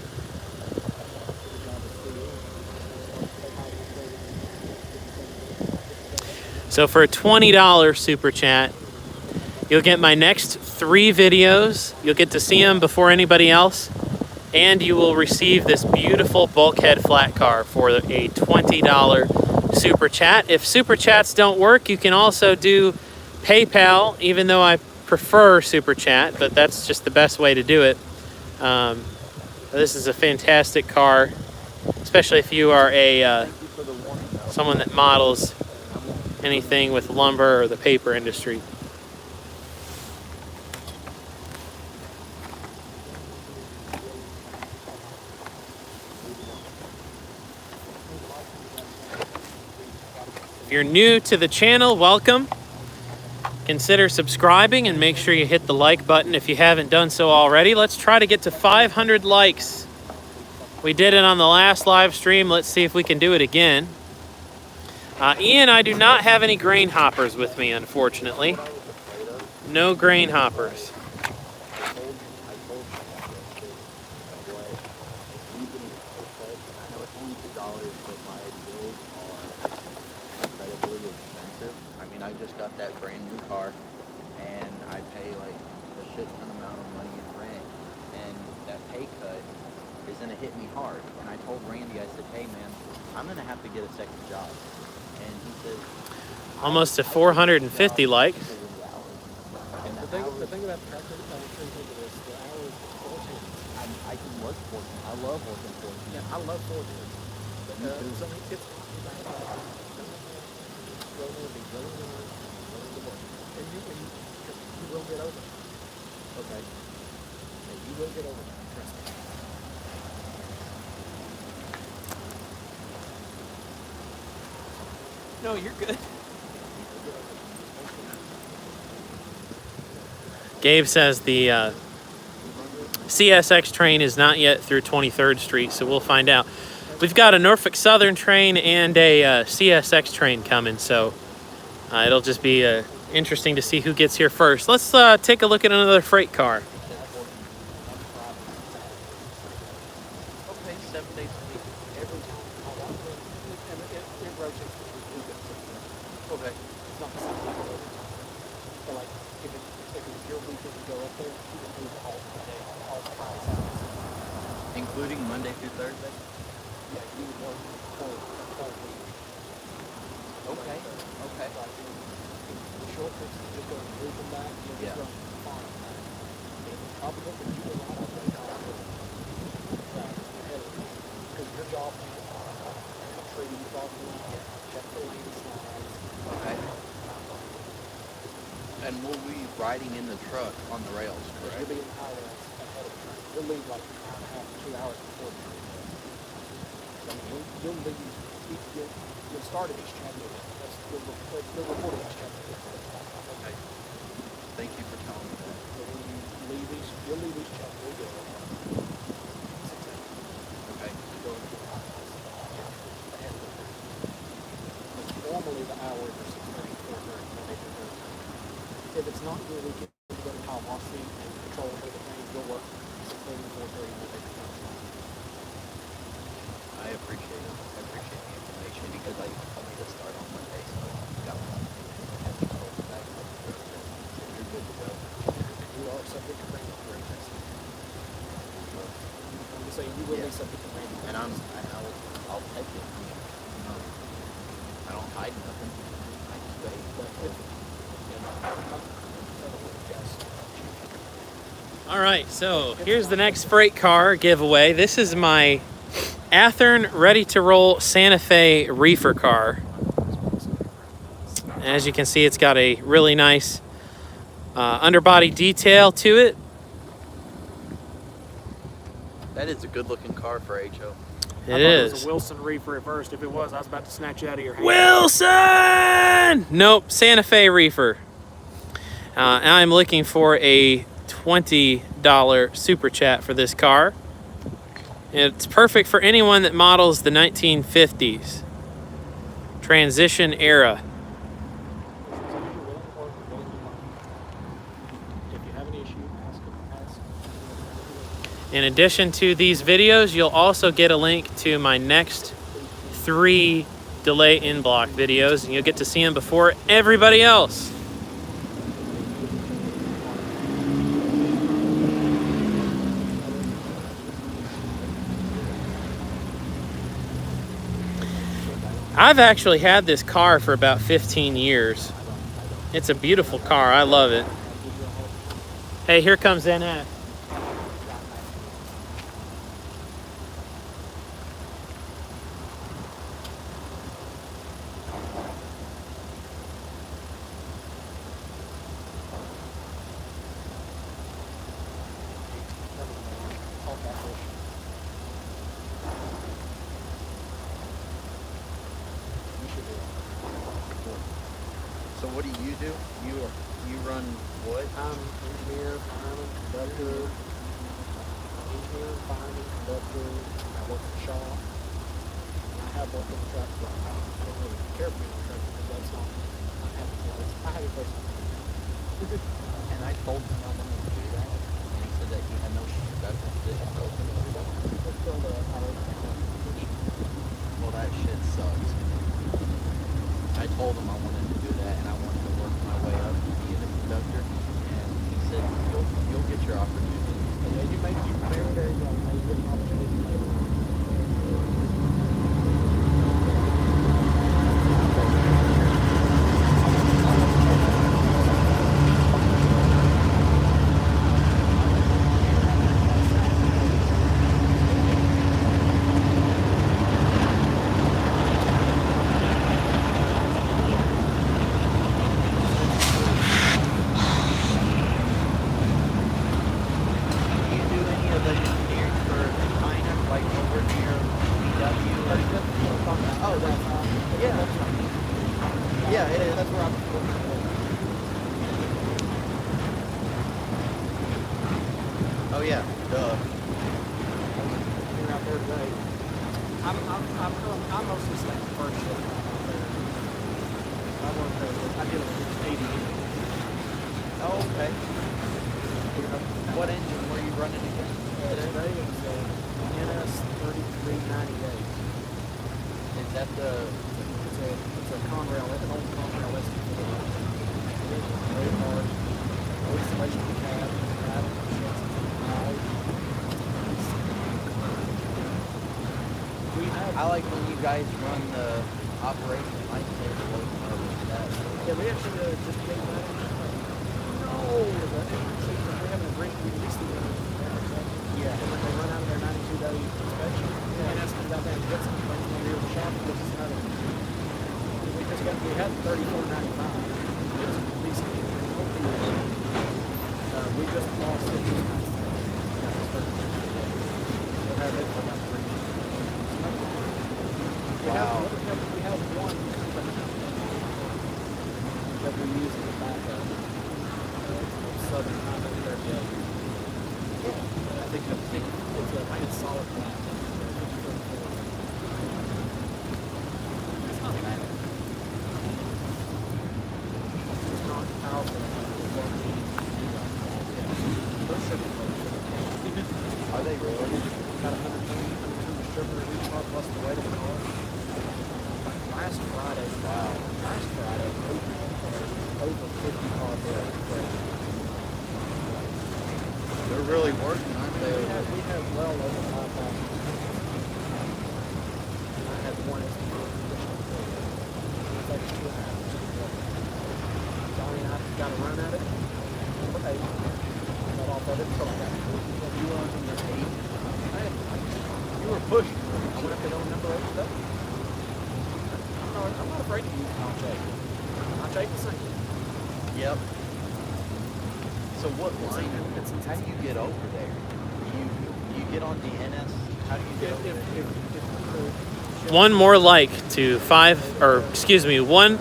So for a $20 super chat, you'll get my next 3 videos. You'll get to see them before anybody else. And you will receive this beautiful bulkhead flat car for a $20 super chat. If super chats don't work, you can also do PayPal, even though I prefer super chat, but that's just the best way to do it. This is a fantastic car, especially if you are a someone that models anything with lumber or the paper industry. If you're new to the channel, welcome. Consider subscribing and make sure you hit the like button if you haven't done so already. Let's try to get to 500 likes. We did it on the last live stream. Let's see if we can do it again. Ian, I do not have any grain hoppers with me, unfortunately. No grain hoppers. I mean, I just got that brand new car, and I pay like a shit ton amount of money in rent, and that pay cut is gonna hit me hard. And I told Randy, I said, hey man, I'm gonna have to get a second job. And he said, Almost to 450 likes. and The thing about the tractor is the hours 14. I can work 14. I love working 14. Yeah, I love 14. But, Me too. so it's and you will get over. Okay. Yeah, you will get over that. Trust me. No, you're good. Gabe says the CSX train is not yet through 23rd Street, so we'll find out. We've got a Norfolk Southern train and a CSX train coming, so it'll just be interesting to see who gets here first. Let's take a look at another freight car. Okay, 7 days a week. Every time I walk in, and it rotates. Okay. It's not the same thing every time. But like, if it's your weekend to go up there, you can move all the day, all the Fridays out. Including Monday through Thursday? Yeah, you would work whole week. Okay. Okay. Like, the short trips, you just go and move them back, you just Yeah. run fine. And probably what you do a lot of things because your job is trees, walking around, check the lane slides. Okay. And we'll be riding in the truck on the rails, You'll correct? be in the highway ahead of the train. You'll leave like an hour and a half, 2 hours before the train. So, I mean, you'll leave, you'll start at each chapter. You'll report at each chapter. Okay. Thank you for telling me that. So when you leave you'll leave each chapter. You'll go 6 hours. Okay. You go into the highways ahead of the train. But normally the hours are 6:30, 4:30, Monday through Thursday. If it's not your weekend, you go to Tallahassee and control everything. You'll work 6:30 to 4:30 Monday through Thursday. I appreciate it. I appreciate the information because I made a start on Monday, so I got one. You're good to go. You are subject to brand operating testing. I'm just saying you will be subject to brand And I'll take it. I don't hide nothing. I just wait. But All right, so here's the next freight car giveaway. This is my Athearn ready-to-roll Santa Fe reefer car. As you can see, it's got a really nice underbody detail to it. That is a good looking car for HO. It is. It was a Wilson reefer at first. If it was, I was about to snatch it out of your hand. Wilson! Nope, Santa Fe reefer. I'm looking for a $20 super chat for this car. It's perfect for anyone that models the 1950s. Transition era. If you have any issue, ask. In addition to these videos, you'll also get a link to my next 3 delay in block videos, and you'll get to see them before everybody else. I've actually had this car for about 15 years. It's a beautiful car. I love it. Hey, here comes NF. So what do? You run what? I'm engineer, fireman, conductor. Engineer, fireman, conductor. I work at the shop. I have worked on the track for a while. I don't really care for me on tractor because that's not happening. I have a place. And I told him I wanted to do that. And he said that he had no production position open. Let's build a highway. Well, that shit sucks. I told him I wanted to do that and I wanted to work my way up to being a conductor. And he said, you'll get your opportunity. Yeah, you very, very well. You get an opportunity. Yeah, it is. That's where I'm. Oh yeah, duh. You're out there today. I'm mostly staying first shift out there. I work there. I deal with 80. Oh, okay. What engine were you running again? Today is NS 3398. Is that the? It's a Conrail, an old Conrail ST. Very hard. No installation of the cab. I like when you guys run the operation like this. Yeah, we actually just gave that. No, we're having a great release the yeah, and when they run out of their 92-day inspection, and that's when we got that get some from the rear of the shop, which is another. We had $34.95. Just releasing it. We just lost it. We'll have it for about 3 months. Wow. We have one that we use in the backup. Southern Highway 38. I think it's solid black. It's not bad. It's not powerful. Are they really? Got 120 distributor each car plus the weight of the car. Last Friday, over 50 cars there. They're really working, aren't they? We have well over 5,000. I had one estimate. It's like 2.5. So I mean, I got to run at it. Okay. Got off of it until I got to you were on your 8. You were pushing. I went up to number 8 stuff. I'm not afraid to use Notch 8. Notch 8 the same. Yep. So what line? How do you get over there? You get on the NS. How do you get over there? One more like to one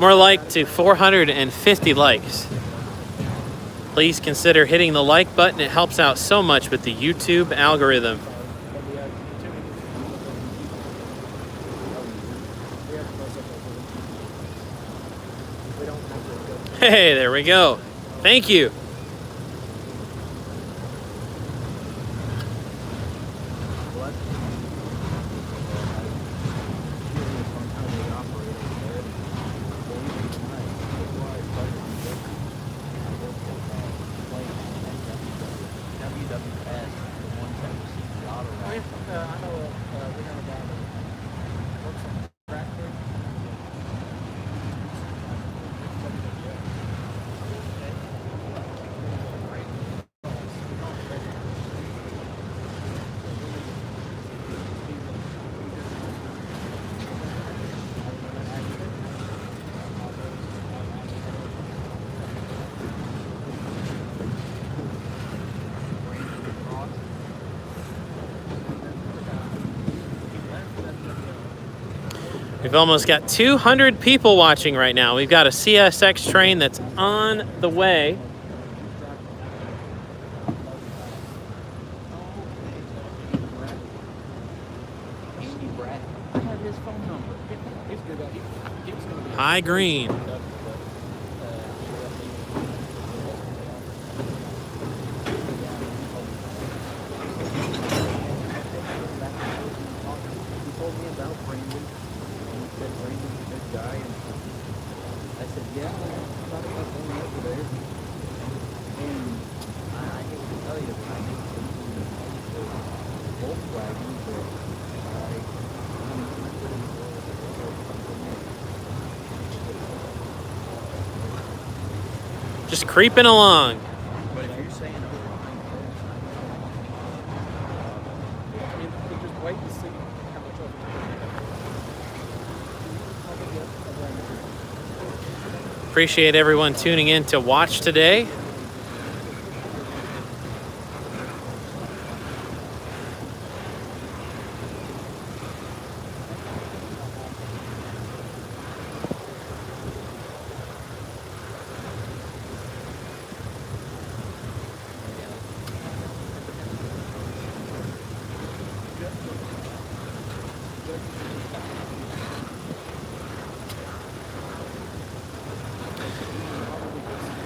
more like to 450 likes. Please consider hitting the like button. It helps out so much with the YouTube algorithm. Hey, there we go. Thank you. We've almost got 200 people watching right now. We've got a CSX train that's on the way. I have his phone number. He's good at it. High green. He told me about Brandon, and he said Brandon's a good guy, and I said, yeah, I thought about going over there. And I hate to tell you, but I hate to the Volkswagen, but I'm interested in Just creeping along. But if you're saying just wait and see how much Appreciate everyone tuning in to watch today.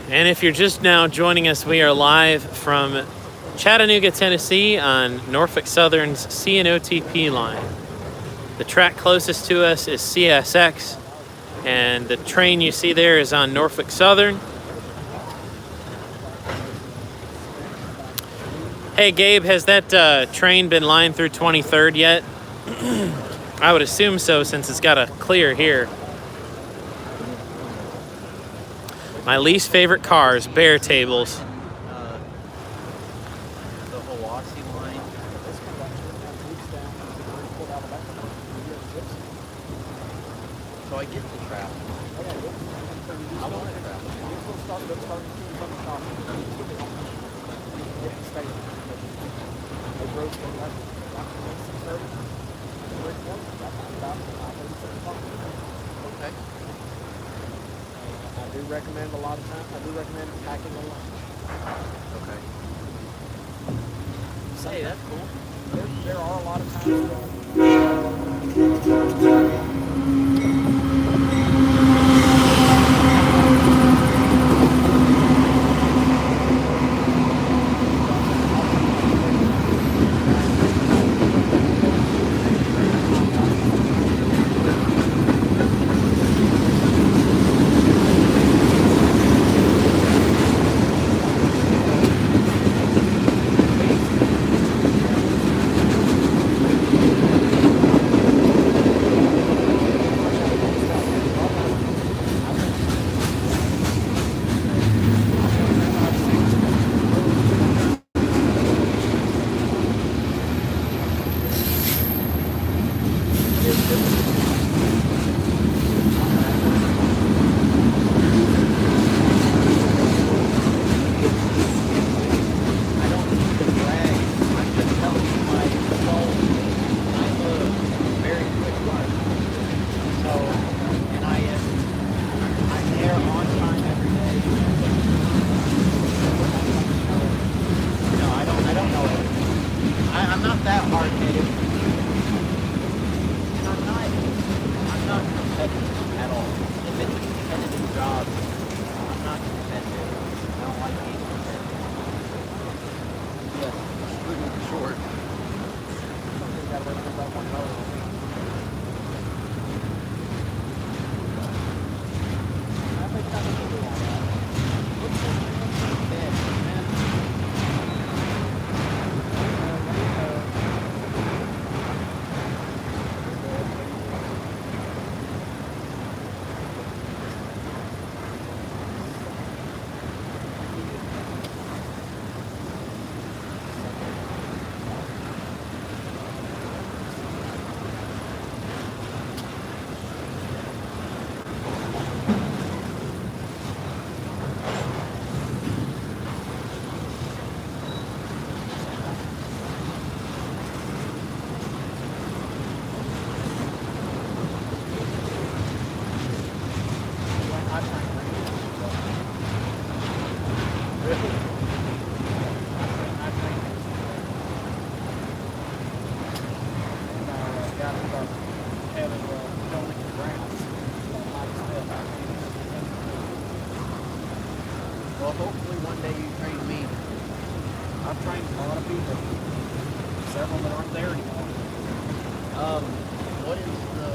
And if you're just now joining us, we are live from Chattanooga, Tennessee on Norfolk Southern's CNOTP line. The track closest to us is CSX, and the train you see there is on Norfolk Southern. Hey Gabe, has that train been lined through 23rd yet? I would assume so, since it's got a clear here. My least favorite cars, bear tables. the Hawaii line. So I get the traffic. I want to travel. Okay. I do recommend a lot of times. I do recommend packing a lunch. Okay. Hey, that's cool. There are a lot of times. I'm not that hard-headed. And I'm not competitive at all. If it's a competitive job, I'm not competitive. I don't like being competitive. Yes, shooting short. Something's got to work with that one motor. I think that's what we're doing. hopefully one day you train me. I've trained a lot of people. Several that aren't there anymore. What is the,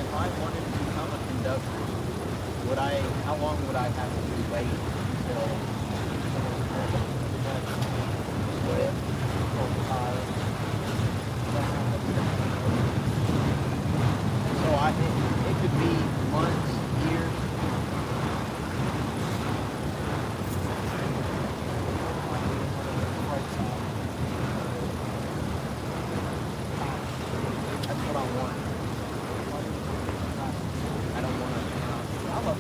if I wanted to become a conductor, how long would I have to wait until it could be months, years. That's what I want. I don't want to. I love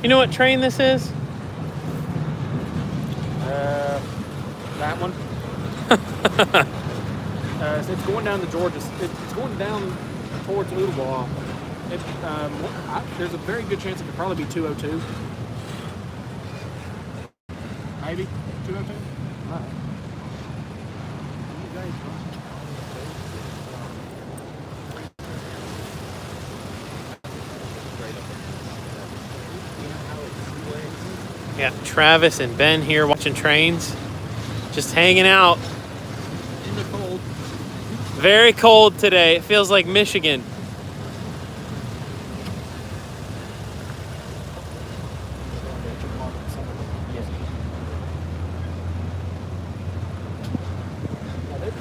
You know what train this is? That one. It's going down to Georgia. It's going down towards Ooltewah. There's a very good chance it could probably be 202. Maybe 202. Right. Yeah, Travis and Ben here watching trains, just hanging out. In the cold. Very cold today. It feels like Michigan.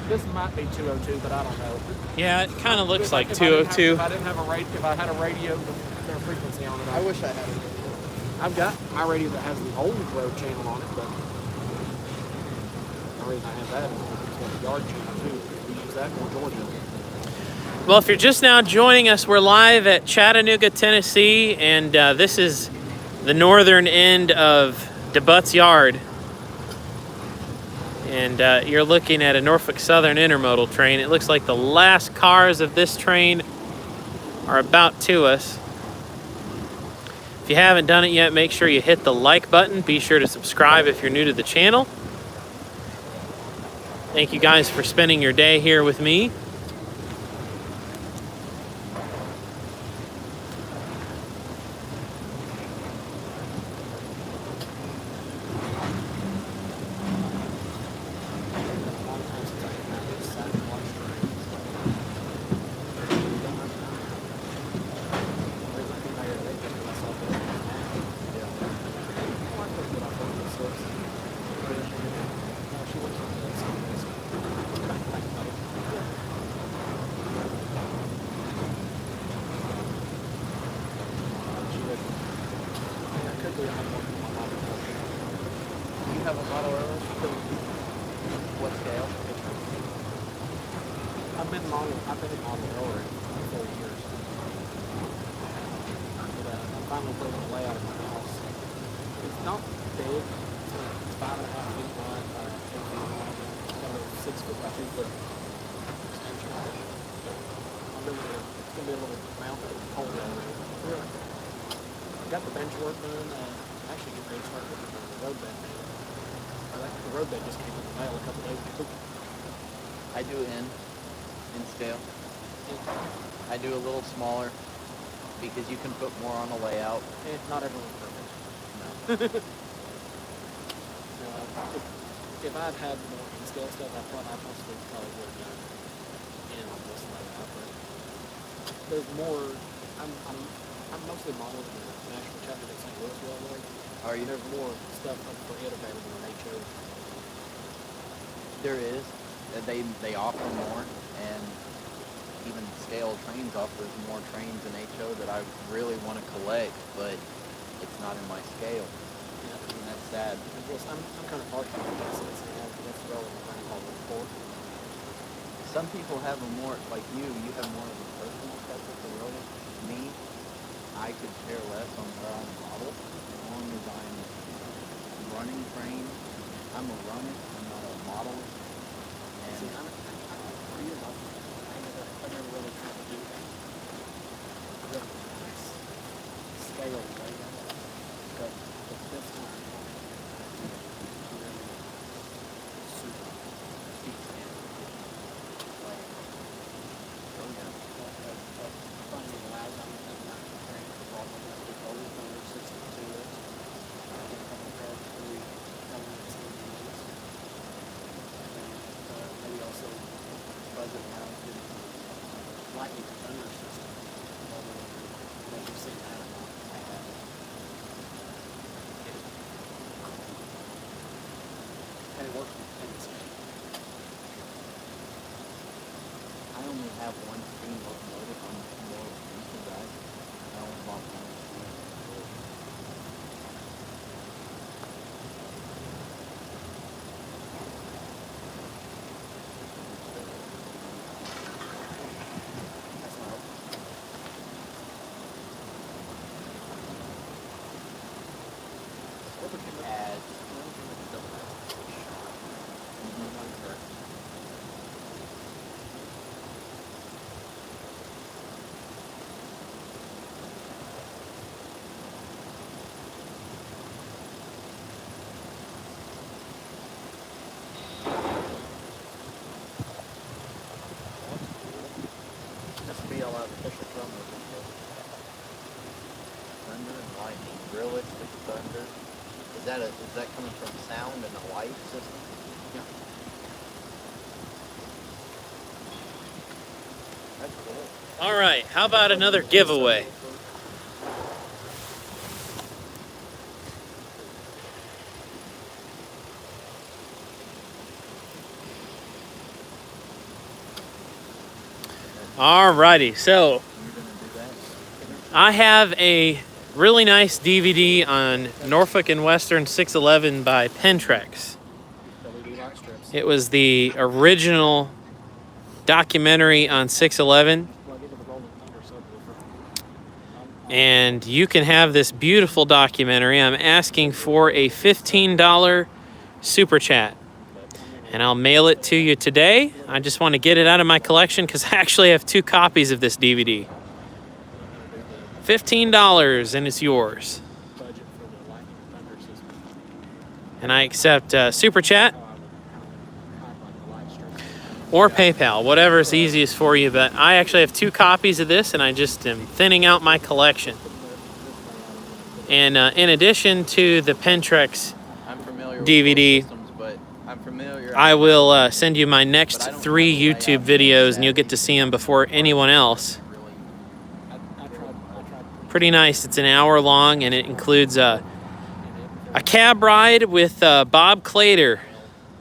This might be 202, but I don't know. Yeah, it kind of looks like If 202. if I had a radio with their frequency on it, I wish I had it. I've got my radio that has the old road channel on it, but the reason I have that is it's got the yard channel too. We use that in Georgia. Well, if you're just now joining us, we're live at Chattanooga, Tennessee, and this is the northern end of DeButt's Yard. And you're looking at a Norfolk Southern intermodal train. It looks like the last cars of this train are about to us. If you haven't done it yet, make sure you hit the like button. Be sure to subscribe if you're new to the channel. Thank you guys for spending your day here with me. You have a model railroad? What scale? I've been in model railroad for 4 years. But I'm finally putting a layout of my house. It's not big. It's 5.5 feet wide by 10 feet wide. It's got a 6 foot by 2 foot extension. I'm doing it's gonna be a little mounted pole railroad. Got the bench work done. Actually getting ready to start working on the road bed. The road bed just came in the mail a couple days ago. I do in scale. I do a little smaller because you can put more on the layout. Not everyone's perfect. No. If I'd had more in-scale stuff, I possibly probably would have done in on this layout. But there's more. I'm mostly modeled in the National Chattanooga St. Louis Railroad. Are you? There's more stuff up for it available in HO. There is. They offer more, and even Scale Trains offers more trains in HO that I really want to collect, but it's not in my scale. Yeah. And that's sad. I'm kind of partial to this. That's the relevant thing called the report. Some people have a more, like you have more of a personal touch with the road. Me, I could care less on where I'm modeled, as long as I'm running trains. I'm a runner, I'm not a model. And See, for years, I never really tried to do that. Really nice scale layout. But this time, really super deep standard. lightning thunder system. If you've seen that or not, I haven't. And it works with any speed. I only have one steam locomotive on more recent drive. I only bought one. That's my hope. Norfolk came up- As Norfolk came up with double that. This will be all official drum movement. Thunder and lightning, realistic thunder. Is that coming from sound and a light system? Yeah. That's cool. All right, how about another giveaway? Alrighty, so I have a really nice DVD on Norfolk and Western 611 by Pentrex. LED light strips. It was the original documentary on 611, Plug into the Rolling Thunder subwoofer. and you can have this beautiful documentary. I'm asking for a $15 super chat, and I'll mail it to you today. I just want to get it out of my collection because I actually have 2 copies of this DVD. $15 and it's yours. Budget for the lightning thunder system. And I accept super chat How I would the light strips. or PayPal, whatever's easiest for you. But I actually have 2 copies of this, and I just am thinning out my collection. And in addition to the Pentrex I'm familiar DVD, with systems, but I'm familiar. I will send you my next 3 YouTube videos, and you'll get to see them before anyone else. I tried. Pretty nice. It's an hour long, and it includes a cab ride with Bob Clater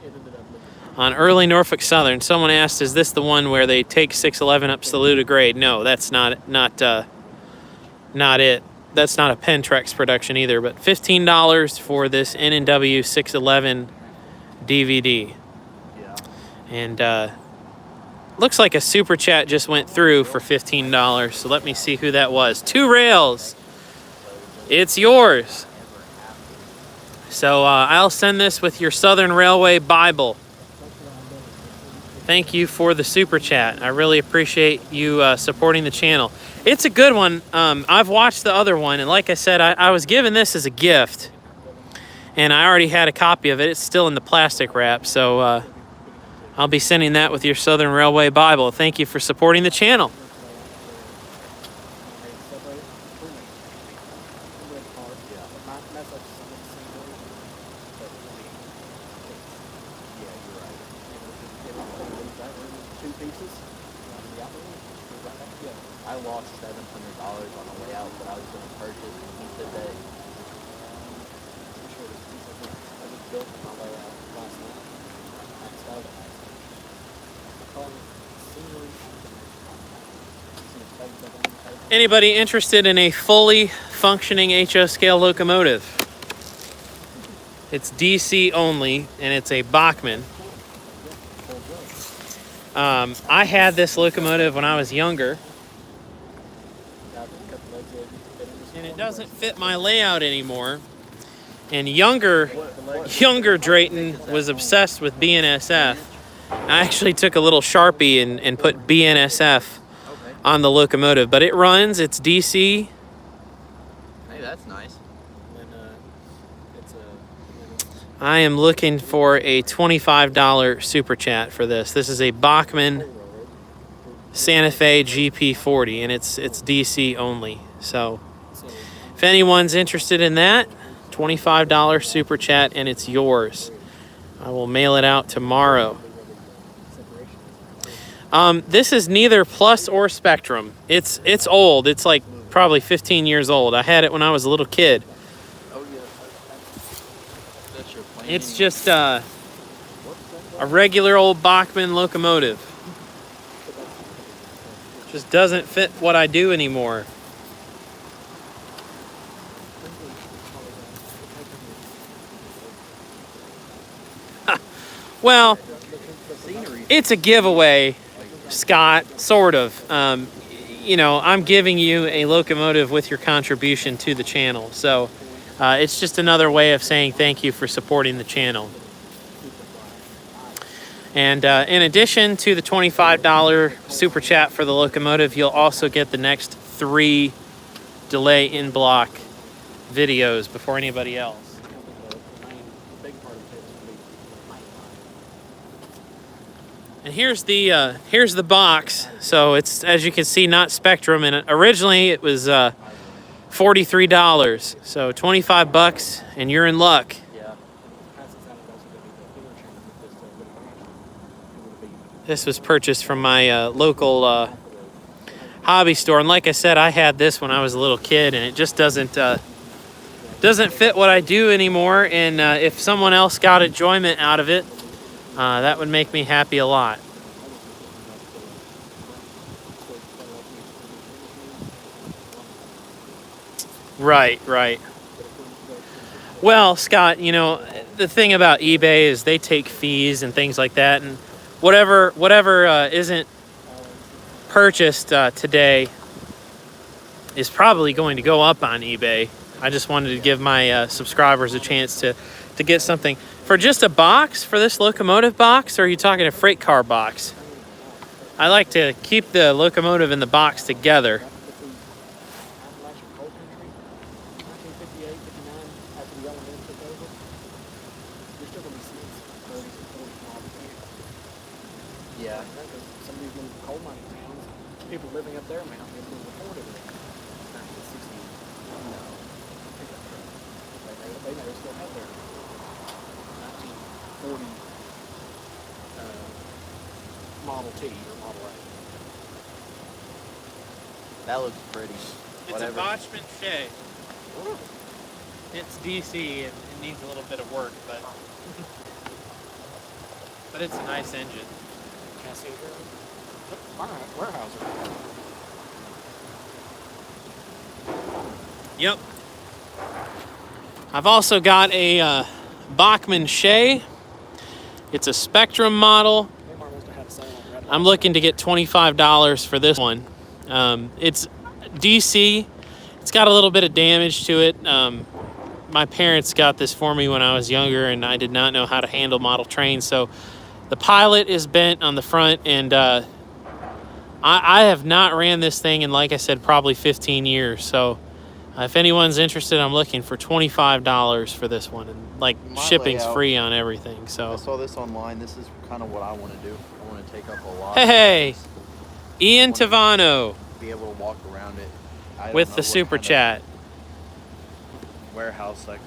It ended up looking on early Norfolk Southern. Someone asked, "Is this the one where they take 611 up Saluda grade?" No, that's not it. That's not a Pentrex production either. But $15 for this N&W 611 DVD, Yeah. and looks like a super chat just went through for $15. So let me see who that was. 2 Rails. It's yours. So I'll send this with your Southern Railway Bible. Thank you for the super chat. I really appreciate you supporting the channel. It's a good one. I've watched the other one, and like I said, I was given this as a gift, and I already had a copy of it. It's still in the plastic wrap, so I'll be sending that with your Southern Railway Bible. Thank you for supporting the channel. I lost $700 on the way out, but I was going to purchase, and he said that I just built my way out last night. Maxed out at Anybody interested in a fully functioning HO scale locomotive? It's DC only, and it's a Bachmann. I had this locomotive when I was younger, and it doesn't fit my layout anymore. And younger Drayton was obsessed with BNSF. I actually took a little Sharpie and put BNSF on the locomotive, but it runs. It's DC. Hey, that's nice. I am looking for a $25 super chat for this. This is a Bachmann Santa Fe GP40, and it's DC only. So if anyone's interested in that, $25 super chat, and it's yours. I will mail it out tomorrow. This is neither Plus or Spectrum. It's old. It's like probably 15 years old. I had it when I was a little kid. Oh yeah, that's your plan. It's just a regular old Bachmann locomotive. Just doesn't fit what I do anymore. Well, it's a giveaway, Scott, sort of. You know, I'm giving you a locomotive with your contribution to the channel. So it's just another way of saying thank you for supporting the channel. And in addition to the $25 super chat for the locomotive, you'll also get the next 3 delay in block videos before anybody else. And here's the box. So it's, as you can see, not Spectrum, and originally it was $43. So $25 and you're in luck. Yeah. This was purchased from my local hobby store, and like I said, I had this when I was a little kid, and it just doesn't fit what I do anymore. And if someone else got enjoyment out of it, that would make me happy a lot. Right. Well, Scott, you know, the thing about eBay is they take fees and things like that, and whatever isn't purchased today is probably going to go up on eBay. I just wanted to give my subscribers a chance to get something. For just a box, for this locomotive box, or are you talking a freight car box? I like to keep the locomotive and the box together. Yeah. Some of these little coal mining towns, people living up there, man, they moved reported it. 1960. No. They never still have their 1940 Model T or Model A. That looks pretty. It's Whatever. a Bachmann Shay. It's DC. It needs a little bit of work, but it's a nice engine. Can't see it here. Warehouser. Yep. I've also got a Bachmann Shay. It's a Spectrum model. I'm looking to get $25 for this one. It's DC. It's got a little bit of damage to it. My parents got this for me when I was younger, and I did not know how to handle model trains. So the pilot is bent on the front, and I have not ran this thing in, like I said, probably 15 years. So if anyone's interested, I'm looking for $25 for this one, and like My shipping's layout, free on everything. So I saw this online. This is kind of what I want to do. I want to take up a lot. hey, of space. Ian I wanna Tavano be able to walk around it. I don't with know the what super kind of chat. warehouse I can,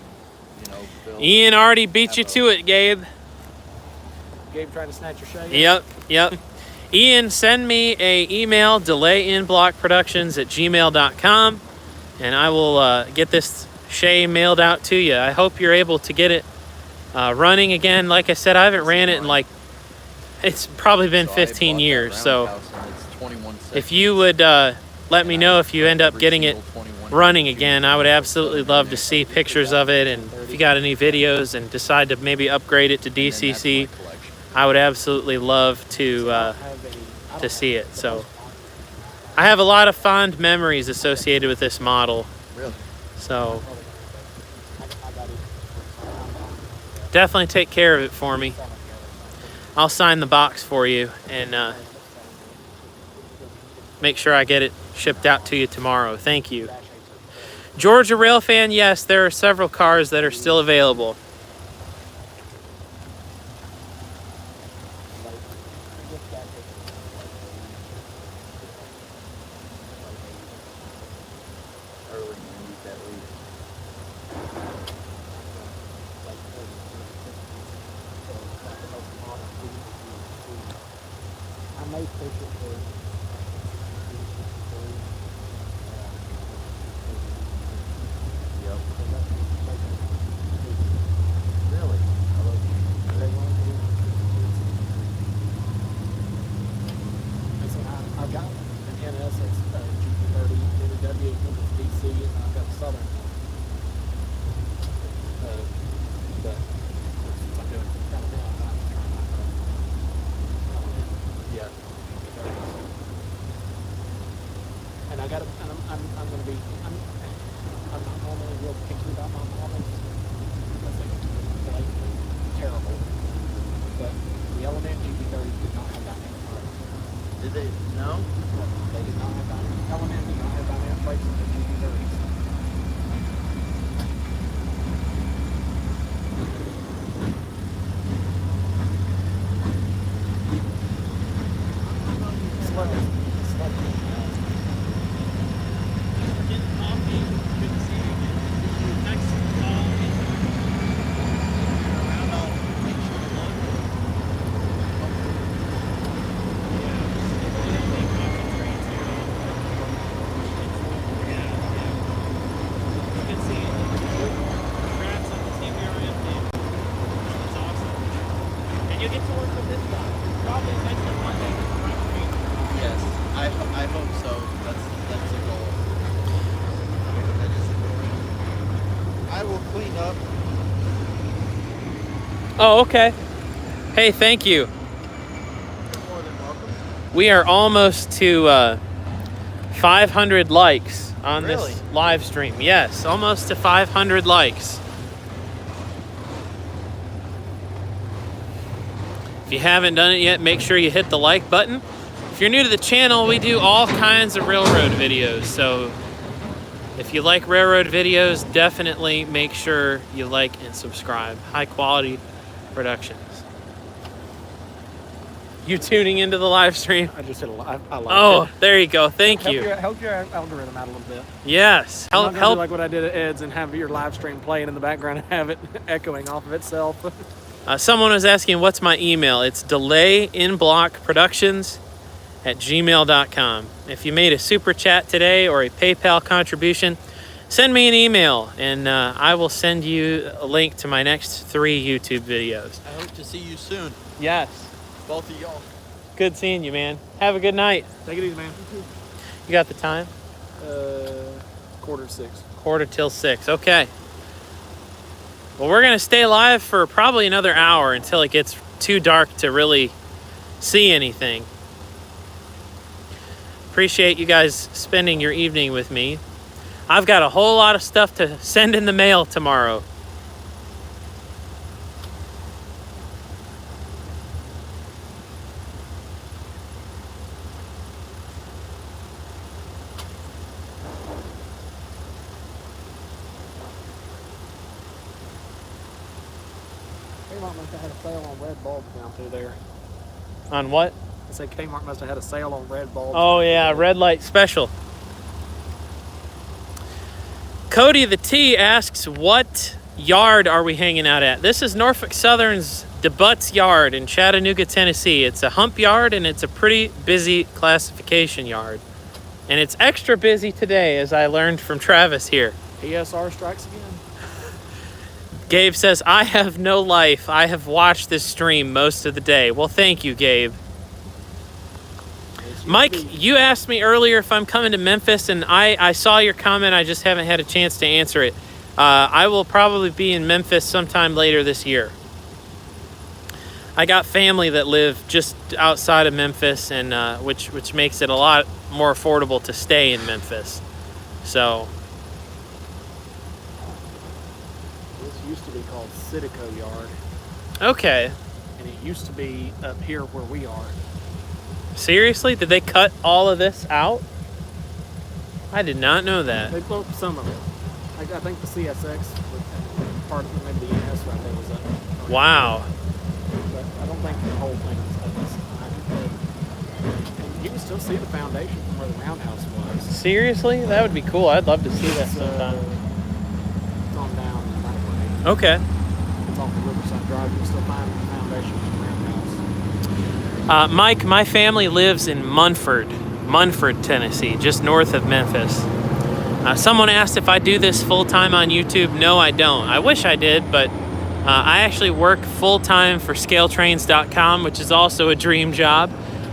build. Ian already beat you to it, Gabe. Gabe trying to snatch your Shay. Yep. Ian, send me a email, delayinblockproductions@gmail.com, and I will get this Shay mailed out to you. I hope you're able to get it running again. Like I said, I haven't ran it in it's probably been 15 years. So if you would let me know if you end up getting it running again, I would absolutely love to see pictures of it. And if you got any videos and decide to maybe upgrade it to DCC, I would absolutely love to see it. So I have a lot of fond memories associated with this model. Really? So definitely take care of it for me. I'll sign the box for you and make sure I get it shipped out to you tomorrow. Thank you. Georgia Railfan, yes, there are several cars that are still available. may push it for. Yep. Really? I love you. I've got an NS that's GP30 NW DC, and I've got a Southern. But since I'm doing kind of now, I'm trying Yeah. and I got, and I'm going to be, I'm not normally real picky about my models. I think it's blatantly terrible. But the Element GP30 did not have dynamic brakes. Did they? No? They did not have dynamic. Element did not have dynamic brakes in the GP30s. Yes. I hope so. That's a goal. That is a goal. I will clean up. Oh, okay. Hey, thank you. You're more than welcome. We are almost to 500 likes on Really? this live stream. Yes, almost to 500 likes. If you haven't done it yet, make sure you hit the like button. If you're new to the channel, we do all kinds of railroad videos. So if you like railroad videos, definitely make sure you like and subscribe. High quality productions. You tuning into the live stream? I just hit a I like Oh, it. there you go. Thank you. Help your algorithm out a little bit. Yes. I'm not gonna Help. do like what I did at Ed's and have your live stream playing in the background and have it echoing off of itself. Someone was asking what's my email. It's delayinblockproductions@gmail.com. If you made a super chat today or a PayPal contribution, send me an email and I will send you a link to my next 3 YouTube videos. I hope to see you soon. Yes. Both of y'all. Good seeing you, man. Have a good night. Take it easy, man. You got the time? 5:45. 5:45. Okay. Well, we're going to stay live for probably another hour until it gets too dark to really see anything. Appreciate you guys spending your evening with me. I've got a whole lot of stuff to send in the mail tomorrow. Kmart must have had a sale on red bulbs down through there. On what? I said Kmart must have had a sale on red bulbs. Oh yeah, red light special. Cody the T asks, what yard are we hanging out at? This is Norfolk Southern's DeButts Yard in Chattanooga, Tennessee. It's a hump yard and it's a pretty busy classification yard. And it's extra busy today, as I learned from Travis here. PSR strikes again. Gabe says, I have no life. I have watched this stream most of the day. Well, thank you, Gabe. Mike, you asked me earlier if I'm coming to Memphis, and I saw your comment. I just haven't had a chance to answer it. I will probably be in Memphis sometime later this year. I got family that live just outside of Memphis, and which makes it a lot more affordable to stay in Memphis. So, This used to be called Citico Yard, okay. and it used to be up here where we are. Seriously? Did they cut all of this out? I did not know that. They blew up some of it. I think the CSX, part of maybe the NS right there was up. Wow. But I don't think the whole thing is up this time. And you can still see the foundation from where the roundhouse was. Seriously? That would be cool. I'd love to see that It's, sometime. it's on down that way. Okay. It's off the Riverside Drive. You can still find the foundation from the roundhouse. Mike, my family lives in Munford, Tennessee, just north of Memphis. Someone asked if I do this full-time on YouTube. No, I don't. I wish I did, but I actually work full-time for scaletrains.com, which is also a dream job,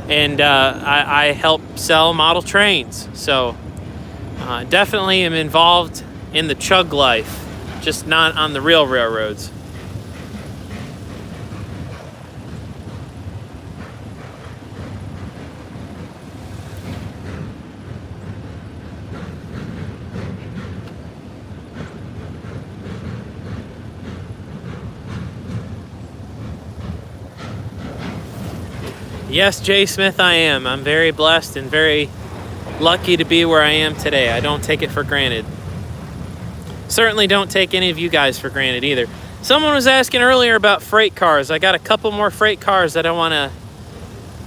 and I help sell model trains. So definitely am involved in the chug life, just not on the real railroads. Yes, Jay Smith, I am. I'm very blessed and very lucky to be where I am today. I don't take it for granted. Certainly don't take any of you guys for granted either. Someone was asking earlier about freight cars. I got a couple more freight cars that I want to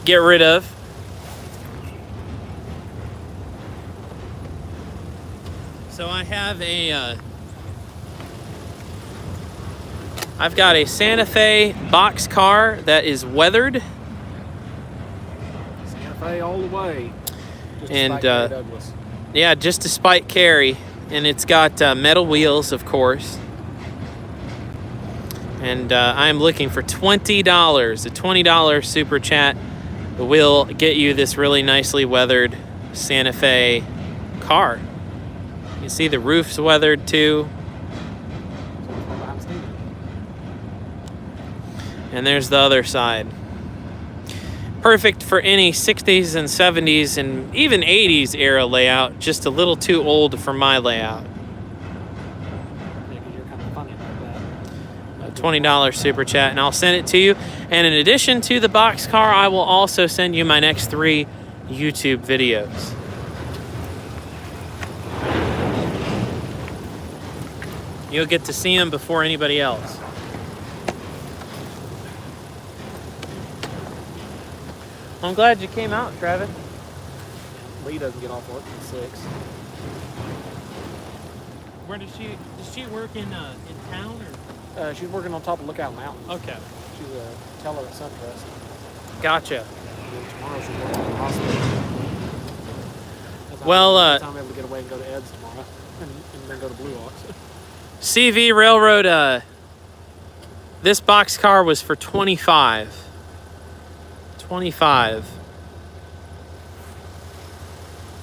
get rid of. So I have I've got a Santa Fe box car that is weathered. All the way. And yeah, just despite Carrie, and it's got metal wheels, of course. And I'm looking for $20, a $20 super chat will get you this really nicely weathered Santa Fe car. You see the roof's weathered too. And there's the other side. Perfect for any 60s and 70s and even 80s era layout, just a little too old for my layout. Yeah, 'cause you're kind of funny like that. A $20 super chat, and I'll send it to you. And in addition to the box car, I will also send you my next 3 YouTube videos. You'll get to see them before anybody else. I'm glad you came out, Travis. Lee doesn't get off work until 6. Where does she work in town or? She's working on top of Lookout Mountain. Okay, She's a teller at Suntrust. gotcha. And then tomorrow she's working in the hospital. Well, I'm able to get away and go to Ed's tomorrow, and then go to Blue Ox. CV Railroad. This box car was for $25.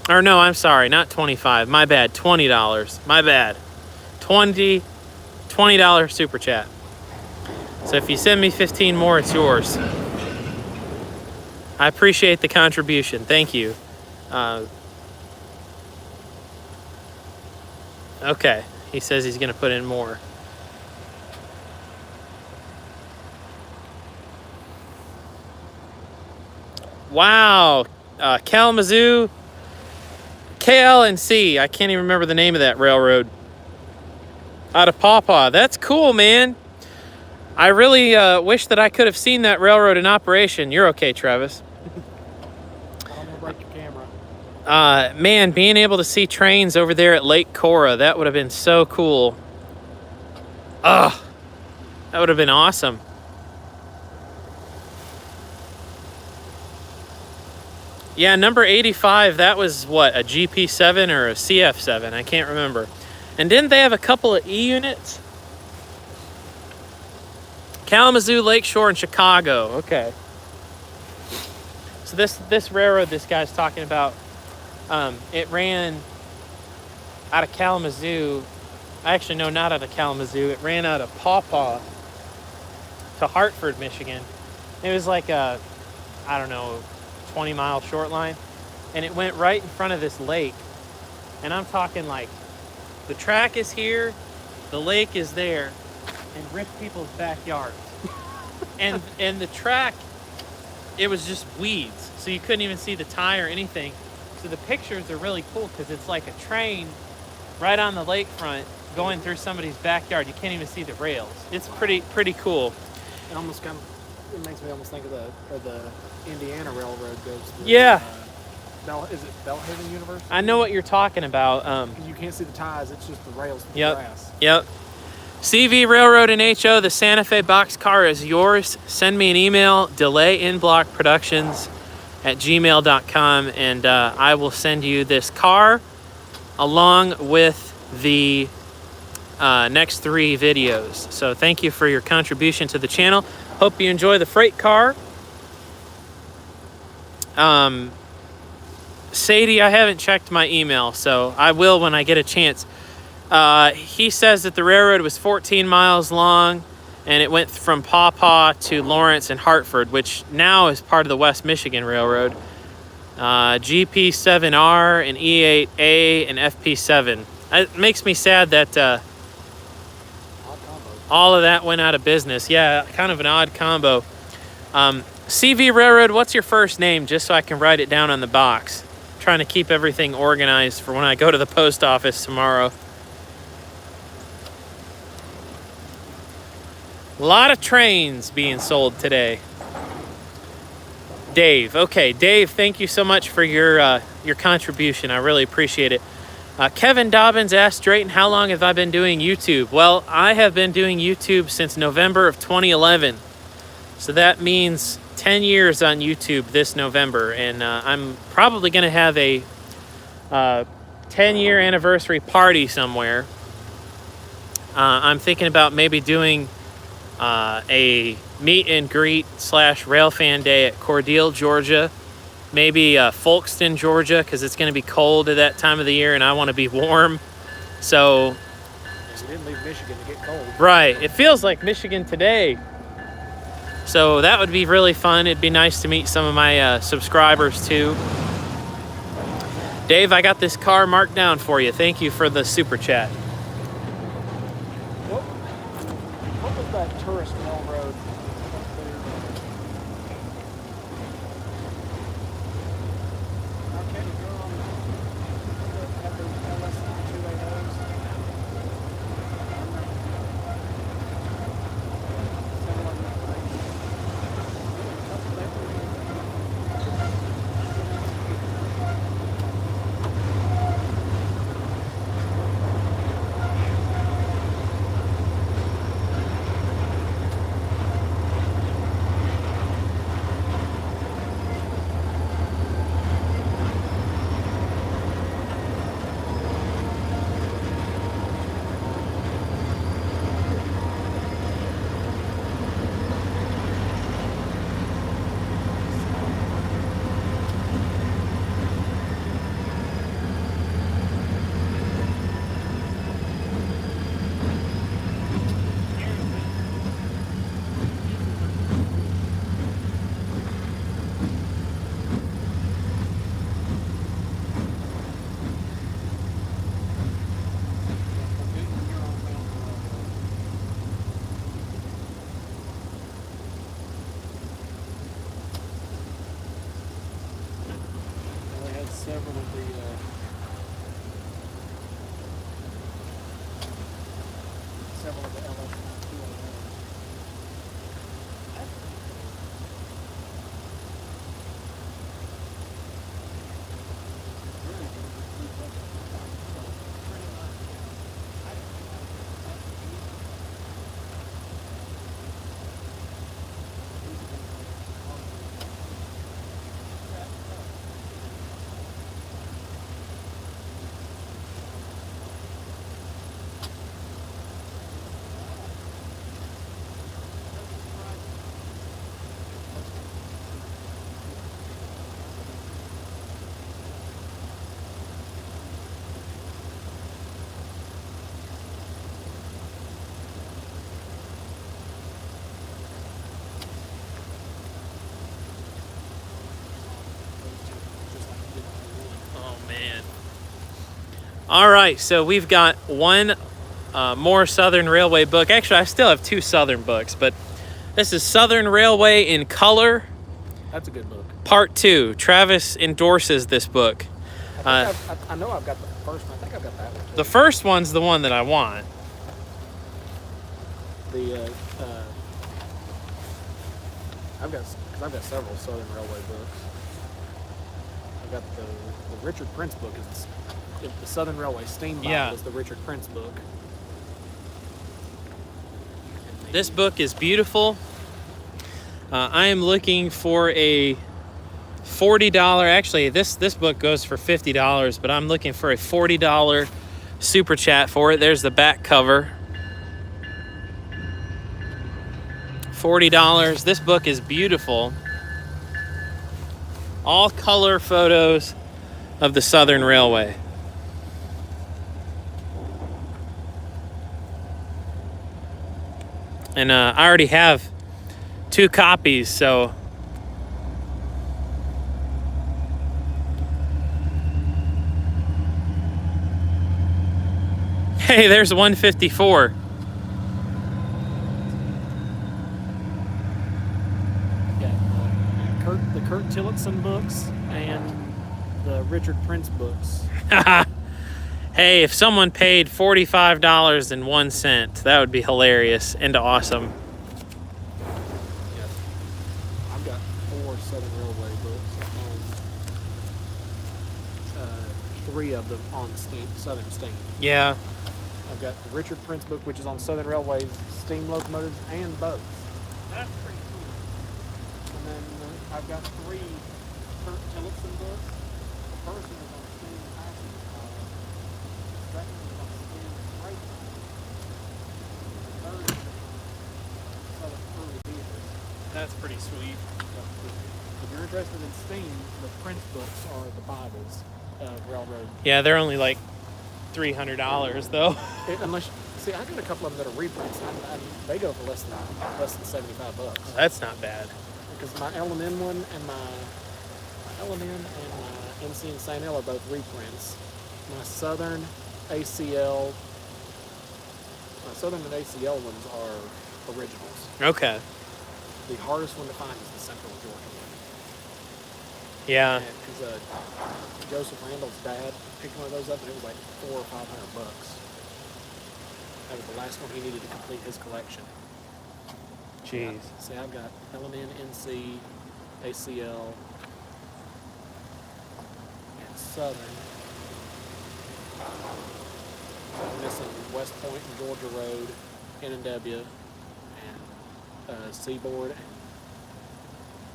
Or no, I'm sorry, not $25. My bad, $20. My bad. $20 super chat. So if you send me 15 more, it's yours. I appreciate the contribution. Thank you. Okay, he says he's going to put in more. Wow, Kalamazoo, KL&C. I can't even remember the name of that railroad. Out of Pawpaw. That's cool, man. I really wish that I could have seen that railroad in operation. You're okay, Travis. I don't want to break your camera. Man, being able to see trains over there at Lake Cora, that would have been so cool. Ugh, that would have been awesome. Yeah, number 85, that was what, a GP7 or a CF7? I can't remember. And didn't they have a couple of E units? Kalamazoo, Lakeshore, and Chicago. Okay. So this railroad this guy's talking about, it ran out of Kalamazoo. Actually, no, not out of Kalamazoo. It ran out of Pawpaw to Hartford, Michigan. It was like a, I don't know, 20-mile short line, and it went right in front of this lake. And I'm talking like the track is here, the lake is there, and rich people's backyards. and the track, it was just weeds, so you couldn't even see the tie or anything. So the pictures are really cool because it's like a train right on the lakefront going through somebody's backyard. You can't even see the rails. It's pretty cool. It almost kind of, it makes me almost think of the Indiana Railroad goes through. Yeah. Is it Belhaven University? I know what you're talking about. Because you can't see the ties, it's just the rails through Yep. the grass. Yep. CV Railroad and HO, the Santa Fe boxcar is yours. Send me an email, delayinblockproductions@gmail.com, and I will send you this car along with the next 3 videos. So thank you for your contribution to the channel. Hope you enjoy the freight car. Sadie, I haven't checked my email, so I will when I get a chance. He says that the railroad was 14 miles long, and it went from Paw Paw to Lawrence and Hartford, which now is part of the West Michigan Railroad. GP7R and E8A and FP7. It makes me sad that all of that went out of business. Yeah, kind of an odd combo. CV Railroad, what's your first name, just so I can write it down on the box? I'm trying to keep everything organized for when I go to the post office tomorrow. A lot of trains being sold today. Dave. Okay, Dave, thank you so much for your contribution. I really appreciate it. Kevin Dobbins asked Drayton, how long have I been doing YouTube? Well, I have been doing YouTube since November of 2011. So that means 10 years on YouTube this November. And I'm probably going to have a 10-year anniversary party somewhere. I'm thinking about maybe doing a meet and greet / railfan day at Cordele, Georgia. Maybe Folkston, Georgia, because it's going to be cold at that time of the year and I want to be warm. So, We didn't leave Michigan to get cold. right, it feels like Michigan today. So that would be really fun. It'd be nice to meet some of my subscribers too. Dave, I got this car marked down for you. Thank you for the super chat. What was that tourist railroad up there? How can you go on have those LS280s? Several of the LS280s. All right, so we've got one more Southern Railway book. Actually, I still have 2 Southern books, but this is Southern Railway in Color, That's a good book. Part 2. Travis endorses this book. I know I've got the first one. I think I've got that one too. The first one's the one that I want. I've got several Southern Railway books. I've got the Richard Prince book. The Southern Railway Steam Bible Yeah. is the Richard Prince book. This book is beautiful. I am looking for a $40. Actually, this book goes for $50, but I'm looking for a $40 super chat for it. There's the back cover. $40. This book is beautiful. All color photos of the Southern Railway. And I already have 2 copies, so hey, there's 154. The Kurt Tillotson books and the Richard Prince books. Hey, if someone paid $45.01, that would be hilarious and awesome. Yeah. I've got 4 Southern Railway books. I own 3 of them on Southern Steam. Yeah. I've got the Richard Prince book, which is on Southern Railway's steam locomotives and boats. That's pretty cool. And then I've got 3 Kurt Tillotson books. The first one is on steam passenger car. The second one is on steam freight car. The third is on Southern early vehicles. That's pretty sweet. If you're interested in steam, the Prince books are the Bibles of railroad. Yeah, they're only like $300 though. Unless, see, I got a couple of them that are reprints, and they go for less than $75. That's not bad. Because my L&N one and my L&N and my MC and St. L are both reprints. My Southern and ACL ones are originals. Okay. The hardest one to find is the Central Georgia one. Yeah. Because Joseph Randall's dad picked one of those up, and it was like $400 or $500. That was the last one he needed to complete his collection. Jeez. See, I've got L&N, NC, ACL, and Southern. I'm missing West Point and Georgia Road, N&W, and Seaboard, and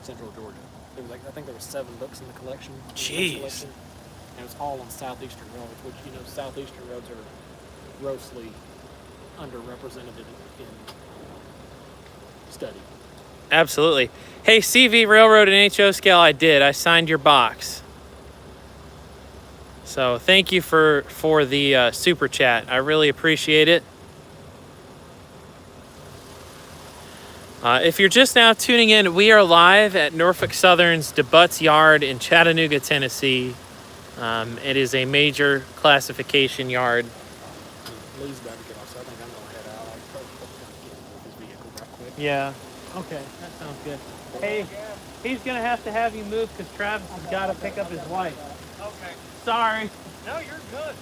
Central Georgia. There was I think there were 7 books in the collection. Jeez. And it was all on Southeastern roads, which, Southeastern roads are grossly underrepresented in study. Absolutely. Hey, CV Railroad and HO Scale, I did. I signed your box. So thank you for the super chat. I really appreciate it. If you're just now tuning in, we are live at Norfolk Southern's DeButts Yard in Chattanooga, Tennessee. It is a major classification yard. Lee's about to get off, so I think I'm going to head out. I'll probably get his vehicle right quick. Yeah. Okay, that sounds good. Hey, he's going to have you move because Travis has got to pick up his wife. Okay. Sorry. No, you're good. I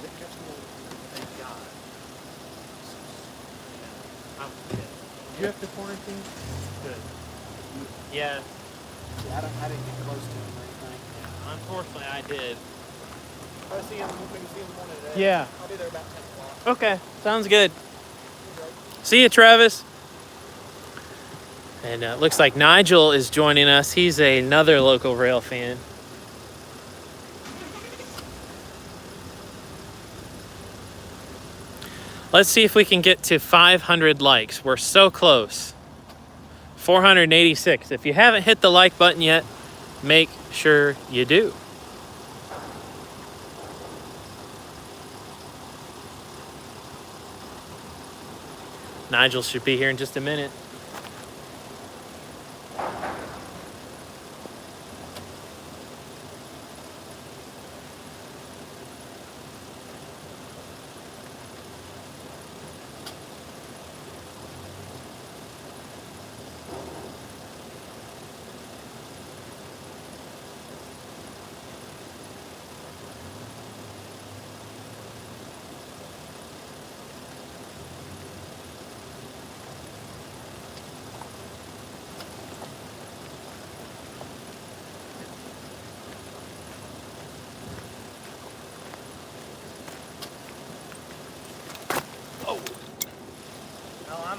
didn't catch the one. Thank God. I'm good. Did you have to quarantine? Good. Yeah. I didn't get close to him or anything. Unfortunately, I did. I'll see him in the morning today. Yeah. I'll be there about 10 o'clock. Okay, sounds good. See you, Travis. And looks like Nigel is joining us. He's another local rail fan. Let's see if we can get to 500 likes. We're so close. 486. If you haven't hit the like button yet, make sure you do. Nigel should be here in just a minute.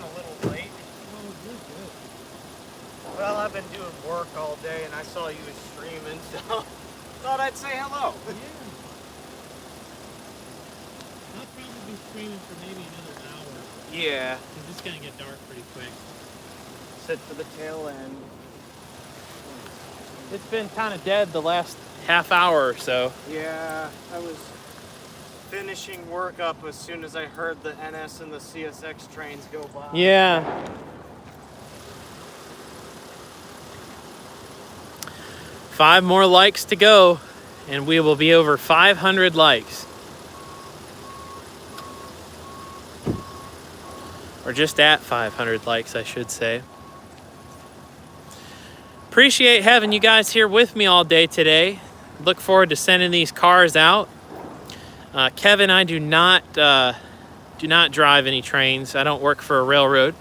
a little late. Oh, good. Well, I've been doing work all day, and I saw you was streaming, so thought I'd say hello. Yeah. I'll probably be streaming for maybe another hour. Yeah. Because it's going to get dark pretty quick. Sit for the tail end. It's been kind of dead the last half hour or so. Yeah, I was finishing work up as soon as I heard the NS and the CSX trains go by. Yeah. Five more likes to go, and we will be over 500 likes. Or just at 500 likes, I should say. Appreciate having you guys here with me all day today. Look forward to sending these cars out. Kevin, I do not drive any trains. I don't work for a railroad.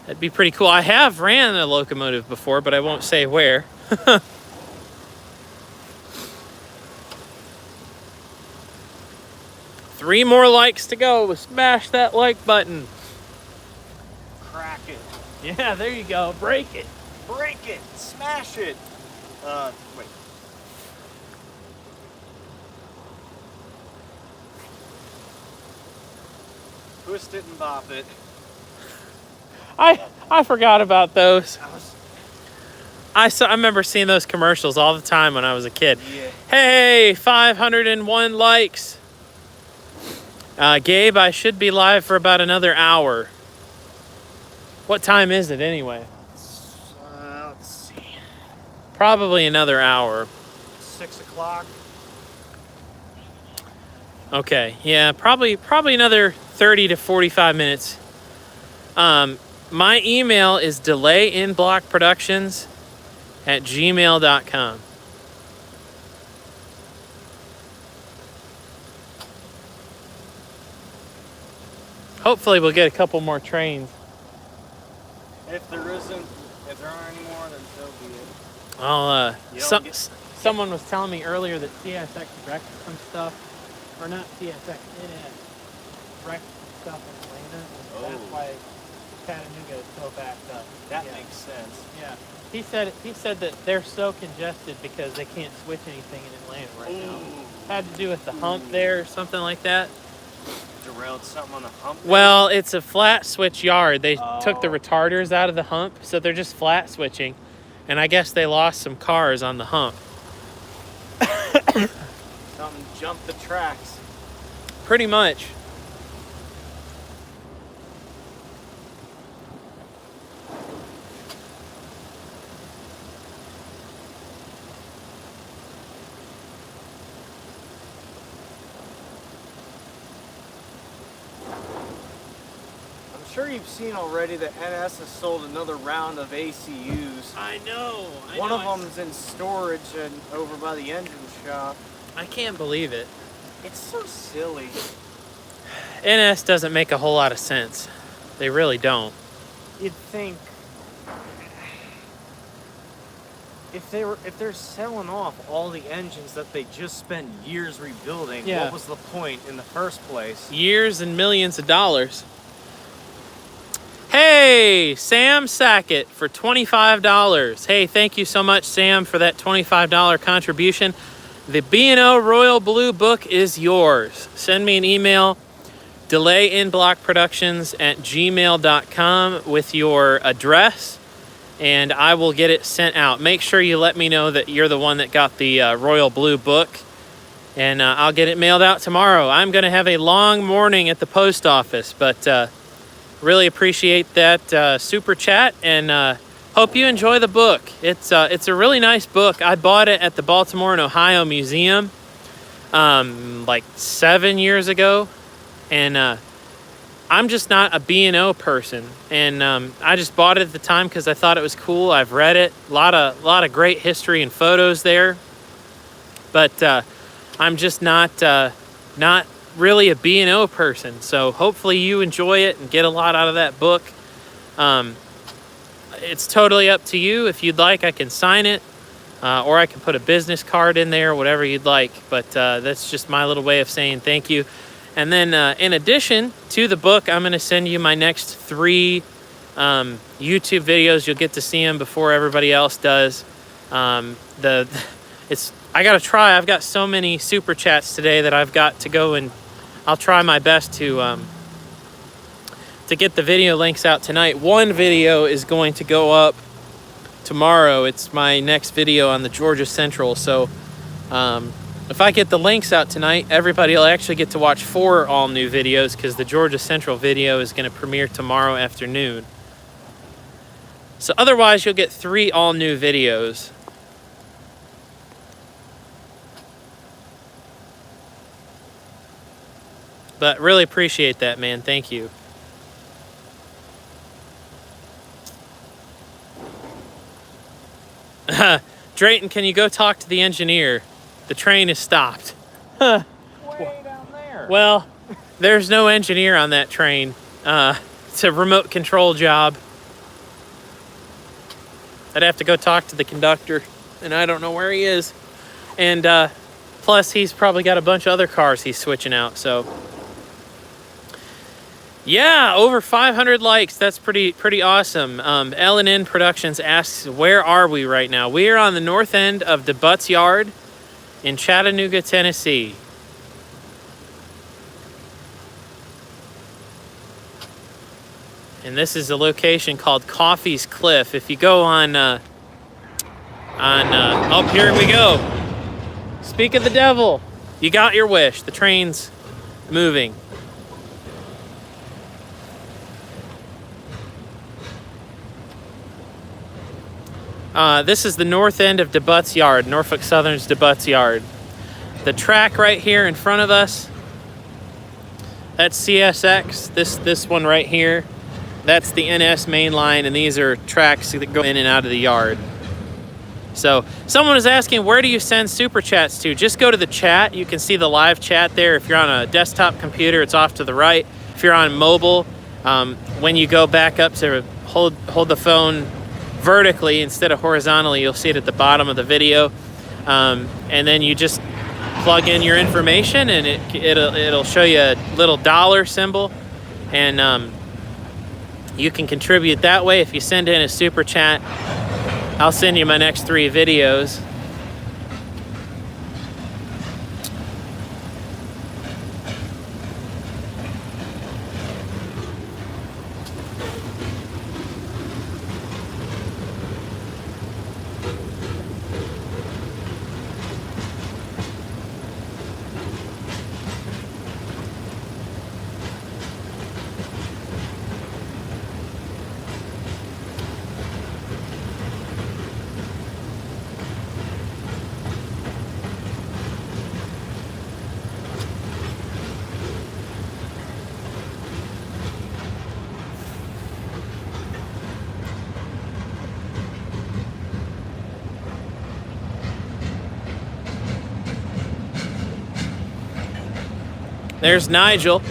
That'd be pretty cool. I have ran a locomotive before, but I won't say where. 3 more likes to go. Smash that like button. Crack it. Yeah, there you go. Break it. Break it. Smash it. Wait. Twist it and bop it. I forgot about those. I remember seeing those commercials all the time when I was a kid. Yeah. Hey, 501 likes. Gabe, I should be live for about another hour. What time is it anyway? Let's see. Probably another hour. 6 o'clock. Okay, yeah, probably another 30 to 45 minutes. My email is delayinblockproductions@gmail.com. Hopefully we'll get a couple more trains. If there aren't any more, then so be it. I'll, You don't someone was telling me earlier that CSX wrecked some stuff, or not CSX, wrecked stuff in Atlanta, and that's why Chattanooga is so backed up. That makes sense. Yeah. He said that they're so congested because they can't switch anything in Atlanta right now. Had to do with the hump there or something like that. Derailed something on the hump. Well, it's a flat switch yard. They took the retarders out of the hump, so they're just flat switching. And I guess they lost some cars on the hump. Something jumped the tracks. Pretty much. I'm sure you've seen already that NS has sold another round of ACUs. I know. One of them's in storage and over by the engine shop. I can't believe it. It's so silly. NS doesn't make a whole lot of sense. They really don't. You'd think if they're selling off all the engines that they just spent years rebuilding, Yeah. what was the point in the first place? Years and millions of dollars. Hey, Sam Sackett for $25. Hey, thank you so much, Sam, for that $25 contribution. The B&O Royal Blue book is yours. Send me an email, delayinblockproductions@gmail.com with your address, and I will get it sent out. Make sure you let me know that you're the one that got the Royal Blue book, and I'll get it mailed out tomorrow. I'm going to have a long morning at the post office, but really appreciate that super chat, and hope you enjoy the book. It's a really nice book. I bought it at the Baltimore and Ohio Museum like 7 years ago, and I'm just not a B&O person, and I just bought it at the time because I thought it was cool. I've read it, a lot of great history and photos there, but I'm just not really a B&O person. So hopefully you enjoy it and get a lot out of that book. It's totally up to you. If you'd like, I can sign it, or I can put a business card in there, whatever you'd like. But that's just my little way of saying thank you. And then in addition to the book, I'm going to send you my next 3 YouTube videos. You'll get to see them before everybody else does. I gotta try. I've got so many super chats today that I've got to go, and I'll try my best to get the video links out tonight. One video is going to go up tomorrow. It's my next video on the Georgia Central. So if I get the links out tonight, everybody will actually get to watch 4 all new videos, because the Georgia Central video is going to premiere tomorrow afternoon. So otherwise, you'll get 3 all new videos. But really appreciate that, man. Thank you. Drayton, can you go talk to the engineer? The train is stopped. Way down there. Well, there's no engineer on that train. It's a remote control job. I'd have to go talk to the conductor, and I don't know where he is. And plus, he's probably got a bunch of other cars he's switching out, so. Yeah, over 500 likes. That's pretty awesome. L&N Productions asks, where are we right now? We are on the north end of DeButt's Yard in Chattanooga, Tennessee. And this is a location called Coffee's Cliff. If you go on oh, here we go. Speak of the devil. You got your wish. The train's moving. This is the north end of DeButt's Yard, Norfolk Southern's DeButt's Yard. The track right here in front of us, that's CSX. This one right here, that's the NS main line, and these are tracks that go in and out of the yard. So someone is asking, where do you send super chats to? Just go to the chat. You can see the live chat there. If you're on a desktop computer, it's off to the right. If you're on mobile, when you go back up to hold the phone vertically instead of horizontally, you'll see it at the bottom of the video, and then you just plug in your information, and it'll show you a little dollar symbol, and you can contribute that way. If you send in a super chat, I'll send you my next 3 videos. There's Nigel.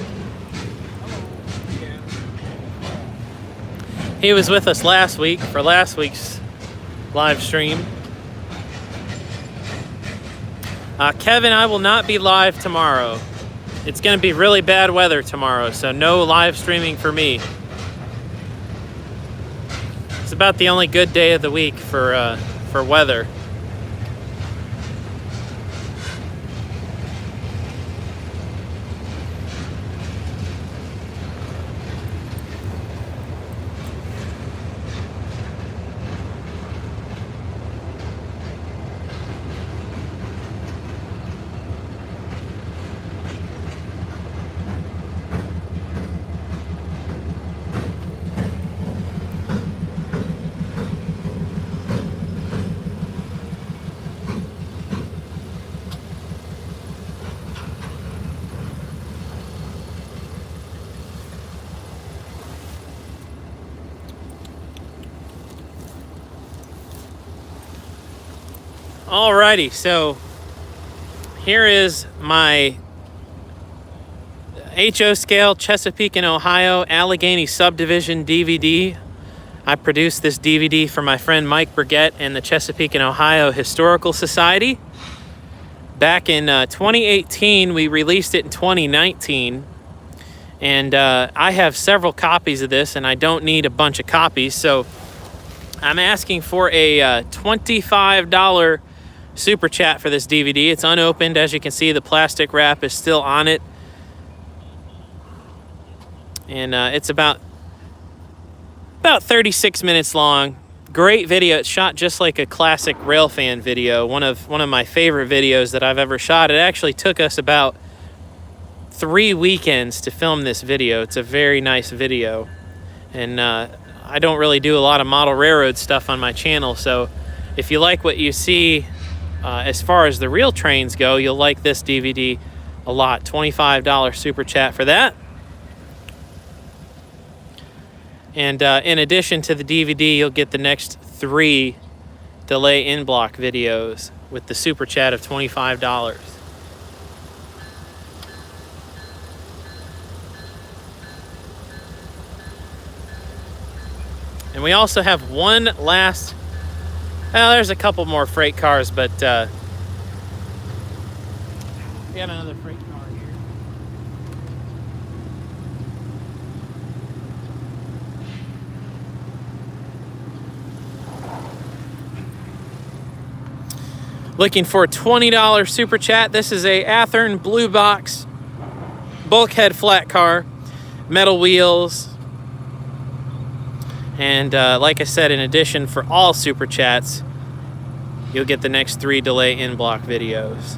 He was with us last week for last week's live stream. Kevin, I will not be live tomorrow. It's going to be really bad weather tomorrow, so no live streaming for me. It's about the only good day of the week for weather. Alrighty, so here is my HO scale Chesapeake and Ohio Allegheny subdivision DVD. I produced this DVD for my friend Mike Burgett and the Chesapeake and Ohio Historical Society. Back in 2018, we released it in 2019. And I have several copies of this, and I don't need a bunch of copies, so I'm asking for a $25 super chat for this DVD. It's unopened. As you can see, the plastic wrap is still on it. And it's about 36 minutes long. Great video. It's shot just like a classic railfan video. One of my favorite videos that I've ever shot. It actually took us about 3 weekends to film this video. It's a very nice video. And I don't really do a lot of model railroad stuff on my channel, so if you like what you see as far as the real trains go, you'll like this DVD a lot. $25 super chat for that. And in addition to the DVD, you'll get the next 3 delay in block videos with the super chat of $25. And we also have one last, well, there's a couple more freight cars, but we got another freight car here. Looking for a $20 super chat. This is a Athearn blue box bulkhead flat car, metal wheels. And like I said, in addition, for all super chats, you'll get the next 3 delay in block videos.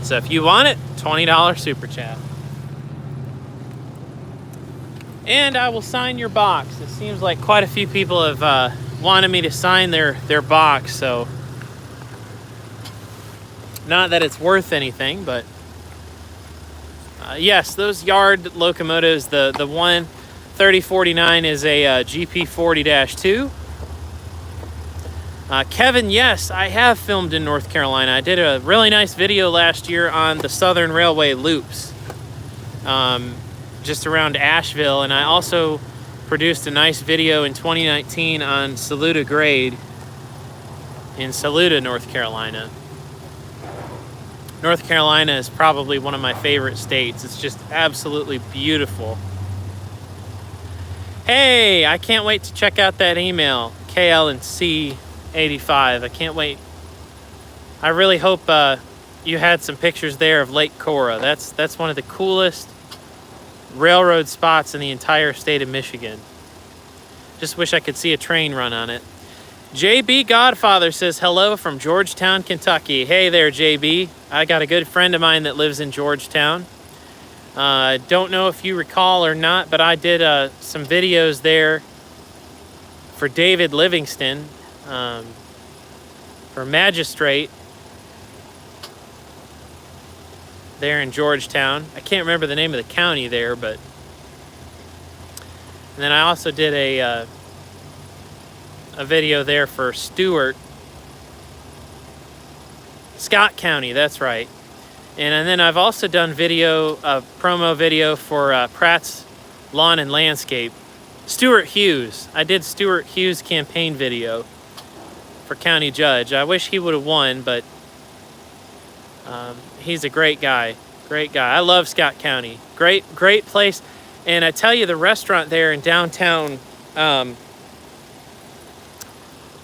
So if you want it, $20 super chat. And I will sign your box. It seems like quite a few people have wanted me to sign their box, so not that it's worth anything, but yes, those yard locomotives, the one 3049 is a GP40-2. Kevin, yes, I have filmed in North Carolina. I did a really nice video last year on the Southern Railway loops, just around Asheville, and I also produced a nice video in 2019 on Saluda Grade in Saluda, North Carolina. North Carolina is probably one of my favorite states. It's just absolutely beautiful. Hey, I can't wait to check out that email, KL and C85. I can't wait. I really hope you had some pictures there of Lake Cora. That's one of the coolest railroad spots in the entire state of Michigan. Just wish I could see a train run on it. JB Godfather says hello from Georgetown, Kentucky. Hey there, JB. I got a good friend of mine that lives in Georgetown. Don't know if you recall or not, but I did some videos there for David Livingston, for Magistrate there in Georgetown. I can't remember the name of the county there, but... And then I also did a video there for Stewart. Scott County, that's right. And then I've also done promo video for Pratt's Lawn and Landscape. Stuart Hughes. I did Stuart Hughes' campaign video for county judge. I wish he would have won, but he's a great guy. Great guy. I love Scott County. Great place. And I tell you, the restaurant there in downtown,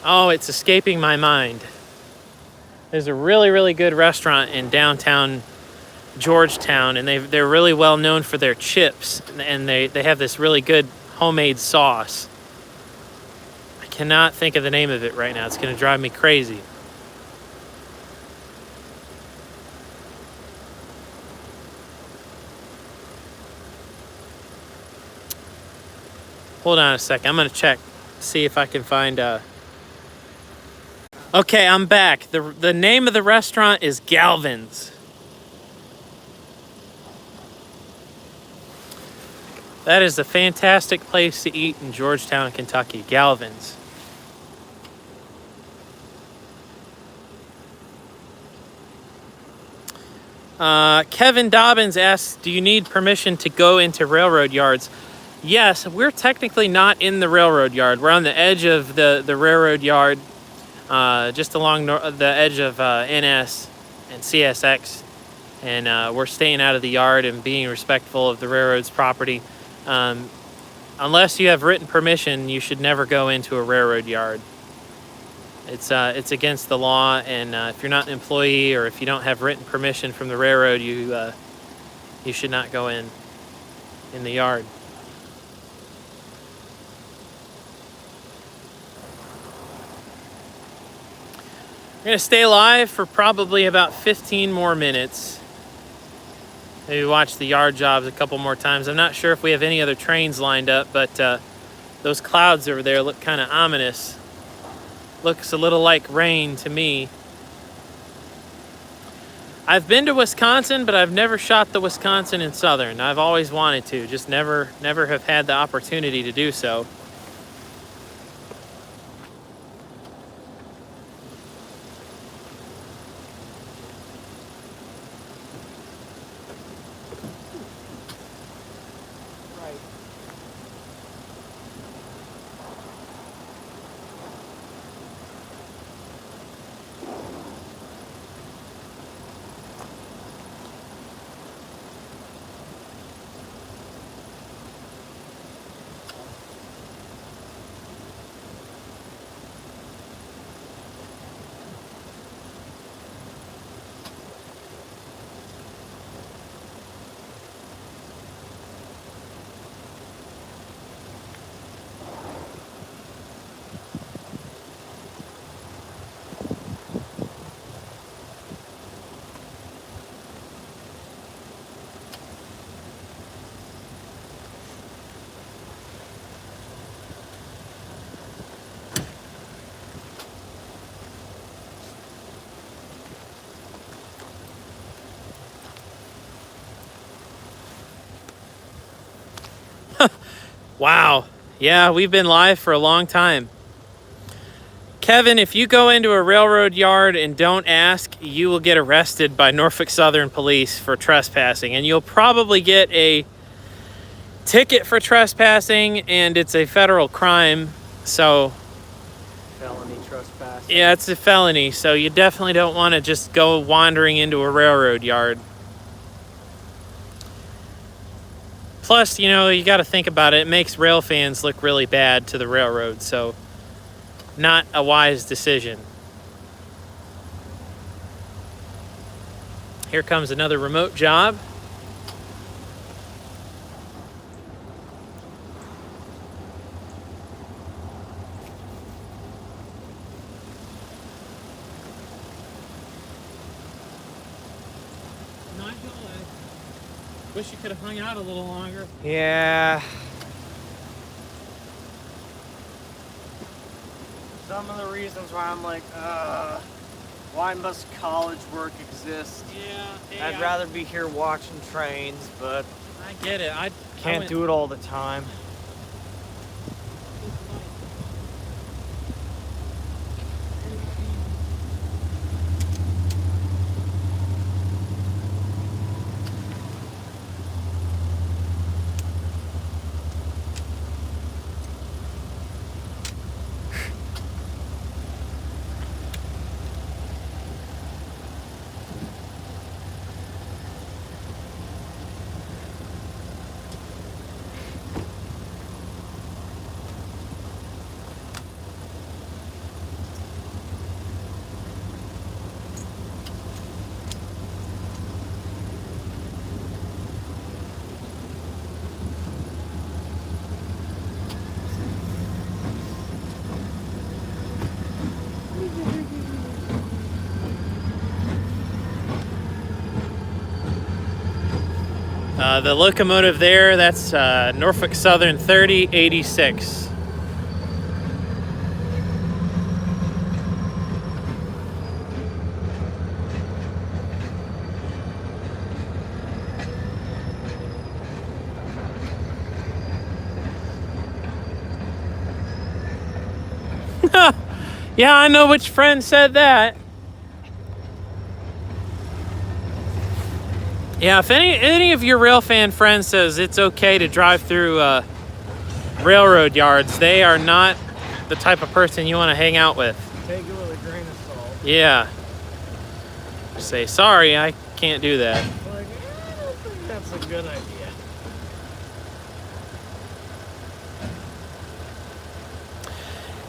it's escaping my mind. There's a really, really good restaurant in downtown Georgetown, and they're really well known for their chips, and they have this really good homemade sauce. I cannot think of the name of it right now. It's going to drive me crazy. Hold on a second. I'm going to check, see if I can find... Okay, I'm back. The name of the restaurant is Galvin's. That is a fantastic place to eat in Georgetown, Kentucky. Galvin's. Kevin Dobbins asks, do you need permission to go into railroad yards? Yes, we're technically not in the railroad yard. We're on the edge of the railroad yard. Just along the edge of NS and CSX and we're staying out of the yard and being respectful of the railroad's property. Unless you have written permission, you should never go into a railroad yard. It's against the law, and if you're not an employee or if you don't have written permission from the railroad, you should not go in the yard. We're gonna stay live for probably about 15 more minutes. Maybe watch the yard jobs a couple more times. I'm not sure if we have any other trains lined up, but those clouds over there look kind of ominous. Looks a little like rain to me. I've been to Wisconsin, but I've never shot the Wisconsin in Southern. I've always wanted to, just never have had the opportunity to do so. Wow. Yeah, we've been live for a long time. Kevin, if you go into a railroad yard and don't ask, you will get arrested by Norfolk Southern police for trespassing. And you'll probably get a ticket for trespassing, and it's a federal crime. So, Felony trespass. yeah, it's a felony. So you definitely don't want to just go wandering into a railroad yard. Plus, you know, you got to think about it. It makes rail fans look really bad to the railroad, so not a wise decision. Here comes another remote job. Wish you could have hung out a little longer. Yeah. Some of the reasons why I'm like, why must college work exist? Yeah. I'd rather be here watching trains, but I get it. I can't do it all the time. The locomotive there, that's Norfolk Southern 3086. Yeah, I know which friend said that. Yeah, if any of your railfan friends says it's okay to drive through railroad yards, they are not the type of person you want to hang out with. Take it with a grain of salt. Yeah. Say, sorry, I can't do that. Like, I don't think that's a good idea.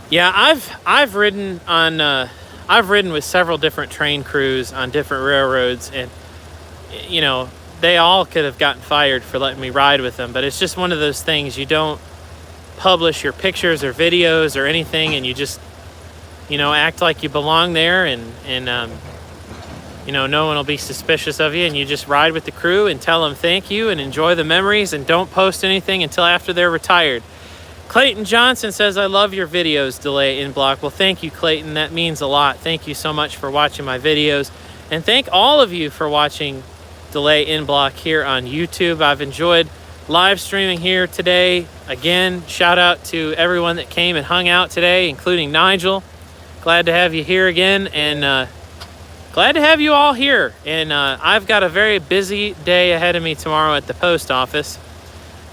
Yeah, I've ridden on I've ridden with several different train crews on different railroads, and you know, they all could have gotten fired for letting me ride with them, but it's just one of those things. You don't publish your pictures or videos or anything, and you just, you know, act like you belong there, and you know, no one will be suspicious of you, and you just ride with the crew and tell them thank you and enjoy the memories, and don't post anything until after they're retired. Clayton Johnson says, I love your videos, Delay in Block. Well, thank you, Clayton. That means a lot. Thank you so much for watching my videos. And thank all of you for watching Delay in Block here on YouTube. I've enjoyed live streaming here today. Again, shout out to everyone that came and hung out today, including Nigel. Glad to have you here again, and glad to have you all here. And I've got a very busy day ahead of me tomorrow at the post office.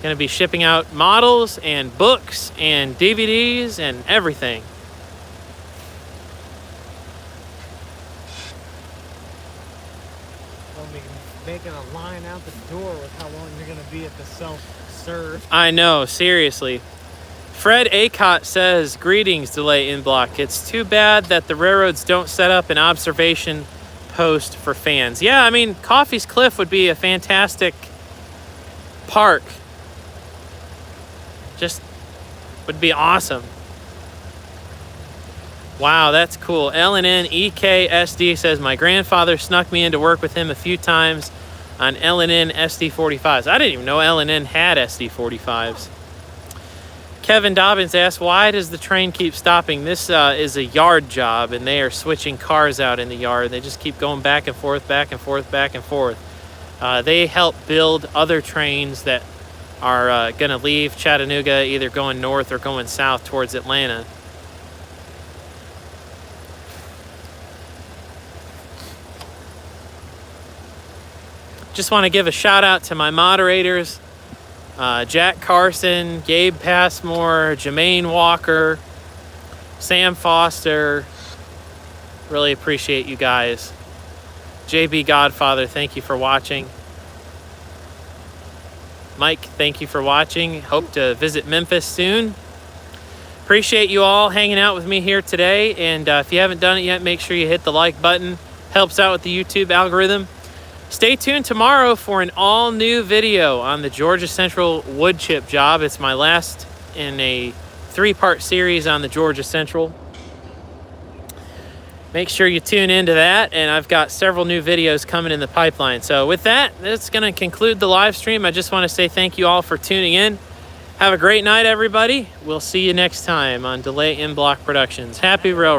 Going to be shipping out models and books and DVDs and everything. We'll be making a line out the door with how long you're going to be at the self-serve. I know, seriously. Fred Acott says, greetings, Delay in Block. It's too bad that the railroads don't set up an observation post for fans. Yeah, I mean, Coffey's Cliff would be a fantastic park. Just would be awesome. Wow, that's cool. LNN EKSD says, my grandfather snuck me in to work with him a few times on LNN SD45s. I didn't even know LNN had SD45s. Kevin Dobbins asks, why does the train keep stopping? This is a yard job, and they are switching cars out in the yard. They just keep going back and forth, back and forth, back and forth. They help build other trains that are going to leave Chattanooga, either going north or going south towards Atlanta. Just want to give a shout out to my moderators, Jack Carson, Gabe Passmore, Jermaine Walker, Sam Foster. Really appreciate you guys. JB Godfather, thank you for watching. Mike, thank you for watching. Hope to visit Memphis soon. Appreciate you all hanging out with me here today. And if you haven't done it yet, make sure you hit the like button. Helps out with the YouTube algorithm. Stay tuned tomorrow for an all-new video on the Georgia Central wood chip job. It's my last in a 3-part series on the Georgia Central. Make sure you tune into that, and I've got several new videos coming in the pipeline. So with that, that's going to conclude the live stream. I just want to say thank you all for tuning in. Have a great night, everybody. We'll see you next time on Delay in Block Productions. Happy railroad.